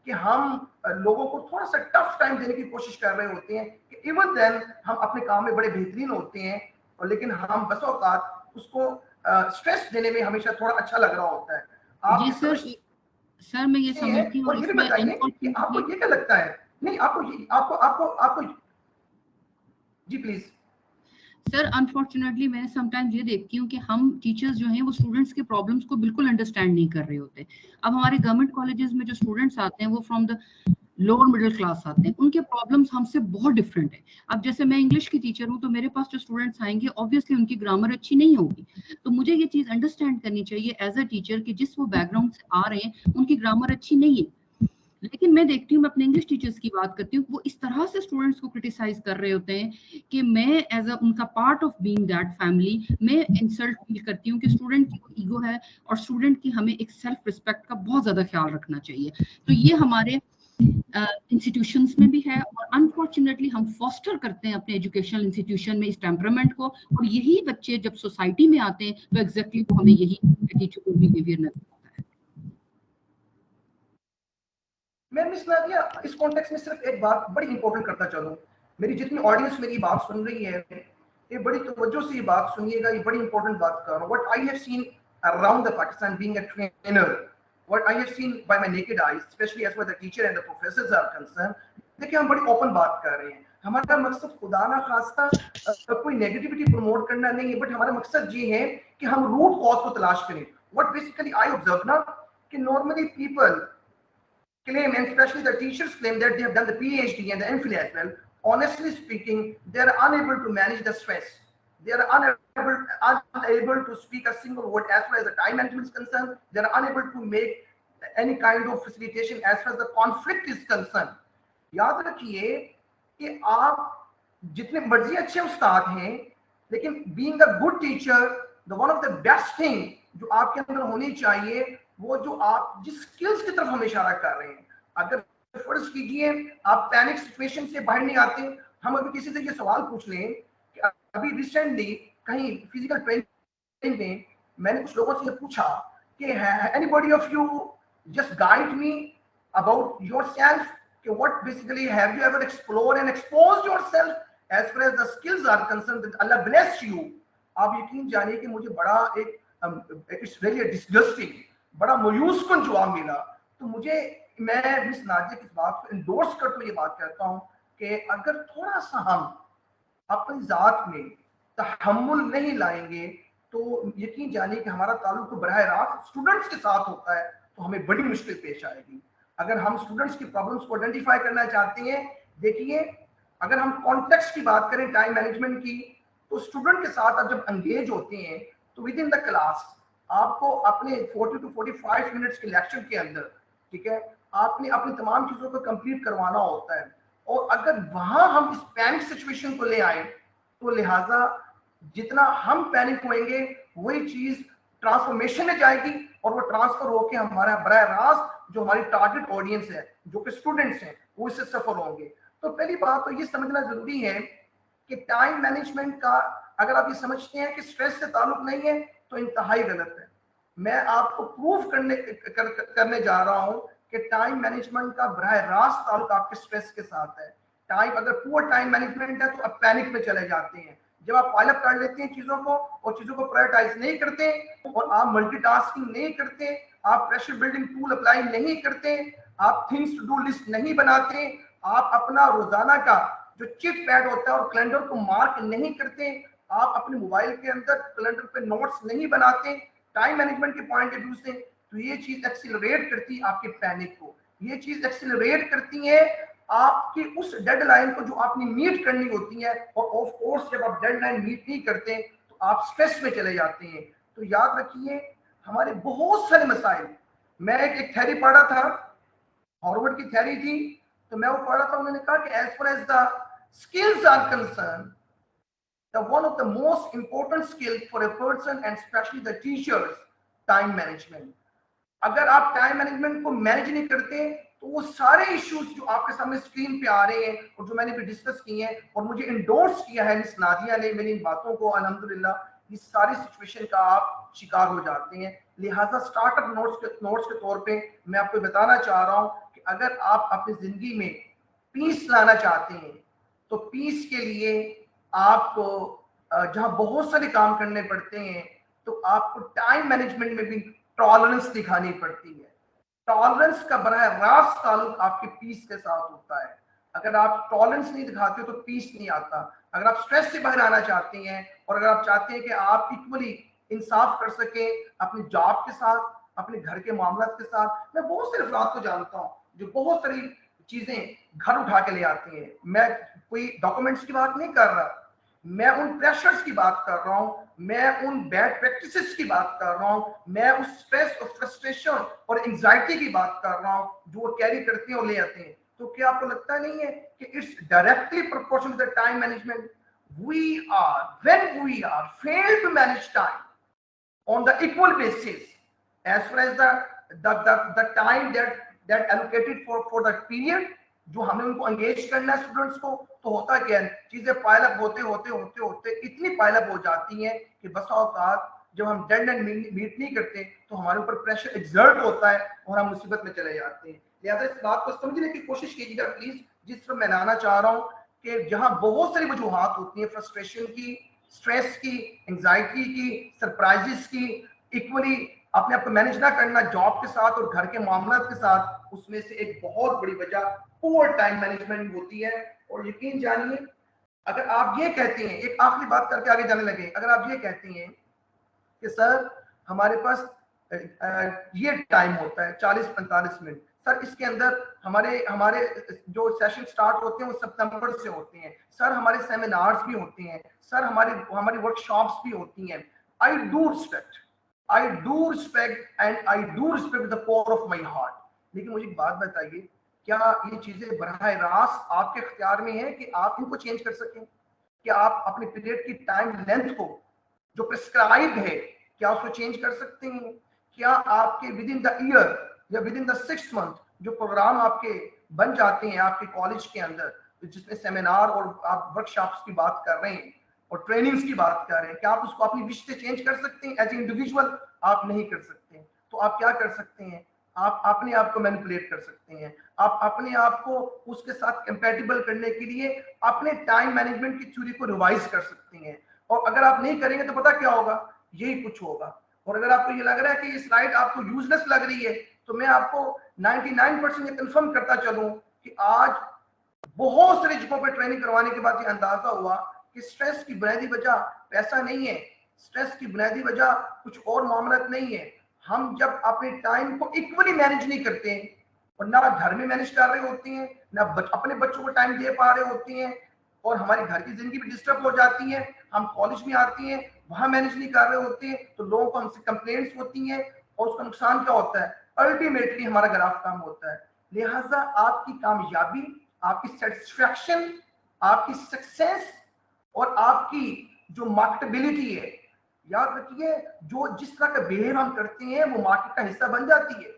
कि हम लोगों को थोड़ा सा टफ टाइम देने की कोशिश कर रहे होते हैं कि इवन देन हम अपने काम में बड़े बेहतरीन होते हैं और लेकिन हम बस औकात उसको स्ट्रेस देने में हमेशा थोड़ा अच्छा लग रहा होता है। आप जी सर मैं ये समझती हूँ। और ये भी बताइए कि आपको ये क्या लगता है? नहीं आपको जी प्लीज। सर अनफॉर्चुनेटली मैं समटाइम्स ये देखती हूँ कि हम टीचर्स जो हैं वो स्टूडेंट्स के प्रॉब्लम्स को बिल्कुल अंडरस्टैंड नहीं कर रहे होते। अब हमारे गवर्नमेंट कॉलेजेस में जो स्टूडेंट्स आते हैं वो from the lower middle class आते हैं, उनके प्रॉब्लम्स हमसे बहुत डिफरेंट है। अब जैसे मैं इंग्लिश की टीचर हूँ तो मेरे पास जो स्टूडेंट्स आएंगे ऑब्वियसली उनकी ग्रामर अच्छी नहीं होगी, तो मुझे ये चीज अंडरस्टैंड करनी चाहिए एज अ टीचर कि जिस वो बैकग्राउंड से आ रहे हैं उनकी ग्रामर अच्छी नहीं है। لیکن میں دیکھتی ہوں, میں اپنے انگلش ٹیچرز کی بات کرتی ہوں, وہ اس طرح سے اسٹوڈنٹس کو کرٹیسائز کر رہے ہوتے ہیں کہ میں ایز اے ان کا part of being that family میں انسلٹ فیل کرتی ہوں کہ اسٹوڈنٹ کی ایگو ہے اور اسٹوڈنٹ کی ہمیں ایک سیلف رسپیکٹ کا بہت زیادہ خیال رکھنا چاہیے. تو یہ ہمارے انسٹیٹیوشنس میں بھی ہے اور انفارچونیٹلی ہم فاسٹر کرتے ہیں اپنے ایجوکیشنل انسٹیٹیوشن میں اس ٹیمپرامنٹ کو, اور یہی بچے جب سوسائٹی میں آتے ہیں تو ایگزیکٹلی وہ ہمیں یہی ایٹیٹیوڈ بیہیویئر نظر آتا ہے. میں مس نادیہ اس کانٹیکس میں صرف ایک بات بڑی امپورٹنٹ کرتا چلوں, میری جتنی آڈینس میری بات سن رہی ہے یہ بڑی توجہ سے یہ بات سنیے گا, یہ بڑی امپورٹنٹ بات کر رہا ہوں. What I have seen around the Pakistan being a trainer, what I have seen by my naked eyes, especially as far as the teacher and the professors are concerned, دیکھیں ہم بڑی اوپن بات کر رہے ہیں. ہمارا مقصد خدا نہ خواستہ کوئی نیگیٹیوٹی پروموٹ کرنا نہیں ہے, بٹ ہمارا مقصد یہ ہے کہ ہم روٹ کاز کو تلاش کریں. What basically I observe نا کہ normally people claim, and especially the teachers claim that they have done the PhD and the MPhil as well. Honestly speaking, they are unable to manage the stress. They are unable to speak a single word as far as the time management is concerned. They are unable to make any kind of facilitation as far as the conflict is concerned. یاد رکھیے کہ آپ جتنے مرضی اچھے استاد ہیں لیکن being a good teacher, the one of the best thing جو آپ کے اندر ہونی چاہیے وہ جو آپ جس سکلز کی طرف ہم اشارہ کر رہے ہیں. اگر فرض کیجئے آپ پینک سچویشن سے باہر نہیں آتے, ہم ابھی کسی سے یہ سوال پوچھ لیں کہ ابھی ریسنٹلی کہیں فزیکل ٹریننگ میں میں نے کچھ لوگوں سے یہ پوچھا کہ anybody of you just guide me about yourself, what basically have you ever explored and exposed yourself as far as the skills are concerned that Allah bless you. آپ یقین جانیے کہ مجھے بڑا ایک it's really disgusting, بڑا مایوس کن جواب ملا. تو مجھے میں مس ناجیہ کی بات کو انڈورس کرتا ہوں, یہ بات کہتا ہوں کہ اگر تھوڑا سا ہم اپنی ذات میں تحمل نہیں لائیں گے تو یقین جانیے کہ ہمارا تعلق تو براہ راست اسٹوڈنٹس کے ساتھ ہوتا ہے تو ہمیں بڑی مشکل پیش آئے گی. اگر ہم اسٹوڈنٹس کی پرابلمس کو آئیڈینٹیفائی کرنا چاہتے ہیں, دیکھیے اگر ہم کانٹیکسٹ کی بات کریں ٹائم مینجمنٹ کی, تو اسٹوڈنٹ کے ساتھ آپ جب انگیج ہوتے ہیں تو ود ان دا کلاس آپ کو اپنے 40 to 45 منٹس کے لیکچر کے اندر, ٹھیک ہے, آپ نے اپنی تمام چیزوں کو کمپلیٹ کروانا ہوتا ہے. اور اگر وہاں ہم اس پینک سچویشن کو لے آئیں تو لہٰذا جتنا ہم پینک ہوئیں گے وہی چیز ٹرانسفارمیشن میں جائے گی اور وہ ٹرانسفر ہو کے ہمارا براہ راست جو ہماری ٹارگٹ آڈینس ہے جو کہ اسٹوڈنٹس ہیں وہ اس سے سفر ہوں گے. تو پہلی بات تو یہ سمجھنا ضروری ہے کہ ٹائم مینجمنٹ کا اگر آپ یہ سمجھتے ہیں کہ اسٹریس سے تعلق نہیں ہے تو انتہائی غلط ہے. میں آپ کو پروف کرنے جا رہا ہوں کہ ٹائم مینجمنٹ کا براہ راست تعلق آپ کے اسٹریس کے ساتھ ہے. ٹائم اگر پور ٹائم مینجمنٹ ہے تو آپ پینک میں چلے جاتے ہیں. جب آپ پائل اپ کر لیتے ہیں چیزوں کو اور چیزوں کو پرائرٹائز نہیں کرتے اور آپ ملٹی ٹاسکنگ نہیں کرتے, آپ پریشر بلڈنگ ٹول اپلائی نہیں کرتے, آپ تھنگس ٹو ڈو لسٹ نہیں بناتے, آپ اپنا روزانہ کا جو چٹ پیڈ ہوتا ہے اور کیلنڈر کو مارک نہیں کرتے, آپ اپنے موبائل کے اندر کیلنڈر پہ نوٹس نہیں بناتے ٹائم مینجمنٹ کے پوائنٹ آف ویو سے, تو یہ چیز ایکسیلریٹ کرتی ہے آپ کے پینک کو. یہ چیز ایکسیلریٹ کرتی ہے آپ کی اس ڈیڈ لائن کو جو آپ نے میٹ کرنی ہوتی ہے, اور آف کورس جب آپ ڈیڈ لائن میٹ نہیں کرتے تو آپ اسٹریس میں چلے جاتے ہیں. تو یاد رکھیے ہمارے بہت سارے مسائل, میں ایک تھیوری پڑھا تھا, ہارورڈ کی تھیوری تھی, تو میں وہ پڑھا تھا, انہوں نے کہا کہ as far as the skills are concerned, the one of the most important skill for a person and especially the teachers, time management. اگر آپ ٹائم مینجمنٹ کو مینج نہیں کرتے تو وہ سارے ایشوز جو آپ کے سامنے اسکرین پہ آ رہے ہیں اور جو میں نے بھی ڈسکس کی ہیں اور مجھے انڈورس کیا ہے مس نادیہ نے میری ان باتوں کو, الحمدللہ یہ ساری سچویشن کا آپ شکار ہو جاتے ہیں. لہٰذا اسٹارٹ اپ نوٹس کے طور پہ میں آپ کو بتانا چاہ رہا ہوں کہ اگر آپ اپنی زندگی میں پیس لانا چاہتے ہیں تو پیس کے لیے آپ کو جہاں بہت سارے کام کرنے پڑتے ہیں تو آپ کو ٹائم مینجمنٹ میں بھی ٹالرنس دکھانی پڑتی ہے. ٹالرنس کا براہ راست تعلق آپ کے پیس کے ساتھ ہوتا ہے. اگر آپ ٹالرنس نہیں دکھاتے تو پیس نہیں آتا. اگر آپ اسٹریس سے باہر آنا چاہتے ہیں اور اگر آپ چاہتے ہیں کہ آپ ایکولی انصاف کر سکیں اپنی جاب کے ساتھ, اپنے گھر کے معاملات کے ساتھ, میں بہت سے افراد کو جانتا ہوں جو بہت ساری چیزیں گھر اٹھا کے لے آتے ہیں. میں کوئی ڈاکومنٹس کی بات نہیں کر رہا, मैं उन प्रेशर्स की बात कर रहा हूँ, मैं उन बैड प्रैक्टिसेस की बात कर रहा हूँ, मैं उस स्ट्रेस और फ्रस्ट्रेशन और एंजाइटी की बात कर रहा हूँ जो वो कैरी करते हैं और ले आते हैं। तो क्या आपको लगता नहीं है कि it's directly proportional to the time management? When we are failed to manage time on the equal basis as far as the time that allocated for the period जो हमें उनको एंगेज करना है स्टूडेंट्स को, तो होता क्या है, चीजें पाइल अप होते होते होते होते इतनी पाइल अप हो जाती हैं कि बस औकात जब हम डेडलाइन मीट नहीं करते तो हमारे ऊपर प्रेशर एक्सर्ट होता है और हम मुसीबत में चले जाते हैं। लिहाजा इस बात को समझने की कोशिश कीजिएगा प्लीज, जिस पर मैं लाना चाह रहा हूँ कि जहां बहुत सारी वजूहात होती हैं, फ्रस्ट्रेशन की, स्ट्रेस की, एंजाइटी की, सरप्राइजेस की, इक्वली अपने आप को मैनेज ना करना जॉब के साथ और घर के मामलों के साथ, उसमें से एक बहुत बड़ी वजह पुअर टाइम मैनेजमेंट होती है। और यकीन जानिए, अगर आप ये कहते हैं, एक आखिरी बात करके आगे जाने लगे, अगर आप ये कहते हैं कि सर हमारे पास ये टाइम होता है 40-45 मिनट, सर इसके अंदर हमारे जो सेशन स्टार्ट होते हैं वो सितंबर से होते हैं, सर हमारे सेमिनार्स भी होते हैं, सर हमारी वर्कशॉप्स भी होती हैं। I do respect and I do respect the core of my heart, लेकिन मुझे एक बात बताइए, क्या ये चीजें बराह रास्त आपके इख्तियार में है कि आप इनको चेंज कर सकें? क्या आप अपने पीरियड की टाइम लेंथ को जो प्रिस्क्राइब है क्या उसको चेंज कर सकते हैं? क्या आपके विद इन द ईयर या विद इन द 6 मंथ जो प्रोग्राम आपके बन जाते हैं आपके कॉलेज के अंदर, जिसमें सेमिनार और आप वर्कशॉप्स की बात कर रहे हैं और ट्रेनिंग्स की बात कर रहे हैं, क्या आप उसको अपनी विश से चेंज कर सकते हैं? एज ए इंडिविजुअल आप नहीं कर सकते, तो आप क्या कर सकते हैं? आप अपने आप को मैनिपुलेट कर सकते हैं, आप अपने आप को उसके साथ कंपैटिबल करने के लिए अपने टाइम मैनेजमेंट की थ्योरी को रिवाइज कर सकते हैं। और अगर आप नहीं करेंगे तो पता क्या होगा, यही कुछ होगा। और अगर आपको ये लग रहा है कि ये स्लाइड आपको यूजलेस लग रही है, तो मैं आपको 99% ये कंफर्म करता चलूं कि आज बहुत सारी जगहों पर ट्रेनिंग करवाने के बाद ये अंदाजा हुआ कि स्ट्रेस की बुनियादी वजह पैसा नहीं है, स्ट्रेस की बुनियादी वजह कुछ और मामला नहीं है। हम जब अपने टाइम को इक्वली मैनेज नहीं करते हैं और ना घर में मैनेज कर रहे होते हैं, ना अपने बच्चों को टाइम दे पा रहे होते हैं, और हमारी घर की जिंदगी भी डिस्टर्ब हो जाती है, हम कॉलेज में आती हैं वहां मैनेज नहीं कर रहे होते हैं, तो लोगों को हमसे कंप्लेंट्स होती हैं और उसका नुकसान क्या होता है? अल्टीमेटली हमारा ग्राफ काम होता है। लिहाजा आपकी कामयाबी, आपकी सेटिस्फैक्शन, आपकी सक्सेस और आपकी जो मार्केटेबिलिटी है, याद रखिए जो जिस तरह का बिहेव हम करते हैं वो मार्केट का हिस्सा बन जाती है।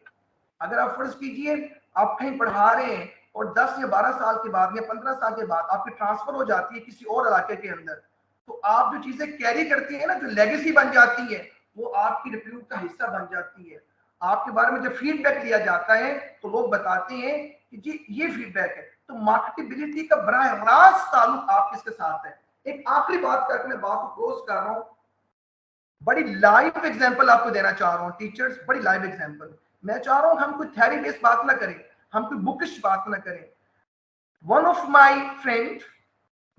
अगर आप फर्ज कीजिए आप कहीं पढ़ा रहे हैं और 10 या 12 साल के बाद या 15 साल के बाद आपकी ट्रांसफर हो जाती है किसी और इलाके के अंदर, तो आप जो चीजें कैरी करती हैं ना, जो लेगेसी बन जाती है, वो आपकी रिप्यूट का हिस्सा बन जाती है। आपके बारे में जब फीडबैक लिया जाता है तो लोग बताते हैं कि जी ये फीडबैक है, तो मार्केटेबिलिटी का बराह रास्त ताल्लुक आप किसके साथ है। एक आखिरी बात करके मैं बात को क्लोज कर रहा हूं, बड़ी लाइव एग्जांपल आपको देना चाह रहा हूं टीचर्स, बड़ी लाइव एग्जांपल। मैं चाह रहा हूं हम कोई थ्योरी बेस्ड बात ना करें, हम कोई बुकिश बात ना करें। वन ऑफ माय फ्रेंड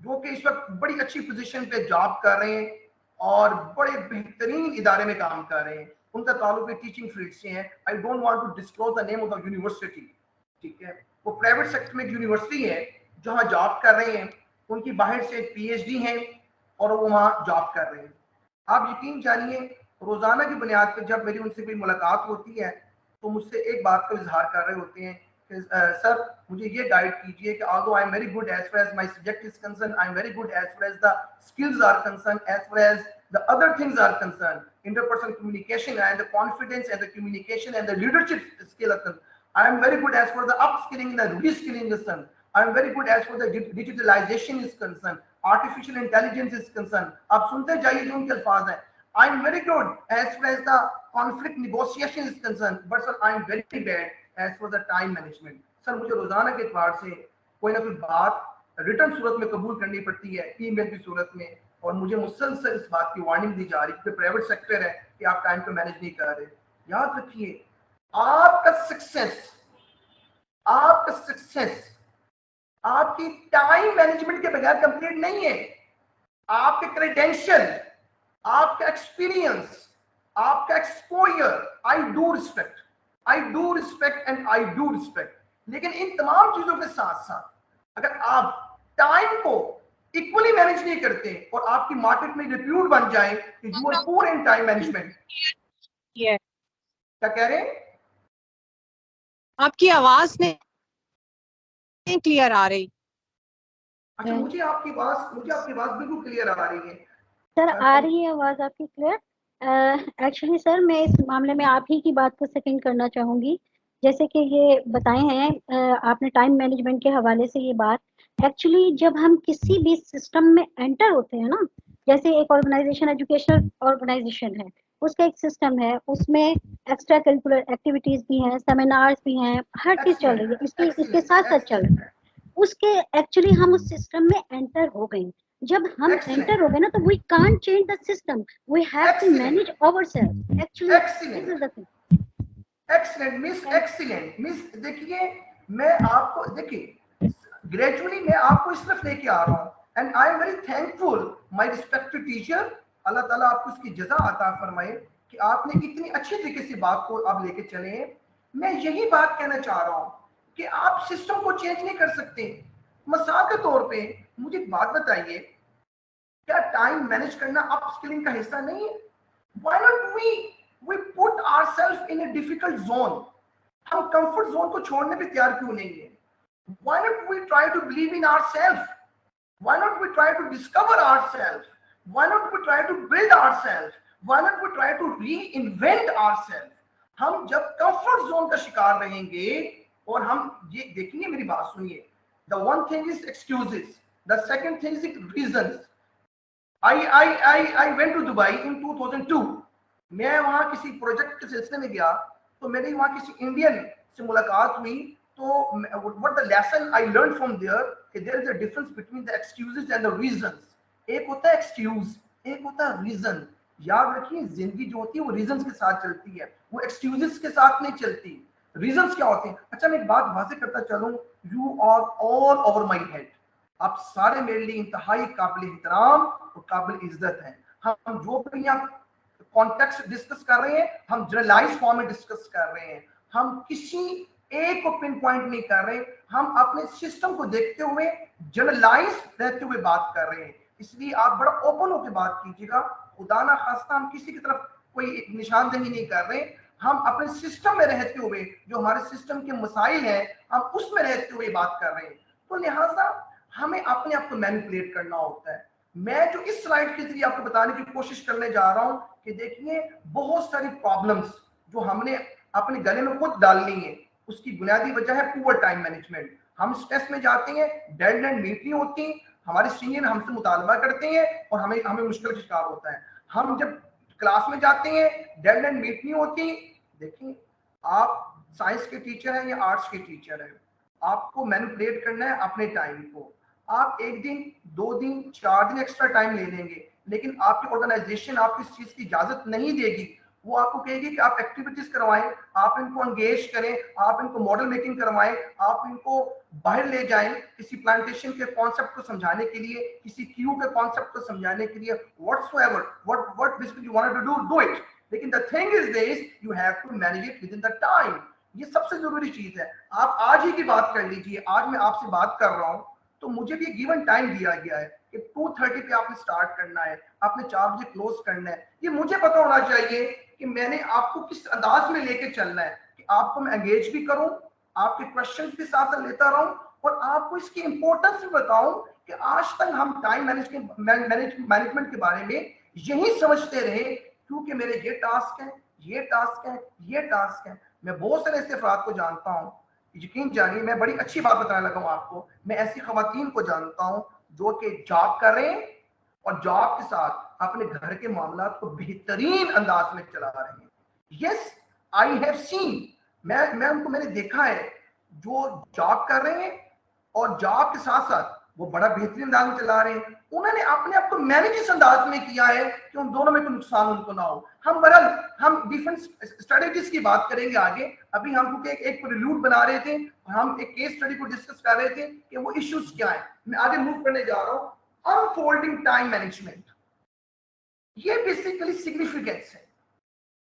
जो कि इस वक्त बड़ी अच्छी पोजीशन पे जॉब कर रहे हैं और बड़े बेहतरीन इदारे में काम कर रहे हैं, उनका ताल्लुक टीचिंग फील्ड से है। I don't want to disclose the name of the university, ठीक है, वो प्राइवेट सेक्टर में एक यूनिवर्सिटी है जहां जॉब कर रहे हैं, उनकी बाहर से पीएचडी है और वो वहां जॉब कर रहे हैं। आप यकीन जानिए रोजाना की बुनियाद पर जब मेरी उनसे कोई मुलाकात होती है तो मुझसे एक बात का इजहार कर रहे होते हैं कि सर मुझे ये गाइड कीजिए कि although I am very good as far as my subject is concerned, I am very good as far as the skills are concerned, as far as the other things are concerned, interpersonal communication and the confidence and the communication and the leadership skill are concerned. I am very good as far as the upskilling and the reskilling is concerned. I am very good as far as the digitalization is concerned, artificial intelligence is concerned. आप सुनते जाइए जो उनके अल्फाज हैं। I am very good as far as the conflict negotiation is concerned, but sir I am very bad as for the time management. Sir मुझे रोजाना के एतबार से कोई ना कोई बात रिटर्न सूरत में कबूल करनी पड़ती है, ईमेल की सूरत में, और मुझे मुसलसल इस बात की वार्निंग दी जा रही है कि प्राइवेट सेक्टर है कि आप टाइम को मैनेज नहीं कर रहे। याद रखिए आपका सक्सेस आपकी टाइम मैनेजमेंट के बगैर कंप्लीट नहीं है। आपके क्रेडेंशियल, आपका एक्सपीरियंस, आपका exposure, I do respect and I do respect, लेकिन इन तमाम चीजों के साथ साथ अगर आप टाइम को इक्वली मैनेज नहीं करते और आपकी मार्केट में रिप्यूट बन जाए कि you are poor in time management. क्या कह रहे हैं? आपकी आवाज नहीं क्लियर आ रही। अच्छा, मुझे आपकी आवाज बिल्कुल क्लियर आ रही है। सर आ रही है आवाज आपकी क्लियर। एक्चुअली सर मैं इस मामले में आप ही की बात को सेकंड करना चाहूंगी। जैसे कि ये बताए हैं आपने टाइम मैनेजमेंट के हवाले से ये बात, एक्चुअली जब हम किसी भी सिस्टम में एंटर होते हैं ना, जैसे एक ऑर्गेनाइजेशन एजुकेशनल ऑर्गेनाइजेशन है, उसका एक सिस्टम है, उसमें एक्स्ट्रा करिकुलर एक्टिविटीज भी हैं, सेमिनार्स भी हैं, हर चीज चल रही है, इसके साथ साथ चल रही है। उसके एक्चुअली हम उस सिस्टम में एंटर हो गए। जब हम एंटर हो गए ना तो we can't change the system, we have to manage ourselves. Actually this is the thing. Excellent miss, excellent miss. देखिए मैं आपको, देखिए ग्रेजुअली मैं आपको इस तरफ लेके आ रहा हूँ and I am very thankful my respected teacher. Allah ताला आपको उसकी जज़ा अता फरमाए कि आपने इतनी अच्छी तरीके से बात को आप लेके चले हैं। मैं यही बात कहना चाह रहा हूँ कि आप सिस्टम को चेंज नहीं कर सकते। मिसाल के तौर पे मुझे एक बात बताइए, क्या टाइम मैनेज करना अपस्किलिंग का हिस्सा नहीं है? Why not we put ourselves in a difficult zone? हम कंफर्ट जोन को छोड़ने पे तैयार क्यों नहीं है? Why not we try to believe in ourselves? Why not we try to discover ourselves? Why not we try to build ourselves? Why not we try to reinvent ourselves? हम जब comfort zone का शिकार रहेंगे, और हम ये देखिए, मेरी बात सुनिए, the one thing is excuses, the second thing is reasons. I went to Dubai in 2002. मैं वहाँ किसी प्रोजेक्ट के सिलसिले में गया तो मेरी वहाँ किसी इंडियन से मुलाकात हुई। तो what the lesson I learned from there, कि there is a difference between the excuses and the reasons. एक होता है excuse, एक होता है reason। याद रखिए, जिंदगी जो होती है वो reasons के साथ चलती है, वो excuses के साथ नहीं चलती। reasons क्या होते हैं? अच्छा मैं एक बात वाज़ेह करता चलूँ, you are all over my head. आप सारे मेरे लिए इंतहाई काबिल एहतराम और काबिल इज्जत हैं। हम जो भी यहाँ कॉन्टेक्स्ट डिस्कस कर रहे हैं, हम जनरलाइज फॉर्म में डिस्कस कर रहे हैं। हम किसी एक को पिन पॉइंट नहीं कर रहे, हम अपने सिस्टम को देखते हुए जनरलाइज रहते हुए बात कर रहे हैं। इसलिए आप बड़ा ओपन होकर बात कीजिएगा। खुदा ना खास्ता हम किसी की तरफ कोई निशानदेही नहीं कर रहे, हम अपने सिस्टम में रहते हुए जो हमारे सिस्टम के मसाइल हैं हम उसमें रहते हुए बात कर रहे हैं। तो लिहाजा हमें अपने आप को मैनिपुलेट करना होता है। मैं जो इस स्लाइड के जरिए आपको बताने की कोशिश करने जा रहा हूं कि देखिए बहुत सारी प्रॉब्लम्स जो हमने अपने गले में खुद डालनी है, उसकी बुनियादी वजह है पुअर टाइम मैनेजमेंट। हम स्ट्रेस में जाते हैं, डेडलाइन मीट नहीं होती, हमारे सीनियर हमसे मुतालबा करते हैं और हमें मुश्किल का शिकार होता है। हम जब क्लास में जाते हैं, डेडलाइन मीट नहीं होती। देखिए आप साइंस के टीचर हैं या आर्ट्स के टीचर हैं, आपको मैनिपुलेट करना है अपने टाइम को। आप एक दिन, 2 दिन, 4 दिन एक्स्ट्रा टाइम ले लेंगे, लेकिन आपकी ऑर्गेनाइजेशन आपको इस चीज की इजाजत नहीं देगी। वो आपको कहेगी कि आप एक्टिविटीज करवाएं, आप इनको एंगेज करें, आप इनको मॉडल मेकिंग करवाएं, आप इनको बाहर ले जाएं किसी प्लांटेशन के कॉन्सेप्ट को समझाने के लिए, किसी क्यू के कॉन्सेप्ट को समझाने के लिए, whatsoever what basically you want to do it. लेकिन the thing is this, you have to manage it within the time. ये सबसे जरूरी चीज है। आप आज ही की बात कर लीजिए, आज मैं आपसे बात कर रहा हूँ तो मुझे भी गिवन टाइम दिया गया है कि 2:30 पे आपने स्टार्ट करना है, आपने 4 बजे क्लोज करना है। ये मुझे पता होना चाहिए कि मैंने आपको किस अंदाज में लेके चलना है कि आपको मैं एंगेज भी करूं, आपके क्वेश्चंस भी साथ लेता रहूं और आपको इसकी इंपॉर्टेंस भी बताऊं कि आज तक हम टाइम मैनेजमेंट के बारे में यही समझते रहे क्योंकि मेरे ये टास्क है, ये टास्क है, ये टास्क है। मैं बहुत सारे ऐसे अफराद को जानता हूँ, यकीन जानिए मैं बड़ी अच्छी बात बताने लगा हूँ आपको। मैं ऐसी खवातीन को जानता हूँ जो कि जॉब कर रहे हैं और जॉब के साथ अपने घर के मामलात को बेहतरीन अंदाज में चला रहे हैं। यस, आई हैव सीन, मैं उनको मैंने देखा है जो जॉब कर रहे हैं और जॉब के साथ साथ वो बड़ा बेहतरीन अंदाज में चला रहे हैं। उन्होंने अपने आप को मैनेज इस अंदाज में किया है कि उन दोनों में कोई नुकसान उनको ना हो। हम डिफरेंट स्ट्रेटेजीज की बात करेंगे आगे। अभी हम क्योंकि एक प्रिल्यूड बना रहे थे, हम एक केस स्टडी को डिस्कस कर रहे थे कि वो इश्यूज क्या है। मैं आगे मूव करने जा रहा हूँ। अनफोल्डिंग टाइम मैनेजमेंट, ये बेसिकली सिग्निफिकेंस है।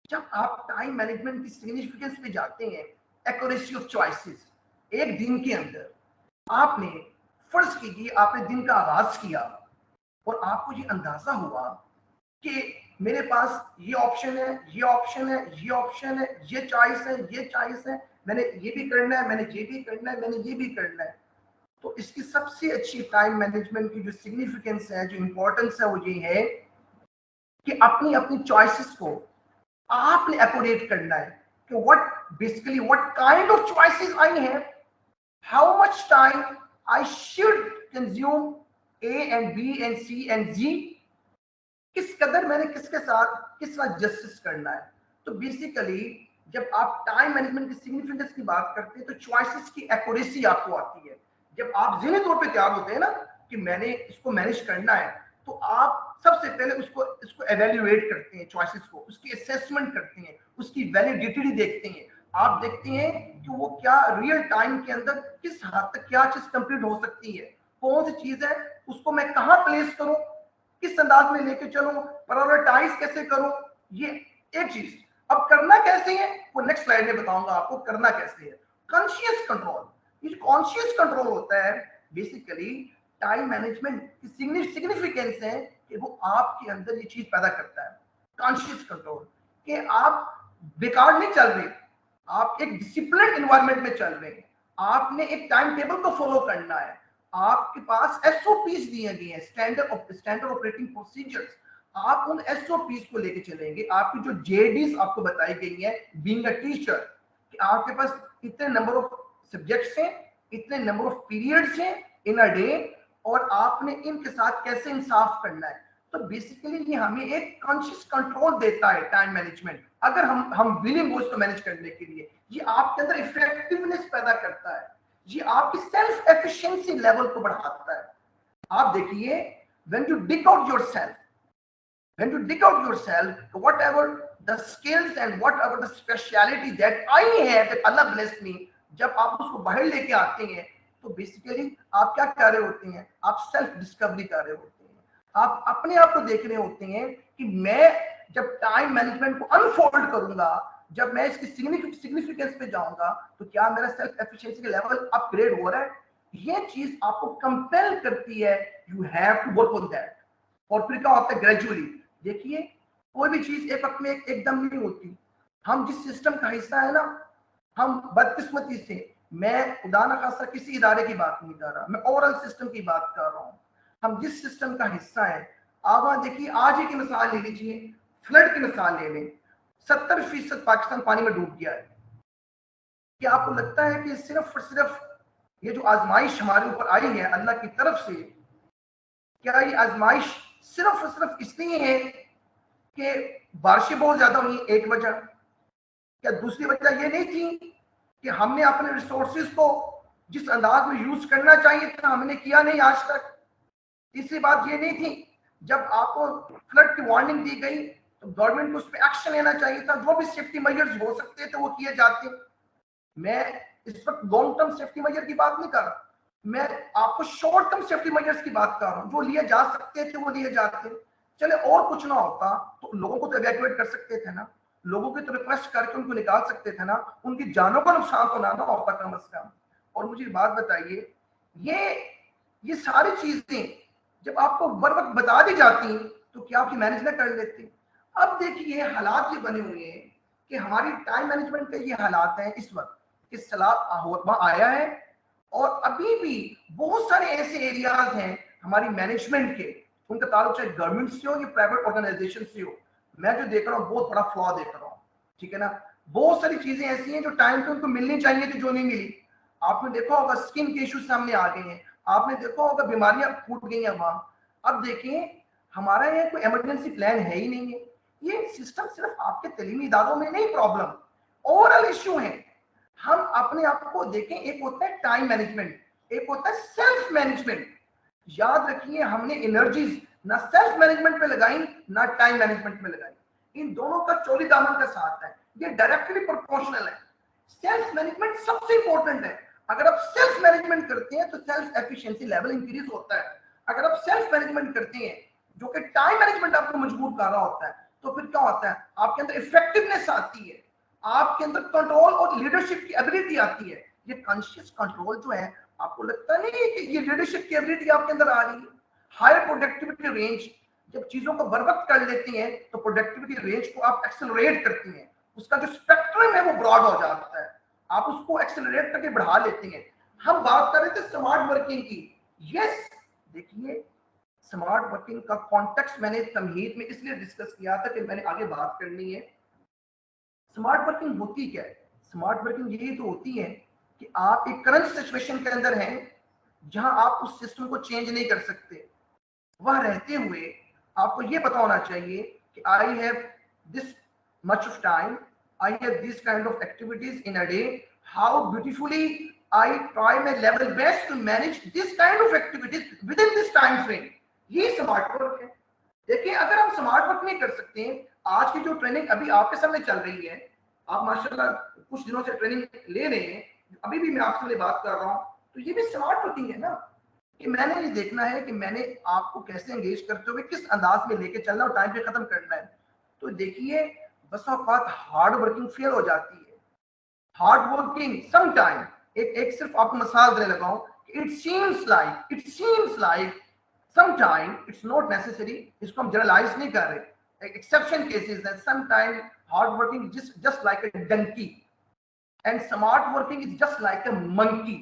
जब आप टाइम मैनेजमेंट की सिग्निफिकेंस पे जाते हैं, एक्यूरेसी ऑफ चॉइसेस, एक दिन के अंदर आपने فرض کیجیے آپ نے دن کا آغاز کیا اور آپ کو یہ اندازہ ہوا کہ میرے پاس یہ آپشن ہے، یہ آپشن ہے، یہ آپشن ہے، یہ چوائس ہے، یہ چوائس ہے، میں نے یہ بھی کرنا ہے، میں نے یہ بھی کرنا ہے، میں نے یہ بھی کرنا ہے. تو اس کی سب سے اچھی ٹائم مینجمنٹ کی جو سگنیفیکینس ہے، جو امپورٹنس ہے، وہ یہ ہے کہ اپنی اپنی چوائسز کو آپ نے اکوریٹ کرنا ہے کہ what kind of choices I have, how much time I should consume A and B and C and Z, کس قدر میں نے کس کے ساتھ کس طرح جسٹس کرنا ہے. تو بیسیکلی جب آپ ٹائم مینجمنٹ کی سگنیفیکینس کی بات کرتے ہیں تو چوائسز کی ایکوریسی آپ کو آتی ہے. جب آپ ذہنی طور پہ تیار ہوتے ہیں نا کہ میں نے اس کو مینیج کرنا ہے تو آپ سب سے پہلے اس کو ایویلیویٹ کرتے ہیں، چوائسز کو، اس کی اسیسمنٹ کرتے ہیں، اس کی ویلیڈیٹی دیکھتے ہیں. آپ دیکھتے ہیں کہ وہ کیا ریئل ٹائم کے اندر کس حد تک کیا چیز کمپلیٹ ہو سکتی ہے، کون سی چیز ہے، اس کو میں کہاں پلیس کروں، کس انداز میں لے کے چلوں، پرائورٹائز کیسے کروں. یہ ایک چیز. اب کرنا کیسے ہے وہ نیکسٹ سلائیڈ میں بتاؤں گا آپ کو کرنا کیسے ہے. Conscious control. یہ جو کانشیس کنٹرول ہوتا ہے بیسیکلی ٹائم مینجمنٹ کی سگنیفیکینس ہے کہ وہ آپ کے اندر یہ چیز پیدا کرتا ہے. کانشیس کنٹرول کہ آپ بیکار نہیں چل رہے، آپ ایک ڈسپلنڈ انوائرمنٹ میں چل رہے ہیں، آپ نے ایک ٹائم ٹیبل کو فالو کرنا ہے، آپ کے پاس ایس او پیز دیے گئے ہیں، اسٹینڈرڈ آپریٹنگ پروسیجرز. آپ ان ایس او پیز کو لے کے چلیں گے. آپ کی جو جے ڈیز آپ کو بتائی گئی ہیں بینگ اے ٹیچر کہ آپ کے پاس اتنے نمبر آف سبجیکٹس ہیں، اتنے نمبر آف پیریڈس ہیں ان اے ڈے، اور آپ نے ان کے ساتھ کیسے انصاف کرنا ہے. تو بیسیکلی یہ ہمیں ایک کانشیس کنٹرول دیتا ہے ٹائم مینجمنٹ. اگر ہم ولنگ ہو اس کو مینج کرنے کے لیے، یہ آپ کے اندر افیکٹونیس پیدا کرتا ہے، یہ آپ کی سیلف ایفیشنسی لیول کو بڑھاتا ہے. آپ دیکھیے when you dig out yourself whatever the skills and whatever the speciality that I have, that Allah blessed me, جب آپ اس کو باہر لے کے آتے ہیں تو بیسیکلی آپ کیا کر رہے ہوتے ہیں، آپ سیلف ڈسکوری کر رہے ہوتے ہیں، آپ اپنے آپ کو دیکھ رہے ہوتے ہیں کہ میں جب ٹائم مینجمنٹ کو انفولڈ کروں گا، جب میں اس کی سگنیفیکینس پہ جاؤں گا تو کیا میرا سیلف ایفیشنسی کا لیول اپ گریڈ ہو رہا ہے. یہ چیز آپ کو کمپیل کرتی ہے you have to work on that. اور پھر کیا ہوتا ہے گریجولی. دیکھیے کوئی بھی چیز ایک وقت میں ایک دم نہیں ہوتی. ہم جس سسٹم کا حصہ ہے نا، ہم بدقسمتی سے، میں خدا نہ خاصہ کسی ادارے کی بات نہیں کر رہا، میں اوورال سسٹم کی بات کر رہا ہوں. ہم جس سسٹم کا حصہ ہیں، آپ وہاں دیکھیے آج ہی کی مثال لے لیجیے، فلڈ کی مثال لے لیں. 70% پاکستان پانی میں ڈوب گیا ہے. کیا آپ کو لگتا ہے کہ صرف اور صرف یہ جو آزمائش ہمارے اوپر آئی ہے اللہ کی طرف سے، کیا یہ آزمائش صرف اور صرف اس لیے ہے کہ بارشیں بہت زیادہ ہوئی ایک وجہ؟ کیا دوسری وجہ یہ نہیں تھی کہ ہم نے اپنے ریسورسز کو جس انداز میں یوز کرنا چاہیے تھا ہم نے کیا نہیں آج تک؟ تیسری بات یہ نہیں تھی جب آپ کو فلڈ کی وارننگ دی گئی تو گورنمنٹ کو اس پہ ایکشن لینا چاہیے تھا، جو بھی سیفٹی میجرز ہو سکتے تھے وہ کیے جاتے. میں اس وقت لانگ ٹرم سیفٹی میجر کی بات نہیں کر رہا، میں آپ کو شارٹ ٹرم سیفٹی میجرز کی بات کر رہا ہوں. جو لیے جا سکتے تھے وہ لیے جاتے. چلے اور کچھ نہ ہوتا تو لوگوں کو تو ایویکویٹ کر سکتے تھے نا، لوگوں کی تو ریکویسٹ کر کے ان کو نکال سکتے تھے نا، ان کی جانوں کا نقصان تو نہ ہوتا کم از کم. اور مجھے بات بتائیے، یہ ساری چیزیں جب آپ کو بر وقت بتا دی جاتی ہیں تو کیا آپ کی مینج نہ کر لیتے؟ اب دیکھیے حالات یہ بنے ہوئے ہیں کہ ہماری ٹائم مینجمنٹ کے یہ حالات ہیں اس وقت کہ سیلاب آیا ہے، اور ابھی بھی بہت سارے ایسے ایریاز ہیں ہماری مینجمنٹ کے، ان کا تعلق چاہے گورنمنٹ سے ہو یا پرائیویٹ آرگنائزیشن سے ہو. میں جو دیکھ رہا ہوں بہت بڑا فلا دیکھ رہا ہوں، ٹھیک ہے نا. بہت ساری چیزیں ایسی ہیں جو ٹائم پہ ان کو ملنی چاہیے تھی جو نہیں ملی. آپ نے دیکھا ہوگا اسکن کے ایشوز سامنے آ گئے ہیں، آپ نے دیکھا ہوگا بیماریاں پھوٹ گئی ہیں وہاں. اب دیکھیں ہمارا یہ کوئی ایمرجنسی پلان ہے ہی نہیں ہے. یہ سسٹم صرف آپ کے تعلیمی اداروں میں نہیں پرابلم، اوورال ایشو ہے. ہم اپنے آپ کو دیکھیں، ایک ہوتا ہے ٹائم مینجمنٹ، ایک ہوتا ہے سیلف مینجمنٹ. یاد رکھیے ہم نے انرجیز نہ سیلف مینجمنٹ پہ لگائیں نہ ٹائم مینجمنٹ میں لگائیں. ان دونوں کا چولی دامن کا ساتھ ہے، یہ ڈائریکٹلی پروپورشنل ہے. سیلف مینجمنٹ سب سے امپورٹنٹ ہے. اگر آپ سیلف مینجمنٹ کرتے ہیں تو سیلف ایفیشنسی لیول انکریز ہوتا ہے. اگر آپ سیلف مینجمنٹ کرتے ہیں جو کہ ٹائم مینجمنٹ آپ کو مجبور کر رہا ہوتا ہے تو پھر کیا ہوتا ہے؟ آپ کے اندر افیکٹونیس آتی ہے، آپ کے اندر کنٹرول اور لیڈرشپ کی ایبلٹی آتی ہے. یہ کانشیس کنٹرول جو ہے آپ کو لگتا نہیں کہ یہ لیڈرشپ کی ایبلٹی آپ کے اندر آ رہی ہے؟ ہائر پروڈکٹیوٹی رینج، جب چیزوں کو بر وقت کر لیتی ہیں تو پروڈکٹیوٹی رینج کو آپ ایکسلریٹ کرتی ہیں، اس کا جو اسپیکٹرم ہے وہ براڈ ہو جاتا ہے، آپ اس کو ایکسلریٹ کر کے بڑھا لیتی ہیں. ہم بات کر رہے تھے سمارٹ ورکنگ کی. یس، دیکھیے سمارٹ ورکنگ کا کانٹیکسٹ میں نے تمہید میں اس لیے ڈسکس کیا تھا کہ میں نے آگے بات کرنی ہے. سمارٹ ورکنگ ہوتی کیا ہے؟ سمارٹ ورکنگ یہی تو ہوتی ہے کہ آپ ایک کرنٹ سچویشن کے اندر ہیں جہاں آپ اس سسٹم کو چینج نہیں کر سکتے، وہاں رہتے ہوئے آپ کو یہ پتا ہونا چاہیے کہ I have this much of time, I have these kind of activities in a day, how beautifully I try my level best to manage this kind of activities within this time frame. یہ smart work ہے. دیکھیں اگر ہم smart work نہیں کر سکتے ہیں، آج کی جو ٹریننگ ابھی آپ کے سامنے چل رہی ہے، آپ ماشاءاللہ کچھ دنوں سے ٹریننگ لے رہے ہیں، ابھی بھی میں آپ سے بات کر رہا ہوں، تو یہ بھی سمارٹ ورکنگ ہے نا، کہ میں نے یہ دیکھنا ہے کہ میں نے آپ کو کیسے انگیج کرتے ہوئے کس انداز میں لے کے چلنا اور ٹائم پہ ختم کرنا ہے. تو دیکھیے بس اوقات ہارڈ ورکنگ فیل ہو جاتی ہے. ہارڈ ورکنگ سم ٹائم ایک صرف آپ کو مثال دینے لگا ہوں کہ it seems like some time it's not necessary, اس کو ہم جنرلائز نہیں کر رہے، ایکسیپشن کیسز ہیں. Some time hard working just like a donkey and smart working is just like a monkey.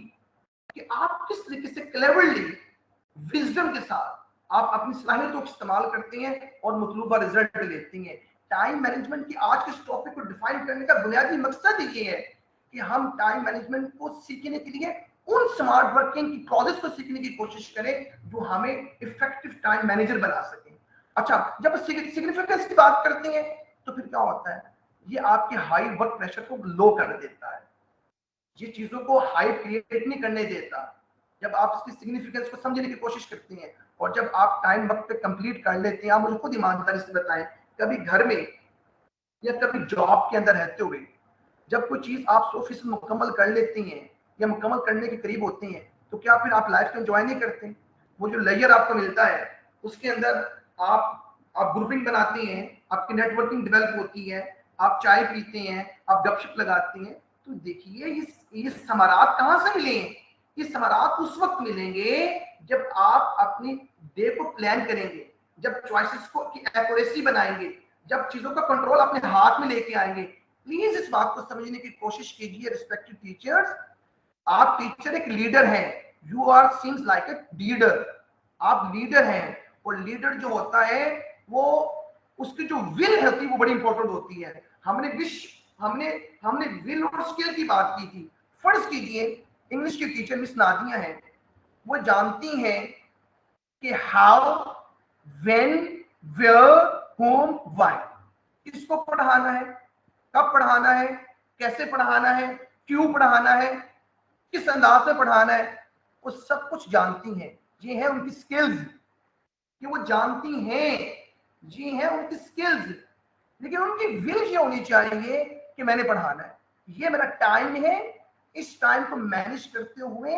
کہ آپ کس طریقے سے کلیورلی وزڈم کے ساتھ آپ اپنی صلاحیتوں کو استعمال کرتے ہیں اور مطلوبہ رزلٹ لیتی ہیں. ٹائم مینجمنٹ کی آج کے اس ٹاپک کو ڈیفائن کرنے کا بنیادی مقصد یہ ہے کہ ہم ٹائم مینجمنٹ کو سیکھنے کے لیے ان سمارٹ ورکنگ کی پروسیس کو سیکھنے کی کوشش کریں جو ہمیں افیکٹو ٹائم مینیجر بنا سکیں. اچھا، جب سگنیفیکینس کی بات کرتے ہیں تو پھر کیا ہوتا ہے؟ یہ آپ کے ہائی ورک پریشر کو لو کر دیتا ہے، یہ چیزوں کو ہائی کریٹ نہیں کرنے دیتا. جب آپ اس کی سگنیفیکینس کو سمجھنے کی کوشش کرتے ہیں اور جب آپ ٹائم وقت پہ کمپلیٹ کر لیتے ہیں، آپ مجھے خود ایمانداری سے بتائیں کبھی گھر میں یا کبھی جاب کے اندر رہتے ہوئے جب کوئی چیز آپ 100% مکمل کر لیتی ہیں یا مکمل کرنے کے قریب ہوتی ہیں تو کیا پھر آپ لائف کو انجوائے نہیں کرتے؟ وہ جو لیئر آپ کو ملتا ہے اس کے اندر آپ گروپنگ بناتی ہیں، آپ کی نیٹ ورکنگ ڈیولپ ہوتی ہے، آپ چائے پیتے ہیں، آپ گپ شپ لگاتی ہیں. تو دیکھیے یہ ثمرات کہاں سے ملیں گے؟ یہ ثمرات اس وقت ملیں گے جب آپ اپنی ڈے کو پلان کریں گے، جب چوائسز کو کی ایکوریسی بنائیں گے، جب چیزوں کا کنٹرول اپنے ہاتھ میں لے کے آئیں گے. پلیز اس بات کو سمجھنے کی کوشش کیجیے ریسپیکٹڈ ٹیچرز، آپ ٹیچر ایک لیڈر ہیں، you are seems like a leader, آپ لیڈر ہیں، اور لیڈر جو ہوتا ہے وہ اس کی جو ول ہوتی ہے وہ بڑی امپورٹنٹ ہوتی ہے. ہم نے ول اور اسکل کی بات کی تھی. فرض کیجئے انگلش کی ٹیچر مس نادیہ ہیں، وہ جانتی ہیں کہ how, when, where, whom, why, کس کو پڑھانا ہے، کب پڑھانا ہے، کیسے پڑھانا ہے، کیوں پڑھانا ہے، کس انداز میں پڑھانا ہے، وہ سب کچھ جانتی ہیں. یہ ہے ان کی سکلز کہ وہ جانتی ہیں، یہ ہیں ان کی سکلز. لیکن ان کی ول یہ ہونی چاہیے کہ میں نے پڑھانا ہے، یہ میرا ٹائم ہے، اس ٹائم کو مینیج کرتے ہوئے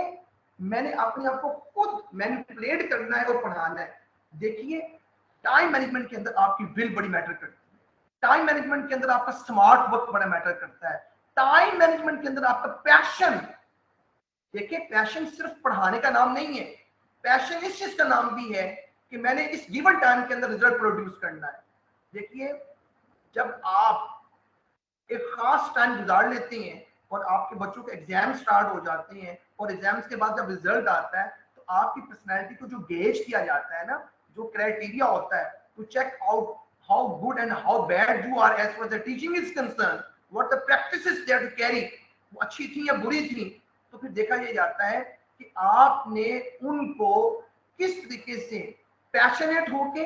میں نے اپنے آپ کو خود مینیپولیٹ کرنا ہے اور پڑھانا ہے. دیکھیے ٹائم مینجمنٹ کے اندر آپ کی ول بڑی میٹر کرتی ہے، ٹائم مینجمنٹ کے اندر آپ کا سمارٹ ورک بڑا میٹر کرتا ہے، ٹائم مینجمنٹ کے اندر آپ کا پیشن. دیکھیے پیشن صرف پڑھانے کا نام نہیں ہے، پیشن اس چیز کا نام بھی ہے کہ میں نے اس گیون ٹائم کے اندر رزلٹ پروڈیوس کرنا ہے. دیکھیے جب آپ ایک خاص ٹائم گزار لیتے ہیں اور آپ کے بچوں کے ایگزام سٹارٹ ہو جاتے ہیں اور ایگزامس کے بعد جب رزلٹ آتا ہے تو آپ کی پرسنالٹی کو جو گیج کیا جاتا ہے نا، جو کرائٹیریا ہوتا ہے to check out how good and how bad you are as far as the teaching is concerned, what the practices they have to carry, وہ اچھی تھی یا بری تھی، تو پھر دیکھا یہ جاتا ہے کہ آپ نے ان کو کس طریقے سے پیشنیٹ ہو کے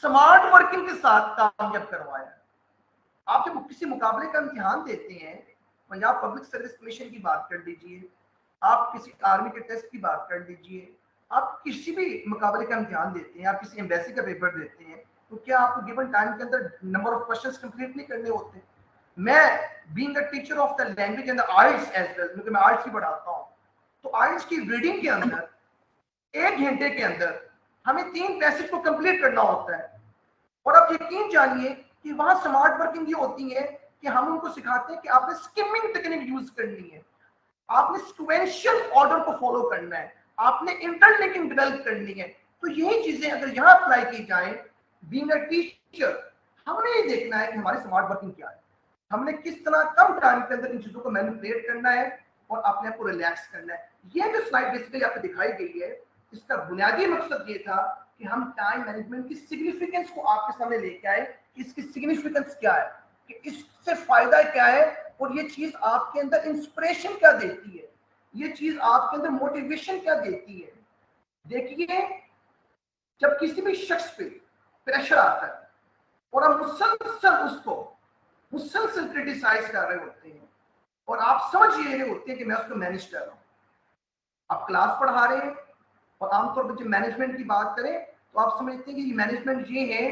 سمارٹ ورکنگ کے ساتھ کامیاب کروایا. آپ جب کسی مقابلے کا امتحان دیتے ہیں، پنجاب پبلک سروس کمیشن کی بات کر لیجئے، آپ کسی آرمی کے ٹیسٹ کی بات کر لیجئے، آپ کسی بھی مقابلے کا امتحان دیتے ہیں، آپ کسی ایمبیسی کا پیپر دیتے ہیں، تو کیا آپ کو گیون ٹائم کے اندر نمبر آف کوسچنز کمپلیٹ نہیں کرنے ہوتے؟ میں being a teacher of the language and IELTS as well, کیونکہ میں آئلٹس بھی پڑھاتا ہوں، تو آئلٹس کی ریڈنگ کے اندر 1 گھنٹے کے اندر ہمیں 3 پیسج کو کمپلیٹ کرنا ہوتا ہے. اور آپ یقین جانیے کہ وہاں سمارٹ ورکنگ یہ ہوتی ہے کہ ہم ان کو سکھاتے ہیں کہ آپ نے اسکمنگ ٹیکنیک یوز کرنی ہے. آپ نے سیکوینشل آرڈر کو فالو کرنا ہے, آپ نے انٹرلنکنگ ڈیولپ کرنی ہے. تو یہی چیزیں اگر یہاں اپلائی کی جائیں, بینگ اے ٹیچر ہم نے یہ دیکھنا ہے کہ ہماری اسمارٹ ورکنگ کیا ہے, ہم نے کس طرح کم ٹائم کے اندر ان چیزوں کو مینیپولیٹ کرنا ہے اور اپنے آپ کو ریلیکس کرنا ہے. یہ جو سلائڈ بیسیکلی آپ کو دکھائی گئی ہے, اس کا بنیادی مقصد یہ تھا کہ ہم ٹائم مینجمنٹ کی سگنیفیکینس کو آپ کے سامنے لے کے آئے کہ اس کی سگنیفیکینس کیا ہے, کہ اس سے فائدہ کیا ہے, اور یہ چیز آپ کے اندر انسپریشن کیا دیتی ہے, یہ چیز آپ کے اندر موٹیویشن کیا دیتی ہے. دیکھیے جب کسی بھی شخص پہ پریشر آتا ہے اور ہم مسلسل اس کو مسلسل کرٹیسائز کر رہے ہوتے ہیں اور آپ سمجھ یہ رہے ہوتے ہیں کہ میں اس کو مینیج کر رہا ہوں, آپ کلاس پڑھا رہے ہیں اور عام طور پر جب مینجمنٹ کی بات کریں تو آپ سمجھتے ہیں کہ یہ مینجمنٹ یہ ہے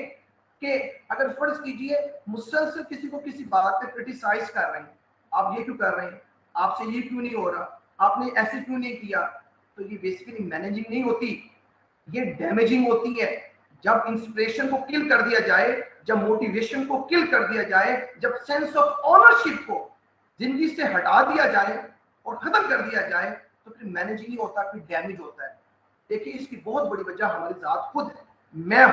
کہ اگر فرض کیجئے مسلسل کسی کو کسی بات پہ کرٹیسائز کر رہے ہیں, آپ یہ کیوں کر رہے ہیں, آپ سے یہ کیوں نہیں ہو رہا, آپ نے ایسے کیوں نہیں کیا, تو یہ بیسیکلی مینیجنگ نہیں ہوتی, یہ ڈیمیجنگ ہوتی ہے. جب انسپریشن کو کل کر دیا جائے, جب موٹیویشن کو کل کر دیا جائے, جب سینس آف آنرشپ کو زندگی سے ہٹا دیا جائے اور ختم کر دیا جائے, تو پھر مینیج نہیں ہوتا, پھر ڈیمیج ہوتا ہے. دیکھیے اس کی بہت بڑی وجہ ہماری ذات خود ہے. میں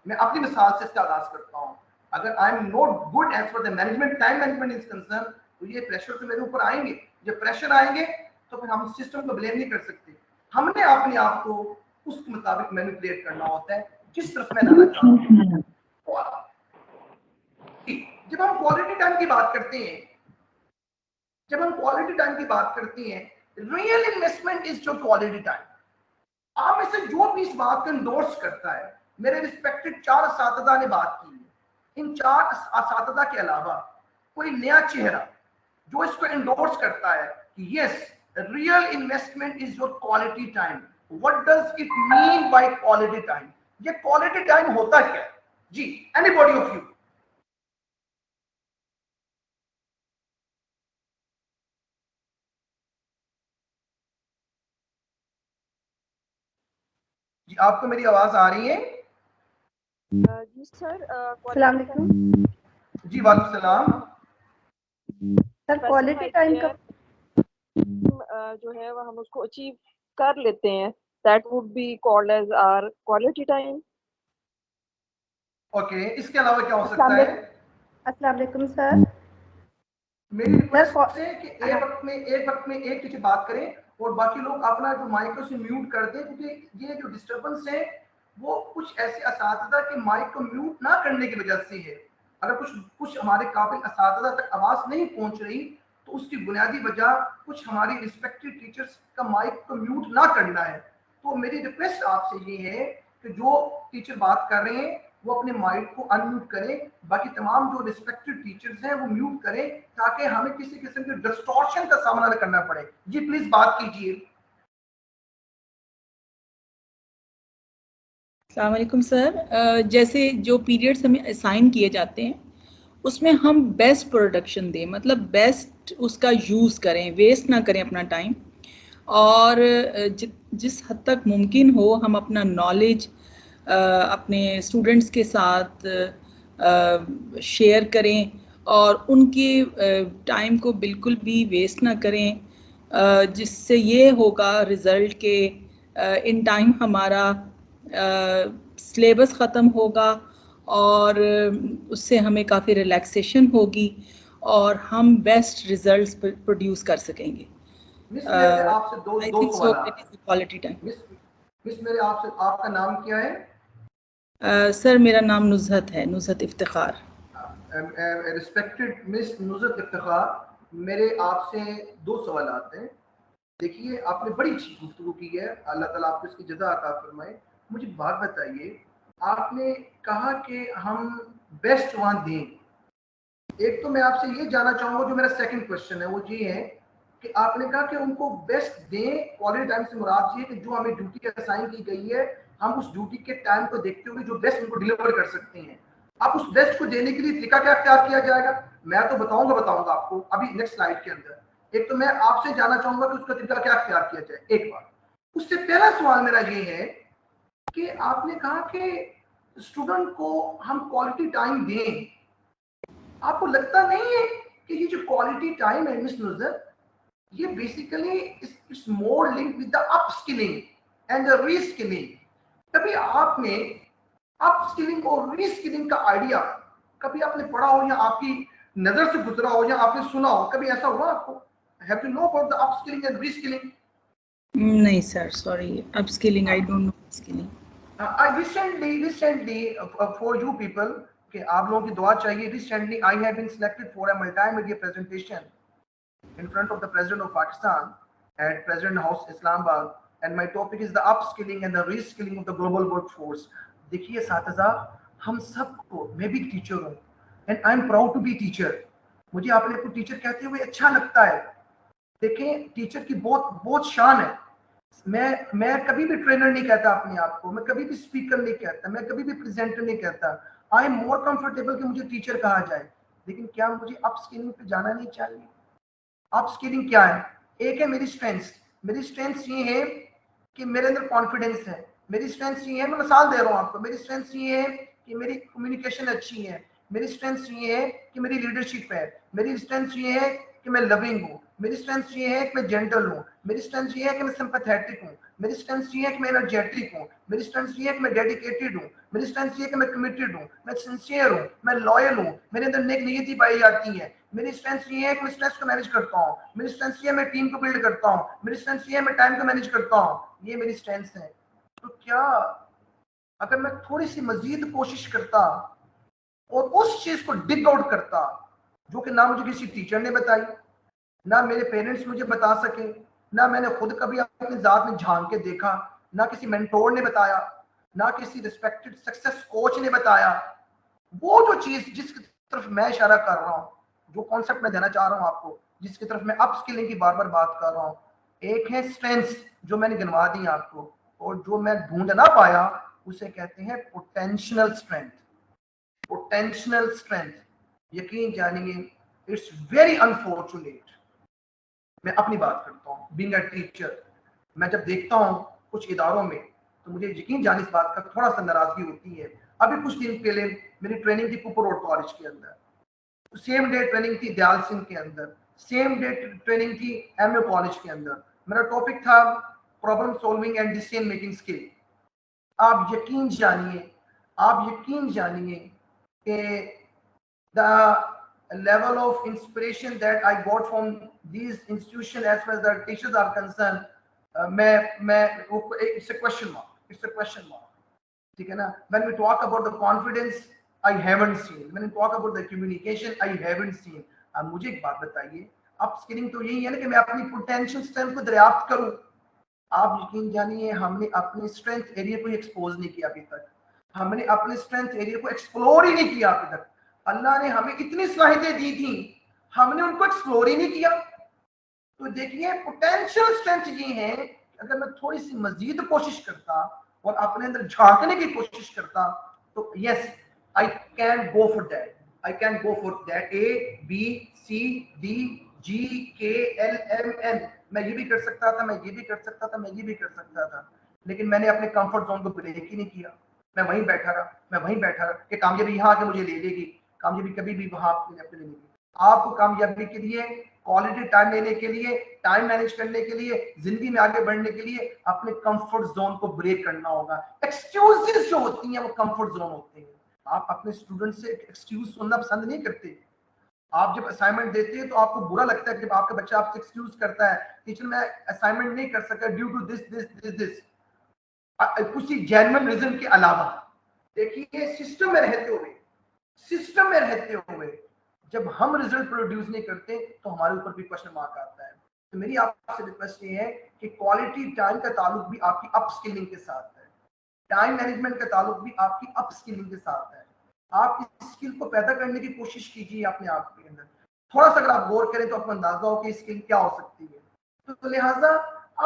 اپنی مثال سے اس کا آغاز کرتا ہوں. اگر I am not good as far the management, time management is concern, تو یہ پریشر تو میرے اوپر آئیں گے. جب پریشر آئیں گے تو پھر ہم سسٹم کو بلیم نہیں کر سکتے, ہم نے اپنے آپ کو اس کے مطابق مینیپولیٹ کرنا ہوتا ہے جس طرف میں لانا چاہتا ہوں. جب ہم کوالٹی ٹائم کی بات کرتے ہیں, جب ہم کوالٹی ٹائم کی بات کرتے ہیں, ریئل انویسٹمنٹ از جو کوالٹی ٹائم. آپ میں سے جو بھی اس بات کو انڈورس کرتا ہے, میرے ریسپیکٹڈ 4 اساتذہ نے بات کی ہے, ان 4 اساتذہ کے علاوہ کوئی نیا چہرہ جو اس کو انڈورس کرتا ہے کہ yes real investment is your quality time. What does it mean by quality time? یہ quality time ہوتا کیا ہے؟ جی anybody of you? جی آپ کو میری آواز آ رہی ہے؟ جی سر, السلام علیکم. جی وعلیکم السلام. سر کوالٹی ٹائم کا جو ہے وہ ہم اس کو اچیو کر لیتے ہیں, that would be called as our quality time. Okay, اس کے علاوہ کیا ہو سکتا ہے؟ السلام علیکم سر. میری ریکویسٹ ہے کہ ایک وقت میں ایک ٹیچر بات کریں اور باقی لوگ اپنا جو مائک کو میوٹ کر دیں, کیونکہ یہ جو ڈسٹربنس ہے وہ کچھ ایسے اساتذہ کے مائک کو میوٹ نہ کرنے کی وجہ سے ہے. اگر کچھ ہمارے قابل اساتذہ تک آواز نہیں پہنچ رہی تو اس کی بنیادی وجہ کچھ ہماری ریسپیکٹڈ ٹیچرز کا مائک کو میوٹ نہ کرنا ہے. تو میری ریکویسٹ آپ سے یہ ہے کہ جو ٹیچر بات کر رہے ہیں وہ اپنے مائک کو ان میوٹ کریں, باقی تمام جو ریسپیکٹڈ ٹیچرز ہیں وہ میوٹ کریں تاکہ ہمیں کسی قسم کے ڈسٹورشن کا سامنا نہ کرنا پڑے. جی پلیز بات کیجیے. السلام علیکم سر. جیسے جو پیریڈس ہمیں اسائن کیے جاتے ہیں اس میں ہم بیسٹ پروڈکشن دیں, مطلب بیسٹ اس کا یوز کریں, ویسٹ نہ کریں اپنا ٹائم, اور جس حد تک ممکن ہو ہم اپنا نالج اپنے اسٹوڈنٹس کے ساتھ شیئر کریں اور ان کی ٹائم کو بالکل بھی ویسٹ نہ کریں, جس سے یہ ہوگا رزلٹ کہ ان ٹائم ہمارا سلیبس ختم ہوگا اور اس سے ہمیں کافی ریلیکسیشن ہوگی اور ہم بیسٹ ریزلٹس پروڈیوس کر سکیں گے. مس میرے آپ سے دو سوالات. Quality time. مس میرے آپ سے, آپ کا نام کیا ہے؟ سر میرا نام نزہت ہے, نزہت افتخار. ریسپیکٹڈ مس نزہت افتخار, میرے آپ سے 2 سوالات ہیں. دیکھیے آپ نے بڑی اچھی گفتگو کی ہے, اللہ تعالیٰ آپ کو اس کی جزا عطا فرمائے. مجھے بات بتائیے, آپ نے کہا کہ ہم بیسٹ وہاں دیں. ایک تو میں آپ سے یہ جاننا چاہوں گا, جو میرا سیکنڈ کوشچن ہے وہ یہ ہے کہ آپ نے کہا کہ ان کو بیسٹ دیں. کوالٹی ٹائم سے مراد یہ کہ جو ہمیں ڈیوٹی اسائن کی گئی ہے ہم اس ڈیوٹی کے ٹائم کو دیکھتے ہوئے جو بیسٹ ان کو ڈیلیور کر سکتے ہیں. آپ اس بیسٹ کو دینے کے لیے طریقہ کیا اختیار کیا جائے گا؟ میں تو بتاؤں گا آپ کو ابھی نیکسٹ سلائیڈ کے اندر. ایک تو میں آپ سے جاننا چاہوں گا کہ اس کا طریقہ کیا اختیار کیا جائے. ایک بات. اس سے پہلا سوال میرا یہ ہے کہ آپ نے کہا کہ اسٹوڈنٹ کو ہم کوالٹی ٹائم دیں. آپ کو لگتا نہیں ہے کہ یہ جو کوالٹی ٹائم ہے مس نظر, ये basically it's more link with the upskilling and the reskilling. कभी आपने अपस्किलिंग और रीस्किलिंग का आइडिया कभी आपने पढ़ा हो या आपकी नजर से गुजरा हो या आपने सुना हो, कभी ऐसा हुआ आपको? Have you know about the upskilling and reskilling? नहीं sir, sorry, upskilling I don't know upskilling. I recently for you people, कि आप लोगों की दुआ चाहिए. Recently I have been selected for a multimedia presentation in front of the President of Pakistan at President House Islamabad, and my topic is the upskilling and the reskilling of the global workforce. देखिए साथीज़ा, हम सबको, मैं भी teacher हूँ and I am proud to be teacher. मुझे आपने को teacher कहते हुए अच्छा लगता है. देखें, टीचर की बहुत शान है. मैं कभी भी ट्रेनर नहीं कहता अपने आप को, मैं कभी भी स्पीकर नहीं कहता, मैं कभी भी प्रेजेंटर नहीं कहता. आई एम मोर कंफर्टेबल कि मुझे टीचर कहा जाए. लेकिन क्या मुझे अपस्किलिंग पे जाना नहीं चाहिए? अपस्किलिंग क्या है? एक है मेरी स्ट्रेंथ्स. मेरी स्ट्रेंथ्स ये है कि मेरे अंदर कॉन्फिडेंस है. मेरी स्ट्रेंथ्स ये है, मैं मिसाल दे रहा हूँ आपको, मेरी स्ट्रेंथ्स ये है कि मेरी कम्युनिकेशन अच्छी है. मेरी स्ट्रेंथ्स ये है कि मेरी लीडरशिप है. मेरी स्ट्रेंथ्स ये है कि मैं लविंग हूँ. मेरी स्ट्रेंथ्स ये है कि मैं जेंटल हूँ. मेरी स्ट्रेंथ्स ये है कि मैं सिंपैथेटिक हूँ. मेरी स्ट्रेंथ्स ये है कि मैं एनर्जेटिक हूँ. मेरी स्ट्रेंथ्स ये है कि मैं डेडिकेटेड हूँ. मेरी स्ट्रेंथ्स ये है कि मैं कमिटेड हूँ, मैं सिंसियर हूँ, मैं लॉयल हूँ, मेरे अंदर नेक नीयती पाई जाती है. मेरी स्ट्रेंथ्स ये है कि मैं स्ट्रेस को मैनेज करता हूँ. मेरी स्ट्रेंथ्स ये है मैं टीम को बिल्ड करता हूँ. मेरी स्ट्रेंथ्स ये है मैं टाइम को मैनेज करता हूँ. ये मेरी स्ट्रेंथ्स है. तो क्या अगर मैं थोड़ी सी मजीद कोशिश करता और उस चीज को डिग आउट करता, जो कि ना मुझे किसी टीचर ने बताई, ना मेरे पेरेंट्स मुझे बता सके, ना मैंने खुद कभी अपनी जात में झांक के देखा, ना किसी मेंटोर ने बताया, ना किसी रिस्पेक्टेड सक्सेस कोच ने बताया, वो जो चीज जिसकी तरफ मैं इशारा कर रहा हूँ, जो कॉन्सेप्ट मैं देना चाह रहा हूँ आपको, जिसकी तरफ मैं अपस्किलिंग की बार बार बात कर रहा हूँ, एक है स्ट्रेंथ्स जो मैंने गिनवा दी आपको, और जो मैं ढूंढ ना पाया उसे कहते हैं पोटेंशियल स्ट्रेंथ. पोटेंशियल स्ट्रेंथ, यकीन जानिए, इट्स वेरी अनफॉर्चुनेट. मैं अपनी बात करता हूँ, बीइंग अ टीचर, मैं जब देखता हूँ कुछ इदारों में तो मुझे यकीन जाने इस बात का थोड़ा सा नाराजगी होती है. अभी कुछ दिन पहले मेरी ट्रेनिंग थी कुपर रोड कॉलेज के अंदर, सेम डे ट्रेनिंग थी दयाल सिंह के अंदर, सेम डे ट्रेनिंग थी एमए कॉलेज के अंदर. मेरा टॉपिक था problem solving and decision making skill. आप यकीन जानिए कि the level of inspiration that I got from these institutions as far as the teachers are concerned, it's a question mark. ठीक है ना? When we talk about the confidence, I haven't seen. When we talk about the communication, I haven't seen. अब मुझे एक बात बताइए, upskilling तो यही है ना कि मैं अपनी पोटेंशियल स्ट्रेंथ को दरियाफ्त करूं. आप यकीन जानिए, हमने अपने स्ट्रेंथ एरिया को एक्सपोज नहीं किया अभी तक. हमने अपने स्ट्रेंथ एरिया को एक्सप्लोर ही नहीं किया अभी तक. अल्लाह ने हमें इतनी सलाहियतें दी थी, हमने उनको एक्सप्लोर ही नहीं किया. तो देखिए, पोटेंशियल स्ट्रेंथ ये है, अगर मैं थोड़ी सी मजीद कोशिश करता और अपने अंदर झांकने की कोशिश करता तो yes, I can go for that. I can go for that. A B C D G K L M N, मैं ये भी कर सकता था, मैं ये भी कर सकता था, मैं ये भी कर सकता था. लेकिन मैंने अपने कंफर्ट जोन को ब्रेक ही नहीं किया. मैं वहीं बैठा रहा कि कामयाबी यहाँ आके मुझे ले लेगी. कामयाबी कभी भी वहां आपके लिए नहीं. आपको कामयाबी के लिए, क्वालिटी टाइम लेने के लिए, टाइम मैनेज करने के लिए, जिंदगी में आगे बढ़ने के लिए अपने कंफर्ट जोन को ब्रेक करना होगा. एक्सक्यूजेस जो होती हैं वो कंफर्ट जोन होते हैं. आप अपने स्टूडेंट से एक्सक्यूज सुनना पसंद नहीं करते. आप जब असाइनमेंट देते हैं तो आपको बुरा लगता है जब आपका बच्चा आपसे एक्सक्यूज करता है, टीचर मैं असाइनमेंट नहीं कर सका ड्यू टू दिस कुछ जेन्युइन रीजन के अलावा. देखिए, सिस्टम में रहते हुए जब हम रिजल्ट प्रोड्यूस नहीं करते तो हमारे ऊपर भी क्वेश्चन मार्क आता है. तो मेरी आपसे रिक्वेस्ट ये है कि क्वालिटी टाइम का ताल्लुक भी आपकी अपस्किलिंग के साथ है. टाइम मैनेजमेंट का ताल्लुक भी आपकी अपस्किलिंग के साथ है. आप इस स्किल को पैदा करने की कोशिश कीजिए अपने आप के अंदर. थोड़ा सा अगर आप गौर करें तो आपको अंदाजा हो कि स्किल क्या हो सकती है. तो लिहाजा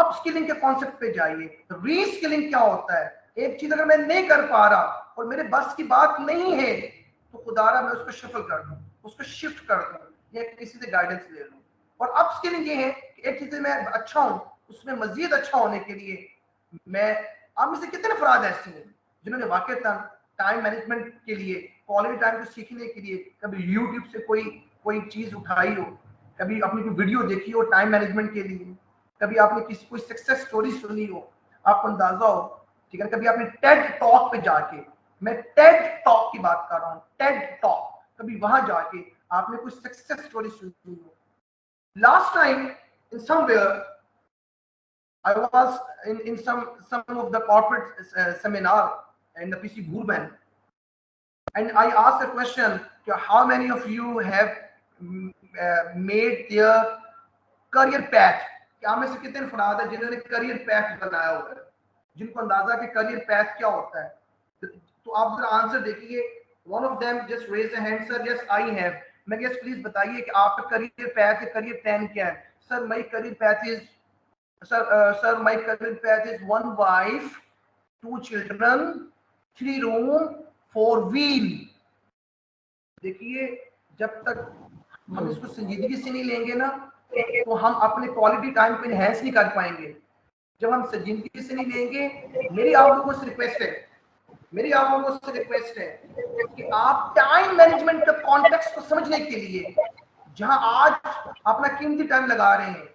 अपस्किलिंग के कॉन्सेप्ट पे जाइए. रीस्किलिंग क्या होता है? एक चीज अगर मैं नहीं कर पा रहा और मेरे बस की बात नहीं है तो खुदारा मैं उसको शफल कर दूं, उसको शिफ्ट कर दूं या किसी से गाइडेंस ले लूं. और अपस्किलिंग ये है कि एक चीज में अच्छा हूं, उसमें मजीद अच्छा होने के लिए मैं, आप में से कितने अफराद ऐसे हैं जिन्होंने वाकईतन टाइम मैनेजमेंट के लिए, क्वालिटी टाइम को सीखने के लिए कभी यूट्यूब से कोई चीज उठाई हो, کبھی آپ نے کوئی ویڈیو دیکھی ہو ٹائم مینجمنٹ کے لیے, کبھی آپ نے کسی کوئی سکسیس سٹوری سنی ہو, آپ کو اندازہ ہو, ٹھیک ہے, کبھی آپ نے ٹیڈ ٹاک پہ جا کے, میں ٹیڈ ٹاک کی بات کر رہا ہوں, ٹیڈ ٹاک, کبھی وہاں جا کے آپ نے کوئی سکسیس سٹوری سنی ہو. Last time in somewhere I was in some of the corporate seminar in the PC Gurban, and I asked a question, how many of you have made their career path, کیا میں سے کتنے افراد ہیں جنہوں نے کریئر پیتھ بنایا ہوا ہے, جن کو اندازہ کہ کریئر پیتھ کیا ہوتا ہے. تو آپ ذرا آنسر دیکھیے. one of them just raise a hand, sir, yes I have. میں گیس پلیز بتائیے کہ آپ کا کریئر پیتھ ہے, کریئر پلان کیا ہے. سر my career path is sir my career path is 1 wife, 2 children, 3 room, 4 wheel. دیکھیے جب تک ہم اس کو سنجیدگی سے نہیں لیں گے نا تو ہم اپنے کوالٹی ٹائم کو انہینس نہیں کر پائیں گے. جب ہم سنجیدگی سے نہیں لیں گے, میری آپ لوگوں سے ریکویسٹ ہے, میری آپ لوگوں سے ریکویسٹ ہے کہ آپ ٹائم مینجمنٹ کا کانٹیکسٹ کو سمجھنے کے لیے جہاں آج اپنا قیمتی ٹائم لگا رہے ہیں,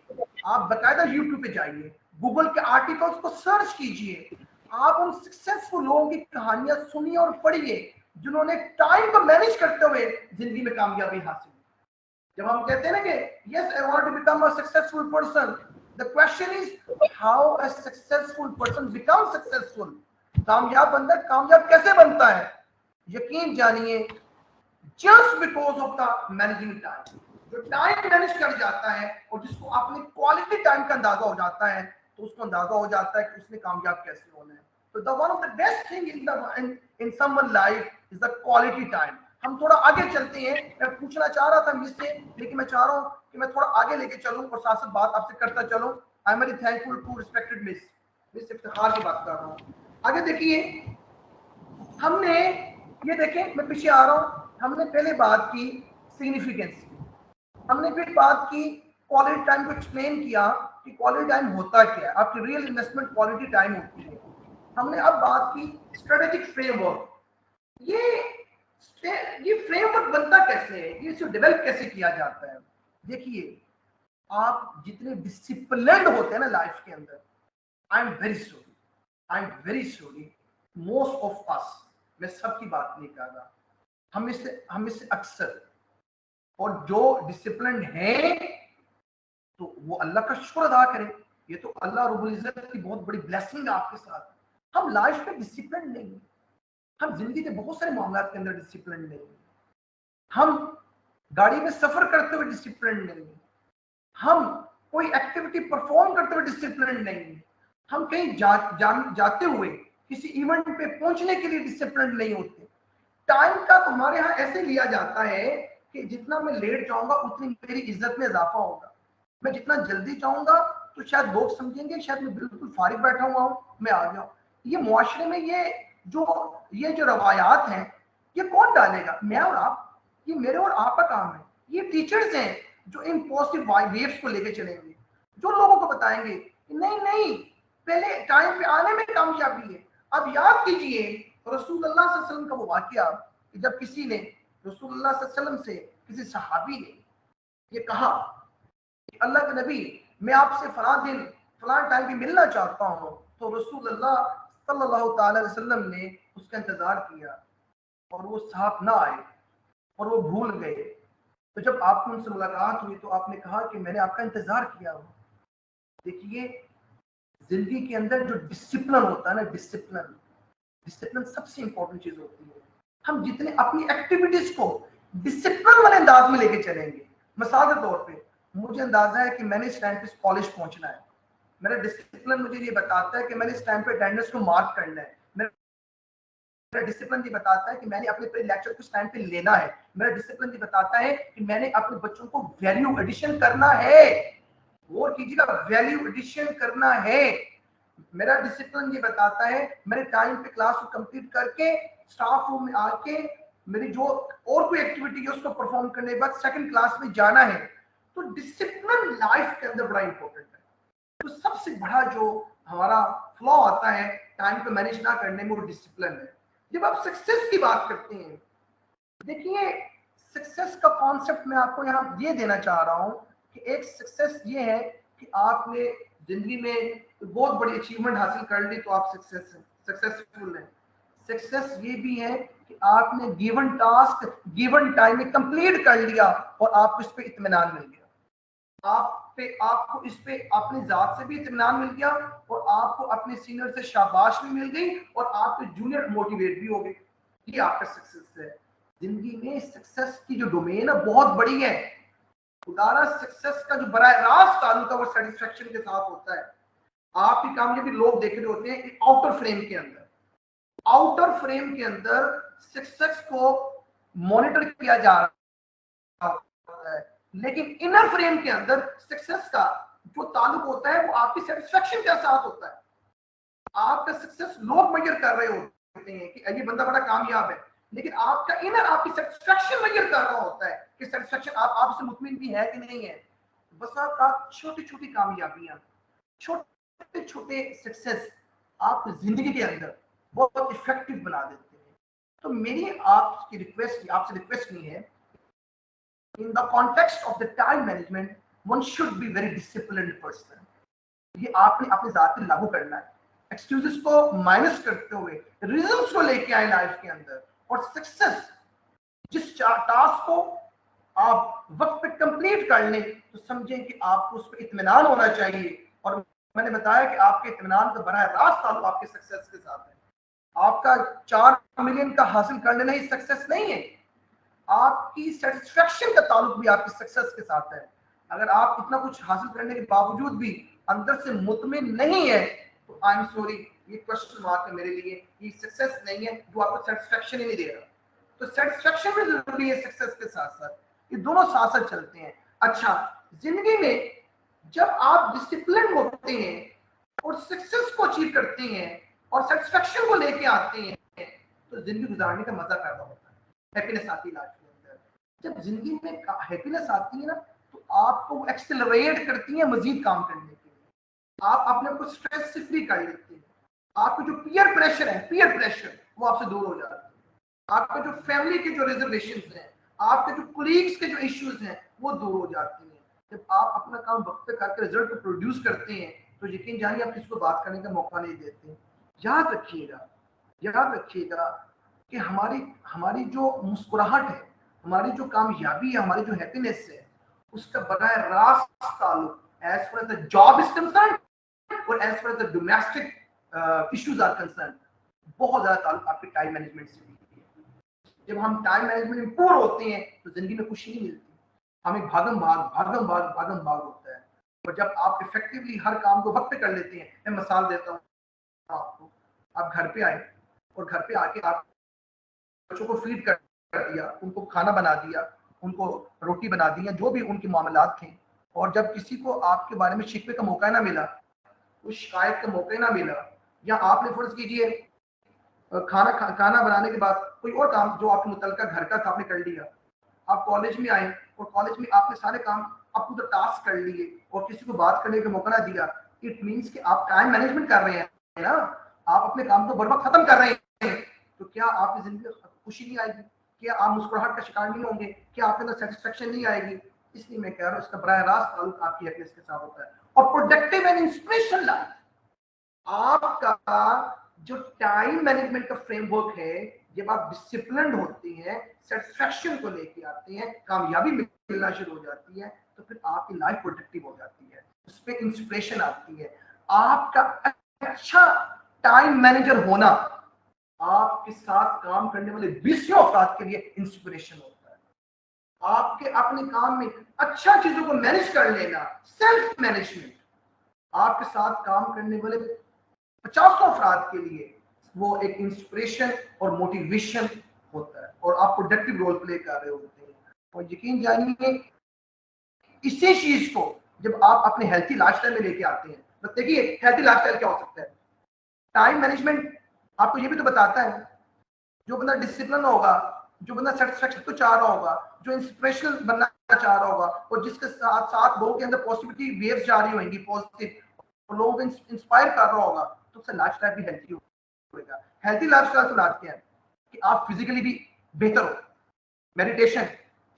آپ باقاعدہ یوٹیوب پہ جائیے, گوگل کے آرٹیکلس کو سرچ کیجئے, آپ ان سکسیسفل لوگوں کی کہانیاں سنیے اور پڑھیے جنہوں نے ٹائم کو مینج کرتے ہوئے زندگی میں کامیابی حاصل. جب ہم کہتے ہیں نا کہ yes I want to become a successful person, the question is how a successful person becomes successful. کامیاب بندہ کامیاب کیسے بنتا ہے؟ یقین جانیے just because of the managing time. جو ٹائم مینج کر جاتا ہے اور جس کو اپنی کوالٹی ٹائم کا اندازہ ہو جاتا ہے تو اس کو اندازہ ہو جاتا ہے کہ اس نے کامیاب کیسے ہونا ہے. تو the one of the best thing in someone's life is the quality time. ہم تھوڑا آگے چلتے ہیں. میں پوچھنا چاہ رہا تھا مس سے, لیکن میں چاہ رہا ہوں کہ میں تھوڑا آگے لے کے چلوں اور ساتھ ساتھ بات آپ سے کرتا چلوں. I am very thankful to respected مس افتخار کی بات کر رہا ہوں. آگے دیکھیے ہم نے یہ دیکھیں, میں پیچھے آ رہا ہوں, ہم نے پہلے بات کی سگنیفیکینس کی, ہم نے پھر بات کی کوالٹی ٹائم کو ایکسپلین کیا کہ کوالٹی ٹائم ہوتا کیا ہے, آپ کی ریئل انویسٹمنٹ کوالٹی ٹائم ہوتی ہے. ہم نے اب بات کی اسٹریٹجک فریم ورک. یہ فریم ورک بنتا کیسے ہے, یہ اسے ڈیولپ کیسے کیا جاتا ہے. دیکھیے آپ جتنے ڈسپلنڈ ہوتے ہیں نا لائف کے اندر, I am very sorry most of us, میں سب کی بات نہیں کر رہا, ہم اس سے اکثر, اور جو ڈسپلنڈ ہیں تو وہ اللہ کا شکر ادا کریں, یہ تو اللہ رب العزت کی بہت بڑی بلیسنگ ہے آپ کے ساتھ. ہم لائف میں ڈسپلنڈ نہیں, ہم زندگی کے بہت سارے معاملات کے اندر ڈسپلنڈ نہیں, ہم گاڑی میں سفر کرتے ہوئے ڈسپلنڈ نہیں, ہم کوئی ایکٹیویٹی پرفارم کرتے ہوئے ڈسپلنڈ نہیں, ہم کہیں جاتے ہوئے کسی ایونٹ پہ پہنچنے کے لیے ڈسپلنڈ نہیں ہوتے. ٹائم کا تمہارے یہاں ایسے لیا جاتا ہے کہ جتنا میں لیٹ جاؤں گا اتنی میری عزت میں اضافہ ہوگا, میں جتنا جلدی جاؤں گا تو شاید لوگ سمجھیں گے شاید میں بالکل فارغ بیٹھا ہوا ہوں, میں آ جاؤں. یہ معاشرے میں یہ جو روایات ہیں یہ کون ڈالے گا؟ میں اور آپ, یہ میرے اور آپ کا کام ہے. یہ ٹیچرز ہیں جو ان پازیٹیو ویوز کو لے کے چلیں گے, جو لوگوں کو بتائیں گے کہ نہیں پہلے ٹائم پہ آنے میں کامیابی ہے. اب یاد کیجئے رسول اللہ صلی اللہ علیہ وسلم کا وہ واقعہ کہ جب کسی نے رسول اللہ صلی اللہ علیہ وسلم سے, کسی صحابی نے یہ کہا کہ اللہ کے نبی میں آپ سے فلاں دن فلاں ٹائم پہ ملنا چاہتا ہوں, تو رسول اللہ صلی اللہ تعالی علیہ وسلم نے اس کا انتظار کیا اور وہ صاحب نہ آئے اور وہ بھول گئے. تو جب آپ کو ان سے ملاقات ہوئی تو آپ نے کہا کہ میں نے آپ کا انتظار کیا. دیکھیے زندگی کے اندر جو ڈسپلن ہوتا ہے نا, ڈسپلن سب سے امپورٹنٹ چیز ہوتی ہے. ہم جتنے اپنی ایکٹیویٹیز کو ڈسپلن والے انداز میں لے کے چلیں گے. مثال کے طور پہ مجھے اندازہ ہے کہ میں نے اس ٹائم پہ کالج پہنچنا ہے, میرا ڈسپلن مجھے یہ بتاتا ہے کہ میں نے اس ٹائم پہ اٹینڈنس کو مارک کرنا ہے, میرا ڈسپلن یہ بتاتا ہے کہ میں نے اپنے لیکچر کو اس ٹائم پہ لینا ہے, میرا ڈسپلن یہ بتاتا ہے کہ میں نے اپنے بچوں کو ویلیو ایڈیشن کرنا ہے. غور کیجیے گا, ویلیو ایڈیشن کرنا ہے. میرا ڈسپلن یہ بتاتا ہے میں نے ٹائم پہ کلاس کو کمپلیٹ کر کے اسٹاف روم میں آ کے میری جو اور کوئی ایکٹیویٹی ہے اس کو پرفارم کرنے کے بعد سیکنڈ کلاس میں جانا ہے. تو ڈسپلن لائف کے اندر بڑا امپورٹنٹ ہے. تو سب سے بڑا جو ہمارا فلا آتا ہے ٹائم کو مینج نہ کرنے میں وہ ڈسپلن ہے. جب آپ سکسیس کی بات کرتے ہیں, دیکھیے سکسیس کا کانسیپٹ میں آپ کو یہاں یہ دینا چاہ رہا ہوں کہ ایک سکسیس یہ ہے کہ آپ نے زندگی میں بہت بڑی اچیومنٹ حاصل کر لی تو آپ سکسیسفل ہیں. سکسیس یہ بھی ہے کہ آپ نے گیون ٹاسک گیون ٹائم میں کمپلیٹ کر لیا اور آپ کو اس پہ اطمینان مل گیا. آپ کو اس پہ اپنی ذات سے بھی اطمینان مل گیا اور آپ کو اپنے سینئر سے شاباش بھی مل گئی اور آپ کے جونیئر موٹیویٹ بھی ہو گئے. یہ آپ کا سکسیس ہے. زندگی میں سکسیس کی جو ڈومین ہے بہت بڑی ہے. خدارا سکسیس کا جو براہ راست تعلق ہے وہ سیٹسفیکشن کے ساتھ ہوتا ہے. آپ کی کامیابی لوگ دیکھ رہے ہوتے ہیں آؤٹر فریم کے اندر. آؤٹر فریم کے اندر سکسیس کو مانیٹر کیا جا رہا ہوتا ہے, لیکن انر فریم کے اندر سکسیس کا جو تعلق ہوتا ہے وہ آپ کی سیٹسفیکشن کے ساتھ ہوتا ہے. آپ کا سکسیس لوگ میجر کر رہے ہوتے ہیں کہ یہ بندہ بڑا کامیاب ہے, لیکن آپ کا انر آپ کی سیٹسفیکشن میجر کر رہا ہوتا ہے کہ سیٹسفیکشن آپ سے مطمئن بھی ہے کہ نہیں ہے. بس آپ چھوٹی چھوٹی کامیابیاں, چھوٹے چھوٹے سکسیس آپ کی زندگی کے اندر بہت افیکٹو بنا دیتے ہیں. تو میری آپ سے ریکویسٹ نہیں ہے, in the context of the time management one should be very disciplined person. یہ آپ نے اپنے ذات میں لاگو کرنا ہے. ایکسکیوزز کو مائنس کرتے ہوئے ریزنس کو لے کے آئے لائف کے اندر, اور سکسیس جس ٹاسک کو آپ وقت پہ کمپلیٹ کر لیں تو سمجھیں کہ آپ کو اس پہ اطمینان ہونا چاہیے. اور میں نے بتایا کہ آپ کے اطمینان کا براہ راست تعلق آپ کے سکسیس کے ساتھ ہے. آپ کا 4 ملین کا حاصل کر لینا ہی سکسیس نہیں ہے, آپ کی سیٹسفیکشن کا تعلق بھی آپ کی سکسیس کے ساتھ ہے. اگر آپ اتنا کچھ حاصل کرنے کے باوجود بھی اندر سے مطمئن نہیں ہے تو آئی ایم سوری, یہ کوشچن مارک ہے میرے لیے. یہ سکسیس نہیں ہے جو آپ کو سیٹسفیکشن ہی نہیں دے رہا. تو سیٹسفیکشن بھی ضروری ہے سکسیس کے ساتھ ساتھ, یہ دونوں ساتھ ساتھ چلتے ہیں. اچھا, زندگی میں جب آپ ڈسپلن ہوتے ہیں اور سکسیس کو اچیو کرتے ہیں اور سیٹسفیکشن کو لے کے آتے ہیں تو زندگی گزارنے کا مزہ پیدا ہوتا ہے, ہیپینس آتی ہے لائف کے اندر. جب زندگی میں ہیپینس آتی ہے نا تو آپ کو ایکسلریٹ کرتی ہے مزید کام کرنے کے لیے. آپ اپنے کو اسٹریس سے فری کر لیتے ہیں. آپ کو جو پیئر پریشر وہ آپ سے دور ہو جاتا ہے. آپ کا جو فیملی کے جو ریزرویشنز ہیں, آپ کے جو کولیگز کے جو ایشوز ہیں وہ دور ہو جاتی ہیں. جب آپ اپنا کام وقت پہ کر کے رزلٹ کو پروڈیوس کرتے ہیں تو یقین جانیے آپ کسی کو بات کرنے کا موقع نہیں دیتے. یاد رکھیے گا کہ ہماری جو مسکراہٹ ہے, ہماری جو کامیابی ہے, ہماری جو ہیپینس ہے, اس کا براہ راست تعلق as far the job is concerned اور as far the domestic issues are concerned بہت زیادہ تعلق آپ کے ٹائم مینجمنٹ سے بھی ہے. جب ہم ٹائم مینجمنٹ میں پور ہوتے ہیں تو زندگی میں خوشی نہیں ملتی, ہمیں بھاگم بھاگ ہوتا ہے. اور جب آپ افیکٹولی ہر کام کو وقت پہ کر لیتے ہیں, میں مثال دیتا ہوں آپ کو. آپ گھر پہ آئے اور گھر پہ آ کے آپ بچوں کو فیڈ کر دیا, ان کو کھانا بنا دیا, ان کو روٹی بنا دی, جو بھی ان کے معاملات تھے, اور جب کسی کو آپ کے بارے میں شکوے کا موقع نہ ملا, کوئی شکایت کا موقع نہ ملا, یا آپ نے فرض کیجیے کھانا بنانے کے بعد کوئی اور کام جو آپ کے متعلقہ گھر کا تھا آپ نے کر لیا, آپ کالج میں آئے اور کالج میں آپ نے سارے کام اپ ٹو دا ٹاسک کر لیے اور کسی کو بات کرنے کا موقع نہ دیا, اٹ مینس کہ آپ ٹائم مینجمنٹ کر رہے ہیں نا, آپ اپنے کام کو بر وقت ختم کر رہے ہیں. تو کیا آپ کی زندگی میں خوشی نہیں آئے گی؟ کیا آپ مسکراہٹ کا شکار نہیں ہوں گے؟ کیا آپ کے اندر سیٹسفیکشن نہیں آئے گی؟ اس لیے میں کہہ رہا ہوں اس کا براہ راست تعلق آپ کی ہیپینس کے ساتھ ہوتا ہے. اور پروڈکٹیو اینڈ انسپریشن لائف, آپ کا جو ٹائم مینجمنٹ کا فریم ورک ہے, جب آپ ڈسپلنڈ ہوتے ہیں, سیٹسفیکشن کو لے کے آتے ہیں, کامیابی ملنا شروع ہو جاتی ہے, تو پھر آپ کی لائف پروڈکٹیو ہو جاتی ہے, اس پہ انسپریشن آتی ہے. آپ کا اچھا ٹائم مینیجر ہونا آپ کے ساتھ کام کرنے والے 20 افراد کے لیے انسپریشن ہوتا ہے. آپ کے اپنے کام میں اچھا چیزوں کو مینیج کر لینا, سیلف مینجمنٹ, آپ کے ساتھ کام کرنے والے 50 افراد کے لیے وہ ایک انسپریشن اور موٹیویشن ہوتا ہے, اور آپ پروڈکٹیو رول پلے کر رہے ہوتے ہیں. اور یقین جانیے اسی چیز کو جب آپ اپنے ہیلتھی لائف اسٹائل میں لے کے آتے ہیں, تو دیکھیے ہیلتھی لائف اسٹائل کیا ہو سکتا ہے. ٹائم مینجمنٹ آپ کو یہ بھی تو بتاتا ہے, جو بندہ ڈسپلن ہوگا, جو بندہ سیٹسفیکشن کو چاہ رہا ہوگا, جو انسپریشنل بننا چاہ رہا ہوگا, اور جس کے ساتھ ساتھ لوگوں کے اندر پازیٹیوٹی ویوز جاری ہویں گی, پازیٹیو, اور لوگوں کو انسپائر کر رہا ہوگا, تو اس سے لائف اسٹائل بھی ہیلتھی ہوئے گا. ہیلتھی لائف اسٹائل سے مراد کیا ہے کہ آپ فزیکلی بھی بہتر ہو, میڈیٹیشن,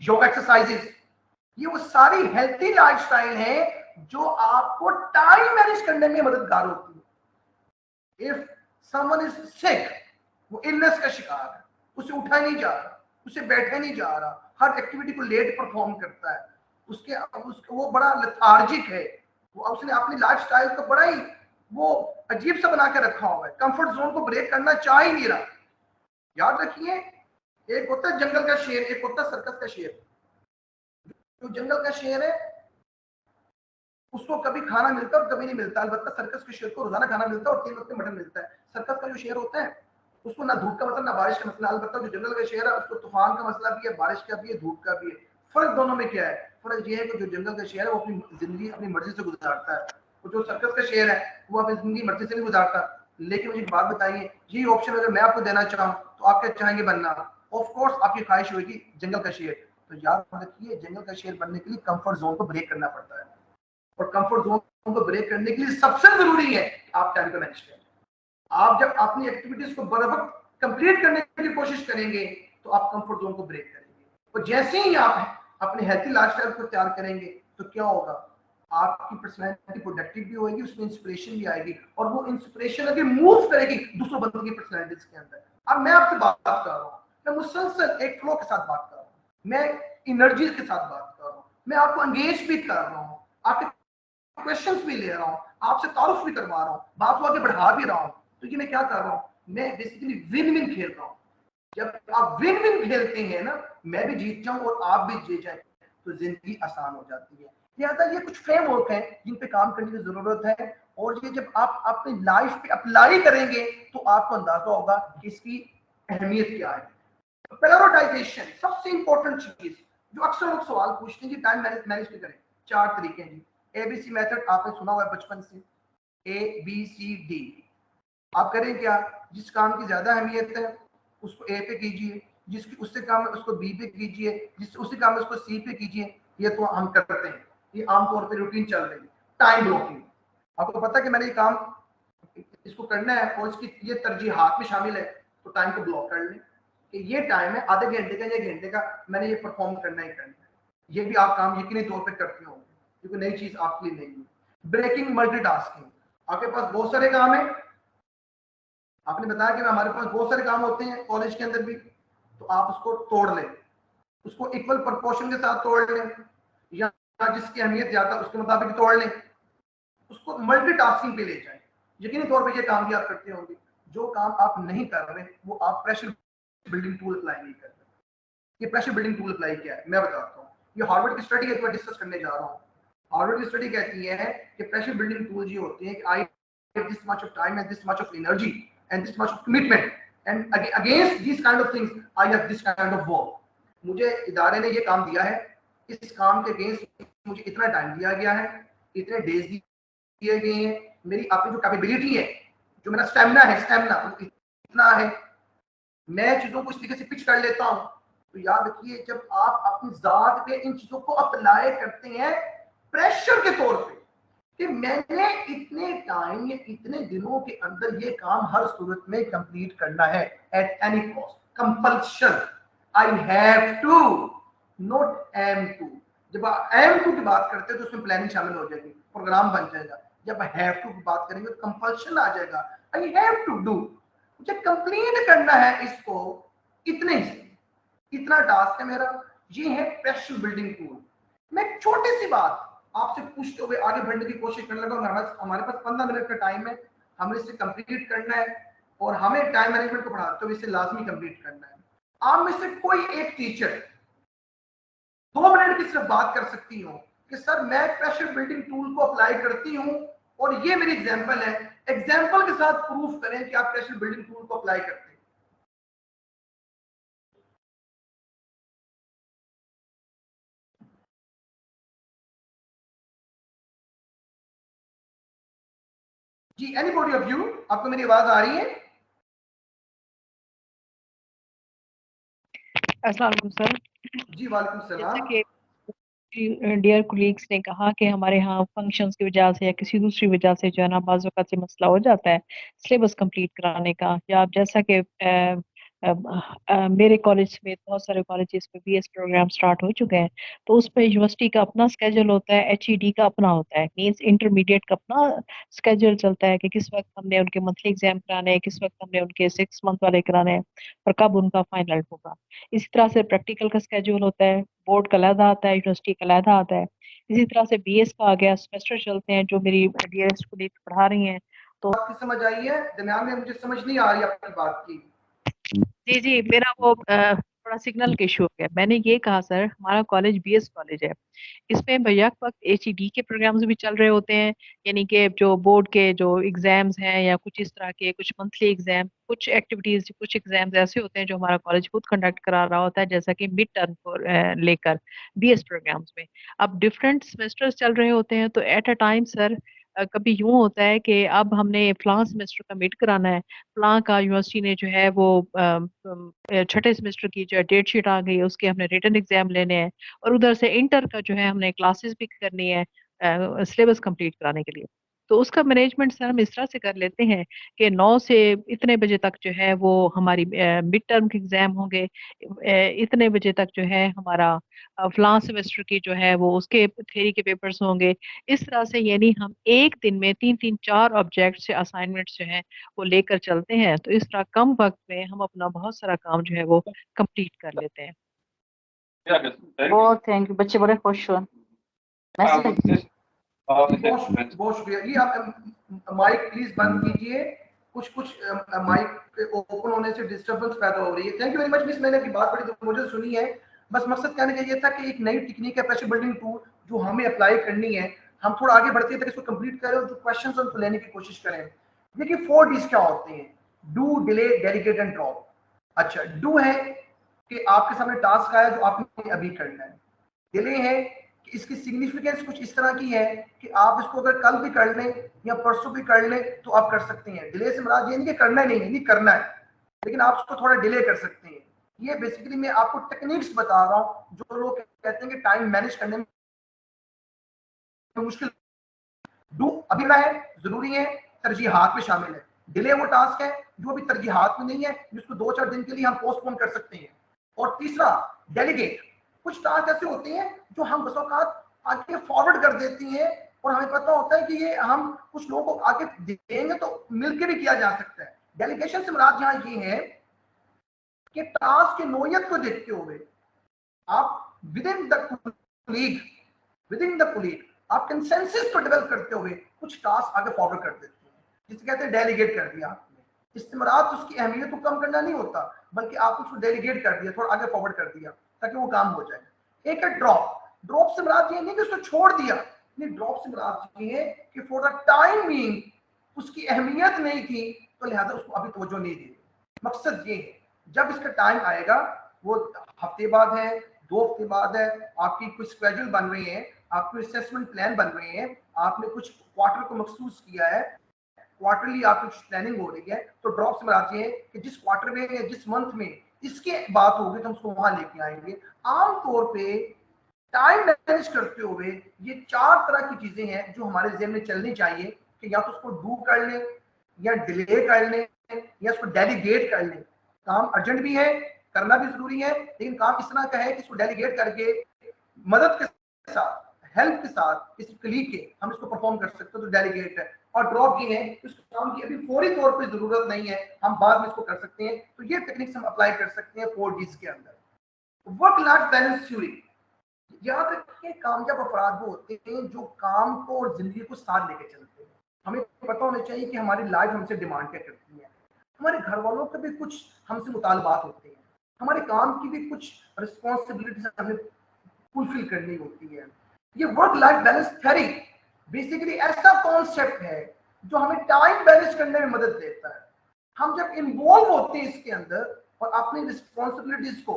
یوگا ایکسرسائزز, ये वो सारी हेल्थी लाइफस्टाइल है जो आपको टाइम मैनेज करने में मददगार होती है। इफ समवन इज सिक, वो इलनेस का शिकार है, उसे उठा नहीं जा रहा, उसे बैठा नहीं जा रहा, हर एक्टिविटी को लेट परफॉर्म करता है, उसके वो बड़ा लेथार्जिक है, वो उसने अपनी लाइफस्टाइल को बड़ा ही वो अजीब सा बना के रखा हुआ है, कंफर्ट जोन को ब्रेक करना चाह ही नहीं रहा। याद रखिए, एक होता है जंगल का शेर, एक होता है सर्कस का शेर। जो जंगल का शेर है उसको कभी खाना मिलता है और कभी नहीं मिलता, अलबत्ता सर्कस के शेर को रोजाना खाना मिलता है और 3 वक्त में मटन मिलता है। सर्कस का जो शेर होता है उसको ना धूप का मसला ना बारिश का मसला, अलबत्ता जो जंगल का शेर है उसको तूफान का मसला भी है, बारिश का भी है, धूप का भी है। फर्क दोनों में क्या है? फर्क ये है कि जो जंगल का शेर है वो अपनी जिंदगी अपनी मर्जी से गुजारता है, और जो सर्कस का शेर है वो अपनी जिंदगी मर्जी से नहीं गुजारता। लेकिन मुझे एक बात बताइए, यही ऑप्शन अगर मैं आपको देना चाहूँ तो आप क्या चाहेंगे बनना? ऑफ कोर्स आपकी ख्वाहिश होगी जंगल का शेर। तो याद रखिए, जंगल का शेर बनने के लिए कंफर्ट जोन को ब्रेक करना पड़ता है, और कंफर्ट जोन को ब्रेक करने के लिए सबसे जरूरी है कि आप टाइम को मैनेज करें। आप जब अपनी एक्टिविटीज को बर वक्त कंप्लीट करने की कोशिश करेंगे तो आप कंफर्ट जोन को ब्रेक करेंगे, और जैसे ही आप अपने हेल्थी लाइफस्टाइल को तैयार करेंगे तो क्या होगा? आपकी पर्सनैलिटी प्रोडक्टिव भी होगी, उसमें इंस्पिरेशन भी आएगी, और वो इंस्पिरेशन अभी मूव करेगी दूसरों बंदों की पर्सनैलिटीज के अंदर। अब मैं आपसे बात कर रहा हूँ, मैं मुसलसल एक फ्लो के साथ बात कर रहा हूँ, मैं एनर्जी के साथ बात कर रहा हूँ, मैं आपको एंगेज भी कर रहा हूँ, आपके क्वेश्चंस भी ले रहा हूँ, आपसे तारुफ भी करवा रहा हूँ, बात को आगे बढ़ा भी रहा हूँ। तो ये मैं क्या कर रहा हूँ? मैं बेसिकली विन विन खेल रहा हूँ। जब आप विन विन खेलते हैं ना, मैं भी जीत जाऊं और आप भी जीत जाए, तो जिंदगी आसान हो जाती है। लिहाजा ये कुछ फ्रेमवर्क है जिन पे काम करने की जरूरत है, और ये जब आप अपनी लाइफ पे अप्लाई करेंगे तो आपको अंदाजा होगा कि इसकी अहमियत क्या है। प्रायोरिटाइजेशन सबसे इंपॉर्टेंट चीज जो अक्सर लोग सवाल पूछते हैं कि टाइम मैनेज करें। 4 तरीके हैं जी। ABC मेथड आपने सुना हुआ है बचपन से, ABCD। आप करें क्या? जिस काम की ज्यादा अहमियत है उसको A पे कीजिए, जिसकी उससे काम है उसको B पे कीजिए, जिससे उससे काम है उसको C पे कीजिए। ये तो हम करते हैं, ये आमतौर पे रूटीन चल रही है। टाइम ब्लॉकिंग, आपको पता है कि मैंने ये काम इसको करना है और इसकी ये तरजीहात में शामिल है, तो टाइम को ब्लॉक कर लें कि ये टाइम है आधे घंटे का या घंटे का, मैंने ये परफॉर्म करना ही करना है। ये भी आप काम यकीनी तौर पे करते होंगे क्योंकि नई चीज आपके लिए नहीं है। ब्रेकिंग मल्टीटास्किंग, आपके पास बहुत सारे काम है, आपने बताया कि हमारे पास बहुत सारे काम होते हैं कॉलेज के अंदर भी, तो आप उसको तोड़ लें, उसको इक्वल प्रोपोर्शन के साथ तोड़ लें, या जिसकी अहमियत ज्यादा उसके मुताबिक तोड़ लें, उसको मल्टीटास्किंग पे ले जाएं। यकीनी तौर पे ये काम भी आप करते होंगे। जो काम आप नहीं कर रहे वो आप प्रेशर बिल्डिंग टूल अप्लाई नहीं कर रहे। ये प्रेशर बिल्डिंग टूल अप्लाई क्या है मैं बताता हूँ। ये हार्वर्ड की स्टडी है, मैं डिस्कस करने जा रहा हूँ। हार्वर्ड की स्टडी कहती है कि प्रेशर बिल्डिंग टूल ये होते हैं कि I have this much of time and this much of energy and this much of commitment and against this kind of things I have this kind of work. मुझे इदारे ने ये काम दिया है, इस काम के अगेंस्ट मुझे इतना टाइम दिया गया है, इतने डेज दिए गए हैं, मेरी अपनी जो कैपेबिलिटी है, जो मेरा स्टेमिना है, इतना है, मैं चीजों को इस तरीके से पिच कर लेता हूँ। तो याद रखिए, जब आप अपनी जात पे इन चीजों को अप्लाई करते हैं प्रेशर के तौर पे कि मैंने इतने टाइम या इतने दिनों के अंदर ये काम हर सूरत में कंप्लीट करना है at any cost, compulsion, I have to, not aim to. जब आप एम टू की बात करते हैं तो उसमें प्लानिंग शामिल हो जाएगी, प्रोग्राम बन जाएगा। जब हैव टू की बात करेंगे तो कंपल्शन आ जाएगा, आई हैव टू डू, मुझे कंप्लीट करना है इसको इतने ही, इतना टास्क है मेरा। ये है प्रेशर बिल्डिंग टूल। मैं एक छोटी सी बात आपसे पूछते हुए आगे बढ़ने की कोशिश करने लगा। हमारे पास 15 मिनट का टाइम है, हमें इसे कंप्लीट करना है और हमें टाइम मैनेजमेंट को पढ़ाते हुए इसे लाजमी कंप्लीट करना है। आप में से कोई एक टीचर 2 मिनट की सिर्फ बात कर सकती हो कि सर मैं प्रेशर बिल्डिंग टूल को अप्लाई करती हूँ और ये मेरी एग्जाम्पल है, एग्जाम्पल के साथ प्रूफ करें कि आप प्रेशर बिल्डिंग टूल को अप्लाई करते हैं। जी एनीबॉडी ऑफ यू, आपको मेरी आवाज आ रही है? अस्सलाम वालेकुम सर। जी वालेकुम सलाम। जैसे कि डियर कोलीग्स ने कहा कि हमारे यहाँ फंक्शंस की वजह से या किसी दूसरी वजह से जो है ना बाज़ औक़ात से मसला हो जाता है सिलेबस कंप्लीट कराने का, या आप जैसा कि मेरे कॉलेज में बहुत सारे कॉलेजेस में बीएस प्रोग्राम स्टार्ट हो चुके हैं, तो उसमें यूनिवर्सिटी का अपना स्केड्यूल होता है, एचईडी का अपना होता है, मींस इंटरमीडिएट का अपना स्केड्यूल चलता है कि किस वक्त हमने उनके मंथली एग्जाम कराने हैं, किस वक्त हमने उनके 6 मंथ वाले कराने हैं और कब उनका फाइनल होगा। इसी तरह से प्रैक्टिकल का स्केड्यूल होता है, बोर्ड का अलहदा आता है, यूनिवर्सिटी का अलहदा आता है। इसी तरह से बीएस का आ गया, सेमेस्टर चलते हैं जो मेरी डियरेस्ट कोलीग पढ़ा रही हैं। तो आपकी समझ आई है? दरमियान में मुझे समझ नहीं आ रही आपकी बात की। जी मेरा वो थोड़ा सिग्नल का इशू हो गया। मैंने ये कहा सर, हमारा कॉलेज बीएस कॉलेज है, इसमें बैक वक्त एचईडी के प्रोग्राम्स भी चल रहे होते हैं, यानी कि जो बोर्ड के जो एग्जाम्स हैं या कुछ इस तरह के कुछ मंथली एग्जाम, कुछ एक्टिविटीज, कुछ एग्जाम्स ऐसे होते हैं जो हमारा कॉलेज खुद कंडक्ट करा रहा होता है, जैसा कि मिड टर्म को लेकर बीएस प्रोग्राम्स में अब डिफरेंट सेमेस्टर्स चल रहे होते हैं। तो एट अ टाइम सर कभी यूं होता है कि अब हमने फलां सेमेस्टर का मिड कराना है, फलां का यूनिवर्सिटी ने जो है वो छठे सेमेस्टर की जो डेट शीट आ गई है, उसके हमने रिटन एग्जाम लेने हैं, और उधर से इंटर का जो है हमने क्लासेस भी करनी है सिलेबस कंप्लीट कराने के लिए। तो उसका मैनेजमेंट सर हम इस तरह से कर लेते हैं कि 9 से इतने बजे तक जो है वो हमारी मिड टर्म के एग्जाम होंगे, इतने बजे तक जो है हमारा फलां सेमेस्टर की जो है वो उसके थ्योरी के पेपर्स होंगे। इस तरह से यानी हम एक दिन में 3-4 ऑब्जेक्ट से असाइनमेंट्स जो है वो लेकर चलते हैं। तो इस तरह कम वक्त में हम अपना बहुत सारा काम जो है वो कंप्लीट कर लेते हैं। बहुत थैंक यू, बच्चे बड़े खुश हुए। बहुत शुक्रिया जी। आप माइक प्लीज बंद कीजिए, कुछ माइक ओपन होने से डिस्टरबेंस पैदा हो रही है। Thank you very much miss, मैंने आपकी बात पढ़ी तो मुझे सुनी है। बस मकसद कहने का ये था कि एक नई टेक्निक है प्रेशर बिल्डिंग टूल जो हमें अप्लाई करनी है, हम थोड़ा आगे बढ़ते हैं तक इसको कंप्लीट करें और जो क्वेश्चंस उनको लेने की कोशिश करें। देखिए 4 डीज क्या होते हैं? Do, delay, delegate and drop. अच्छा, डू है कि आपके सामने टास्क आया जो आपने अभी करना है। डिले है कि इसकी सिग्निफिकेंस कुछ इस तरह की है कि आप इसको अगर कल भी कर लें या परसों भी कर लें तो आप कर सकते हैं। डिले से मुराद ये नहीं कि करना नहीं है, नहीं करना है, लेकिन आप उसको थोड़ा डिले कर सकते हैं। ये बेसिकली मैं आपको टेक्निक्स बता रहा हूँ जो लोग कहते हैं कि टाइम मैनेज करने में मुश्किल। डू अभी ना है, जरूरी है, तरजीहात में शामिल है। डिले वो टास्क है जो अभी तरजीहात में नहीं है, जिसको 2-4 दिन के लिए हम पोस्टपोन कर सकते हैं। और तीसरा डेलीगेट, कुछ टास्क ऐसे होते हैं जो हम बस औकात आगे फॉरवर्ड कर देती हैं और हमें पता होता है कि ये हम कुछ लोगों को आगे देंगे तो मिलकर भी किया जा सकता है। डेलीगेशन से मुराद यहाँ ये है कि टास्क की नोयत को देखते हुए आप विद इन द कुलीग आप कंसेंसस को डेवलप करते हुए कुछ टास्क आगे फॉरवर्ड कर देते हैं, जिसे कहते हैं डेलीगेट कर दिया आपने। इससे मुराद उसकी अहमियत को कम करना नहीं होता, बल्कि आप उसको डेलीगेट कर दिया, थोड़ा आगे फॉरवर्ड कर दिया ताकि वो काम हो जाए। एक है ड्रॉप। ड्रॉप से मुराद ये नहीं कि उसको छोड़ दिया, नहीं, ड्रॉप से मुराद ये है कि फॉर द टाइम बीइंग उसकी अहमियत नहीं थी तो लिहाजा उसको अभी तवज्जो नहीं दी। मकसद ये है जब इसका टाइम आएगा, वो हफ्ते बाद है, 2 हफ्ते बाद है, आपकी कुछ स्केड्यूल बन रही है, आपके असेसमेंट प्लान बन रहे हैं, आपने कुछ क्वार्टर को मखसूस किया है, क्वार्टरली आपकी कुछ प्लानिंग हो रही है, तो ड्रॉप से मराद ये है कि जिस क्वार्टर में या जिस मंथ में इसकी बात होगी तो हम उसको वहां लेके आएंगे। आमतौर पे टाइम मैनेज करते हुए ये 4 तरह की चीजें हैं जो हमारे ज़हन में चलनी चाहिए कि या तो उसको डू कर लें, या डिले कर लें, या उसको डेलीगेट कर लें। काम अर्जेंट भी है, करना भी जरूरी है, लेकिन काम इस तरह का है कि इसको डेलीगेट करके मदद के साथ, हेल्प के साथ, किसी कलीग के हम इसको परफॉर्म कर सकते हैं, तो डेलीगेट है। और ड्रॉप ये है इस काम की अभी फौरी तौर पे जरूरत नहीं है, हम बाद में इसको कर सकते हैं। तो ये टेक्निक्स हम अप्लाई कर सकते हैं 4 डीज के अंदर। वर्क लाइफ बैलेंस थ्योरी, याद रखिए कामयाब अफराद वो होते हैं जो काम को और जिंदगी को साथ लेके चलते हैं। हमें पता होना चाहिए कि हमारी लाइफ हमसे डिमांड क्या करती है, हमारे घर वालों के भी कुछ हमसे मुतालबात होते हैं, हमारे काम की भी कुछ रिस्पॉन्सिबिलिटीज हमें फुलफिल करनी होती है। ये work life balance theory basically ऐसा कॉन्सेप्ट है जो हमें टाइम बैलेंस करने में मदद देता है। हम जब इन्वॉल्व होते हैं इसके अंदर और अपनी रिस्पॉन्सिबिलिटीज को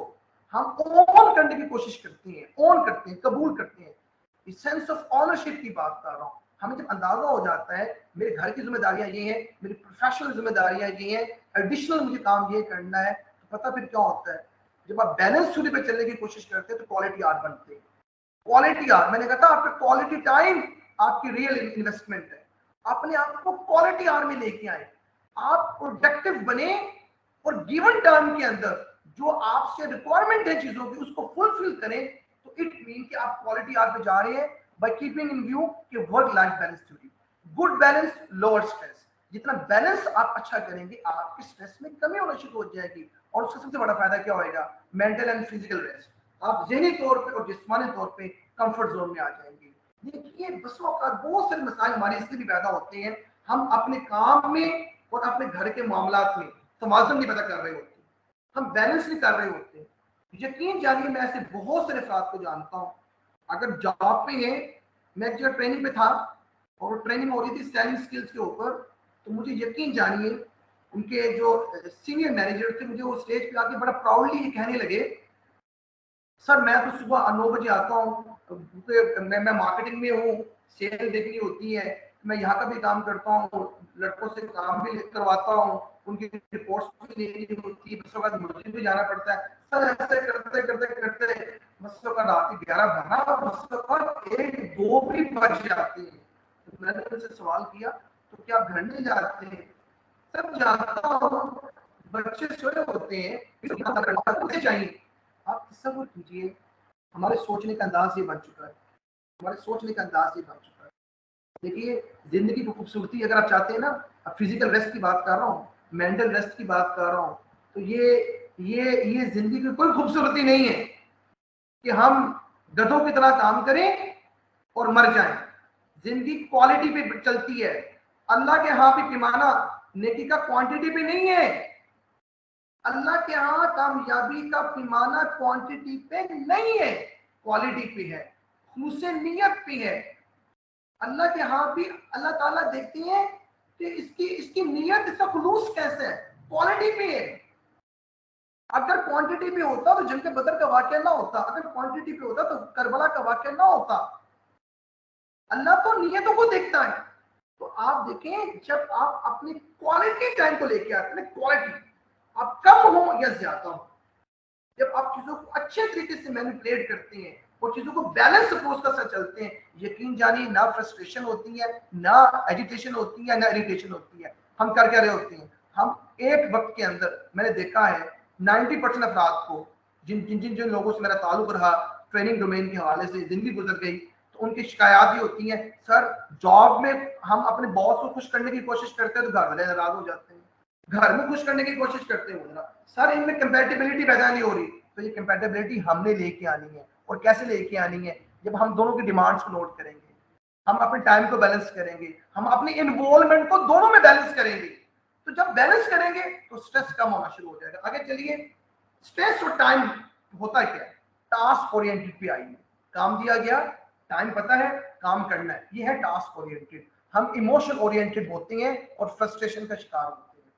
हम ऑन करने की कोशिश करते हैं, ऑन करते हैं, कबूल करते हैं, इस सेंस ऑफ ऑनरशिप की बात कर रहा हूँ। हमें जब अंदाजा हो जाता है मेरे घर की जिम्मेदारियां ये हैं, मेरी प्रोफेशनल जिम्मेदारियां ये हैं, एडिशनल मुझे काम ये करना है, तो पता फिर क्या होता है, जब आप बैलेंस थ्योरी पे चलने की कोशिश करते हैं तो क्वालिटी आर बनते हैं। क्वालिटी आर, मैंने कहा था आपका क्वालिटी टाइम आपकी रियल इन्वेस्टमेंट है। अपने आप को क्वालिटी आर में लेके आए, आप प्रोडक्टिव बने اور گیون ٹائم کے اندر جو آپ سے ریکوائرمنٹ ہے چیزوں کی اس کو فلفل کریں تو اٹ مین کہ آپ کوالٹی آپ پہ جا رہے ہیں بائی کیپنگ ان ویو کہ work life balance theory. Good balance lower stress. جتنا بیلنس آپ اچھا کریں گے آپ کے اسٹریس میں کمی ہونا شروع ہو جائے گی. اور اس کا سب سے بڑا فائدہ کیا ہوئے گا؟ Mental and physical rest. آپ ذہنی طور پہ اور جسمانی طور پہ کمفرٹ زون میں آ جائیں گے. دیکھیے بس اوقات بہت سارے مسائل ہمارے اس لیے بھی پیدا ہوتے ہیں ہم اپنے کام میں اور اپنے گھر کے معاملات میں توازن نہیں پیدا کر رہے ہوتے, ہم بیلنس نہیں کر رہے ہوتے. یقین جانیے میں ایسے بہت سارے افراد کو جانتا ہوں اگر جاب پہ ہیں, میں ایک جگہ ٹریننگ پہ تھا اور ٹریننگ ہو رہی تھی سیلنگ سکلز کے اوپر, تو مجھے یقین جانیے ان کے جو سینئر مینیجر تھے مجھے وہ اسٹیج پہ آ کے بڑا پراؤڈلی یہ کہنے لگے سر میں تو صبح 9 بجے آتا ہوں, میں مارکیٹنگ میں ہوں, سیل دیکھنی ہوتی ہے, میں یہاں کا بھی کام کرتا ہوں, لڑکوں سے کام بھی کرواتا ہوں, ان کی رپورٹس بھی لینی ہوتی ہے, بسوں کا مسجد بھی جانا پڑتا ہے. سر ایسے کرتے کرتے کرتے مسجد کا رات 11 بنا, مسجد کا 1-2 بھی بج جاتے ہیں. میں نے ان سے سوال کیا تو کیا آپ گھر نہیں جاتے ہیں؟ سر جاتا ہوں, بچے سوئے ہوتے ہیں چاہیے. آپ تصور کیجیے ہمارے سوچنے کا انداز یہ بن چکا ہے, ہمارے سوچنے کا انداز یہ بن چکا ہے. دیکھیے زندگی کی خوبصورتی اگر آپ چاہتے ہیں نا, اب فزیکل ریسٹ کی بات کر رہا ہوں, مینٹل ریسٹ کی بات کر رہا ہوں, تو یہ زندگی کی کوئی خوبصورتی نہیں ہے کہ ہم گدھوں کی طرح کام کریں اور مر جائیں. زندگی کوالٹی پہ چلتی ہے. اللہ کے ہاں بھی پیمانہ نیکی کا کوانٹٹی پہ نہیں ہے. اللہ کے ہاں کامیابی کا پیمانہ کوانٹٹی پہ نہیں ہے, کوالٹی پہ ہے, خلوص نیت پہ ہے. اللہ کے ہاں بھی اللہ تعالیٰ دیکھتے ہیں کہ اس کی نیت, اس کا خلوص کیسے ہے, کوالٹی پہ ہے. اگر کوانٹٹی پہ ہوتا تو جنگ بدر کا واقعہ نہ ہوتا, اگر کوانٹٹی پہ ہوتا تو کربلا کا واقعہ نہ ہوتا. اللہ تو نیتوں کو دیکھتا ہے. تو آپ دیکھیں جب آپ اپنی کوالٹی ٹائم کو لے کے آتے ہیں, کوالٹی آپ کم ہوں یا زیادہ ہوں, جب آپ چیزوں کو اچھے طریقے سے مینیپولیٹ کرتے ہیں اور چیزوں کو بیلنس اپروچ کے ساتھ چلتے ہیں, یقین جانیے نہ فرسٹریشن ہوتی ہے, نہ ایجیٹیشن ہوتی ہے, نہ اریٹیشن ہوتی ہے. ہم کر کیا رہے ہوتے ہیں, ہم ایک وقت کے اندر, میں نے دیکھا ہے 90% افراد کو جن لوگوں سے میرا تعلق رہا ٹریننگ ڈومین کے حوالے سے, زندگی گزر گئی, تو ان کی شکایات یہ ہوتی ہیں سر جاب میں ہم اپنے باس کو خوش کرنے کی کوشش کرتے ہیں تو گھر والے ناراض ہو جاتے ہیں, گھر میں خوش کرنے کی کوشش کرتے ہیں سر ان میں کمپیٹیبلٹی پیدا نہیں ہو رہی. تو یہ کمپیٹیبلٹی ہم نے لے کے آنی ہے, اور کیسے لے کے آنی ہے, جب ہم دونوں کی ڈیمانڈس کو نوٹ کریں گے, ہم اپنے ٹائم کو بیلنس کریں گے, ہم اپنی انوالومنٹ کو دونوں میں بیلنس کریں گے. تو جب بیلنس کریں گے تو سٹریس کم ہونا شروع ہو جائے گا. آگے چلیے, سٹریس اور ٹائم ہوتا کیا ہے, ٹاسک اورینٹڈ پہ آئیے. کام دیا گیا, ٹائم پتہ ہے, کام کرنا ہے, یہ ہے ٹاسک اورینٹڈ. ہم ایموشن اورینٹڈ ہوتے ہیں اور فرسٹریشن کا شکار ہوتے ہیں.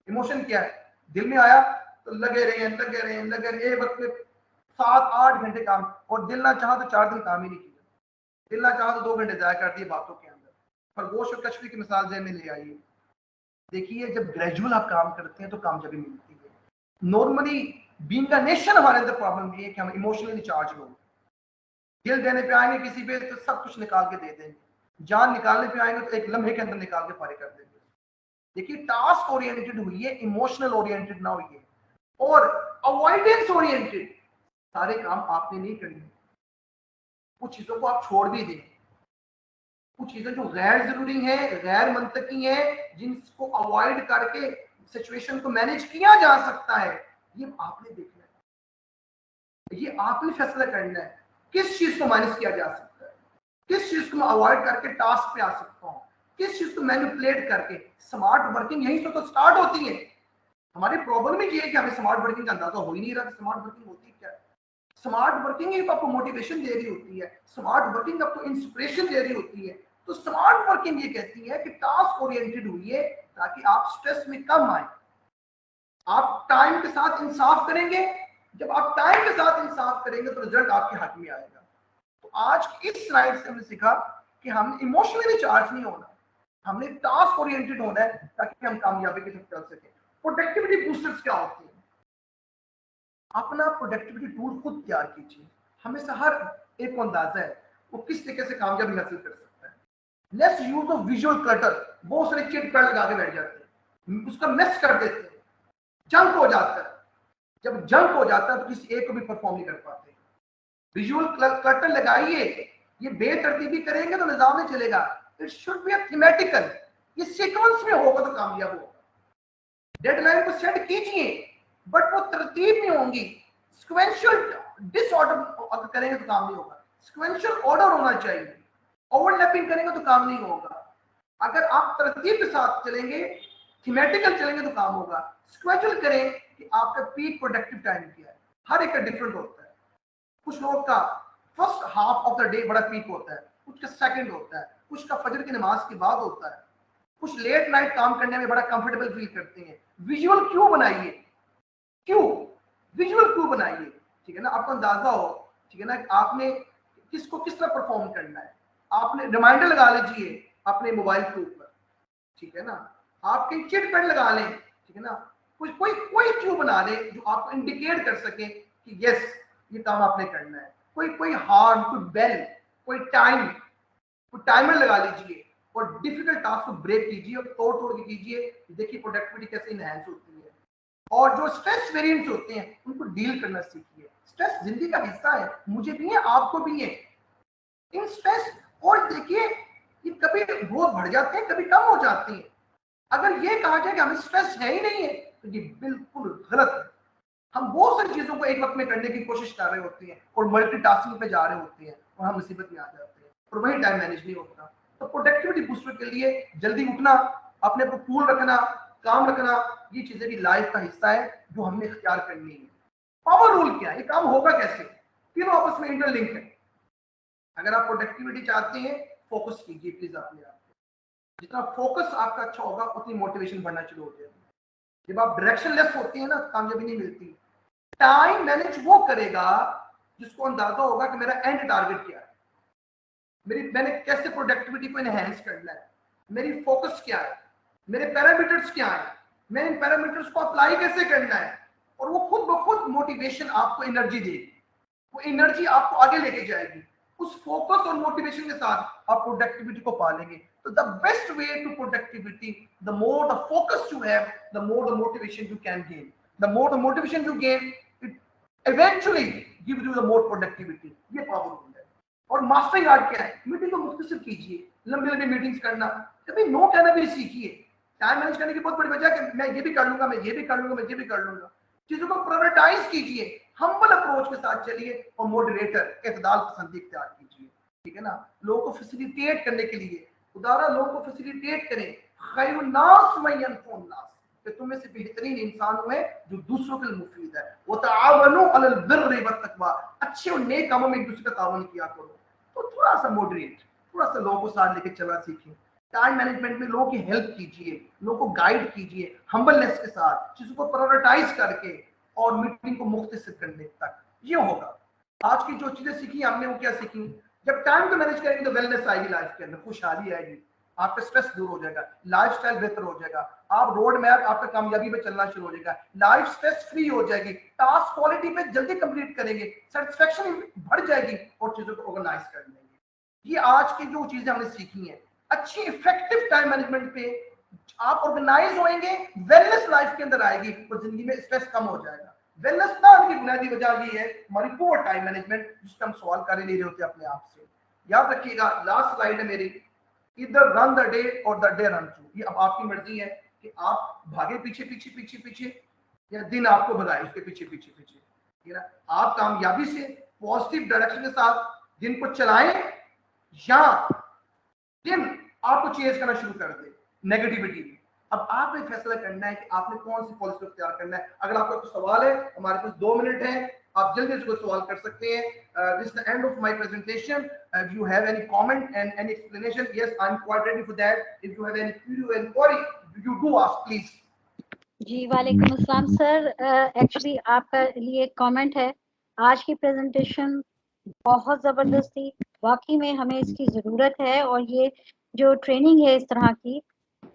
ایموشن کیا ہے, دل میں آیا تو لگے رہے ایک وقت میں 7-8 گھنٹے کام, اور دل نہ چاہا تو 4 دن کام ہی نہیں کیا, دل نہ چاہا تو 2 گھنٹے ضائع کر دیے باتوں کے اندر. خرگوش اور کچھوے کی مثال ذہن میں لے آئیے. دیکھیے جب گریجول آپ کام کرتے ہیں تو کامیابی ملتی ہے. نارملی بینگ اے نیشن ہمارے اندر پرابلم یہ ہے کہ ہم ایموشنلی چارج لوگ, دل دینے پہ آئیں گے کسی پہ تو سب کچھ نکال کے دے دیں گے, جان نکالنے پہ آئیں گے تو ایک لمحے کے اندر نکال کے فارغ کر دیں گے. دیکھیے ٹاسک اورینٹڈ ہوئی ہے, ایموشنل اورینٹڈ نہ ہوئی ہے. اور اوائڈنس اورینٹڈ, سارے کام آپ نے نہیں کرنے, کچھ چیزوں کو آپ چھوڑ بھی دیں, کچھ چیزیں جو غیر ضروری ہیں, غیر منطقی ہیں, جن کو اوائڈ کر کے سچویشن کو مینیج کیا جا سکتا ہے, یہ آپ نے دیکھنا ہے, یہ آپ نے فیصلہ کرنا ہے کس چیز کو مینیج کیا جا سکتا ہے, کس چیز کو میں اوائڈ کر کے ٹاسک پہ آ سکتا ہوں, کس چیز کو مینیپولیٹ کر کے. اسمارٹ ورکنگ یہیں سے تو اسٹارٹ ہوتی ہے. ہماری پرابلم ہی یہ ہے کہ ہمیں اسمارٹ ورکنگ کا اندازہ ہو ہی نہیں رہا کہ اسمارٹ ورکنگ ہوتی کیا ہے. اسمارٹ ورکنگ ہی آپ کو موٹیویشن دے رہی ہوتی ہے, اسمارٹ ورکنگ آپ کو انسپریشن دے رہی ہوتی ہے. تو اسمارٹ ورکنگ یہ کہتی ہے کہ ٹاسک اورینٹڈ ہوئی ہے تاکہ آپ اسٹریس میں کم آئیں. آپ ٹائم کے ساتھ انصاف کریں گے, جب آپ ٹائم کے ساتھ انصاف کریں گے تو رزلٹ آپ کے حق میں آئے گا. تو آج کی اس سلائڈ سے ہم نے سیکھا کہ ہم ایموشنلی چارج نہیں ہونا, ہم نے ٹاسک اورینٹڈ ہونا ہے تاکہ ہم کامیابی کے ساتھ چل سکیں. پروڈکٹیوٹی بوسٹرز کیا ہوتے ہیں, اپنا پروڈکٹیوٹی ٹول خود تیار کیجیے. ہمیں سے ہر ایک کو اندازہ ہے وہ کس طریقے سے کامیابی حاصل کر سکتا ہے. Let's use of visual clutter. بہت سارے چٹ پیڈ لگا کے بیٹھ جاتے ہیں, اس کا میس کر دیتے ہیں. जंक हो जाता है, जब जंक हो जाता है तो किसी एक को भी परफॉर्म नहीं कर पाते। विजुअल क्लटर लगाइए, ये बेतरतीबी करेंगे तो निजाम में चलेगा। इट शुड बी थीमेटिकल, ये सीक्वेंस में होगा तो कामयाब होगा। डेडलाइन को सेट कीजिए बट वो तरतीब में होंगी। सिक्वेंशियल डिसऑर्डर अगर करेंगे तो काम नहीं होगा, सिक्वेंशियल ऑर्डर होना चाहिए। ओवरलैपिंग करेंगे तो काम नहीं होगा। अगर आप तरतीब के साथ चलेंगे, थीमेटिकल चलेंगे तो काम होगा। सिक्वेंशियल करें कि आपका पीक प्रोडक्टिव टाइम क्या है, हर एक का डिफरेंट होता है। कुछ लोग का first half of the day बड़ा पीक होता है, कुछ का सेकंड होता है, कुछ का फजर की नमाज के बाद होता है, कुछ लेट नाइट काम करने में बड़ा कंफर्टेबल फील करते हैं। विजुअल क्यों बनाइए, क्यों विजुअल क्यों बनाइए, ठीक है ना, आपको अंदाजा हो, ठीक है ना, आपने किसको किस तरह परफॉर्म करना है। आपने रिमाइंडर लगा लीजिए अपने मोबाइल के ऊपर, ठीक है ना, आप कहीं चिट पैड लगा लें, ठीक है ना, कोई क्यों बना ले जो आपको इंडिकेट कर सके कि यस ये काम आपने करना है। कोई हार्ड, कोई बेल, कोई टाइमर लगा लीजिए और डिफिकल्ट टास्क को ब्रेक कीजिए और तोड़ के कीजिए। देखिए प्रोडक्टिविटी कैसे इनहैंस होती है। और जो स्ट्रेस वेरिएंट्स होते हैं उनको डील करना सीखिए। स्ट्रेस जिंदगी का हिस्सा है, मुझे भी है, आपको भी है। इन स्ट्रेस और देखिए ये कभी बहुत बढ़ जाते हैं, कभी कम हो जाते हैं। अगर ये कहा जाए कि हमें स्ट्रेस है ही नहीं है तो ये बिल्कुल गलत है। हम बहुत सारी चीजों को एक वक्त में करने की कोशिश कर रहे होते हैं और मल्टीटास्किंग पे जा रहे होते हैं और हम मुसीबत में आ जाते हैं और वही टाइम मैनेज नहीं होता। तो प्रोडक्टिविटी बूस्टर के लिए जल्दी उठना, अपने को कूल रखना, काम रखना, ये चीजें भी लाइफ का हिस्सा है जो हमने इख्तियार करनी है। पावर रूल क्या है, ये काम होगा कैसे, तीनों आपस में इंटरलिंक है। अगर आप प्रोडक्टिविटी चाहते हैं, फोकस कीजिए प्लीज अपने आप पे। जितना फोकस आपका अच्छा होगा उतनी मोटिवेशन बढ़ना शुरू हो जाएगी। जब आप डायरेक्शनलेस होते हैं ना, कामयाबी नहीं मिलती। टाइम मैनेज वो करेगा जिसको अंदाजा होगा कि मेरा एंड टारगेट क्या है, मैंने कैसे प्रोडक्टिविटी को एनहेंस करना है, मेरी फोकस क्या है, मेरे पैरामीटर्स क्या है, मैं इन पैरामीटर्स को अप्लाई कैसे करना है। और वो खुद ब खुद मोटिवेशन आपको एनर्जी देगी, वो एनर्जी आपको आगे लेके जाएगी। उस फोकस और मोटिवेशन के साथ आप प्रोडक्टिविटी को पालेंगे। तो the best way to productivity, the more the focus you have, the more the motivation you can gain. The more the motivation you gain, it eventually gives you the more productivity. ये power है। और mastering art क्या है, meeting को मुख्तसर कीजिए, लंबी लंबी मीटिंग्स करना, कभी नो कहना भी सीखिए। टाइम मैनेज करने की बहुत बड़ी वजह है कि मैं ये भी कर लूंगा, मैं ये भी कर लूंगा, मैं ये भी कर लूंगा। चीजों को प्रायोरिटाइज कीजिए, हम्बल अप्रोच के साथ चलिए और मॉडरेटर एतदाल पसंदी इख्तियार कीजिए, ठीक है ना। लोगों को फैसिलिटेट करने के लिए उदारा लोगों को फैसिलिटेट करें। खैरुन नास मन यनफउन नास, कि तुम में से बेहतरीन इंसान हुए जो दूसरों के लिए मुफीद है। वो तावनु अलल बिर्रि व तक़वा, अच्छे और नेक कामों में एक दूसरे का तावन किया करो। तो थोड़ा सा मॉडरेट, थोड़ा सा लोगों को साथ लेके चलना सीखें। टाइम मैनेजमेंट में लोगों की हेल्प कीजिए, लोगों को गाइड कीजिए हम्बलनेस के साथ, चीजों को प्रायोरिटाइज करके और मीटिंग को मुख्तसर करने तक। ये होगा आज की जो चीजें सीखी हमने, वो क्या सीखी। जब टाइम को मैनेज करेंगे तो वेलनेस आएगी लाइफ के अंदर, खुशहाली आएगी, आपका स्ट्रेस दूर हो जाएगा, लाइफस्टाइल बेहतर हो जाएगा, आप रोड मैप आपका कामयाबी पे चलना शुरू हो जाएगा, लाइफ स्ट्रेस फ्री हो जाएगी, टास्क क्वालिटी पे जल्दी कंप्लीट करेंगे, सेटिस्फेक्शन बढ़ जाएगी और चीजों को ऑर्गेनाइज कर लेंगे। ये आज की जो चीजें हमने सीखी हैं, अच्छी इफेक्टिव टाइम मैनेजमेंट पे आप ऑर्गेनाइज होंगे, वेलनेस लाइफ के अंदर आएगी और जिंदगी में स्ट्रेस कम हो जाएगा। वेलनेस ना आने की बुनियादी वजह ये है हमारी पुअर टाइम मैनेजमेंट, जिसका हम सवाल कर ही नहीं रहे होते अपने आप से। याद रखिएगा, लास्ट स्लाइड है मेरी, इधर रन द डे और द डे रन थ्रू। ये अब आपकी मर्जी है कि आप भागे पीछे पीछे पीछे पीछे या दिन आपको भगाए उसके पीछे पीछे पीछे, ठीक है ना। आप कामयाबी से पॉजिटिव डायरेक्शन के साथ दिन को चलाएं या दिन आपको चेंज करना शुरू कर दे नेगेटिविटी। अब आपने फैसला करना है कि आपने कौन सी पॉलिसी को इख्तियार करना है। अगर आपका कोई सवाल है, हमारे पास 2 मिनट है, आप जल्दी से कोई सवाल कर सकते हैं। This is the end of my presentation. If you have any comment and any explanation, yes, I'm quite ready for that. If you have any query and query, you do ask, please. जी वालेकुम अस्सलाम sir. Actually आपका लिए एक comment है, आज की presentation बहुत ज़बरदस्त थी, वाकई में हमें इसकी ज़रूरत है। और ये जो ट्रेनिंग है इस तरह की,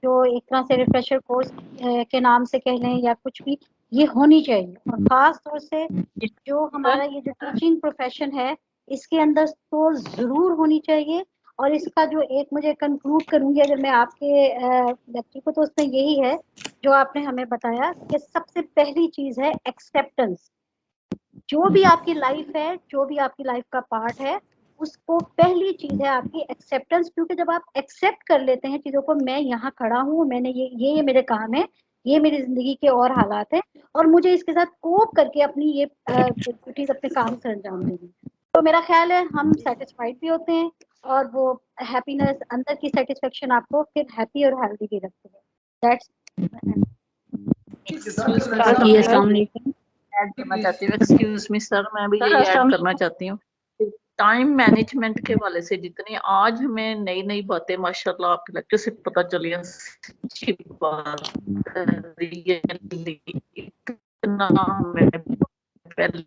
जो एक तरह से रिफ्रेशर कोर्स के नाम से कह लें या कुछ भी, ये होनी चाहिए। और ख़ास तौर से जो हमारा ये जो टीचिंग प्रोफेशन है, इसके अंदर तो ज़रूर होनी चाहिए। اور اس کا جو ایک مجھے کنکلوڈ کروں گی اگر میں آپ کے لیکچر کو، تو اس میں یہی ہے جو آپ نے ہمیں بتایا کہ سب سے پہلی چیز ہے ایکسیپٹنس. جو بھی آپ کی لائف ہے، جو بھی آپ کی لائف کا پارٹ ہے، اس کو پہلی چیز ہے آپ کی ایکسیپٹنس. کیونکہ جب آپ ایکسیپٹ کر لیتے ہیں چیزوں کو، میں یہاں کھڑا ہوں، میں نے یہ میرے کام ہے، یہ میری زندگی کے اور حالات ہیں، اور مجھے اس کے ساتھ کوپ کر کے اپنی یہ ڈیوٹیز اپنے کام سے انجام دینی. تو میرا خیال ہے ہم سیٹسفائڈ بھی ہوتے ہیں، اور وہ ہیپینس، اندر کی سیٹسفیکشن آپ کو پھر ہیپی اور ہیلدی بھی رکھتے ہیں. جی السلام علیکم. ایڈ کرنا چاہتی ہوں، ایکسکیوز می سر، میں بھی یہی ایڈ کرنا چاہتی ہوں. ٹائم مینجمنٹ کے حوالے سے جتنی آج ہمیں نئی نئی باتیں ماشاء اللہ آپ کے لیکچر سے پتہ چلی ہیں، اچھی بات پہلے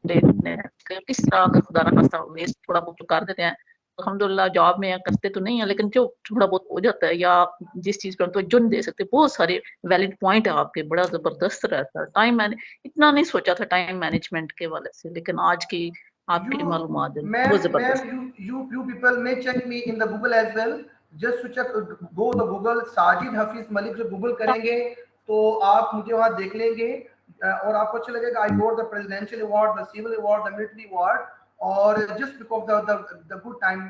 کس طرح اگر خدا نہ خاصہ ویسٹ تھوڑا بہت کر دیتے ہیں، الحمدللہ جاب میں کرتے تو نہیں ہیں، لیکن جو تھوڑا بہت ہو جاتا ہے یا جس چیز پہ ہم توجہ نہیں دے سکتے، بہت سارے ویلڈ پوائنٹ ہے آپ کے، بڑا زبردست رہتا ہے. ٹائم میں نے اتنا نہیں سوچا تھا ٹائم مینجمنٹ کے حوالے سے، لیکن آج کی آپ کی معلومات بہت زبردست. You people may check me in the Google as well. Just to check, go the Google Sajid Hafeez ملک. جو گوگل کریں گے تو آپ مجھے وہاں دیکھ لیں گے اور آپ کو اچھا لگے گا. I got the presidential award, the civil award, the military award, اور just because the good time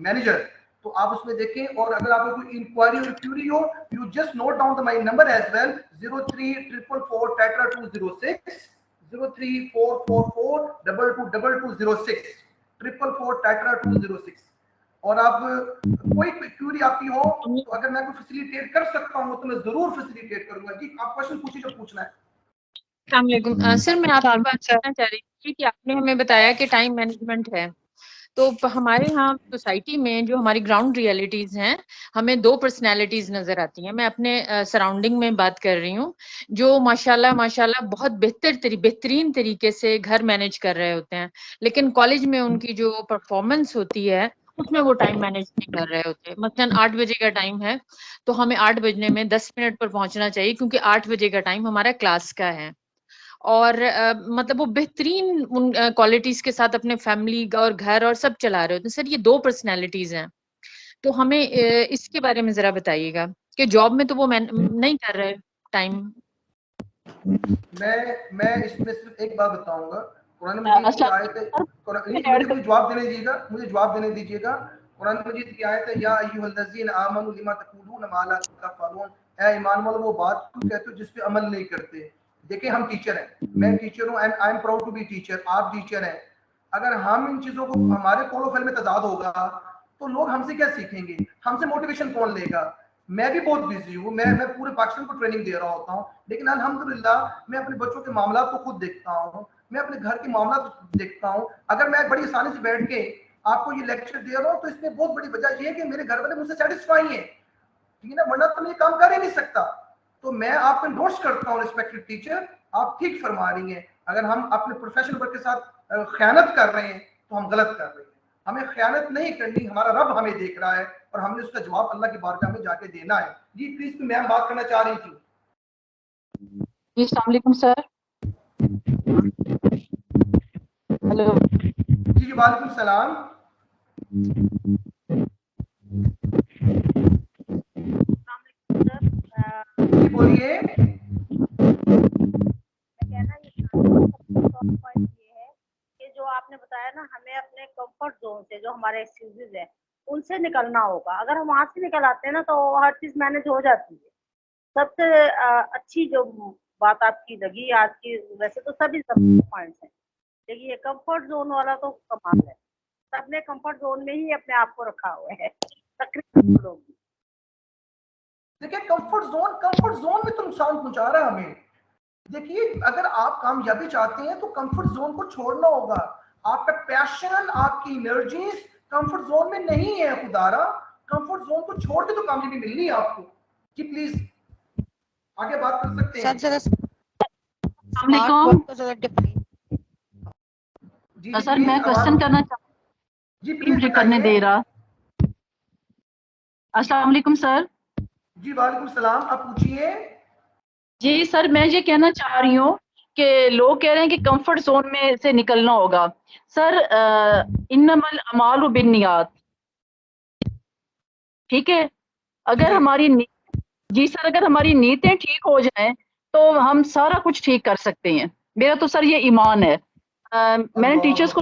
manager. تو آپ اس میں دیکھیں، اور اگر آپ کو کوئی انکوائری اور کیوری ہو، you just note down my number as well, 034444 Tetra 206 03444222206 444 Tetra 206. اور آپ کوئی کیوری آپ کی ہو تو اگر میں کوئی فیسیلیٹیٹ کر سکتا ہوں تو میں ضرور فیسیلیٹیٹ کروں گا. جی آپ کوشچن پوچھیے جو پوچھنا ہے. السلام علیکم سر، میں آپ سے بات کرنا چاہ رہی تھی کہ آپ نے ہمیں بتایا کہ ٹائم مینجمنٹ ہے، تو ہمارے یہاں سوسائٹی میں جو ہماری گراؤنڈ ریئلٹیز ہیں، ہمیں دو پرسنالٹیز نظر آتی ہیں. میں اپنے سراؤنڈنگ میں بات کر رہی ہوں، جو ماشاءاللہ بہت بہترین طریقے سے گھر مینیج کر رہے ہوتے ہیں، لیکن کالج میں ان کی جو پرفارمنس ہوتی ہے اس میں وہ ٹائم مینیج نہیں کر رہے ہوتے. مثلاً 8 بجے کا ٹائم ہے تو ہمیں 8 بجنے میں 10 منٹ پر پہنچنا چاہیے، کیونکہ 8 بجے کا ٹائم ہمارا کلاس کا ہے. اور مطلب وہ بہترین ان کوالٹیز کے ساتھ اپنے فیملی اور گھر اور سب چلا رہے ہوتے ہیں. سر یہ دو پرسنالٹیز ہیں، تو ہمیں اس کے بارے میں ذرا بتائیے گا کہ جاب میں تو وہ نہیں کر رہے ٹائم. میں اس میں صرف ایک بات بتاؤں گا. قرآن مجید کی آیت ہے، مجھے جواب دینے دیجیے گا. قرآن مجید کی آیت ہے، یا ایھا الذین آمنوا لما تقولون ما لا تفعلون. اے ایمان والو وہ بات کیوں کہتے ہو جس پہ عمل نہیں کرتے. دیکھیں ہم ٹیچر ہیں، میں ٹیچر ہوں، and I am proud to be teacher. آپ ٹیچر ہیں. اگر ہم ان چیزوں کو، ہمارے قول و فعل میں تضاد ہوگا تو لوگ ہم سے کیا سیکھیں گے؟ ہم سے موٹیویشن کون لے گا؟ میں بھی بہت بزی ہوں، میں پورے پاکستان کو ٹریننگ دے رہا ہوتا ہوں، لیکن الحمدللہ میں اپنے بچوں کے معاملات کو خود دیکھتا ہوں، میں اپنے گھر کے معاملات دیکھتا ہوں. اگر میں بڑی آسانی سے بیٹھ کے آپ کو یہ لیکچر دے رہا ہوں تو اس میں بہت بڑی وجہ یہ ہے کہ میرے گھر والے مجھ سے سیٹسفائی ہیں، ٹھیک ہے نا، ورنہ تو میں یہ کام کر ہی نہیں سکتا. تو میں آپ کو انڈورس کرتا ہوں ریسپیکٹڈ ٹیچر، آپ ٹھیک فرما رہی ہیں. اگر ہم اپنے پروفیشنل ورک کے ساتھ خیانت کر رہے ہیں تو ہم غلط کر رہے ہیں. ہمیں خیانت نہیں کرنی، ہمارا رب ہمیں دیکھ رہا ہے اور ہم نے اس کا جواب اللہ کی بارگاہ میں جا کے دینا ہے. جی پلیز میم بات کرنا چاہ رہی تھی. جی السلام علیکم سر. ہلو. جی وعلیکم السلام. جی بولیے. جو آپ نے بتایا نا، ہمیں اپنے کمفرٹ زون سے، جو ہمارے ایکسکیوزز ہیں ان سے نکلنا ہوگا. اگر ہم وہاں سے نکل آتے ہیں نا تو ہر چیز مینج ہو جاتی ہے. سب سے اچھی جو بات آپ کی لگی آج کی، ویسے تو سبھی پوائنٹس ہیں، لیکن یہ کمفرٹ زون والا تو کمال ہے. سب نے کمفرٹ زون میں ہی اپنے آپ کو رکھا ہوا ہے تقریباً لوگ. دیکھیں کمفرٹ زون میں تو نقصان پہنچا رہا ہے ہمیں. دیکھیے اگر آپ کامیابی چاہتے ہیں تو کمفرٹ زون کو چھوڑنا ہوگا. آپ کا پیشن، آپ کی انرجیز کمفرٹ زون میں نہیں ہے. خدارا کمفرٹ زون کو چھوڑ کے تو کامیابی ملنی ہے آپ کو. جی پلیز آگے بات کر سکتے ہیں. السلام علیکم. جی سر میں کوشچن کرنا چاہتا ہوں، مجھے کرنے دے رہا. السلام علیکم سر. جی وعلیکم السلام، آپ پوچھیے. جی سر میں یہ کہنا چاہ رہی ہوں کہ لوگ کہہ رہے ہیں کہ کمفرٹ زون میں سے نکلنا ہوگا. سر انما الاعمال بالنیات، ٹھیک ہے. اگر ہماری جی سر اگر ہماری نیتیں ٹھیک ہو جائیں تو ہم سارا کچھ ٹھیک کر سکتے ہیں. میرا تو سر یہ ایمان ہے. میں نے ٹیچرس کو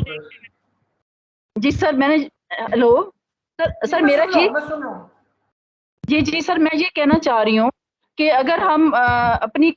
جی سر میں نے ہیلو سر میرا جی سر میں یہ کہنا چاہ رہی ہوں کہ اگر ہم اپنی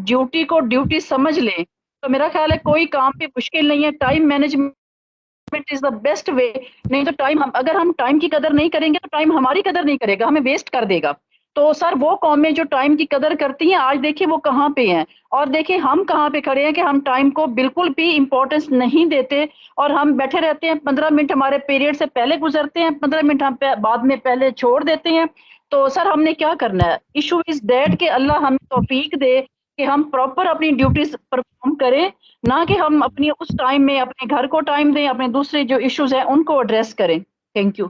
ڈیوٹی کو ڈیوٹی سمجھ لیں تو میرا خیال ہے کوئی کام بھی مشکل نہیں ہے. Time management is the best way. نہیں تو اگر ہم ٹائم کی قدر نہیں کریں گے تو ٹائم ہماری قدر نہیں کرے گا, ہمیں ویسٹ کر دے گا. تو سر وہ قومیں جو ٹائم کی قدر کرتی ہیں آج دیکھیں وہ کہاں پہ ہیں, اور دیکھیں ہم کہاں پہ کھڑے ہیں کہ ہم ٹائم کو بالکل بھی امپورٹنس نہیں دیتے اور ہم بیٹھے رہتے ہیں. 15 منٹ ہمارے پیریڈ سے پہلے گزرتے ہیں, 15 منٹ ہم بعد میں پہلے چھوڑ دیتے ہیں. تو سر ہم نے کیا کرنا ہے؟ ایشو از دیٹ کہ اللہ ہمیں توفیق دے کہ ہم پراپر اپنی ڈیوٹیز پرفارم کریں, نہ کہ ہم اپنی اس ٹائم میں اپنے گھر کو ٹائم دیں, اپنے دوسرے جو ایشوز ہیں ان کو ایڈریس کریں. Thank you.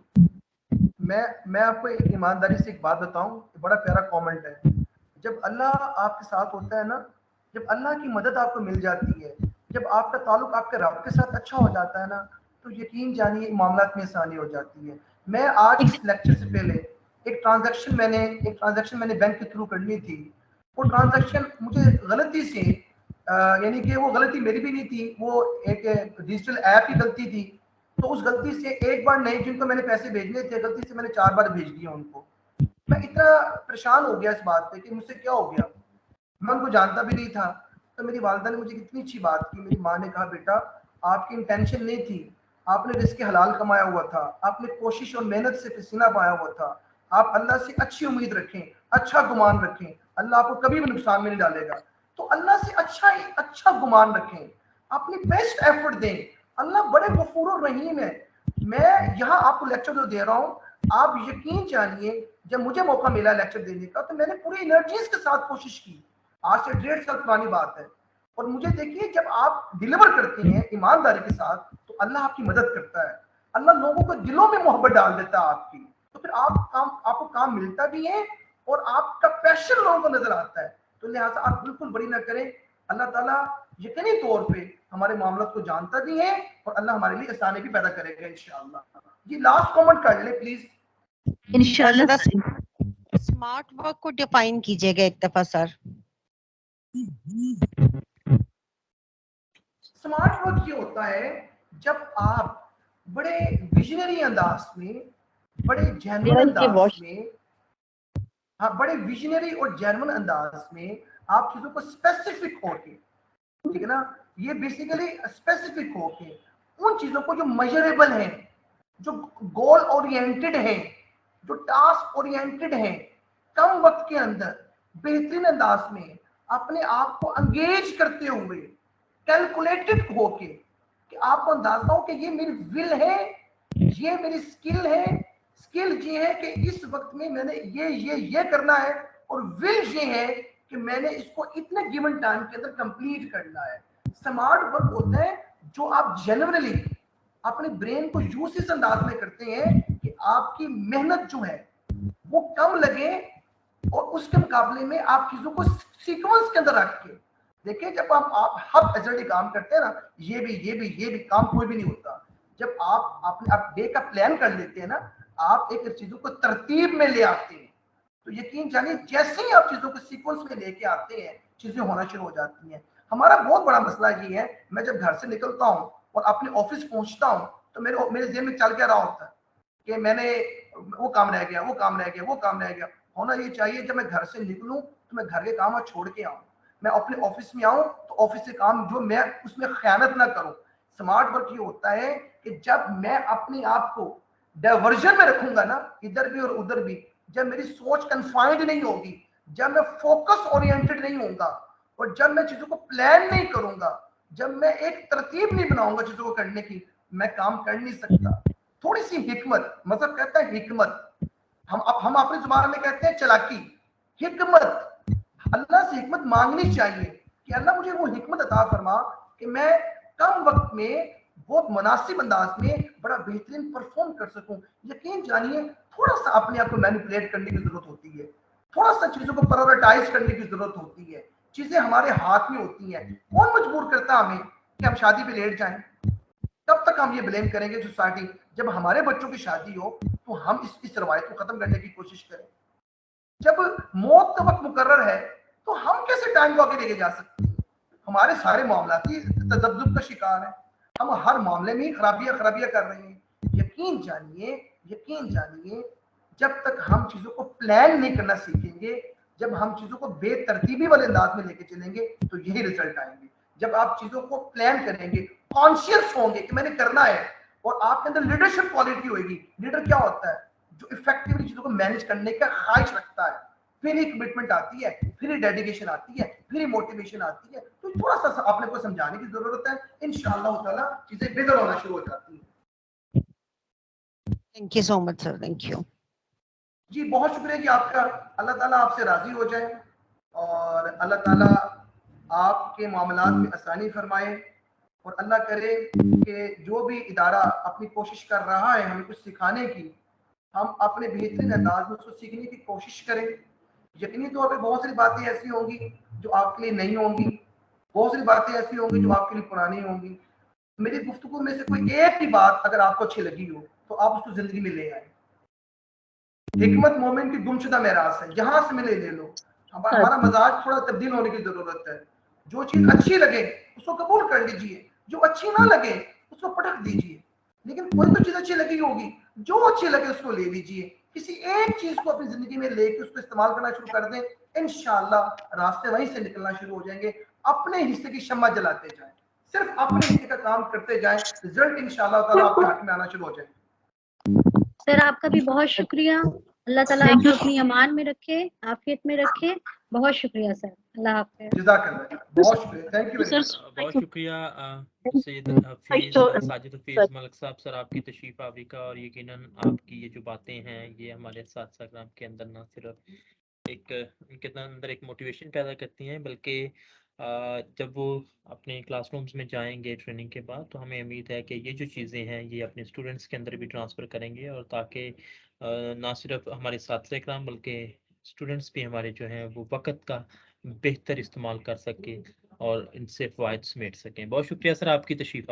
میں آپ کو ایک ایمانداری سے ایک بات بتاؤں, بڑا پیارا کامنٹ ہے. جب اللہ آپ کے ساتھ ہوتا ہے نا, جب اللہ کی مدد آپ کو مل جاتی ہے, جب آپ کا تعلق آپ کے رب کے ساتھ اچھا ہو جاتا ہے نا, تو یقین جانیے معاملات میں آسانی ہو جاتی ہے. میں آج اس لیکچر سے پہلے ایک ٹرانزیکشن میں نے بینک کے تھرو کرنی تھی. وہ ٹرانزیکشن مجھے غلطی سے یعنی کہ وہ غلطی میری بھی نہیں تھی, وہ ایک ڈیجیٹل ایپ کی غلطی تھی. تو اس غلطی سے ایک بار نہیں, جن کو میں نے پیسے بھیجنے تھے غلطی سے میں نے 4 بار بھیج دیا ان کو. میں اتنا پریشان ہو گیا اس بات پہ کہ مجھ سے کیا ہو گیا, میں ان کو جانتا بھی نہیں تھا. تو میری والدہ نے مجھے کتنی اچھی بات کی. میری ماں نے کہا بیٹا آپ کی انٹینشن نہیں تھی, آپ نے رزق حلال کمایا ہوا تھا, آپ نے کوشش اور محنت سے پسینہ پایا ہوا تھا. آپ اللہ سے اچھی امید رکھیں, اچھا گمان رکھیں, اللہ آپ کو کبھی بھی نقصان میں نہیں ڈالے گا. تو اللہ سے اچھا گمان رکھیں, اپنی بیسٹ ایفرٹ دیں. اللہ بڑے غفور الرحیم ہے. میں یہاں آپ کو لیکچر جو دے رہا ہوں, آپ یقین جانیے جب مجھے موقع ملا لیکچر دینے کا تو میں نے پوری انرجیز کے ساتھ کوشش کی. آج سے 1.5 سال پرانی بات ہے. اور مجھے دیکھیے جب آپ ڈیلیور کرتے ہیں ایمانداری کے ساتھ تو اللہ آپ کی مدد کرتا ہے. اللہ لوگوں کو دلوں میں محبت ڈال دیتا ہے آپ کی. تو پھر آپ کو کام ملتا بھی ہے اور آپ کا پیشن لوگوں کو نظر آتا ہے. تو لہٰذا آپ بالکل بڑی نہ کریں. اللہ تعالیٰ یقینی طور پہ ہمارے معاملات کو جانتا بھی ہے اور اللہ ہمارے لیے آسانی بھی پیدا کرے گا انشاءاللہ. جی لاسٹ کامنٹ کر لیں پلیز. انشاءاللہ. اسمارٹ ورک کو ڈیفائن کیجیے گا ایک دفعہ سر. اسمارٹ ورک یہ ہوتا ہے جب آپ بڑے ویژنری انداز میں, بڑے جینون انداز میں, بڑے ویژنری اور جینون انداز میں آپ چیزوں کو اسپیسیفک ہو کے, ٹھیک ہے نا, یہ بیسیکلی اسپیسیفک ہو کے ان چیزوں کو جو میجریبل ہیں, جو گول اورینٹڈ ہیں, جو ٹاسک اورینٹڈ ہیں, کم وقت کے اندر بہترین انداز میں اپنے آپ کو انگیج کرتے ہوئے کیلکولیٹڈ ہو کے, کہ آپ کو اندازہ ہو کہ یہ میری ول ہے, یہ میری سکل ہے. سکل یہ ہے کہ اس وقت میں نے یہ کرنا ہے, اور ول یہ ہے کہ میں نے اس کو اتنے گیون ٹائم کے اندر کمپلیٹ کرنا ہے. سمارٹ ورک ہوتا ہے جو آپ جنرلی اپنے برین کو یوز اس انداز میں کرتے ہیں کہ آپ کی محنت جو ہے وہ کم لگے, اور اس کے مقابلے میں آپ چیزوں کو سیکوینس کے اندر رکھ کے دیکھیں. جب آپ ہب ایزرٹی کام کرتے ہیں نا, یہ بھی کام کوئی بھی نہیں ہوتا. جب آپ ڈے کا پلان کر لیتے ہیں نا, آپ ایک چیزوں کو ترتیب میں لے آتے ہیں, تو یقین جانیے جیسے ہی آپ چیزوں کو سیکوینس میں لے کے آتے ہیں چیزیں ہونا شروع ہو جاتی ہیں. ہمارا بہت بڑا مسئلہ یہ ہے, میں جب گھر سے نکلتا ہوں اور اپنے آفس پہنچتا ہوں تو میرے ذہن میں چل کے رہا ہوتا ہے کہ میں نے وہ کام رہ گیا, وہ کام رہ گیا, وہ کام رہ گیا. ہونا یہ چاہیے جب میں گھر سے نکلوں تو میں گھر کے کام چھوڑ کے آؤں, میں اپنے آفس میں آؤں تو آفس سے کام جو میں اس میں خیانت نہ کروں. سمارٹ ورک یہ ہوتا ہے کہ جب میں اپنے آپ کو ڈائیورژن میں رکھوں گا نا, ادھر بھی اور ادھر بھی, جب میری سوچ کنفائنڈ نہیں ہوگی, جب میں فوکس اورینٹڈ نہیں ہوں گا, اور جب میں چیزوں کو پلان نہیں کروں گا, جب میں ایک ترتیب نہیں بناؤں گا چیزوں کو کرنے کی, میں کام کر نہیں سکتا. تھوڑی سی حکمت, مطلب کہتا ہے حکمت, ہم اپنی زبان میں کہتے ہیں چلاکی. حکمت, اللہ سے حکمت مانگنی چاہیے کہ اللہ مجھے وہ حکمت عطا فرما کہ میں کم وقت میں بہت مناسب انداز میں بڑا بہترین پرفارم کر سکوں. یقین جانیے تھوڑا سا اپنے آپ کو مینیپولیٹ کرنے کی ضرورت ہوتی ہے, تھوڑا سا چیزوں کو پرائورٹائز کرنے کی ضرورت ہوتی ہے. چیزیں ہمارے ہاتھ میں ہوتی ہیں. کون مجبور کرتا ہمیں کہ ہم شادی پہ لیٹ جائیں؟ کب تک تک ہم یہ بلیم کریں گے سوسائٹی، جب ہمارے بچوں کی شادی ہو تو ہم اس روایت کو ختم کرنے کی کوشش کریں. جب موت کا وقت مقرر ہے تو ہم کیسے ٹائم کو آگے لے کے جا سکتے ہیں؟ ہمارے سارے معاملات ہی تذبذب کا شکار ہیں، ہم ہر معاملے میں ہی خرابیاں کر رہے ہیں. یقین جانیے جب تک ہم چیزوں کو پلان نہیں کرنا سیکھیں گے، جب ہم چیزوں کو بے ترتیبی والے انداز میں لے کے چلیں گے تو یہی رزلٹ آئیں گے. جب آپ چیزوں کو پلان کریں گے، کانشیس ہوں گے کہ میں نے کرنا ہے، اور آپ کے اندر لیڈرشپ کوالٹی ہوئے گی. لیڈر کیا ہوتا ہے؟ جو افیکٹولی چیزوں کو مینج کرنے کا خواہش رکھتا ہے. پھر ہی کمٹمنٹ آتی ہے، پھر ہی ڈیڈیکیشن آتی ہے، پھر ہی موٹیویشن آتی ہے. تو تھوڑا سا آپ نے کو سمجھانے کی ضرورت ہے، انشاءاللہ تعالی چیزیں بہتر ہونا شروع ہو جاتی ہیں. Thank you so much, sir. Thank you. جی بہت شکریہ جی آپ کا. اللہ تعالیٰ آپ سے راضی ہو جائے اور اللہ تعالیٰ آپ کے معاملات میں آسانی فرمائے، اور اللہ کرے کہ جو بھی ادارہ اپنی کوشش کر رہا ہے ہمیں کچھ سکھانے کی، ہم اپنے بہترین انداز میں اس کو سیکھنے کی کوشش کریں. یقینی طور پہ بہت ساری باتیں ایسی ہوں گی جو آپ کے لیے نہیں ہوں گی، بہت ساری باتیں ایسی ہوں گی جو آپ کے لیے پرانی ہوں گی. میری گفتگو میں سے کوئی ایک ہی بات اگر آپ کو اچھی لگی ہو تو آپ اس کو زندگی میں لے آئیں. حکمت مومن کی گمشدہ میراث ہے، جہاں سے ملے لے لو. ہمارا مزاج تھوڑا تبدیل ہونے کی ضرورت ہے. جو چیز اچھی لگے اس کو قبول کر لیجئے، جو اچھی نہ لگے اس کو پٹک دیجئے. لیکن کوئی تو چیز اچھی لگی ہوگی، جو اچھی لگے اس کو لے لیجئے. کسی ایک چیز کو اپنی زندگی میں لے کے اس کو استعمال کرنا شروع کر دیں، انشاءاللہ راستے وہیں سے نکلنا شروع ہو جائیں گے. اپنے حصے کی شمع جلاتے جائیں، صرف اپنے حصے کا کام کرتے جائیں، رزلٹ انشاءاللہ تعالیٰ آپ کے حق میں آنا شروع ہو جائے. سر آپ کا بھی بہت شکریہ. اللہ تعالیٰ آپ کو اپنی امان میں رکھے، عافیت میں رکھے. بہت شکریہ سر. اللہ حافظ. جزاک اللہ، بہت شکریہ. Thank you very much. بہت شکریہ سید حفیظ ساجد حفیظ ملک صاحب سر آپ کی تشریف آوری کا، اور یقیناً آپ کی یہ جو باتیں ہیں یہ ہمارے اساتذہ کرام کے اندر نہ صرف ایک ان کے اندر ایک موٹیویشن پیدا کرتی ہیں، بلکہ جب وہ اپنے کلاس رومز میں جائیں گے ٹریننگ کے بعد تو ہمیں امید ہے کہ یہ جو چیزیں ہیں یہ اپنے اسٹوڈنٹس کے اندر بھی ٹرانسفر کریں گے، اور تاکہ نہ صرف ہمارے اساتذہ کرام بلکہ اسٹوڈنٹس بھی ہمارے جو ہیں وہ وقت کا بہتر استعمال کر سکیں اور ان سے فوائد سمیٹ سکیں. بہت شکریہ سر آپ کی تشریف